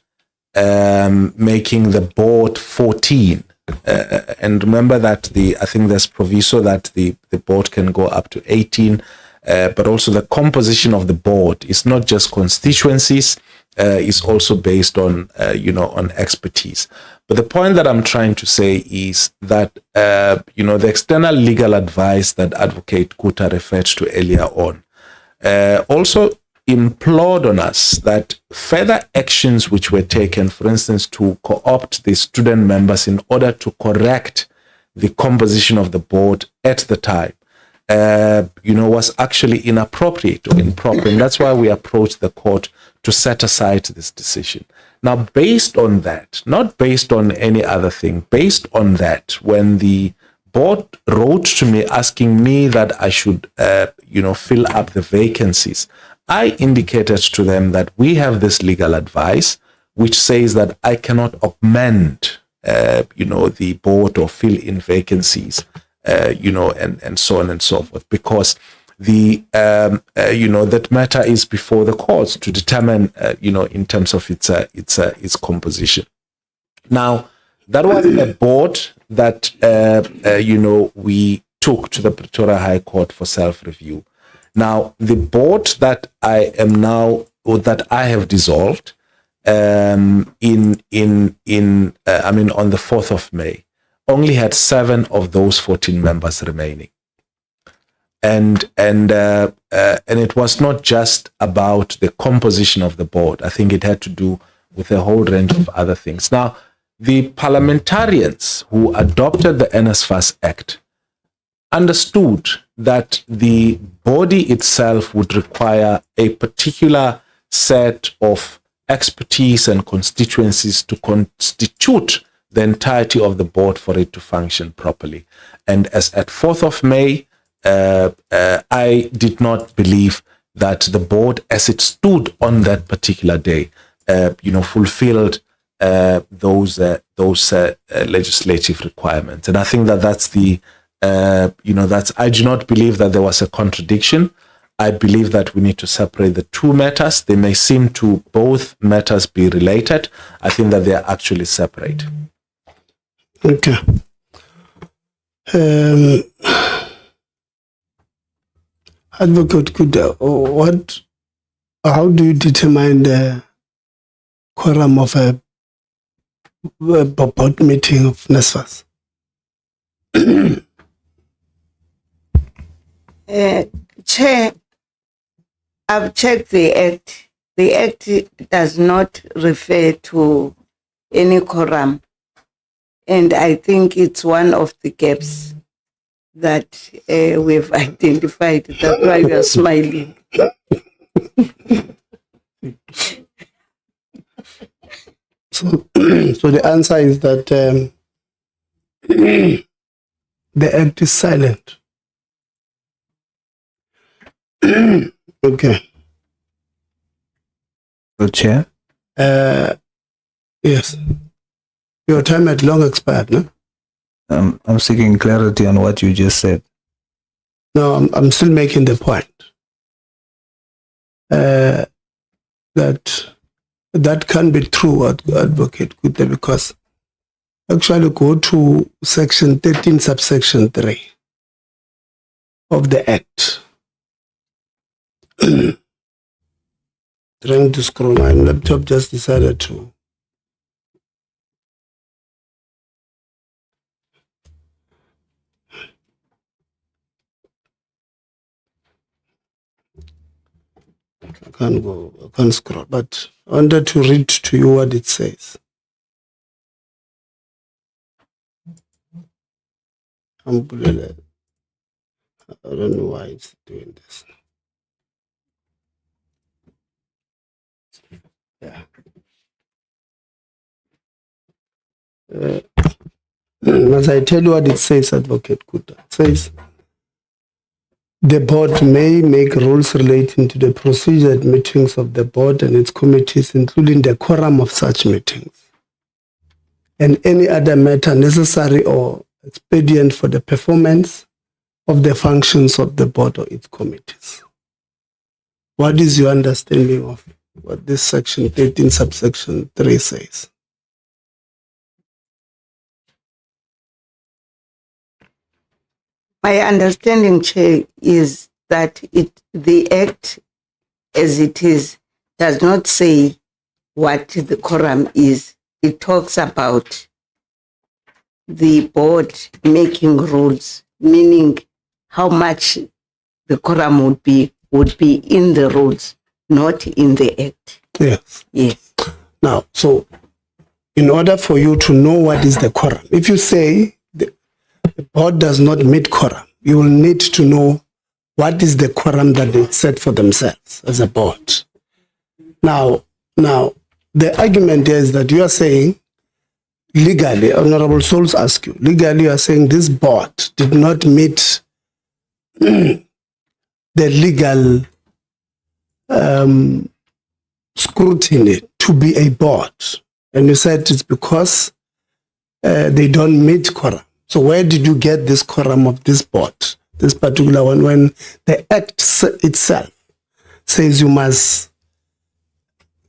F: making the board 14. And remember that I think there's proviso that the board can go up to 18, but also the composition of the board is not just constituencies, is also based on, on expertise. But the point that I'm trying to say is that, the external legal advice that Advocate Kuta referred to earlier on also implored on us that further actions which were taken, for instance, to co-opt the student members in order to correct the composition of the board at the time, was actually inappropriate or improper. And that's why we approached the court to set aside this decision. Now, based on that, not based on any other thing, based on that, when the board wrote to me asking me that I should, fill up the vacancies, I indicated to them that we have this legal advice which says that I cannot augment, the board or fill in vacancies, and so on and so forth, because that matter is before the courts to determine, in terms of its composition. Now, that was a board that, we took to the Pretoria High Court for self-review. Now, the board that I am now, or that I have dissolved, on the 4th of May, only had 7 of those 14 members remaining. And it was not just about the composition of the board. I think it had to do with a whole range of other things. Now, the parliamentarians who adopted the NSFAS Act understood that the body itself would require a particular set of expertise and constituencies to constitute the entirety of the board for it to function properly. And as at 4th of May, I did not believe that the board, as it stood on that particular day, fulfilled those legislative requirements. And I think that that's the, I do not believe that there was a contradiction. I believe that we need to separate the two matters. They may seem to both matters be related. I think that they are actually separate.
A: Okay. Advocate, how do you determine the quorum of a board meeting of NSFAS?
I: Chair, I've checked the Act. The Act does not refer to any quorum. And I think it's one of the gaps that we've identified. That's why we are smiling.
A: So the answer is that the Act is silent. Okay.
B: So, Chair?
A: Yes. Your time had long expired, no?
B: I'm seeking clarity on what you just said.
A: No, I'm still making the point that can be true, Advocate Kutte, because actually go to section 13, subsection 3 of the Act. Trying to scroll, my laptop just decided to. I can't scroll, but I wanted to read to you what it says. I don't know why it's doing this. Yeah. As I tell you what it says, Advocate Kutte, it says, the board may make rules relating to the procedured meetings of the board and its committees, including the quorum of such meetings, and any other matter necessary or expedient for the performance of the functions of the board or its committees. What is your understanding of what this section 13, subsection 3 says?
I: My understanding, Chair, is that the Act, as it is, does not say what the quorum is. It talks about the board making rules, meaning how much the quorum would be in the rules, not in the Act.
A: Yes.
I: Yes.
A: Now, so in order for you to know what is the quorum, if you say the board does not meet quorum, you will need to know what is the quorum that they set for themselves as a board. Now, the argument is that you are saying legally, Honorable Souls ask you, legally you are saying this board did not meet the legal scrutiny to be a board. And you said it's because they don't meet quorum. So where did you get this quorum of this board, this particular one, when the Act itself says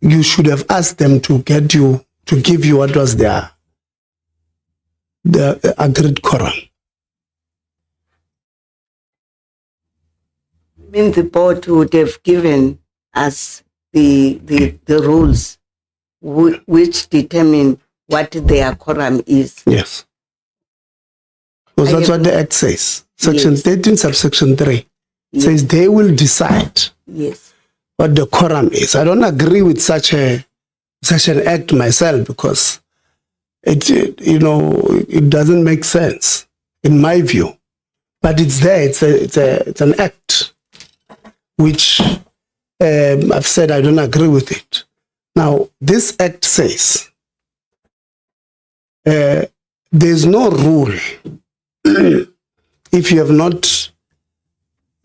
A: you should have asked them to give you what was the agreed quorum?
I: I mean, the board would have given us the rules which determine what their quorum is.
A: Yes. Because that's what the Act says. Section 13, subsection 3 says they will decide what the quorum is. I don't agree with such an act myself because it doesn't make sense in my view. But it's there. It's an act which I've said I don't agree with it. Now, this act says there's no rule if you have not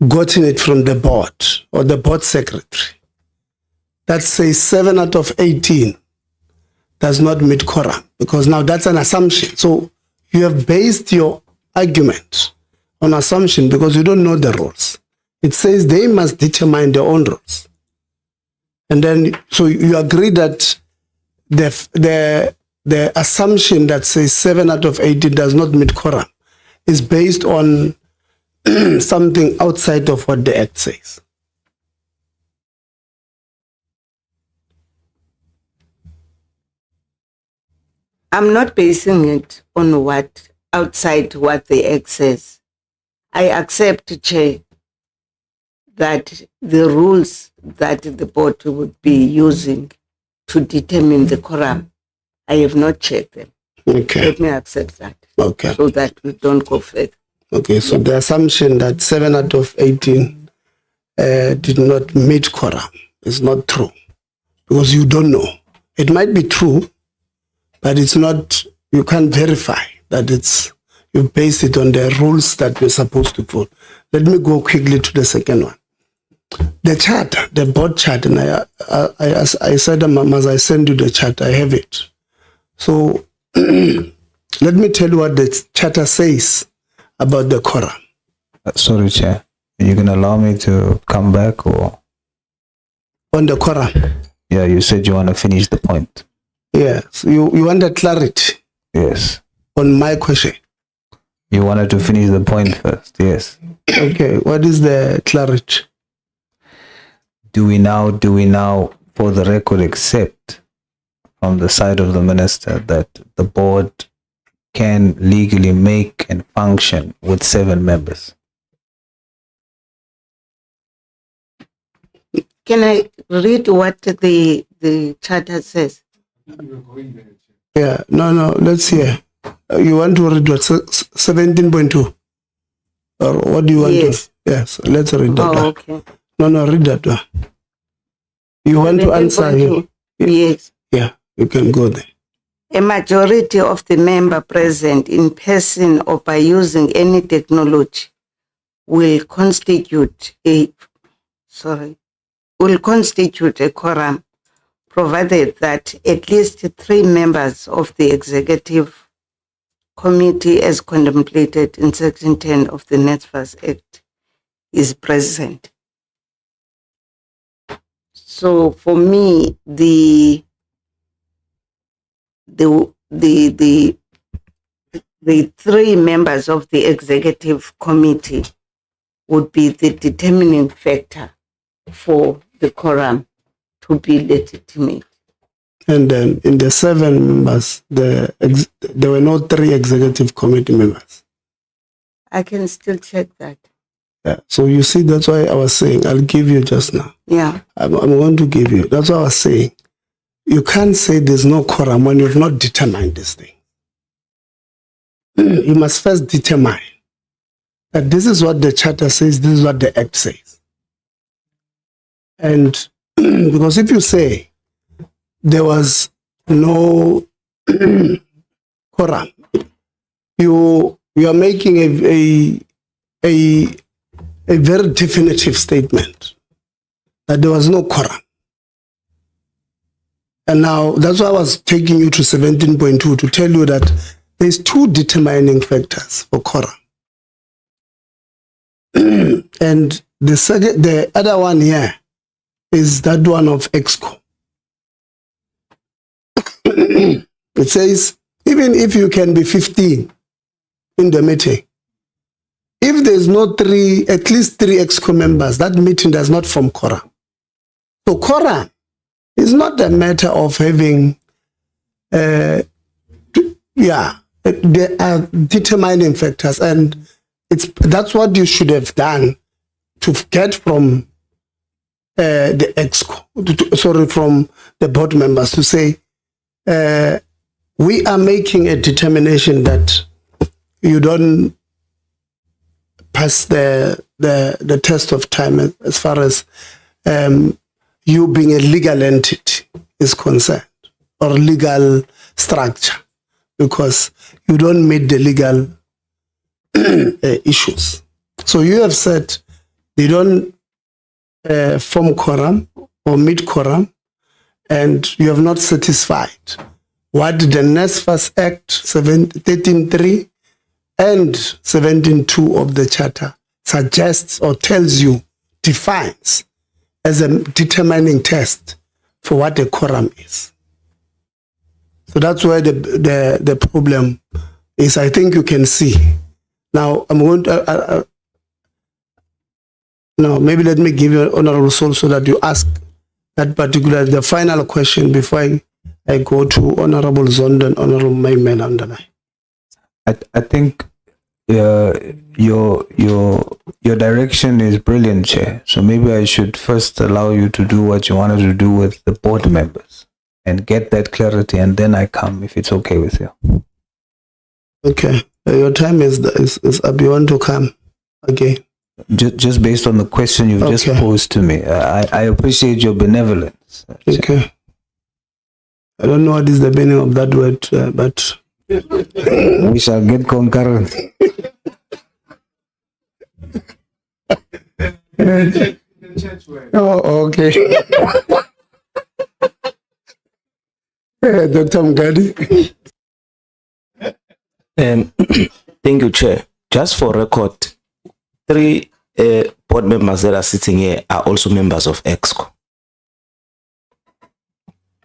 A: gotten it from the board or the board secretary that says 7 out of 18 does not meet quorum, because now that's an assumption. So you have based your argument on assumption because you don't know the rules. It says they must determine their own rules. And then, so you agree that the assumption that says 7 out of 18 does not meet quorum is based on something outside of what the Act says.
I: I'm not basing it on what outside what the Act says. I accept, Chair, that the rules that the board would be using to determine the quorum, I have not checked them.
A: Okay.
I: Let me accept that.
A: Okay.
I: So that we don't go further.
A: Okay, so the assumption that 7 out of 18 did not meet quorum is not true because you don't know. It might be true, but it's not, you can't verify that you base it on the rules that we're supposed to follow. Let me go quickly to the second one. The charter, the board chart, and I said, as I send you the chart, I have it. So let me tell you what the charter says about the quorum.
B: Sorry, Chair. Are you going to allow me to come back or?
A: On the quorum?
B: Yeah, you said you want to finish the point.
A: Yes. You wanted clarity?
B: Yes.
A: On my question?
B: You wanted to finish the point first, yes.
A: Okay, what is the clarity?
B: Do we now, for the record, accept from the side of the minister that the board can legally make and function with 7 members?
I: Can I read what the charter says?
A: Yeah, no, let's hear. You want to read what, 17.2? Or what do you want to? Yes, let's read that.
I: Oh, okay.
A: No, read that one. You want to answer him?
I: Yes.
A: Yeah, you can go there.
I: A majority of the member present in person or by using any technology will constitute a quorum, provided that at least 3 members of the executive committee as contemplated in Section 10 of the NSFAS Act is present. So for me, the 3 members of the executive committee would be the determining factor for the quorum to be legitimate.
A: And then in the 7 members, there were no 3 executive committee members.
I: I can still check that.
A: Yeah. So you see, that's why I was saying, I'll give you just now.
I: Yeah.
A: I'm going to give you. That's what I was saying. You can't say there's no quorum when you've not determined this thing. You must first determine that this is what the charter says, this is what the Act says. And because if you say there was no quorum, you are making a very definitive statement that there was no quorum. And now that's why I was taking you to 17.2 to tell you that there's 2 determining factors for quorum. And the other one here is that one of EXCO. It says, even if you can be 15 in the meeting, if there's no at least 3 EXCO members, that meeting does not form quorum. So quorum It's not a matter of having, there are determining factors, and that's what you should have done to get from the EXCO, from the board members to say, we are making a determination that you don't pass the test of time as far as you being a legal entity is concerned, or legal structure, because you don't meet the legal issues. So you have said they don't form quorum or meet quorum, and you have not satisfied what the NSFAS Act 13.3 and 17.2 of the Charter suggests or tells you, defines as a determining test for what a quorum is. So that's where the problem is. I think you can see. Now, I'm going to, no, maybe let me give you an honorable soul so that you ask that particular, the final question before I go to Honorable Zondo and Honorable Manamela on the line.
B: I think your direction is brilliant, Chair. So maybe I should first allow you to do what you wanted to do with the board members and get that clarity, and then I come, if it's okay with you.
A: Okay, your time is up. You want to come again?
B: Just based on the question you've just posed to me, I appreciate your benevolence.
A: Okay. I don't know what is the meaning of that word, but
B: we shall get concurrent.
A: Oh, okay. Dr. Mgadi.
J: Thank you, Chair. Just for record, 3 board members that are sitting here are also members of EXCO.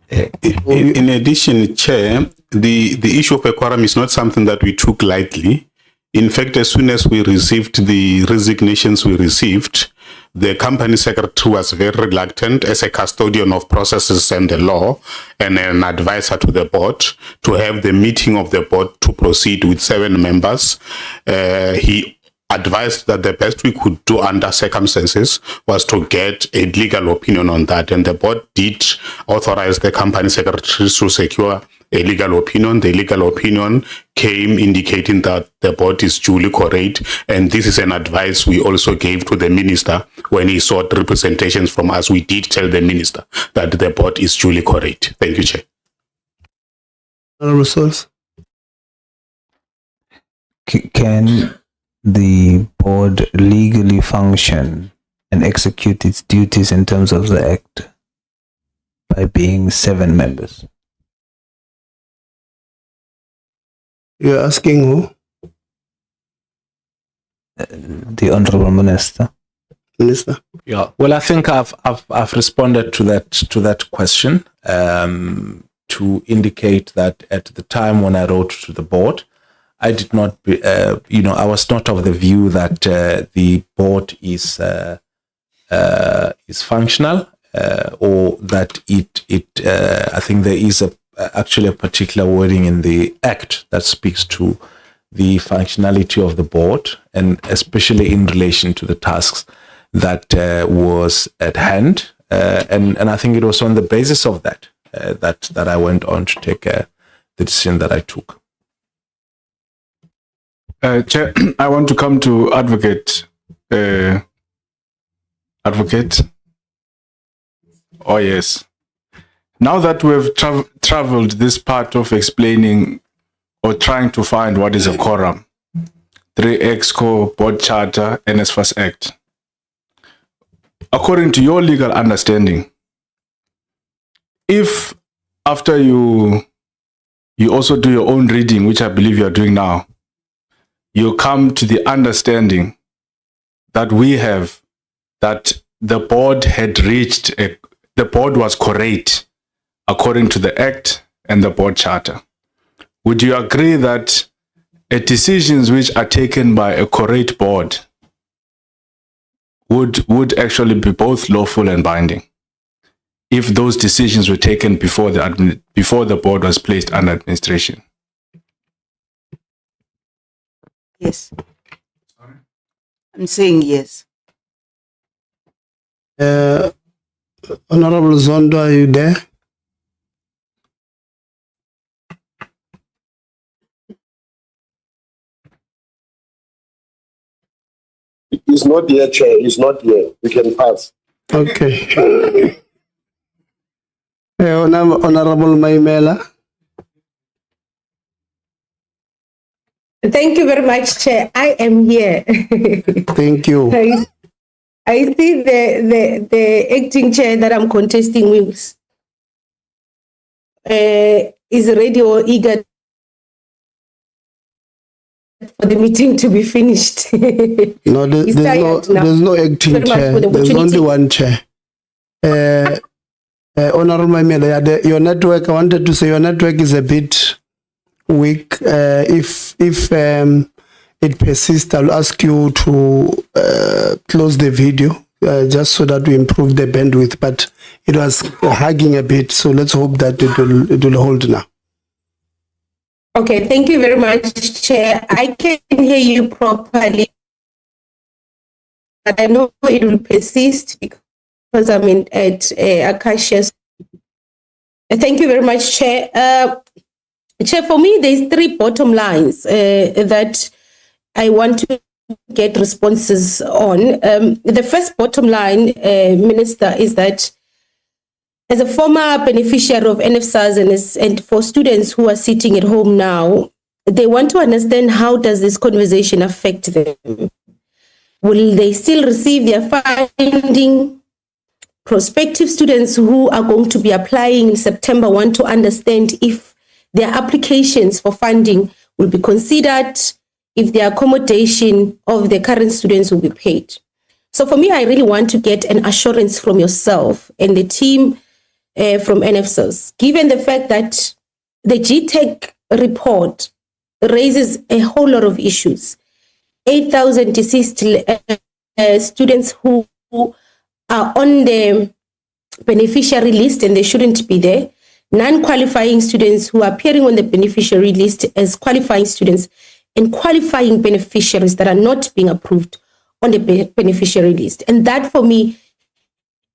P: In addition, Chair, the issue of a quorum is not something that we took lightly. In fact, as soon as we received the resignations we received, the company secretary was very reluctant, as a custodian of processes and the law and an advisor to the board, to have the meeting of the board to proceed with 7 members. He advised that the best we could do under circumstances was to get a legal opinion on that, and the board did authorize the company secretary to secure a legal opinion. The legal opinion came indicating that the board is duly correct, and this is an advice we also gave to the minister when he sought representations from us. We did tell the minister that the board is duly correct. Thank you, Chair.
A: Results.
B: Can the board legally function and execute its duties in terms of the Act by being 7 members?
A: You're asking who?
B: The Honorable Minister.
A: Minister.
F: Yeah. Well, I think I've responded to that question to indicate that at the time when I wrote to the board, I did not, I was not of the view that the board is functional, or that I think there is actually a particular wording in the Act that speaks to the functionality of the board, and especially in relation to the tasks that was at hand. And I think it was on the basis of that that I went on to take the decision that I took.
L: Chair, I want to come to Advocate. Advocate. Oh, yes. Now that we've traveled this part of explaining or trying to find what is a quorum, 3 EXCO, Board Charter, NSFAS Act, according to your legal understanding, if after you also do your own reading, which I believe you're doing now, you come to the understanding that we have, that the board had reached, the board was correct according to the Act and the Board Charter. Would you agree that decisions which are taken by a correct board would actually be both lawful and binding? if those decisions were taken before the board was placed under administration?
I: Yes. I'm saying yes.
A: Honorable Zondo, are you there?
E: He's not here, Chair. He's not here. We can pass.
A: Okay. Honorable Manamela.
H: Thank you very much, Chair. I am here.
A: Thank you.
H: I see the acting chair that I'm contesting with is ready or eager for the meting to be finished.
A: No, there's no acting chair. There's only one chair. Honorable Manamela, your network, I wanted to say your network is a bit weak. If it persists, I'll ask you to close the video just so that we improve the bandwidth. But it was hugging a bit, so let's hope that it will hold now.
H: Okay, thank you very much, Chair. I can hear you properly, but I know it will persist because I'm at Acacia's. Thank you very much, Chair. Chair, for me, there's three bottom lines that I want to get responses on. The first bottom line, Minister, is that as a former beneficiary of NSFAS and for students who are sitting at home now, they want to understand how does this conversation affect them? Will they still receive their funding? Prospective students who are going to be applying in September want to understand if their applications for funding will be considered, if the accommodation of the current students will be paid. So for me, I really want to get an assurance from yourself and the team from NSFAS, given the fact that the GTEC report raises a whole lot of issues. 8,000 deceased students who are on the beneficiary list and they shouldn't be there. Non-qualifying students who are appearing on the beneficiary list as qualifying students and qualifying beneficiaries that are not being approved on the beneficiary list. And that for me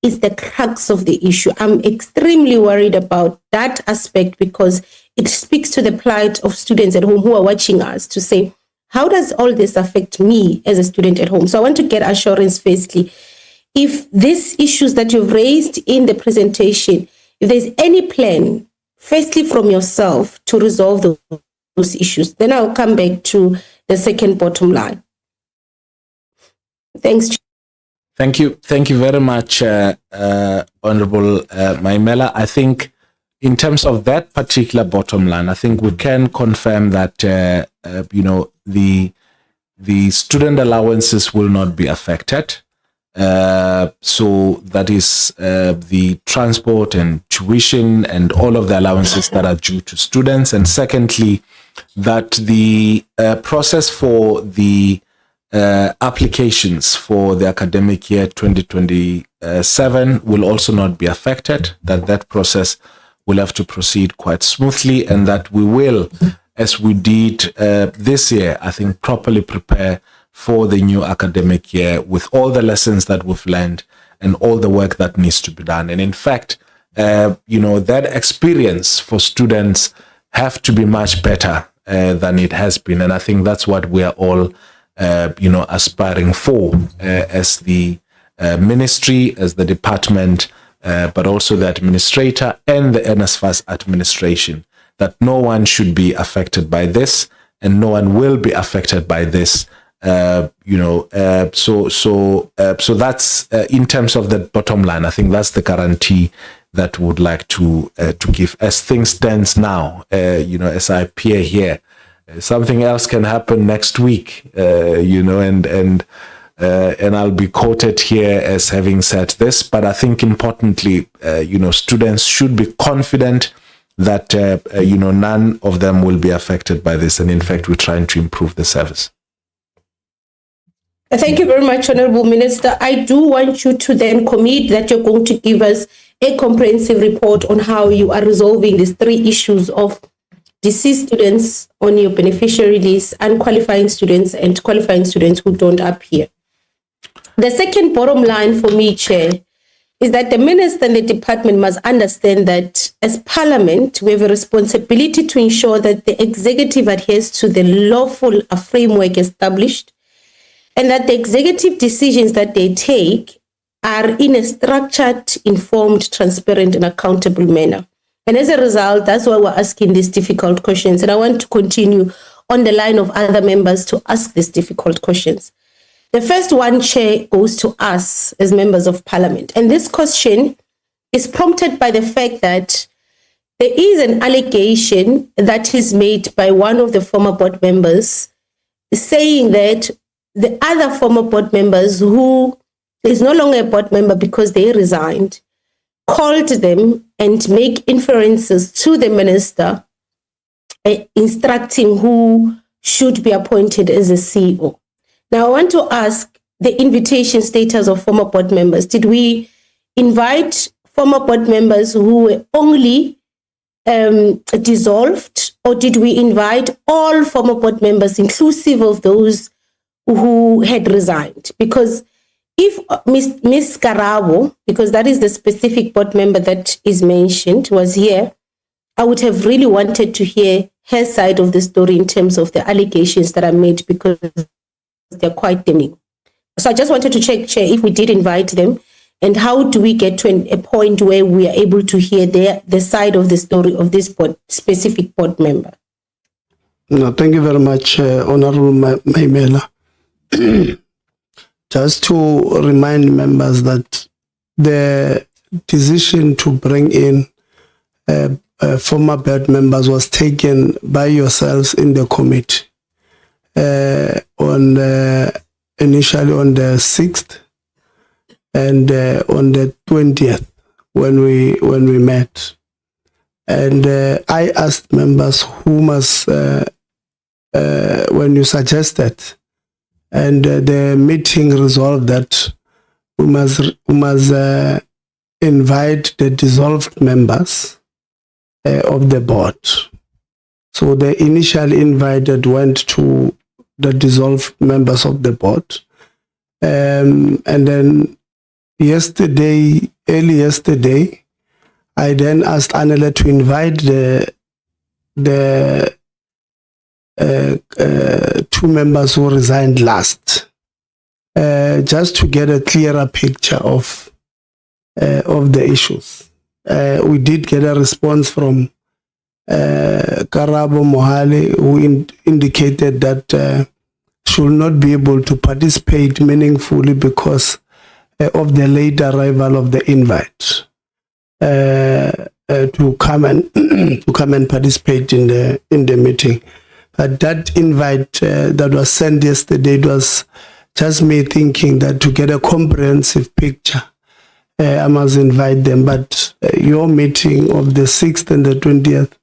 H: is the crux of the issue. I'm extremely worried about that aspect because it speaks to the plight of students at home who are watching us to say, how does all this affect me as a student at home? So I want to get assurance firstly. If these issues that you've raised in the presentation, if there's any plan, firstly from yourself to resolve those issues, then I'll come back to the second bottom line. Thanks.
F: Thank you very much, Honorable Manamela. I think in terms of that particular bottom line, I think we can confirm that the student allowances will not be affected. So that is the transport and tuition and all of the allowances that are due to students. And secondly, that the process for the applications for the academic year 2027 will also not be affected, that process will have to proceed quite smoothly, and that we will, as we did this year, I think properly prepare for the new academic year with all the lessons that we've learned and all the work that needs to be done. And in fact, that experience for students have to be much better than it has been. And I think that's what we are all, aspiring for as the ministry, as the department, but also the administrator and the NSFAS administration, that no one should be affected by this and no one will be affected by this. So that's in terms of the bottom line. I think that's the guarantee that we would like to give as things stands now. As I appear here, something else can happen next week. And I'll be quoted here as having said this. But I think importantly, students should be confident that none of them will be affected by this. And in fact, we're trying to improve the service.
H: Thank you very much, Honorable Minister. I do want you to then commit that you're going to give us a comprehensive report on how you are resolving these three issues of deceased students on your beneficiary list, unqualifying students, and qualifying students who don't appear. The second bottom line for me, Chair, is that the minister and the department must understand that as Parliament, we have a responsibility to ensure that the executive adheres to the lawful framework established and that the executive decisions that they take are in a structured, informed, transparent, and accountable manner. And as a result, that's why we're asking these difficult questions. And I want to continue on the line of other members to ask these difficult questions. The first one, Chair, goes to us as members of Parliament. And this question is prompted by the fact that there is an allegation that is made by one of the former board members saying that the other former board members who is no longer a board member because they resigned, called them and make inferences to the minister instructing who should be appointed as a CEO. Now, I want to ask the invitation status of former board members. Did we invite former board members who were only dissolved, or did we invite all former board members, inclusive of those who had resigned? Because if Miss Karabo, because that is the specific board member that is mentioned, was here, I would have really wanted to hear her side of the story in terms of the allegations that are made, because they're quite damning. So I just wanted to check, Chair, if we did invite them, and how do we get to a point where we are able to hear the side of the story of this specific board member?
A: No, thank you very much, Honorable Manamela. Just to remind members that the decision to bring in former board members was taken by yourselves in the committee initially on the 6th and on the 20th when we met. And I asked members who must, when you suggested, and the meeting resolved that we must invite the dissolved members of the board. So the initial invited went to the dissolved members of the board. And then early yesterday, I then asked Anela to invite the two members who resigned last, just to get a clearer picture of the issues. We did get a response from Karabo Mohale, who indicated that should not be able to participate meaningfully because of the late arrival of the invite to come and participate in the meeting. That invite that was sent yesterday, it was just me thinking that to get a comprehensive picture, I must invite them. But your meeting of the 6th and the 20th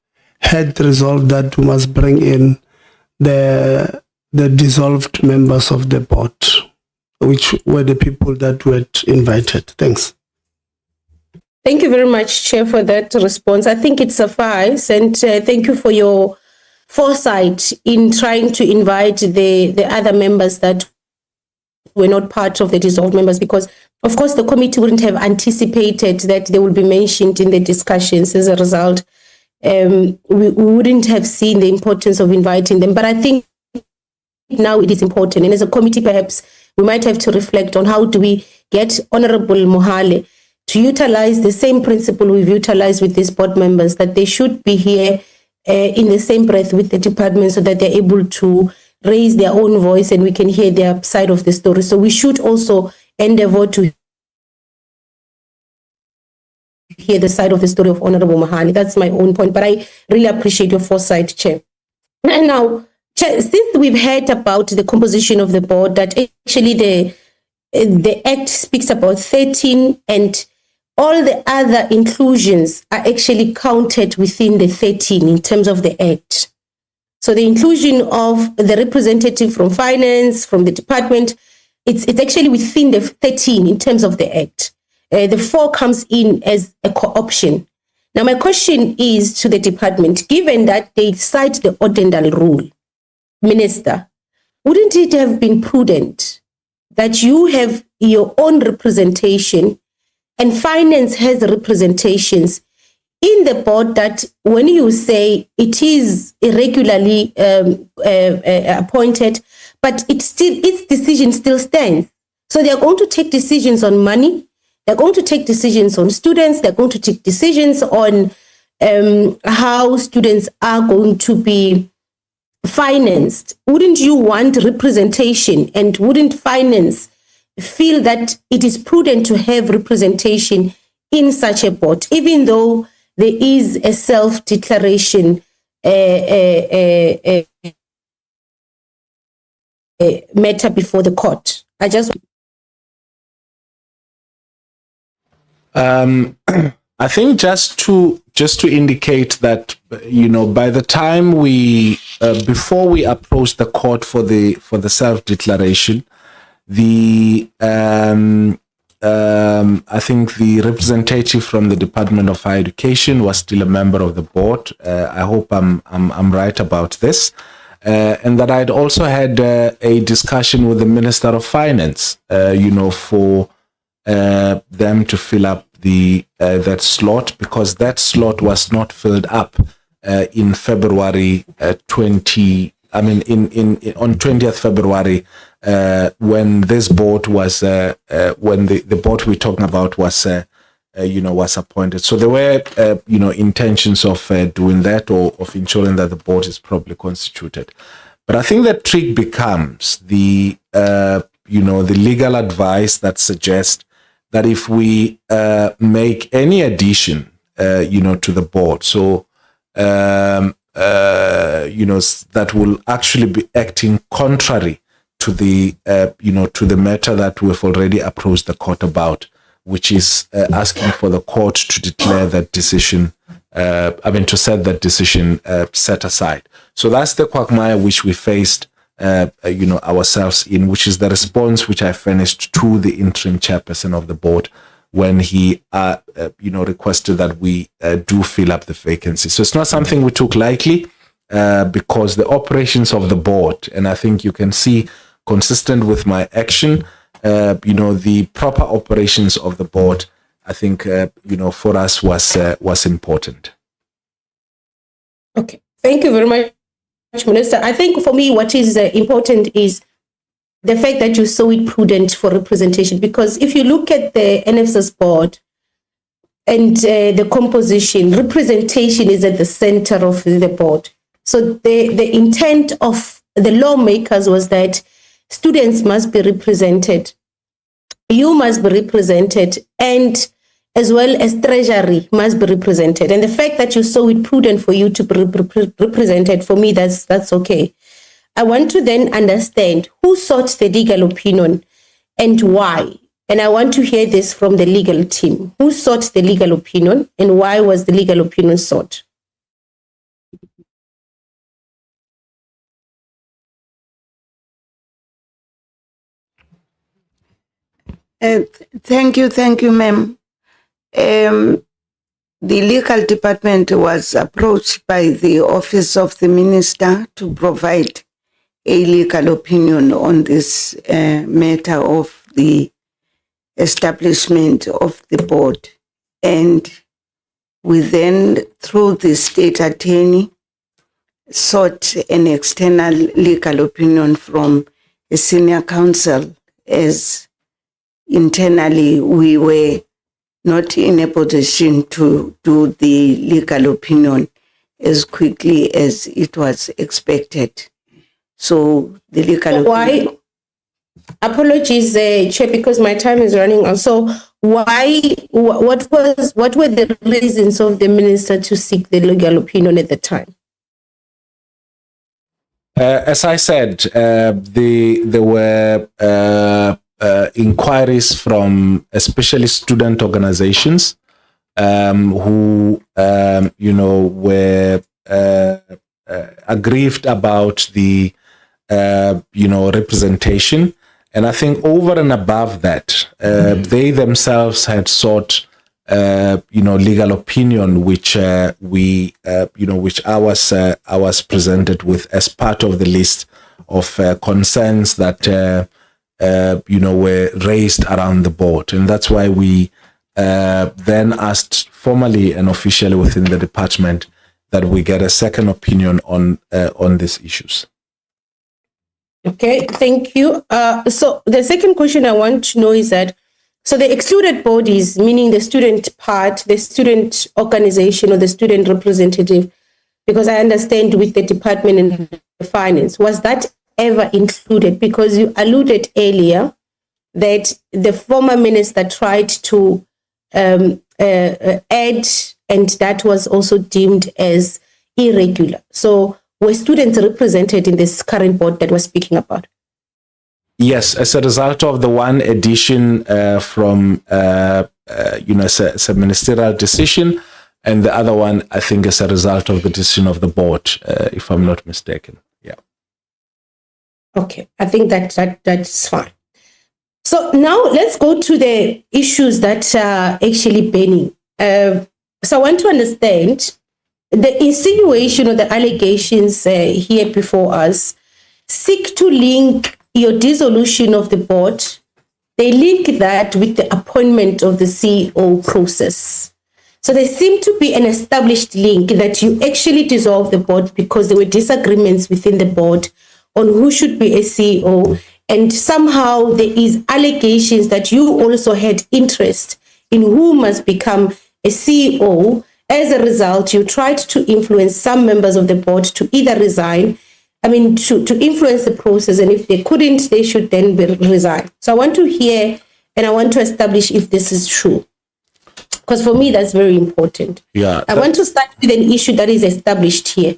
A: had resolved that we must bring in the dissolved members of the board, which were the people that were invited. Thanks.
H: Thank you very much, Chair, for that response. I think it suffices, and thank you for your foresight in trying to invite the other members that were not part of the dissolved members, because of course the committee wouldn't have anticipated that they will be mentioned in the discussions. As a result, we wouldn't have seen the importance of inviting them. But I think now it is important, and as a committee perhaps we might have to reflect on how do we get Honorable Mohale to utilize the same principle we've utilized with these board members, that they should be here in the same breath with the department so that they're able to raise their own voice and we can hear their side of the story. So we should also endeavor to hear the side of the story of Honorable Mohale. That's my own point, but I really appreciate your foresight, Chair. And now, Chair, since we've heard about the composition of the board, that actually the Act speaks about 13 and all the other inclusions are actually counted within the 13 in terms of the Act. So the inclusion of the representative from finance, from the department, it's actually within the 13 in terms of the Act. the 4 comes in as a co-option. Now, my question is to the department, given that they cite the ordinal rule, Minister, wouldn't it have been prudent that you have your own representation and finance has representations in the board, that when you say it is irregularly appointed, but its decision still stands. So they are going to take decisions on money, they're going to take decisions on students, they're going to take decisions on how students are going to be financed. Wouldn't you want representation, and wouldn't finance feel that it is prudent to have representation in such a board, even though there is a self-declaration matter before the court? I just...
F: I think just to indicate that, you know, by the time we before we approach the court for the self-declaration, I think the representative from the Department of Higher Education was still a member of the board. I hope I'm right about this. And that I'd also had a discussion with the Minister of Finance, you know, for them to fill up that slot, because that slot was not filled up in February on 20th February, when this board was when the board we're talking about was was appointed. So there were intentions of doing that, or of ensuring that the board is properly constituted. But I think the trick becomes the legal advice that suggests that if we make any addition to the board, so that will actually be acting contrary to the to the matter that we've already approached the court about, which is asking for the court to declare that decision, to set that decision set aside. So that's the quagmire which we faced ourselves in, which is the response which I furnished to the interim chairperson of the board when he requested that we do fill up the vacancy. So it's not something we took lightly, because the operations of the board, and I think you can see consistent with my action, the proper operations of the board, I think for us was important.
H: Okay, thank you very much, Minister. I think for me, what is important is the fact that you saw it prudent for representation, because if you look at the NSFAS board and the composition, representation is at the center of the board. So the intent of the lawmakers was that students must be represented, you must be represented, and as well as Treasury must be represented. And the fact that you saw it prudent for you to be represented, for me, that's okay. I want to then understand who sought the legal opinion and why. And I want to hear this from the legal team. Who sought the legal opinion and why was the legal opinion sought?
I: Thank you, ma'am. The legal department was approached by the office of the minister to provide a legal opinion on this matter of the establishment of the board. And we then, through the state attorney, sought an external legal opinion from a senior counsel, as internally we were not in a position to do the legal opinion as quickly as it was expected. So the legal
H: opinion... Apologies, Chair, because my time is running out. So why, what were the reasons of the minister to seek the legal opinion at the time?
F: As I said, there were inquiries from especially student organizations who were aggrieved about the representation, And I think over and above that, they themselves had sought, legal opinion, which which I was presented with as part of the list of concerns that were raised around the board, and that's why we then asked formally and officially within the department that we get a second opinion on these issues.
H: Okay, thank you. So the second question I want to know is that, so the excluded bodies, meaning the student part, the student organization or the student representative, because I understand with the department and the finance, was that ever included? Because you alluded earlier that the former minister tried to add, and that was also deemed as irregular. So were students represented in this current board that we're speaking about?
F: Yes, as a result of the one addition from, it's a ministerial decision, and the other one, I think, as a result of the decision of the board, if I'm not mistaken. Yeah.
H: Okay, I think that's fine. So now let's go to the issues that are actually burning. So I want to understand the insinuation or the allegations here before us seek to link your dissolution of the board. They link that with the appointment of the CEO process. So there seemed to be an established link that you actually dissolved the board because there were disagreements within the board on who should be a CEO. And somehow there is allegations that you also had interest in who must become a CEO. As a result, you tried to influence some members of the board to either resign, to influence the process, and if they couldn't, they should then resign. So I want to hear and I want to establish if this is true, because for me, that's very important.
F: Yeah,
H: I want to start with an issue that is established here.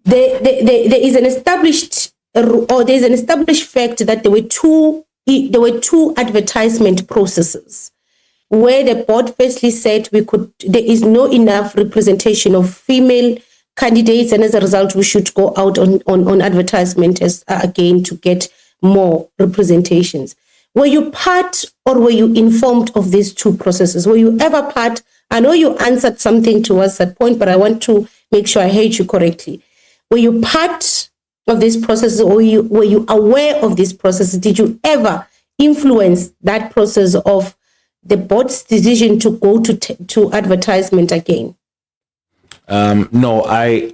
H: There is an established fact that there were two advertisement processes where the board firstly said there is no enough representation of female candidates, and as a result, we should go out on advertisement again to get more representations. Were you part or were you informed of these two processes? Were you ever part? I know you answered something towards that point, but I want to make sure I heard you correctly. Were you part of this process, or were you aware of this process? Did you ever influence that process of the board's decision to go to advertisement again?
F: No, I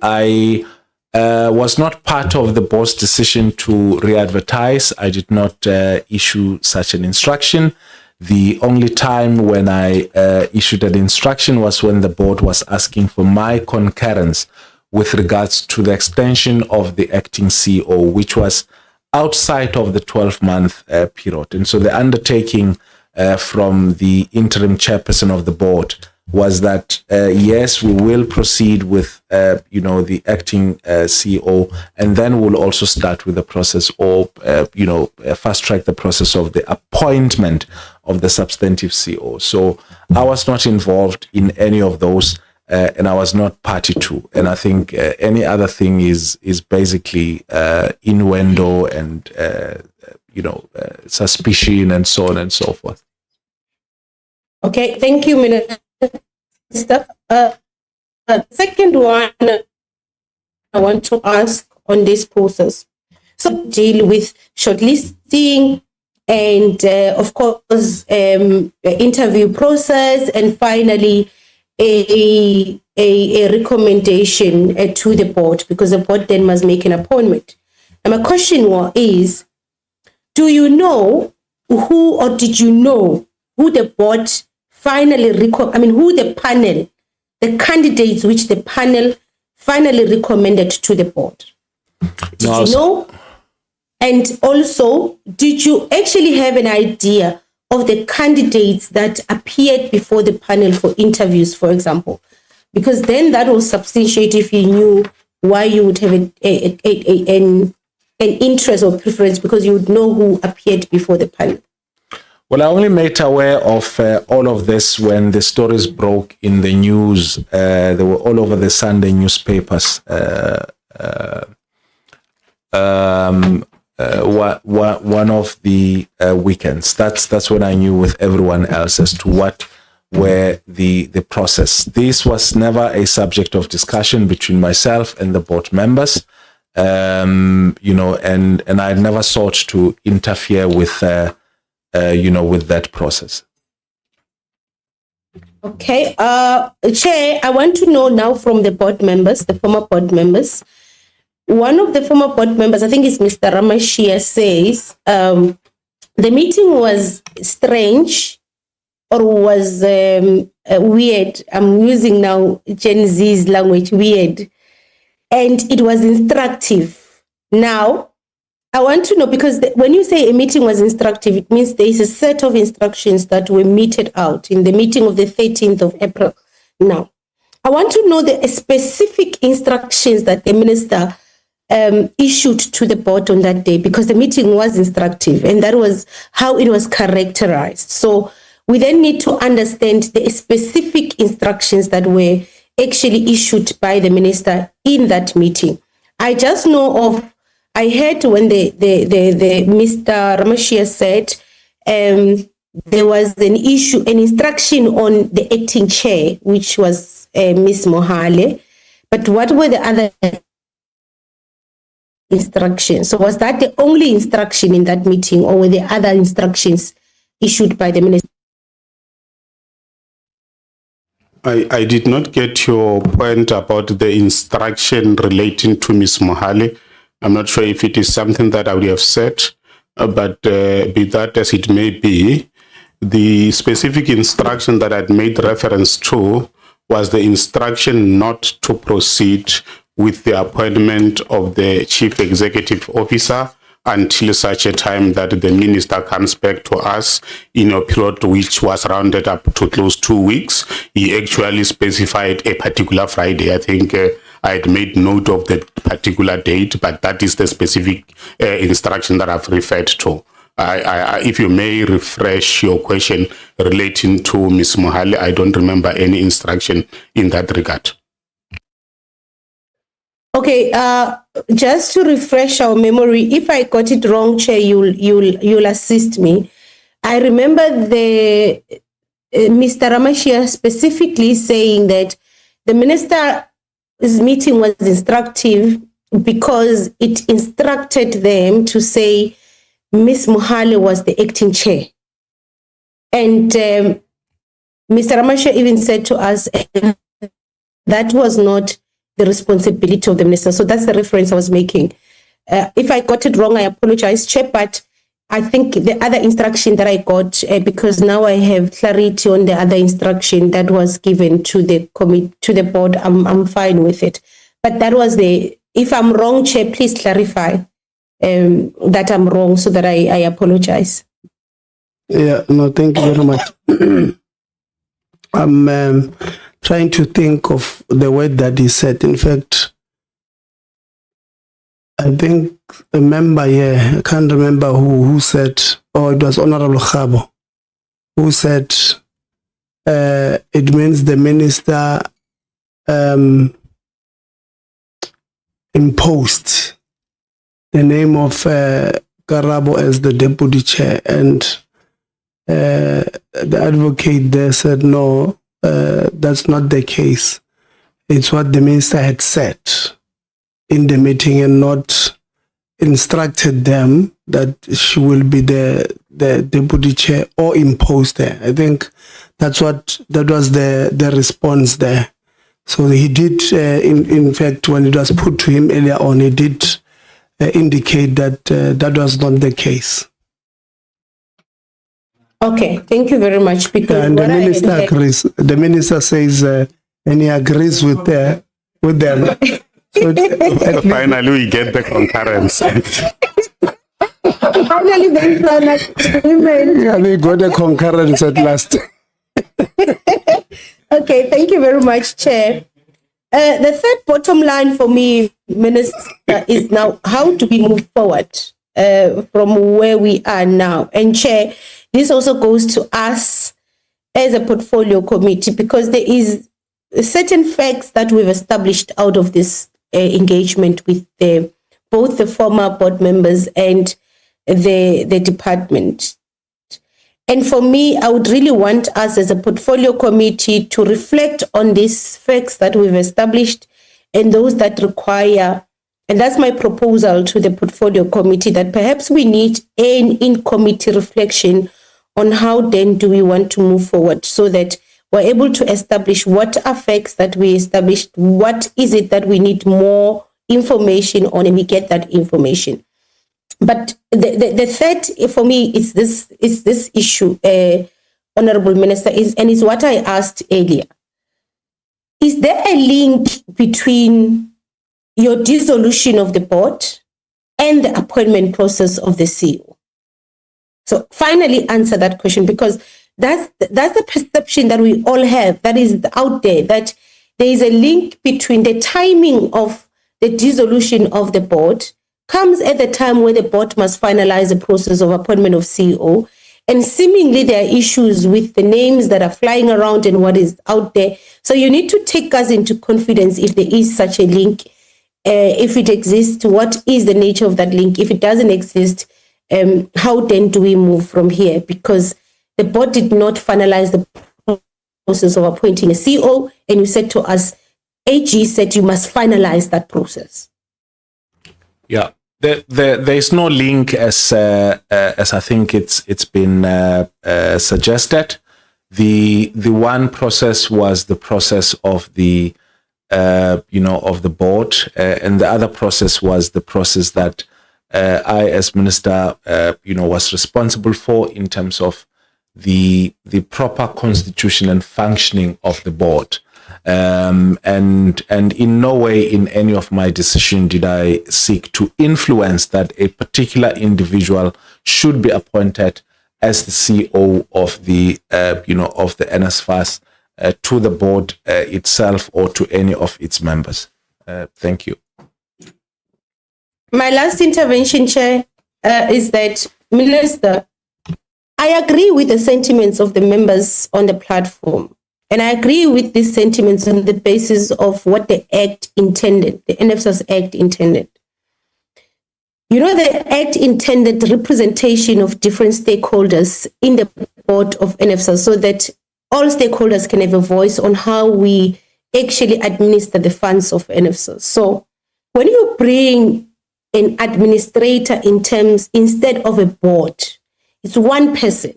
F: was not part of the board's decision to re-advertise. I did not issue such an instruction. The only time when I issued an instruction was when the board was asking for my concurrence with regards to the extension of the acting CEO, which was outside of the 12-month period. And so the undertaking from the interim chairperson of the board was that, yes, we will proceed with, the acting CEO, and then we'll also start with the process or, fast track the process of the appointment of the substantive CEO. So I was not involved in any of those, and I was not party to. And I think any other thing is basically innuendo and, suspicion and so on and so forth.
H: Okay, thank you, Minister. Second one, I want to ask on this process. So deal with shortlisting and, of course, interview process, and finally a recommendation to the board, because the board then must make an appointment. And my question is, do you know who, or did you know who the board finally, who the panel, the candidates which the panel finally recommended to the board? Did you know? And also, did you actually have an idea of the candidates that appeared before the panel for interviews, for example? Because then that will substantiate if you knew why you would have an interest or preference, because you would know who appeared before the panel.
F: Well, I only made aware of all of this when the stories broke in the news. They were all over the Sunday newspapers. one of the weekends. That's when I knew with everyone else as to what were the process. This was never a subject of discussion between myself and the board members, you know, and I never sought to interfere with, you know, with that process.
U: Okay, Chair, I want to know now from the board members, the former board members. One of the former board members, I think it's Mr. Ramashia, says the meeting was strange or was weird. I'm using now Gen Z's language, weird. And it was instructive. Now, I want to know, because when you say a meeting was instructive, it means there is a set of instructions that were meted out in the meeting of the 13th of April. Now, I want to know the specific instructions that the minister issued to the board on that day, because the meeting was instructive and that was how it was characterized. So we then need to understand the specific instructions that were actually issued by the minister in that meeting. I just know of, I heard when the Mr. Ramashia said there was an issue, an instruction on the acting chair, which was Miss Mohale. But what were the other instructions? So was that the only instruction in that meeting, or were there other instructions issued by the minister?
P: I did not get your point about the instruction relating to Ms. Mohale. I'm not sure if it is something that I would have said, but be that as it may be, the specific instruction that I'd made reference to was the instruction not to proceed with the appointment of the chief executive officer until such a time that the minister comes back to us in a period which was rounded up to close 2 weeks. He actually specified a particular Friday. I think I had made note of the particular date, but that is the specific instruction that I've referred to. If you may refresh your question relating to Ms. Mohale, I don't remember any instruction in that regard.
U: Okay, just to refresh our memory, if I got it wrong, Chair, you'll assist me. I remember the Mr. Ramashia specifically saying that the minister's meeting was instructive because it instructed them to say Ms. Mohale was the acting chair. And Mr. Ramashia even said to us that was not the responsibility of the minister. So that's the reference I was making. If I got it wrong, I apologize, Chair, but I think the other instruction that I got, because now I have clarity on the other instruction that was given to the committee, to the board, I'm fine with it. But that was if I'm wrong, Chair, please clarify that I'm wrong so that I apologize.
A: Yeah, no, thank you very much. I'm trying to think of the word that he said. In fact, I think a member here, I can't remember who said, oh, it was Honorable Khabo, who said it means the minister imposed the name of Karabo as the deputy chair, and the advocate there said, no, that's not the case. It's what the minister had said in the meeting and not instructed them that she will be the deputy chair or imposed her. I think that was the response there. So he did, in fact, when it was put to him earlier on, he did indicate that that was not the case.
U: Okay, thank you very much. Because
A: and the minister agrees. The minister says, and he agrees with them. So
P: finally, we get the concurrence.
U: Finally,
A: they got a concurrence at last.
U: Okay, thank you very much, Chair. The third bottom line for me, Minister, is now how do we move forward from where we are now? And Chair, this also goes to us as a portfolio committee, because there is certain facts that we've established out of this engagement with the
H: both the former board members and the department. And for me, I would really want us as a portfolio committee to reflect on these facts that we've established and those that require, and that's my proposal to the portfolio committee, that perhaps we need an in-committee reflection on how then do we want to move forward so that we're able to establish what are facts that we established, what is it that we need more information on, and we get that information. But the third for me is this issue, Honorable Minister, is what I asked earlier. Is there a link between your dissolution of the board and the appointment process of the CEO? So finally answer that question, because that's the perception that we all have, that is out there, that there is a link between the timing of the dissolution of the board comes at the time where the board must finalize the process of appointment of CEO. And seemingly there are issues with the names that are flying around and what is out there. So you need to take us into confidence if there is such a link. If it exists, what is the nature of that link? If it doesn't exist, how then do we move from here? Because the board did not finalize the process of appointing a CEO, and you said to us, AG said you must finalize that process.
F: Yeah, there is no link as I think it's been suggested. The one process was the process of the of the board, and the other process was the process that I, as minister, was responsible for in terms of the proper constitution and functioning of the board. And in no way in any of my decision did I seek to influence that a particular individual should be appointed as the CEO of the of the NSFAS to the board itself or to any of its members. Thank you.
H: My last intervention, Chair, is that, Minister, I agree with the sentiments of the members on the platform. And I agree with these sentiments on the basis of what the Act intended, the NSFAS Act intended. You know, the Act intended representation of different stakeholders in the board of NSFAS so that all stakeholders can have a voice on how we actually administer the funds of NSFAS. So when you bring an administrator instead of a board, it's one person.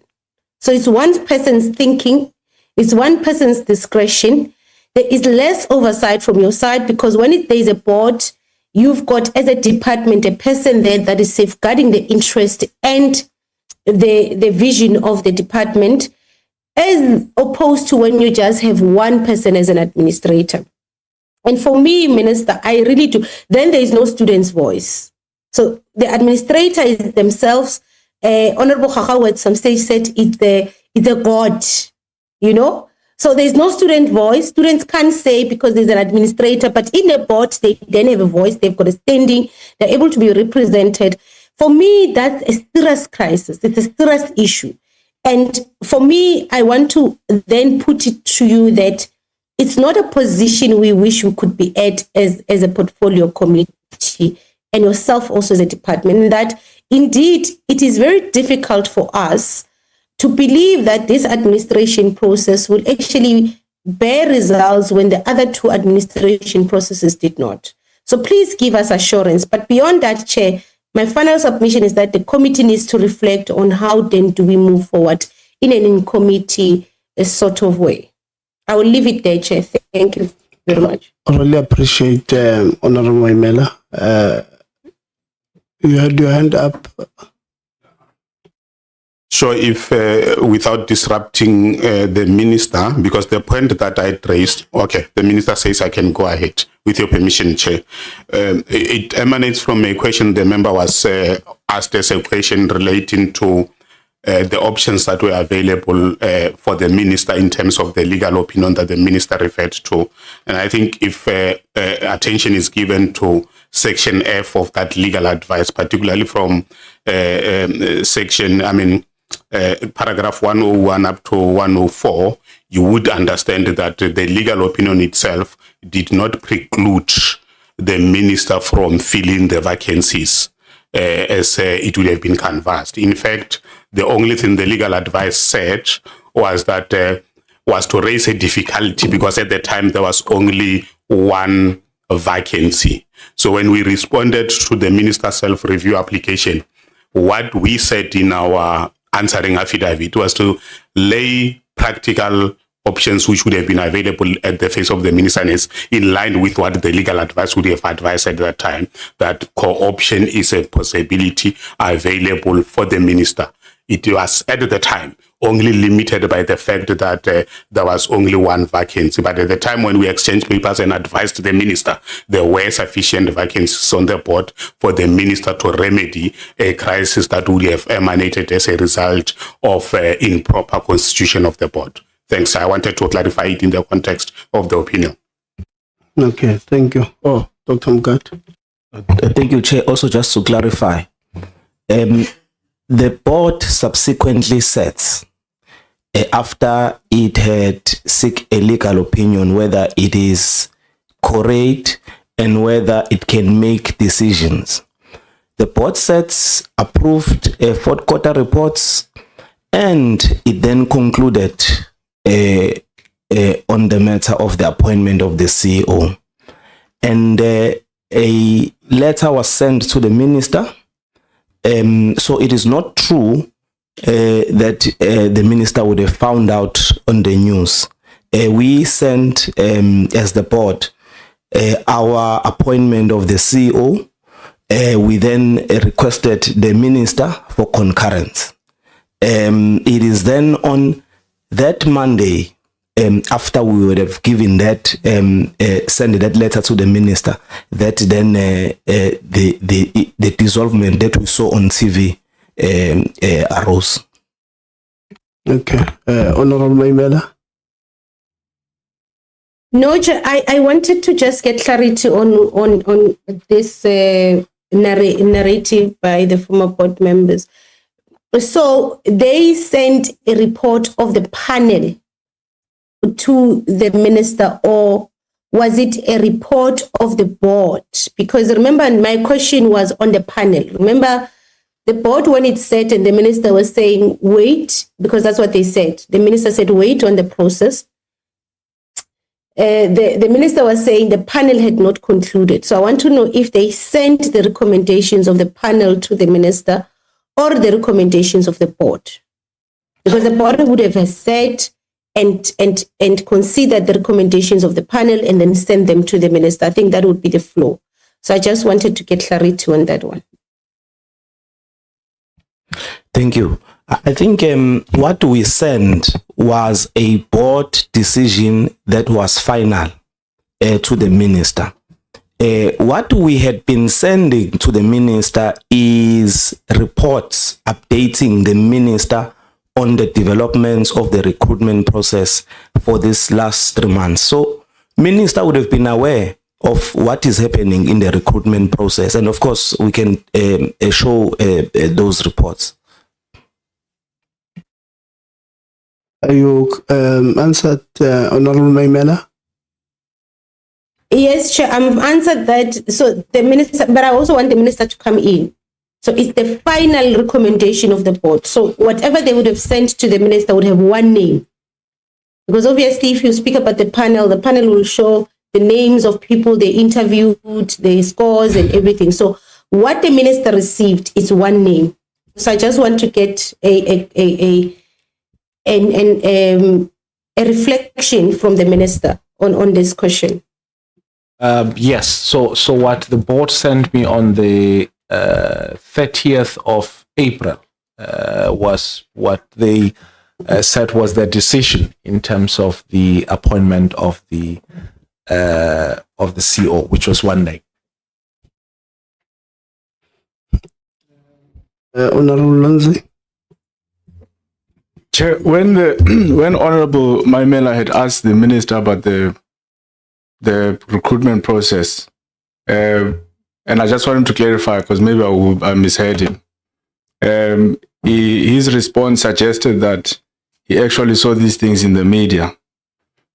H: So it's one person's thinking, it's one person's discretion. There is less oversight from your side because when there is a board, you've got as a department a person there that is safeguarding the interest and the vision of the department, as opposed to when you just have one person as an administrator. And for me, Minister, I really do. Then there is no student's voice. So the administrator is themselves. Honorable Khakha at some stage said it's the God, you know. So there's no student voice. Students can't say because there's an administrator, but in the board, they then have a voice. They've got a standing. They're able to be represented. For me, that's a serious crisis. It's a serious issue. And for me, I want to then put it to you that it's not a position we wish we could be at as a portfolio committee and yourself also as a department, and that indeed it is very difficult for us to believe that this administration process will actually bear results when the other two administration processes did not. So please give us assurance. But beyond that, Chair, my final submission is that the committee needs to reflect on how then do we move forward in an in-committee sort of way. I will leave it there, Chair. Thank you very much.
A: I really appreciate Honorable Manamela. You had your hand up.
P: So if, without disrupting the minister, because the point that I raised, okay, the minister says I can go ahead with your permission, Chair. It emanates from a question the member was asked as a question relating to the options that were available for the minister in terms of the legal opinion that the minister referred to. And I think if attention is given to Section F of that legal advice, particularly from paragraph 101 up to 104, you would understand that the legal opinion itself did not preclude the minister from filling the vacancies as it would have been canvassed. In fact, the only thing the legal advice said was that was to raise a difficulty because at the time there was only one vacancy. So when we responded to the minister's self-review application, what we said in our answering affidavit was to lay practical options which would have been available at the face of the minister, and is in line with what the legal advice would have advised at that time, that co-option is a possibility available for the minister. It was at the time only limited by the fact that there was only one vacancy. But at the time when we exchanged papers and advised the minister, there were sufficient vacancies on the board for the minister to remedy a crisis that would have emanated as a result of improper constitution of the board. Thanks. I wanted to clarify it in the context of the opinion.
A: Okay, thank you. Oh, Dr. Mgat.
J: Thank you, Chair. Also, just to clarify, the board subsequently sets, after it had seek a legal opinion, whether it is correct and whether it can make decisions. The board sets approved fourth quarter reports, and it then concluded on the matter of the appointment of the CEO. And a letter was sent to the minister. So it is not true that the minister would have found out on the news. We sent, as the board, our appointment of the CEO. We then requested the minister for concurrence. It is then on that Monday, after we would have given that, sent that letter to the minister, that then the dissolvement that we saw on TV arose.
A: Okay. Honorable Manamela.
H: No, I wanted to just get clarity on this narrative by the former board members. So they sent a report of the panel to the minister, or was it a report of the board? Because remember, my question was on the panel. Remember, the board, when it said, and the minister was saying, wait, because that's what they said. The minister said, wait on the process. The minister was saying the panel had not concluded. So I want to know if they sent the recommendations of the panel to the minister or the recommendations of the board. Because the board would have said and considered the recommendations of the panel and then send them to the minister. I think that would be the flow. So I just wanted to get clarity on that one.
J: Thank you. I think what we sent was a board decision that was final to the minister. What we had been sending to the minister is reports updating the minister on the developments of the recruitment process for this last 3 months. So minister would have been aware of what is happening in the recruitment process. And of course, we can show those reports.
A: Are you answered, Honorable Manamela?
H: Yes, Chair, I've answered that. So the minister, but I also want the minister to come in. So it's the final recommendation of the board. So whatever they would have sent to the minister would have one name. Because obviously, if you speak about the panel will show the names of people they interviewed, the scores and everything. So what the minister received is one name. So I just want to get a reflection from the minister on this question.
F: Yes. So what the board sent me on the 30th of April was what they said was their decision in terms of the appointment of the CEO, which was one day.
A: Honorable Lanzi.
L: Chair, when Honorable Manamela had asked the minister about the recruitment process, and I just want him to clarify because maybe I misheard him. His response suggested that he actually saw these things in the media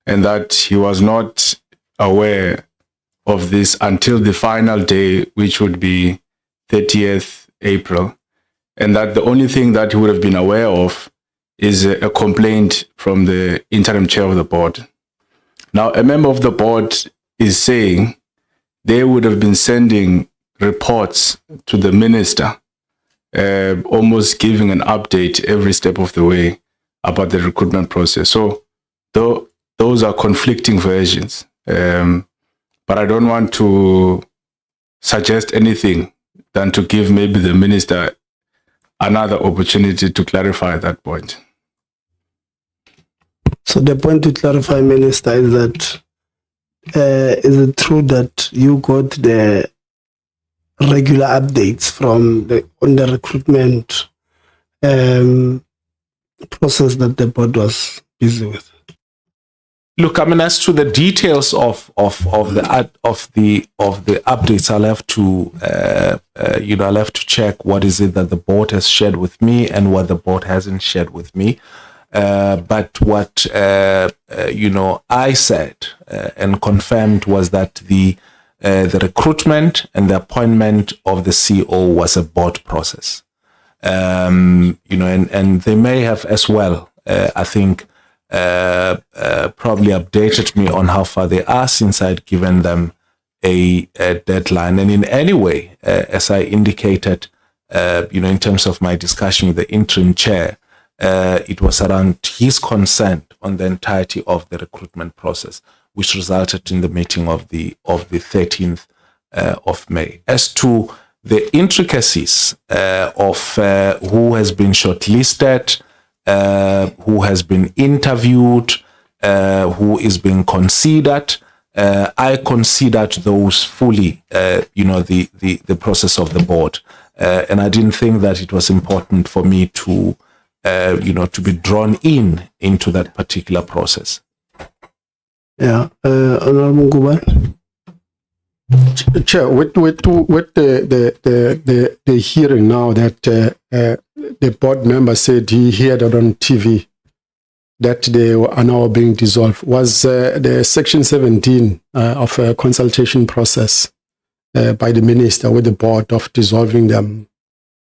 L: and that he was not aware of this until the final day, which would be 30th April, and that the only thing that he would have been aware of is a complaint from the interim chair of the board. Now, a member of the board is saying they would have been sending reports to the minister, almost giving an update every step of the way about the recruitment process. So those are conflicting versions. But I don't want to suggest anything than to give maybe the minister another opportunity to clarify that point.
A: So the point to clarify, Minister, is that is it true that you got the regular updates from on the recruitment process that the board was busy with?
F: Look, I mean, as to the details of the updates, I'll have to I'll have to check what is it that the board has shared with me and what the board hasn't shared with me. But what I said and confirmed was that the recruitment and the appointment of the CEO was a board process. And they may have as well, I think, probably updated me on how far they are since I'd given them a deadline. And in any way, as I indicated, in terms of my discussion with the interim chair, it was around his consent on the entirety of the recruitment process, which resulted in the meeting of the 13th of May. As to the intricacies of who has been shortlisted, who has been interviewed, who is being considered, I considered those fully, the process of the board, and I didn't think that it was important for me to be drawn into that particular process.
A: Yeah, Honorable Nguban.
N: Chair, with the hearing now that the board member said he heard it on TV that they are now being dissolved, was the Section 17 of a consultation process by the minister with the board of dissolving them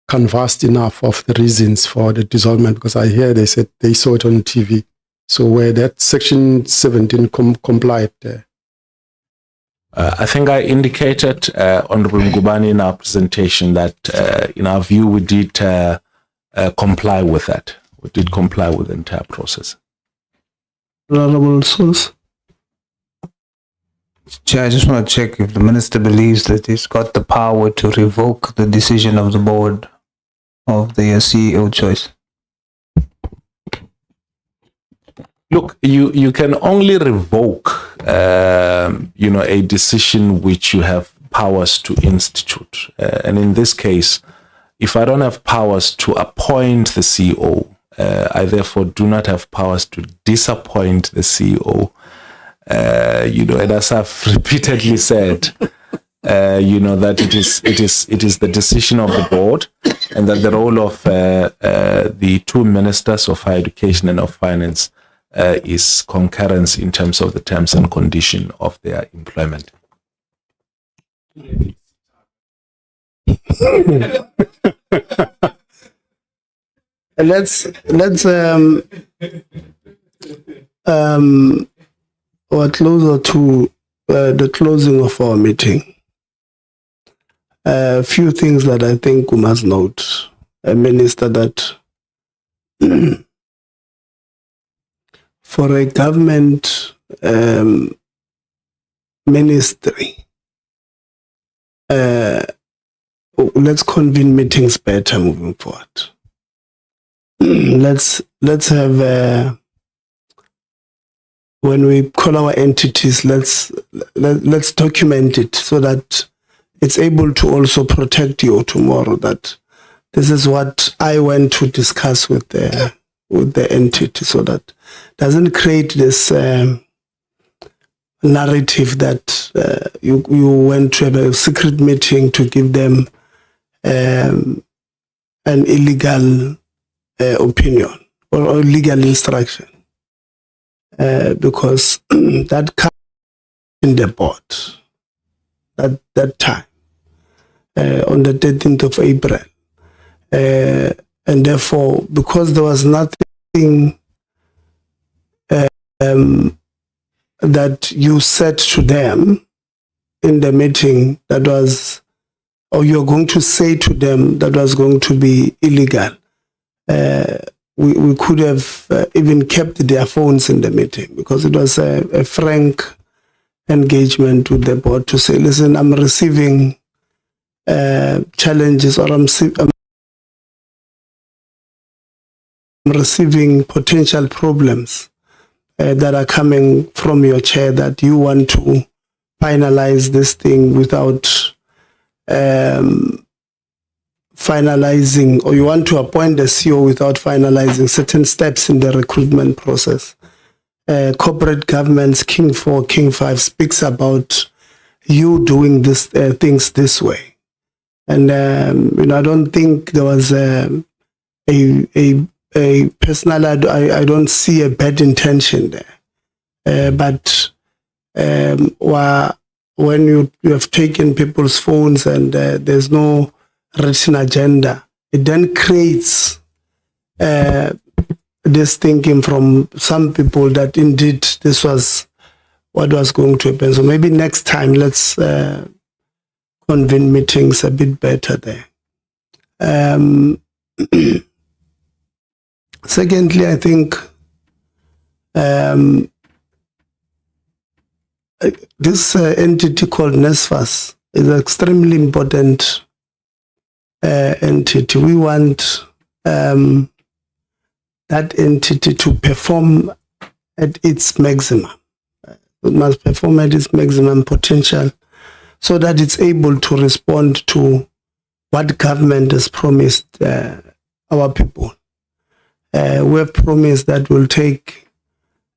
N: canvassed enough of the reasons for the dissolvement? Because I hear they said they saw it on TV. So where that Section 17 complied there?
F: I think I indicated, Honorable Ngubani, in our presentation that, in our view, we did comply with that. We did comply with the entire process.
A: Honorable Source.
B: Chair, I just want to check if the minister believes that he's got the power to revoke the decision of the board of the CEO choice.
F: Look, you can only revoke, a decision which you have powers to institute. And in this case, if I don't have powers to appoint the CEO, I therefore do not have powers to disappoint the CEO. And as I've repeatedly said, that it is the decision of the board, and that the role of the two ministers of higher education and of finance is concurrence in terms of the terms and condition of their employment.
A: Let's or closer to the closing of our meeting. A few things that I think we must note, Minister, that for a government ministry, let's convene meetings better moving forward. Let's have when we call our entities, let's document it so that it's able to also protect you tomorrow. That this is what I went to discuss with the entity, so that doesn't create this narrative that you went to have a secret meeting to give them an illegal opinion or legal instruction, because that comes in the board. that time, on the 13th of April. And therefore, because there was nothing that you said to them in the meeting that was, or you're going to say to them that was going to be illegal, we could have even kept their phones in the meeting, because it was a frank engagement with the board to say, listen, I'm receiving challenges, or I'm receiving potential problems that are coming from your chair, that you want to finalize this thing without finalizing, or you want to appoint the CEO without finalizing certain steps in the recruitment process. Corporate governance, King 4, King 5 speaks about you doing this things this way. And I don't think there was a personal, I don't see a bad intention there. But when you have taken people's phones and there's no written agenda, it then creates this thinking from some people that indeed this was what was going to happen. So maybe next time let's convene meetings a bit better there. Secondly, I think this entity called NSFAS is an extremely important entity. We want that entity to perform at its maximum. It must perform at its maximum potential so that it's able to respond to what government has promised our people. We have promised that we'll take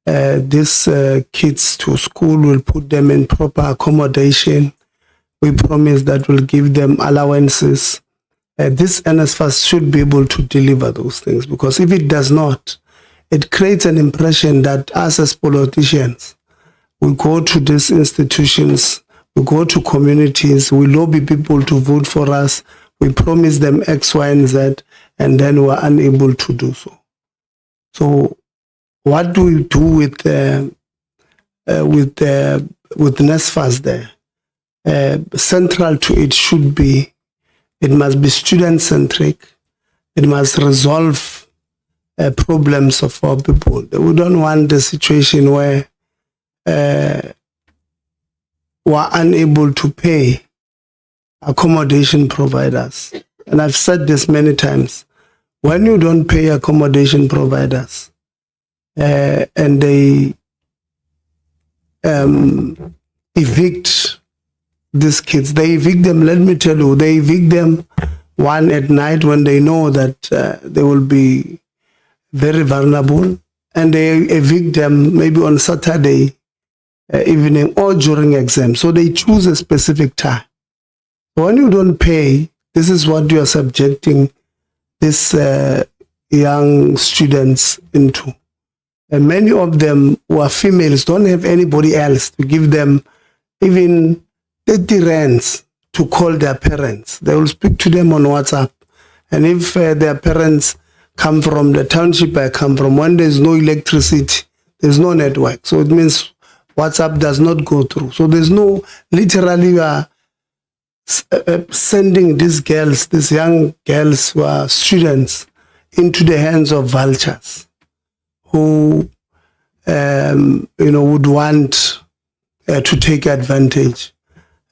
A: these kids to school, we'll put them in proper accommodation. We promise that we'll give them allowances. This NSFAS should be able to deliver those things, because if it does not, it creates an impression that us as politicians, we go to these institutions, we go to communities, we lobby people to vote for us, we promise them X, Y, and Z, and then we're unable to do so. So what do we do with NSFAS there? Central to it should be, it must be student-centric. It must resolve problems of our people. We don't want the situation where we're unable to pay accommodation providers. And I've said this many times. When you don't pay accommodation providers and they evict these kids, they evict them, let me tell you, they evict them one at night when they know that they will be very vulnerable, and they evict them maybe on Saturday evening or during exam. So they choose a specific time. When you don't pay, this is what you are subjecting these young students into. And many of them who are females don't have anybody else to give them even 30 rands to call their parents. They will speak to them on WhatsApp. And if their parents come from the township I come from, when there's no electricity, there's no network. So it means WhatsApp does not go through. So there's no, literally, sending these girls, these young girls who are students, into the hands of vultures who, would want to take advantage.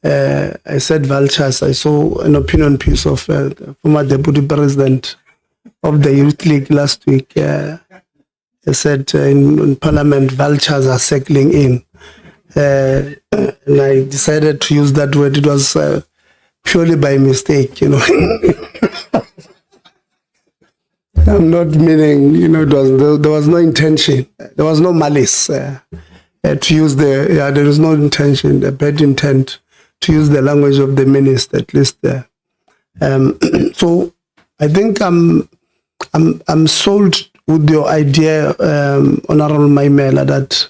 A: I said vultures. I saw an opinion piece of former Deputy President of the Youth League last week. He said in Parliament, vultures are circling in. And I decided to use that word. It was purely by mistake, I'm not meaning, there was no intention. There was no malice to use there is no intention, a bad intent to use the language of the minister, at least there. So I think I'm sold with your idea, Honorable Manamela, that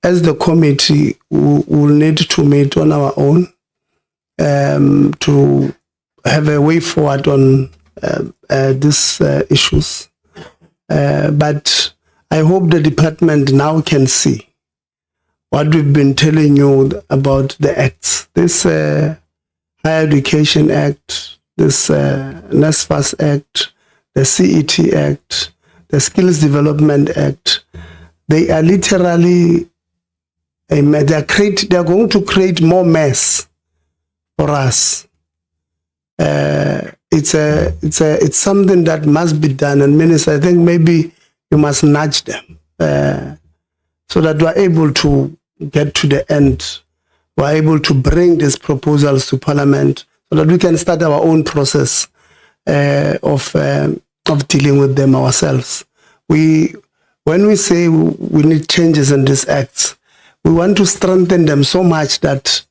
A: as the committee, we will need to meet on our own to have a way forward on these issues. But I hope the department now can see what we've been telling you about the acts. This Higher Education Act, this NSFAS Act, the CET Act, the Skills Development Act, they are literally, they are going to create more mess for us. It's something that must be done. And Minister, I think maybe you must nudge them so that we are able to get to the end. We are able to bring these proposals to Parliament so that we can start our own process of dealing with them ourselves. When we say we need changes in these acts, we want to strengthen them so much that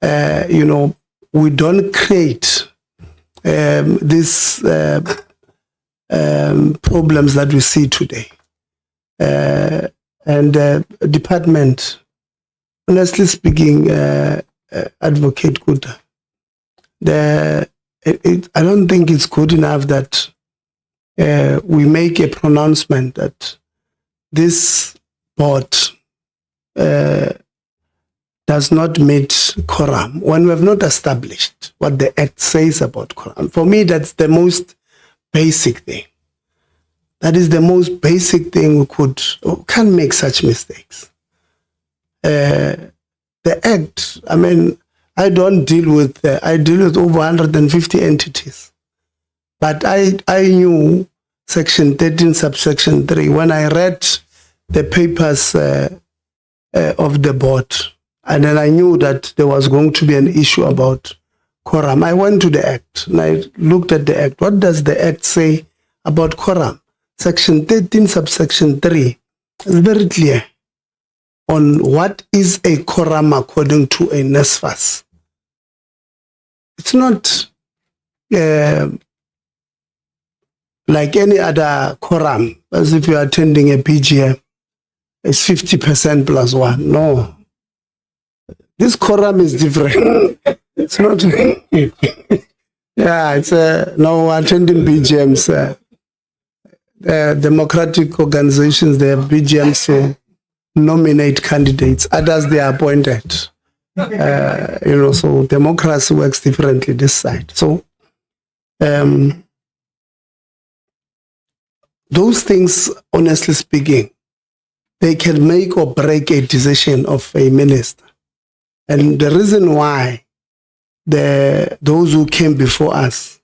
A: we don't create these problems that we see today. And department, honestly speaking, Advocate Kuta, I don't think it's good enough that we make a pronouncement that this board does not meet quorum when we have not established what the Act says about quorum. For me, that's the most basic thing. That is the most basic thing we can't make such mistakes. The Act, I mean, I don't deal with, I deal with over 150 entities. But I knew Section 13, subsection 3, when I read the papers of the board, and then I knew that there was going to be an issue about quorum. I went to the Act and I looked at the Act. What does the Act say about quorum? Section 13, subsection 3 is very clear on what is a quorum according to a NSFAS. It's not like any other quorum, as if you are attending a PGM. It's 50% plus one. No. This quorum is different. It's not. Yeah, it's no attending BGMs. Democratic organizations, they have BGMs to nominate candidates. Others, they are appointed. So democracy works differently this side. So those things, honestly speaking, they can make or break a decision of a minister. And the reason why those who came before us,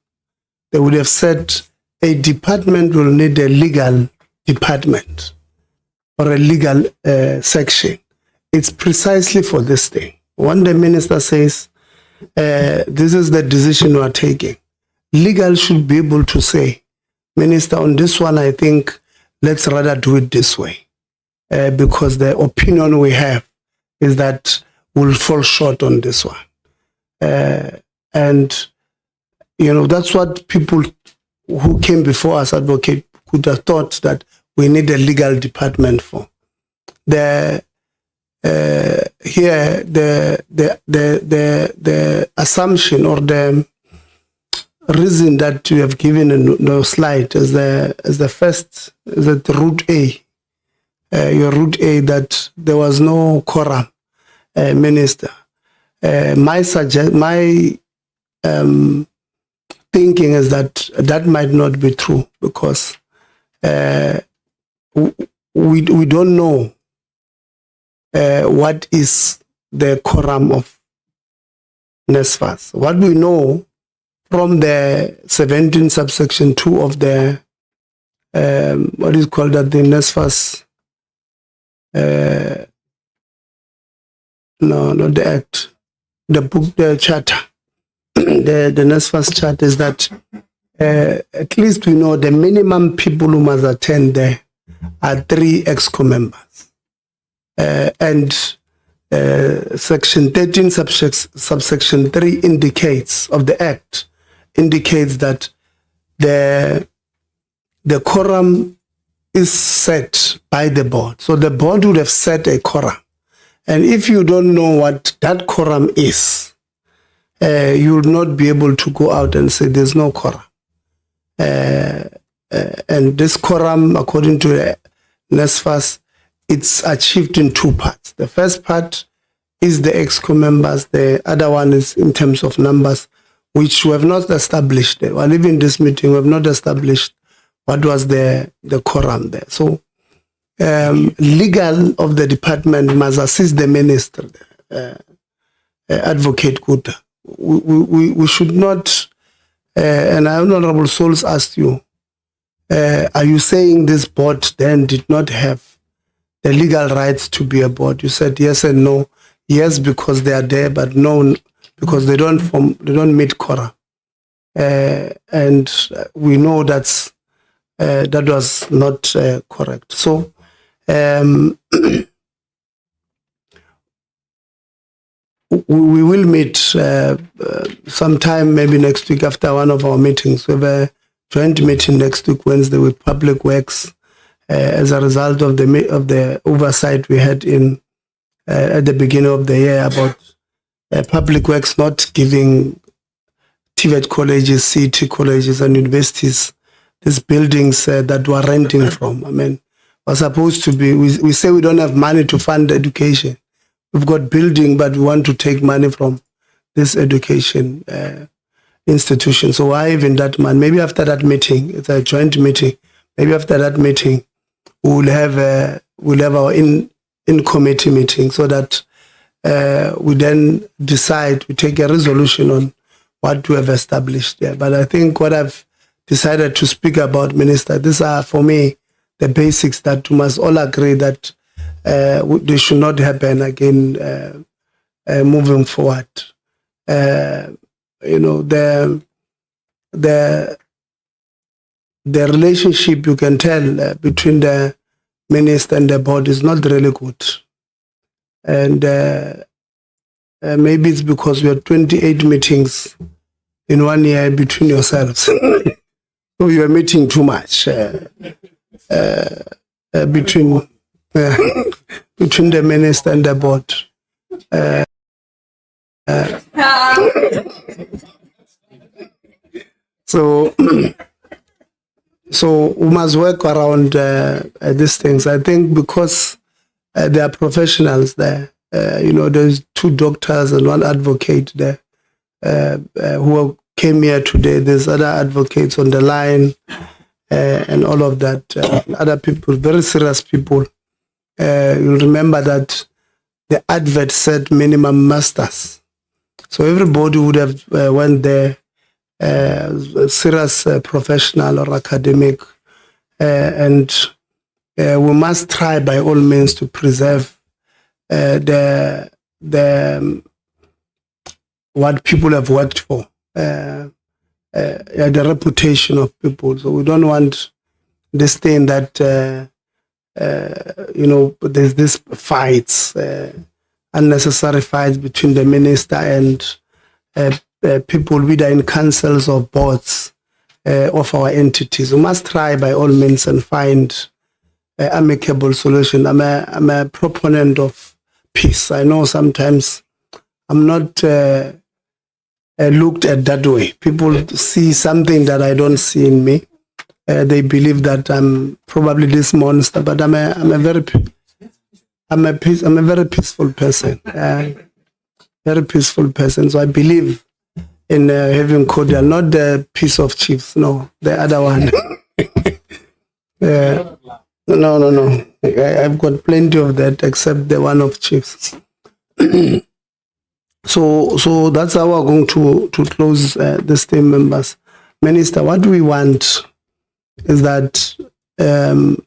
A: they would have said a department will need a legal department or a legal section. It's precisely for this thing. When the minister says, this is the decision we are taking, legal should be able to say, Minister, on this one, I think let's rather do it this way. Because the opinion we have is that we'll fall short on this one. And, that's what people who came before us, Advocate, could have thought that we need a legal department for. The assumption or the reason that you have given in the slide is the first, is that route A, your route A, that there was no quorum, Minister. My thinking is that might not be true because we don't know what is the quorum of NSFAS. What we know from the 17 subsection 2 of the what is called that, the NSFAS, no, not the Act, the book, the charter, the NSFAS charter, is that at least we know the minimum people who must attend there are 3 EXCO members. And Section 13, subsection 3 indicates, of the Act, indicates that the quorum is set by the board. So the board would have set a quorum. And if you don't know what that quorum is, you will not be able to go out and say there's no quorum. And this quorum, according to NSFAS, it's achieved in two parts. The first part is the EXCO members. The other one is in terms of numbers, which we have not established. While even this meeting, we have not established what was the quorum there. So legal of the department must assist the minister, Advocate Kuta. We should not, and Honorable Souls asked you, are you saying this board then did not have the legal rights to be a board? You said yes and no. Yes, because they are there, but no, because they don't meet quorum. And we know that was not correct. So we will meet sometime maybe next week after one of our meetings. We have a joint meeting next week, Wednesday, with Public Works as a result of the oversight we had at the beginning of the year about Public Works not giving TVET colleges, CT colleges and universities these buildings that we're renting from. I mean, we're supposed to be, we say we don't have money to fund education. We've got building, but we want to take money from this education institution. So why even that man? Maybe after that meeting, it's a joint meeting. Maybe after that meeting, we'll have our in-committee meeting so that we then decide, we take a resolution on what we have established there. But I think what I've decided to speak about, Minister, these are for me the basics that we must all agree that they should not happen again moving forward. You know, the relationship, you can tell, between the minister and the board is not really good. And maybe it's because we had 28 meetings in 1 year between yourselves. So you are meeting too much between the minister and the board. So we must work around these things. I think because there are professionals there. You know, there's 2 doctors and 1 advocate there who came here today. There's other advocates on the line and all of that. Other people, very serious people. You remember that the advert said minimum masters. So everybody would have went there, serious professional or academic, and we must try by all means to preserve the what people have worked for, the reputation of people. So we don't want this thing that you know, there's this fights, unnecessary fights between the minister and people who are in councils or boards of our entities. We must try by all means and find amicable solution. I'm a proponent of peace. I know sometimes I'm not looked at that way. People see something that I don't see in me. They believe that I'm probably this monster, but I'm a very peaceful person. Very peaceful person. So I believe in having cordial, not the peace of chiefs. No, the other one. No. I've got plenty of that, except the one of chiefs. So that's how we're going to close this team, members. Minister, what we want is that you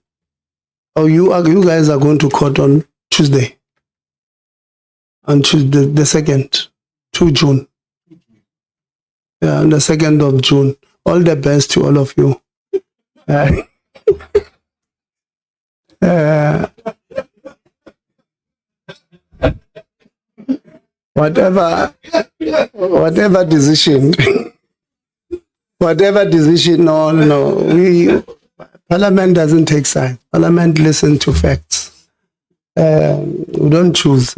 A: guys are going to court on Tuesday. On Tuesday, the 2nd, 2 June. Yeah, on the 2nd of June. All the best to all of you. Whatever decision, no. Parliament doesn't take sides. Parliament listens to facts. We don't choose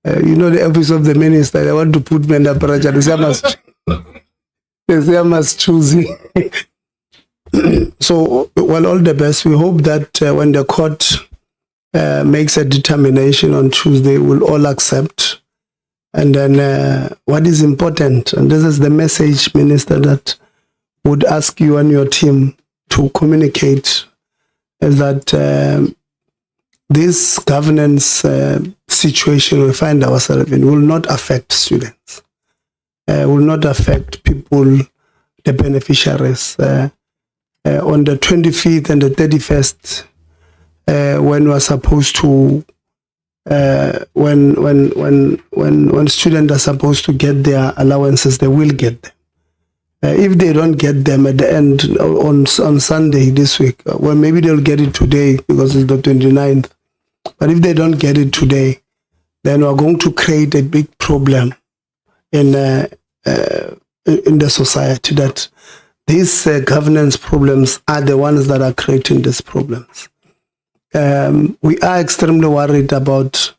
A: You know, the office of the minister, they want to put me under pressure. They say I must choose. So, well, all the best. We hope that when the court makes a determination on Tuesday, we'll all accept. And then what is important, and this is the message, Minister, that would ask you and your team to communicate, is that this governance situation we find ourselves in will not affect students, will not affect people, the beneficiaries. On the 25th and the 31st, when we're supposed to, when students are supposed to get their allowances, they will get them. If they don't get them at the end on Sunday this week, well, maybe they'll get it today because it's the 29th. But if they don't get it today, then we're going to create a big problem in the society, that these governance problems are the ones that are creating these problems. We are extremely worried about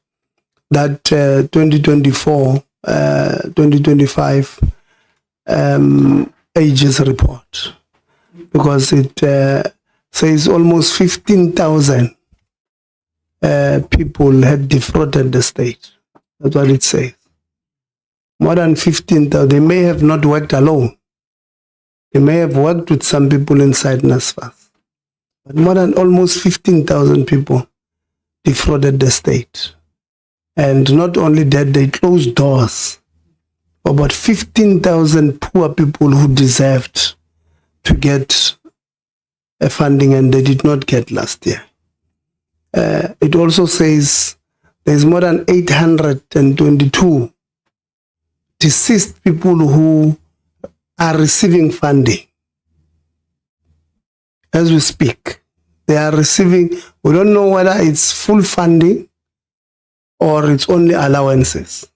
A: that 2024, 2025 ages report, because it says almost 15,000 people had defrauded the state. That's what it says. More than 15,000. They may have not worked alone. They may have worked with some people inside NSFAS. But more than almost 15,000 people defrauded the state. And not only that, they closed doors for about 15,000 poor people who deserved to get a funding and they did not get last year. It also says there's more than 822 deceased people who are receiving funding. As we speak, they are receiving, we don't know whether it's full funding or it's only allowances,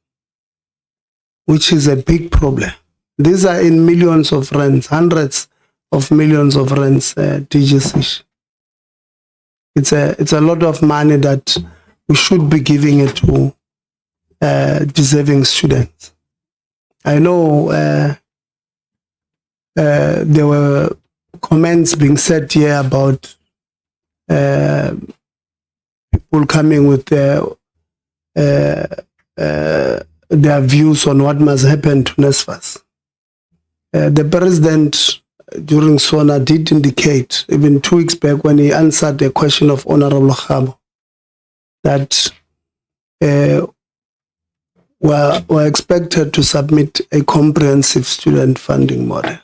A: which is a big problem. These are in millions of rands, hundreds of millions of rands, DGC. It's a lot of money that we should be giving it to deserving students. I know there were comments being said here about people coming with their views on what must happen to NSFAS. The president during SONA did indicate, even 2 weeks back when he answered the question of Honorable Khabo, that we're expected to submit a comprehensive student funding model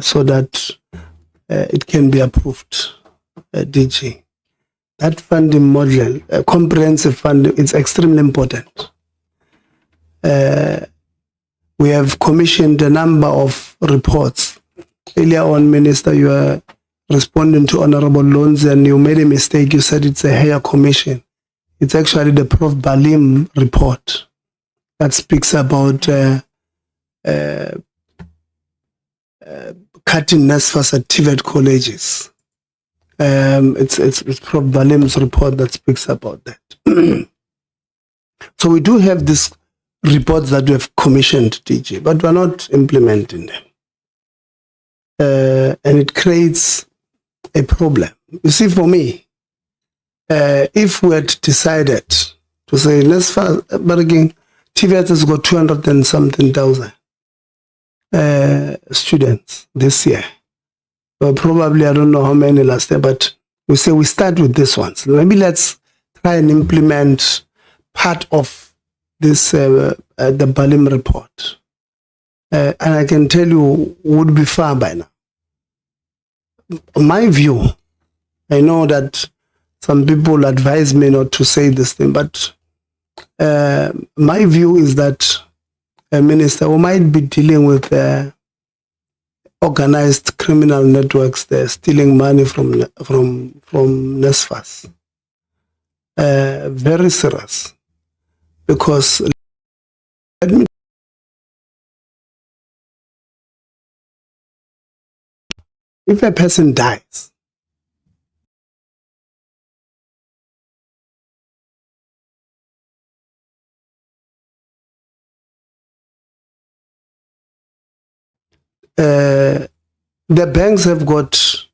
A: so that it can be approved, DG. That funding model, comprehensive funding, is extremely important. We have commissioned a number of reports. Earlier on, Minister, you were responding to Honorable Lonzi and you made a mistake. You said it's a higher commission. It's actually the Prof. Balim report that speaks about cutting NSFAS at TVET colleges. It's Prof. Balim's report that speaks about that. So we do have these reports that we have commissioned, DG, but we're not implementing them. And it creates a problem. You see, for me, if we had decided to say, TVET has got 200 and something thousand students this year. Well, probably, I don't know how many last year, but we say we start with this one. So maybe let's try and implement part of this, the Balim report. And I can tell you, would be far by now. My view, I know that some people advise me not to say this thing, but my view is that, Minister, we might be dealing with organized criminal networks. They're stealing money from NSFAS. Very serious. Because if a person dies, the banks have got,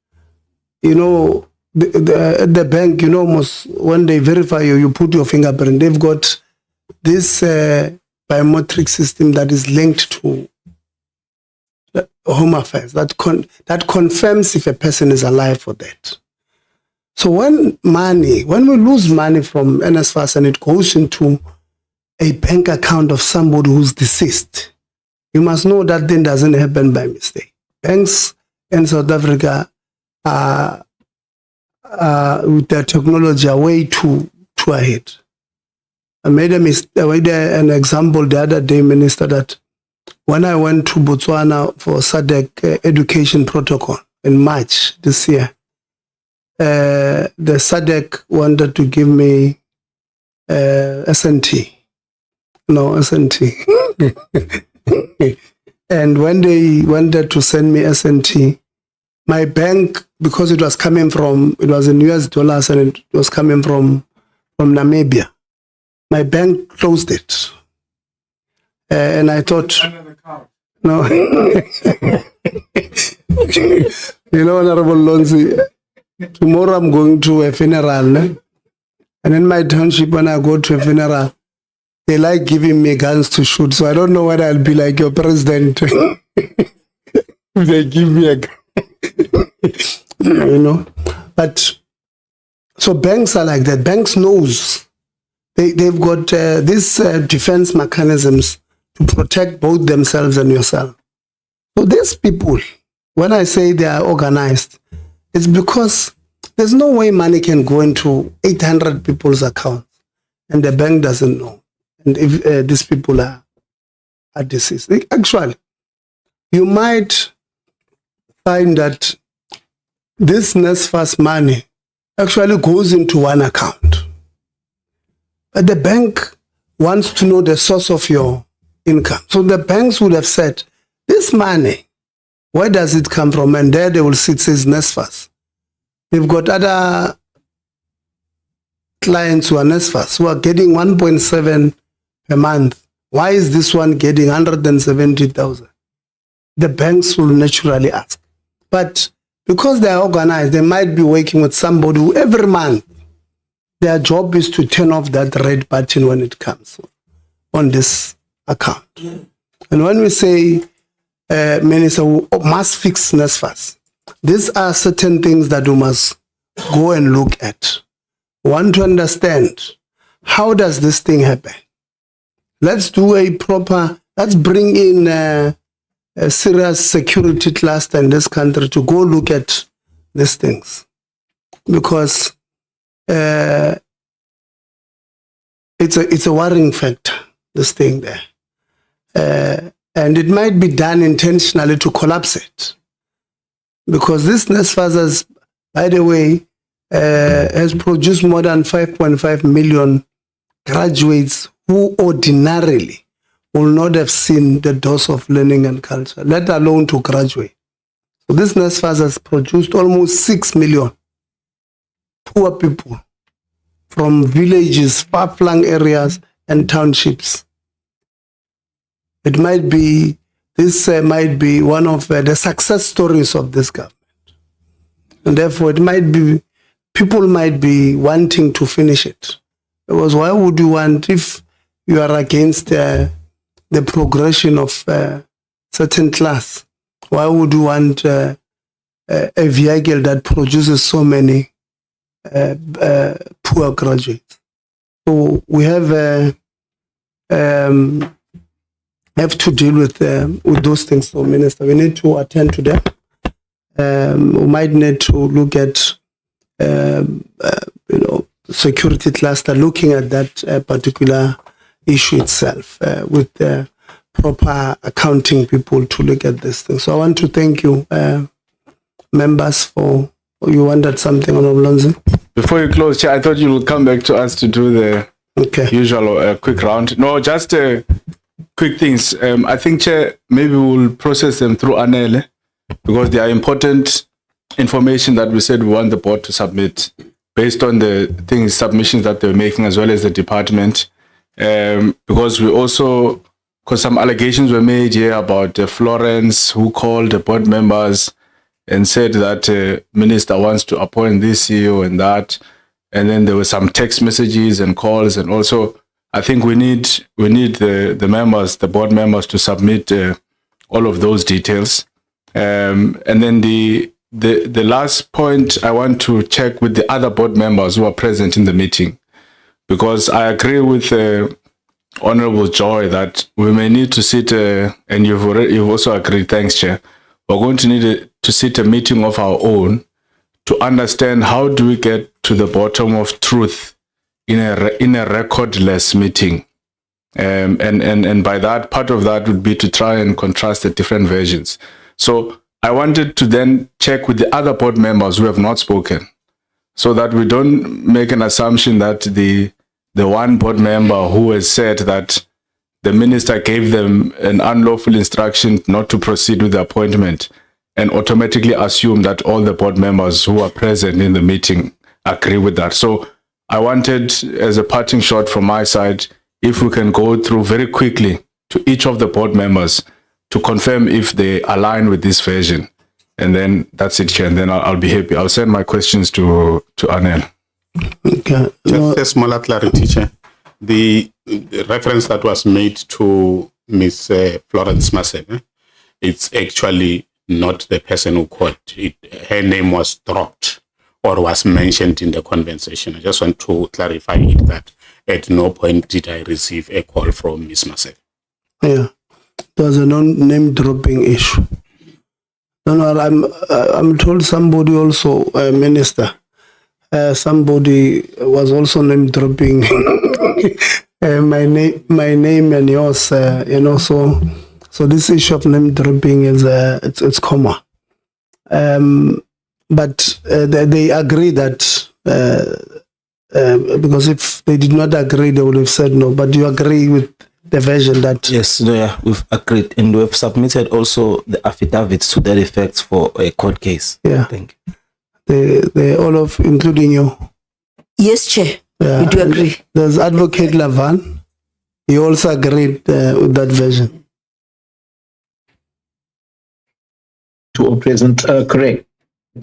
A: you know, the bank, you know, almost when they verify you, you put your fingerprint. They've got this biometric system that is linked to Home Affairs that confirms if a person is alive or dead. So when we lose money from NSFAS and it goes into a bank account of somebody who's deceased, you must know that thing doesn't happen by mistake. Banks in South Africa are with their technology are way too ahead. I made an example the other day, Minister, that when I went to Botswana for SADC education protocol in March this year, the SADC wanted to give me SNT. No, SNT. And when they wanted to send me SNT, my bank, because it was in US dollars and it was coming from Namibia, my bank closed it. And I thought, no. You know, Honorable Lonzi, tomorrow I'm going to a funeral. And in my township, when I go to a funeral, they like giving me guns to shoot. So I don't know whether I'll be like your president. They give me a gun. You know. But so banks are like that. Banks knows. They've got these defense mechanisms to protect both themselves and yourself. So these people, when I say they are organized, it's because there's no way money can go into 800 people's accounts and the bank doesn't know. And if these people are deceased. Actually, you might find that this NSFAS money actually goes into one account. But the bank wants to know the source of your income. So the banks would have said, this money, where does it come from? And there they will see it says NSFAS. They've got other clients who are NSFAS who are getting 1.7 per month. Why is this one getting 170,000? The banks will naturally ask. But because they are organized, they might be working with somebody who every month their job is to turn off that red button when it comes on this account. And when we say, Minister, we must fix NSFAS, these are certain things that we must go and look at. We want to understand, how does this thing happen? Let's do let's bring in a serious security cluster in this country to go look at these things. Because it's a worrying factor, this thing there. And it might be done intentionally to collapse it. Because this NSFAS, by the way, has produced more than 5.5 million graduates who ordinarily will not have seen the dose of learning and culture, let alone to graduate. So this NSFAS has produced almost 6 million poor people from villages, far-flung areas, and townships. This might be one of the success stories of this government. And therefore, people might be wanting to finish it. Because why would you want, if you are against the progression of certain class, why would you want a vehicle that produces so many poor graduates? So we have to deal with those things. So, Minister, we need to attend to them. We might need to look at, security cluster, looking at that particular issue itself with proper accounting people to look at this thing. So I want to thank you, members, for you wanted something, Honorable Lonzi.
L: Before you close, Chair, I thought you would come back to us to do the usual quick round. No, just quick things. I think, Chair, maybe we'll process them through ANEL because they are important information that we said we want the board to submit based on the submissions that they're making, as well as the department. Because we also because some allegations were made here about Florence, who called the board members and said that minister wants to appoint this CEO and that. And then there were some text messages and calls, and also I think we need the members, the board members, to submit all of those details. And then the last point, I want to check with the other board members who are present in the meeting, because I agree with Honorable Joy that we may need to sit, and you've also agreed, thanks Chair, we're going to need to sit a meeting of our own to understand how do we get to the bottom of truth in a recordless meeting. And by that, part of that would be to try and contrast the different versions. So I wanted to then check with the other board members who have not spoken, so that we don't make an assumption that the one board member who has said that the minister gave them an unlawful instruction not to proceed with the appointment, and automatically assume that all the board members who are present in the meeting agree with that. So I wanted, as a parting shot from my side, if we can go through very quickly to each of the board members to confirm if they align with this version. And then that's it, Chair, and then I'll be happy. I'll send my questions to Anel.
A: Okay.
P: Just a smaller clarity, Chair. The reference that was made to Ms. Florence Masebe, it's actually not the person who called it. Her name was dropped or was mentioned in the conversation. I just want to clarify it, that at no point did I receive a call from Ms. Masebe.
A: Yeah, there was a name dropping issue. No, I'm told somebody also, Minister, somebody was also name dropping my name and yours, so this issue of name dropping is it's common. But they agree that because if they did not agree, they would have said no. But you agree with the version that
J: yes, yeah, we've agreed, and we've submitted also the affidavits to that effect for a court case.
A: Yeah,
J: I think
A: they all of, including you.
K: Yes, Chair.
A: Yeah,
K: we do agree.
A: There's Advocate Lavan. He also agreed with that version.
T: To all present, correct.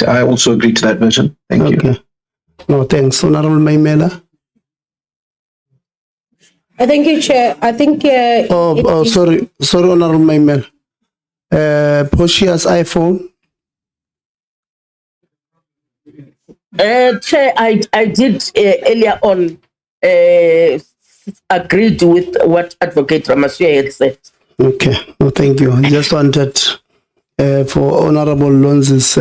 T: I also agree to that version. Thank you.
A: No, thanks. Honorable Manamela.
U: Thank you, Chair. I think.
A: Sorry, Honorable Manamela. Portia's iPhone.
Q: Chair, I did earlier on agreed with what Advocate Ramaswamy had said.
A: Okay, no, thank you. I just wanted for Honorable Lonzi's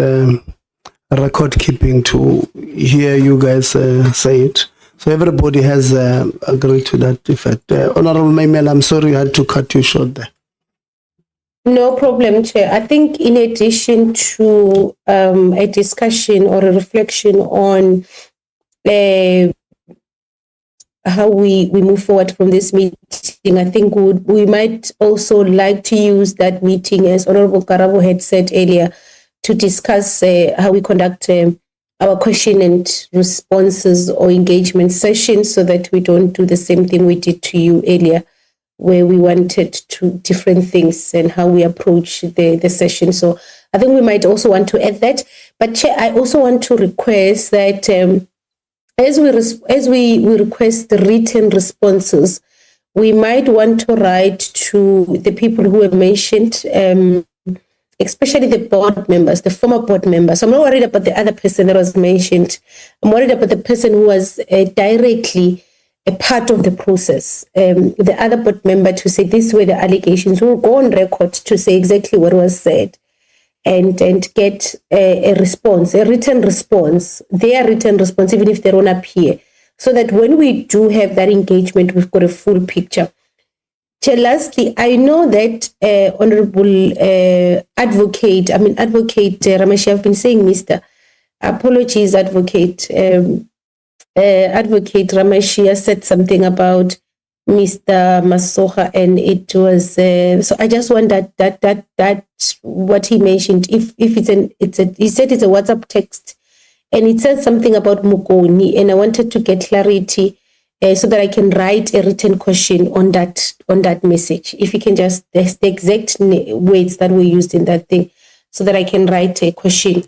A: record keeping to hear you guys say it. So everybody has agreed to that effect. Honorable Manamela, I'm sorry I had to cut you short there.
U: No problem, Chair. I think in addition to a discussion or a reflection on how we move forward from this meeting, I think we might also like to use that meeting, as Honorable Karabo had said earlier, to discuss how we conduct our question and responses or engagement sessions, so that we don't do the same thing we did to you earlier, where we wanted to different things and how we approach the session. So I think we might also want to add that. But Chair, I also want to request that as we request the written responses, we might want to write to the people who have mentioned, especially the board members, the former board members. I'm not worried about the other person that was mentioned. I'm worried about the person who was directly a part of the process. The other board member to say these were the allegations. We'll go on record to say exactly what was said and get a response, a written response, their written response, even if they don't appear, so that when we do have that engagement, we've got a full picture. Lastly, I know that Honorable Advocate Rameshi, I've been saying Mr. Apologies, Advocate. Advocate Rameshi said something about Mr. Masoha, and it was so I just want that what he mentioned, if he said it's a WhatsApp text, and it says something about Mugoni, and I wanted to get clarity
H: so that I can write a written question on that message. If you can just, the exact words that were used in that thing, so that I can write a question.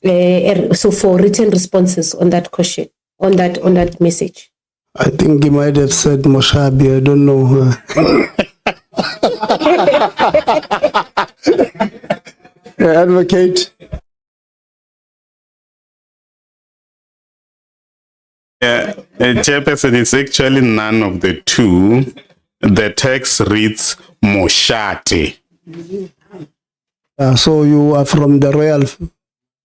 H: So for written responses on that question, on that message.
A: I think he might have said Moshabi. I don't know. Advocate.
P: Chairperson, it's actually none of the two. The text reads Moshate.
A: So you are from the royal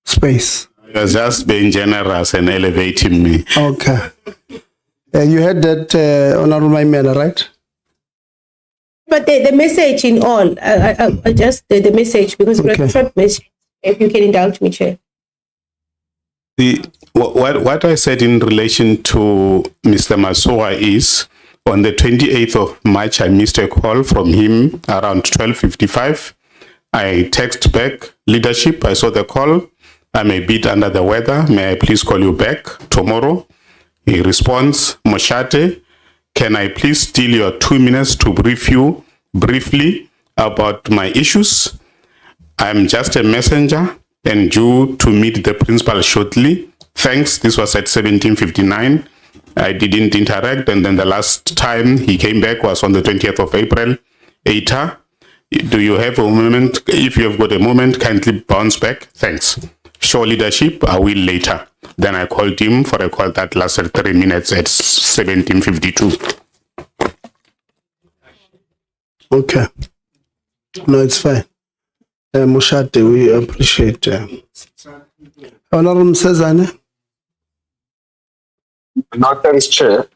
A: space.
P: You're just being generous and elevating me.
A: Okay. You had that, Honorable Manamela, right?
H: But the message in all, I just the message, because it's a short message, if you can indulge me, Chair.
P: What I said in relation to Mr. Masua is, on the 28th of March, I missed a call from him around 12:55. I text back, leadership, I saw the call. I'm a bit under the weather. May I please call you back tomorrow? He responds, Moshate, can I please steal your 2 minutes to brief you briefly about my issues? I'm just a messenger and due to meet the principal shortly. Thanks. This was at 17:59. I didn't interact, and then the last time he came back was on the 20th of April. ATA, do you have a moment? If you have got a moment, kindly bounce back. Thanks. Show leadership, I will later. Then I called him for a call that lasted 3 minutes at 17:52.
A: Okay. No, it's fine. Moshate, we appreciate. Honorable Msezane.
E: No, thanks, Chair.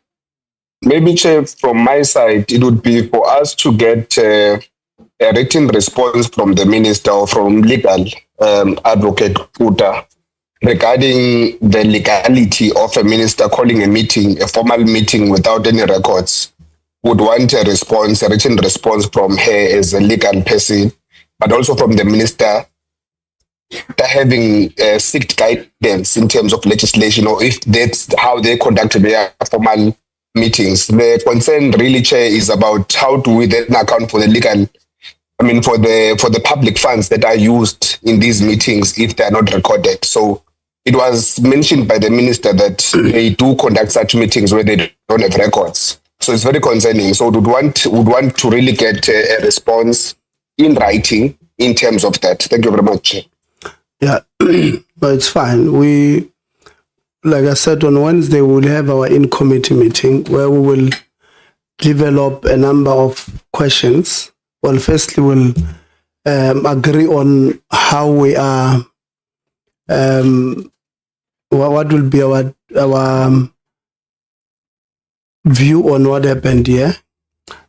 E: Maybe, Chair, from my side, it would be for us to get a written response from the Minister or from legal advocate Puta regarding the legality of a minister calling a meeting, a formal meeting without any records. Would want a response, a written response from her as a legal person, but also from the minister having strict guidance in terms of legislation, or if that's how they conduct their formal meetings. The concern really, Chair, is about how do we then account for the legal, for the public funds that are used in these meetings if they are not recorded. So it was mentioned by the minister that they do conduct such meetings where they don't have records. So it's very concerning. So would want to really get a response in writing in terms of that. Thank you very much.
A: Yeah, but it's fine. We, like I said, on Wednesday we'll have our in-committee meeting where we will develop a number of questions. Well, firstly, we'll agree on how we are. What will be our view on what happened here,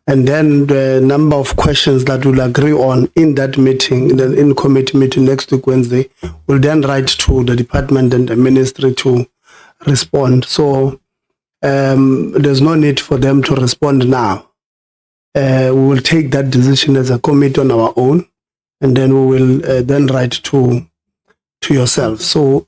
A: and then the number of questions that we'll agree on in that meeting, in the in-committee meeting next week, Wednesday, we'll then write to the department and the ministry to respond. So there's no need for them to respond now. We will take that decision as a committee on our own, and then we will then write to yourself. So